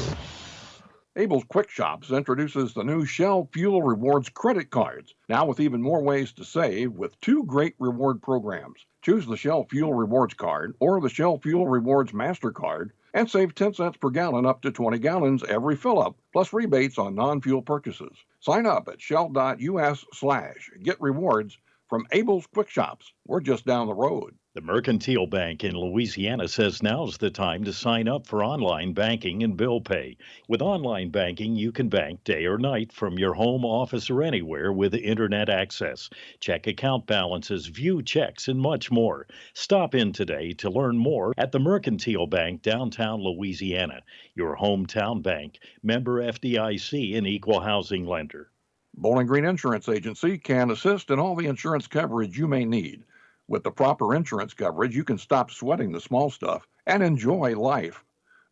Abel's Quick Shops introduces the new Shell Fuel Rewards credit cards, now with even more ways to save with 2 great reward programs. Choose the Shell Fuel Rewards card or the Shell Fuel Rewards MasterCard and save 10 cents per gallon up to 20 gallons every fill-up, plus rebates on non-fuel purchases. Sign up at shell.us/get rewards from Abel's Quick Shops. We're just down the road. The Mercantile Bank in Louisiana says now's the time to sign up for online banking and bill pay. With online banking, you can bank day or night from your home, office, or anywhere with internet access. Check account balances, view checks, and much more. Stop in today to learn more at the Mercantile Bank, downtown Louisiana. Your hometown bank, member FDIC, and equal housing lender. Bowling Green Insurance Agency can assist in all the insurance coverage you may need. With the proper insurance coverage, you can stop sweating the small stuff and enjoy life.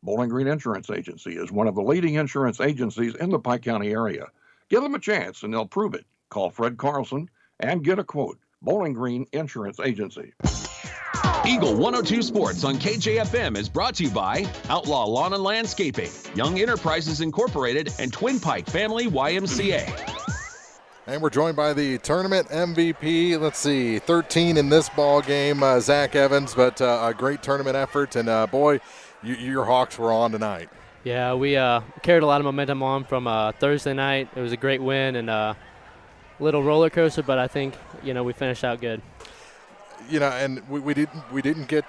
Bowling Green Insurance Agency is one of the leading insurance agencies in the Pike County area. Give them a chance and they'll prove it. Call Fred Carlson and get a quote. Bowling Green Insurance Agency. Eagle 102 Sports on KJFM is brought to you by Outlaw Lawn and Landscaping, Young Enterprises Incorporated, and Twin Pike Family YMCA. And we're joined by the tournament MVP. Let's see, 13 in this ball game, Zach Evans, but a great tournament effort. And, boy, your Hawks were on tonight. Yeah, we carried a lot of momentum on from Thursday night. It was a great win and a little roller coaster, but I think, we finished out good. And we didn't get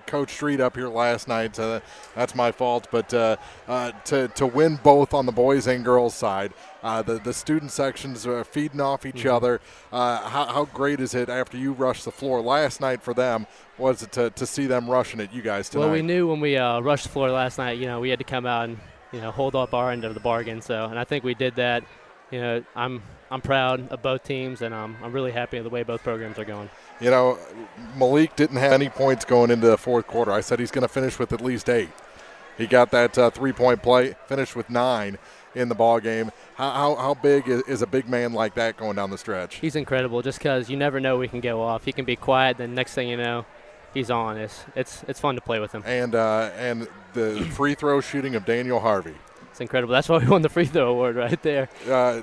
Coach Street up here last night. That's my fault. But to win both on the boys and girls side, the student sections are feeding off each other. How great is it after you rushed the floor last night for them? Was it to see them rushing at you guys tonight? Well, we knew when we rushed the floor last night, we had to come out and hold up our end of the bargain. And I think we did that. I'm proud of both teams, and I'm really happy with the way both programs are going. Malik didn't have any points going into the fourth quarter. I said he's going to finish with at least 8. He got that 3-point play, finished with 9 in the ball game. How big is a big man like that going down the stretch? He's incredible, just because you never know we can go off. He can be quiet, then next thing you know, he's on. It's fun to play with him. And the free throw shooting of Daniel Harvey. It's incredible. That's why we won the free throw award right there.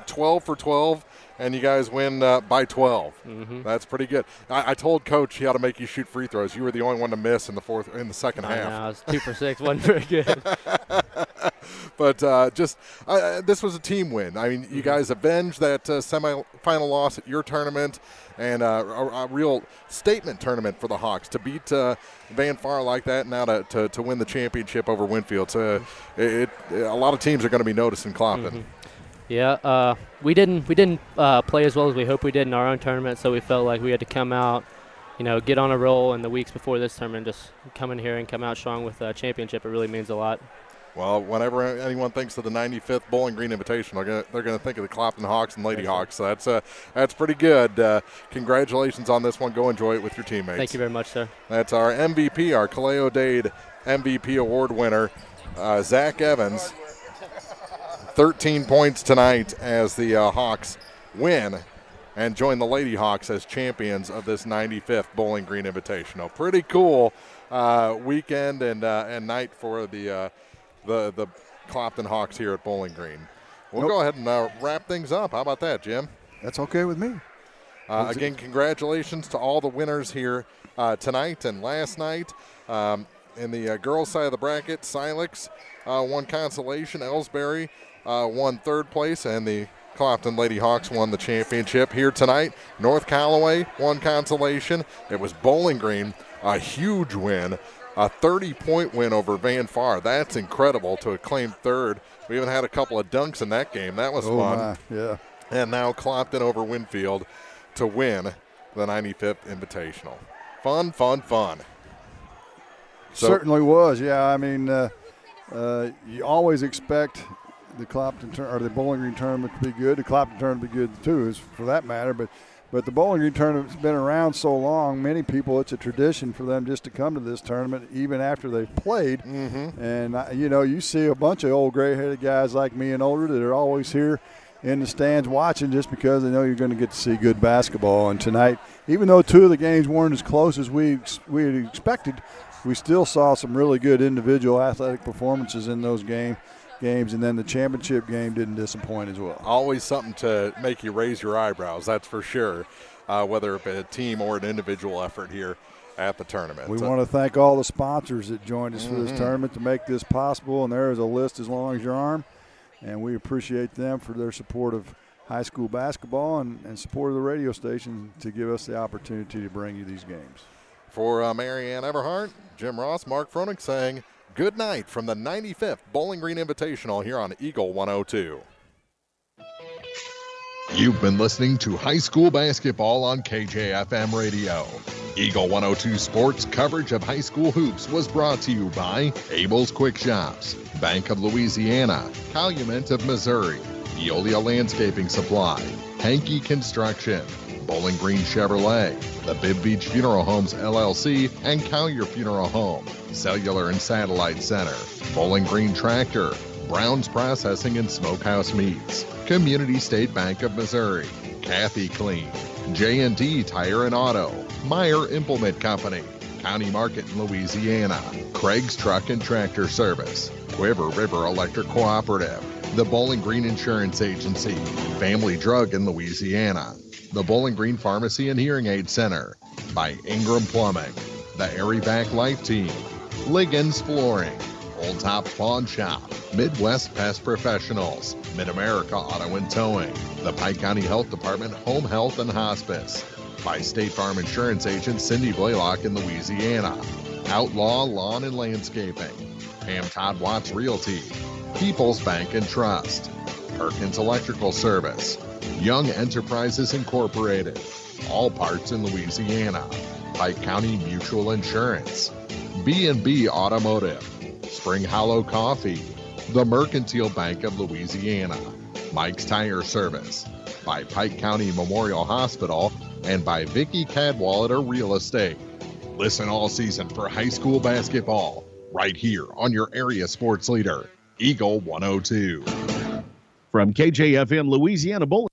12 for 12, and you guys win by 12. Mm-hmm. That's pretty good. I told Coach he ought to make you shoot free throws. You were the only one to miss in the second half. I was 2 for 6. Wasn't very good. But this was a team win. I mean, you guys avenged that semifinal loss at your tournament, and a real statement tournament for the Hawks to beat Van Far like that, and now to win the championship over Winfield. So a lot of teams are going to be noticing Clopton. Mm-hmm. Yeah, we didn't play as well as we hoped we did in our own tournament, so we felt like we had to come out, get on a roll in the weeks before this tournament, just come in here and come out strong with a championship. It really means a lot. Well, whenever anyone thinks of the 95th Bowling Green Invitational, they're going to think of the Clopton Hawks and Lady Hawks. So that's pretty good. Congratulations on this one. Go enjoy it with your teammates. Thank you very much, sir. That's our MVP, our Kaleo Dade MVP award winner, Zach Evans. 13 points tonight as the Hawks win and join the Lady Hawks as champions of this 95th Bowling Green Invitational. Pretty cool weekend and night for the Clopton Hawks here at Bowling Green. We'll go ahead and wrap things up. How about that, Jim? That's okay with me. Again, congratulations to all the winners here tonight and last night. In the girls' side of the bracket, Silex won Consolation. Ellsbury won third place, and the Clopton Lady Hawks won the championship here tonight. North Callaway won Consolation. It was Bowling Green, a huge win. A 30-point win over Van Far. That's incredible to claim third. We even had a couple of dunks in that game. That was fun. Yeah. And now Clopton over Winfield to win the 95th Invitational. Fun. Certainly was. Yeah, I mean, you always expect the Clopton or the Bowling Green tournament to be good. The Clopton tournament to be good too, for that matter. But the Bowling Green tournament's been around so long, many people, it's a tradition for them just to come to this tournament even after they've played. Mm-hmm. And, you see a bunch of old gray-headed guys like me and older that are always here in the stands watching just because they know you're going to get to see good basketball. And tonight, even though 2 of the games weren't as close as we had expected, we still saw some really good individual athletic performances in those games, and then the championship game didn't disappoint as well. Always something to make you raise your eyebrows, that's for sure, whether it be a team or an individual effort here at the tournament. We want to thank all the sponsors that joined us for this tournament to make this possible, and there is a list as long as your arm, and we appreciate them for their support of high school basketball and support of the radio station to give us the opportunity to bring you these games. For Marianne Everhart, Jim Ross, Mark Froenig saying good night from the 95th Bowling Green Invitational here on Eagle 102. You've been listening to high school basketball on KJFM Radio. Eagle 102 Sports coverage of high school hoops was brought to you by Abel's Quick Shops, Bank of Louisiana, Calumet of Missouri, Veolia Landscaping Supply, Hankey Construction, Bowling Green Chevrolet, the Bibb Beach Funeral Homes LLC, and Collier Funeral Home, Cellular and Satellite Center, Bowling Green Tractor, Brown's Processing and Smokehouse Meats, Community State Bank of Missouri, Kathy Clean, J&D Tire and Auto, Meyer Implement Company, County Market in Louisiana, Craig's Truck and Tractor Service, Quiver River Electric Cooperative, the Bowling Green Insurance Agency, Family Drug in Louisiana, the Bowling Green Pharmacy and Hearing Aid Center, by Ingram Plumbing, the Airy Back Life Team, Liggins Flooring, Old Top Pawn Shop, Midwest Pest Professionals, Mid-America Auto and Towing, the Pike County Health Department Home Health and Hospice, by State Farm Insurance Agent Cindy Blaylock in Louisiana, Outlaw Lawn and Landscaping, Pam Todd Watts Realty, People's Bank and Trust, Perkins Electrical Service, Young Enterprises Incorporated, All Parts in Louisiana, Pike County Mutual Insurance, B&B Automotive, Spring Hollow Coffee, the Mercantile Bank of Louisiana, Mike's Tire Service, by Pike County Memorial Hospital, and by Vicky Cadwallader Real Estate. Listen all season for high school basketball right here on your area sports leader, Eagle 102. From KJFM Louisiana Bowling.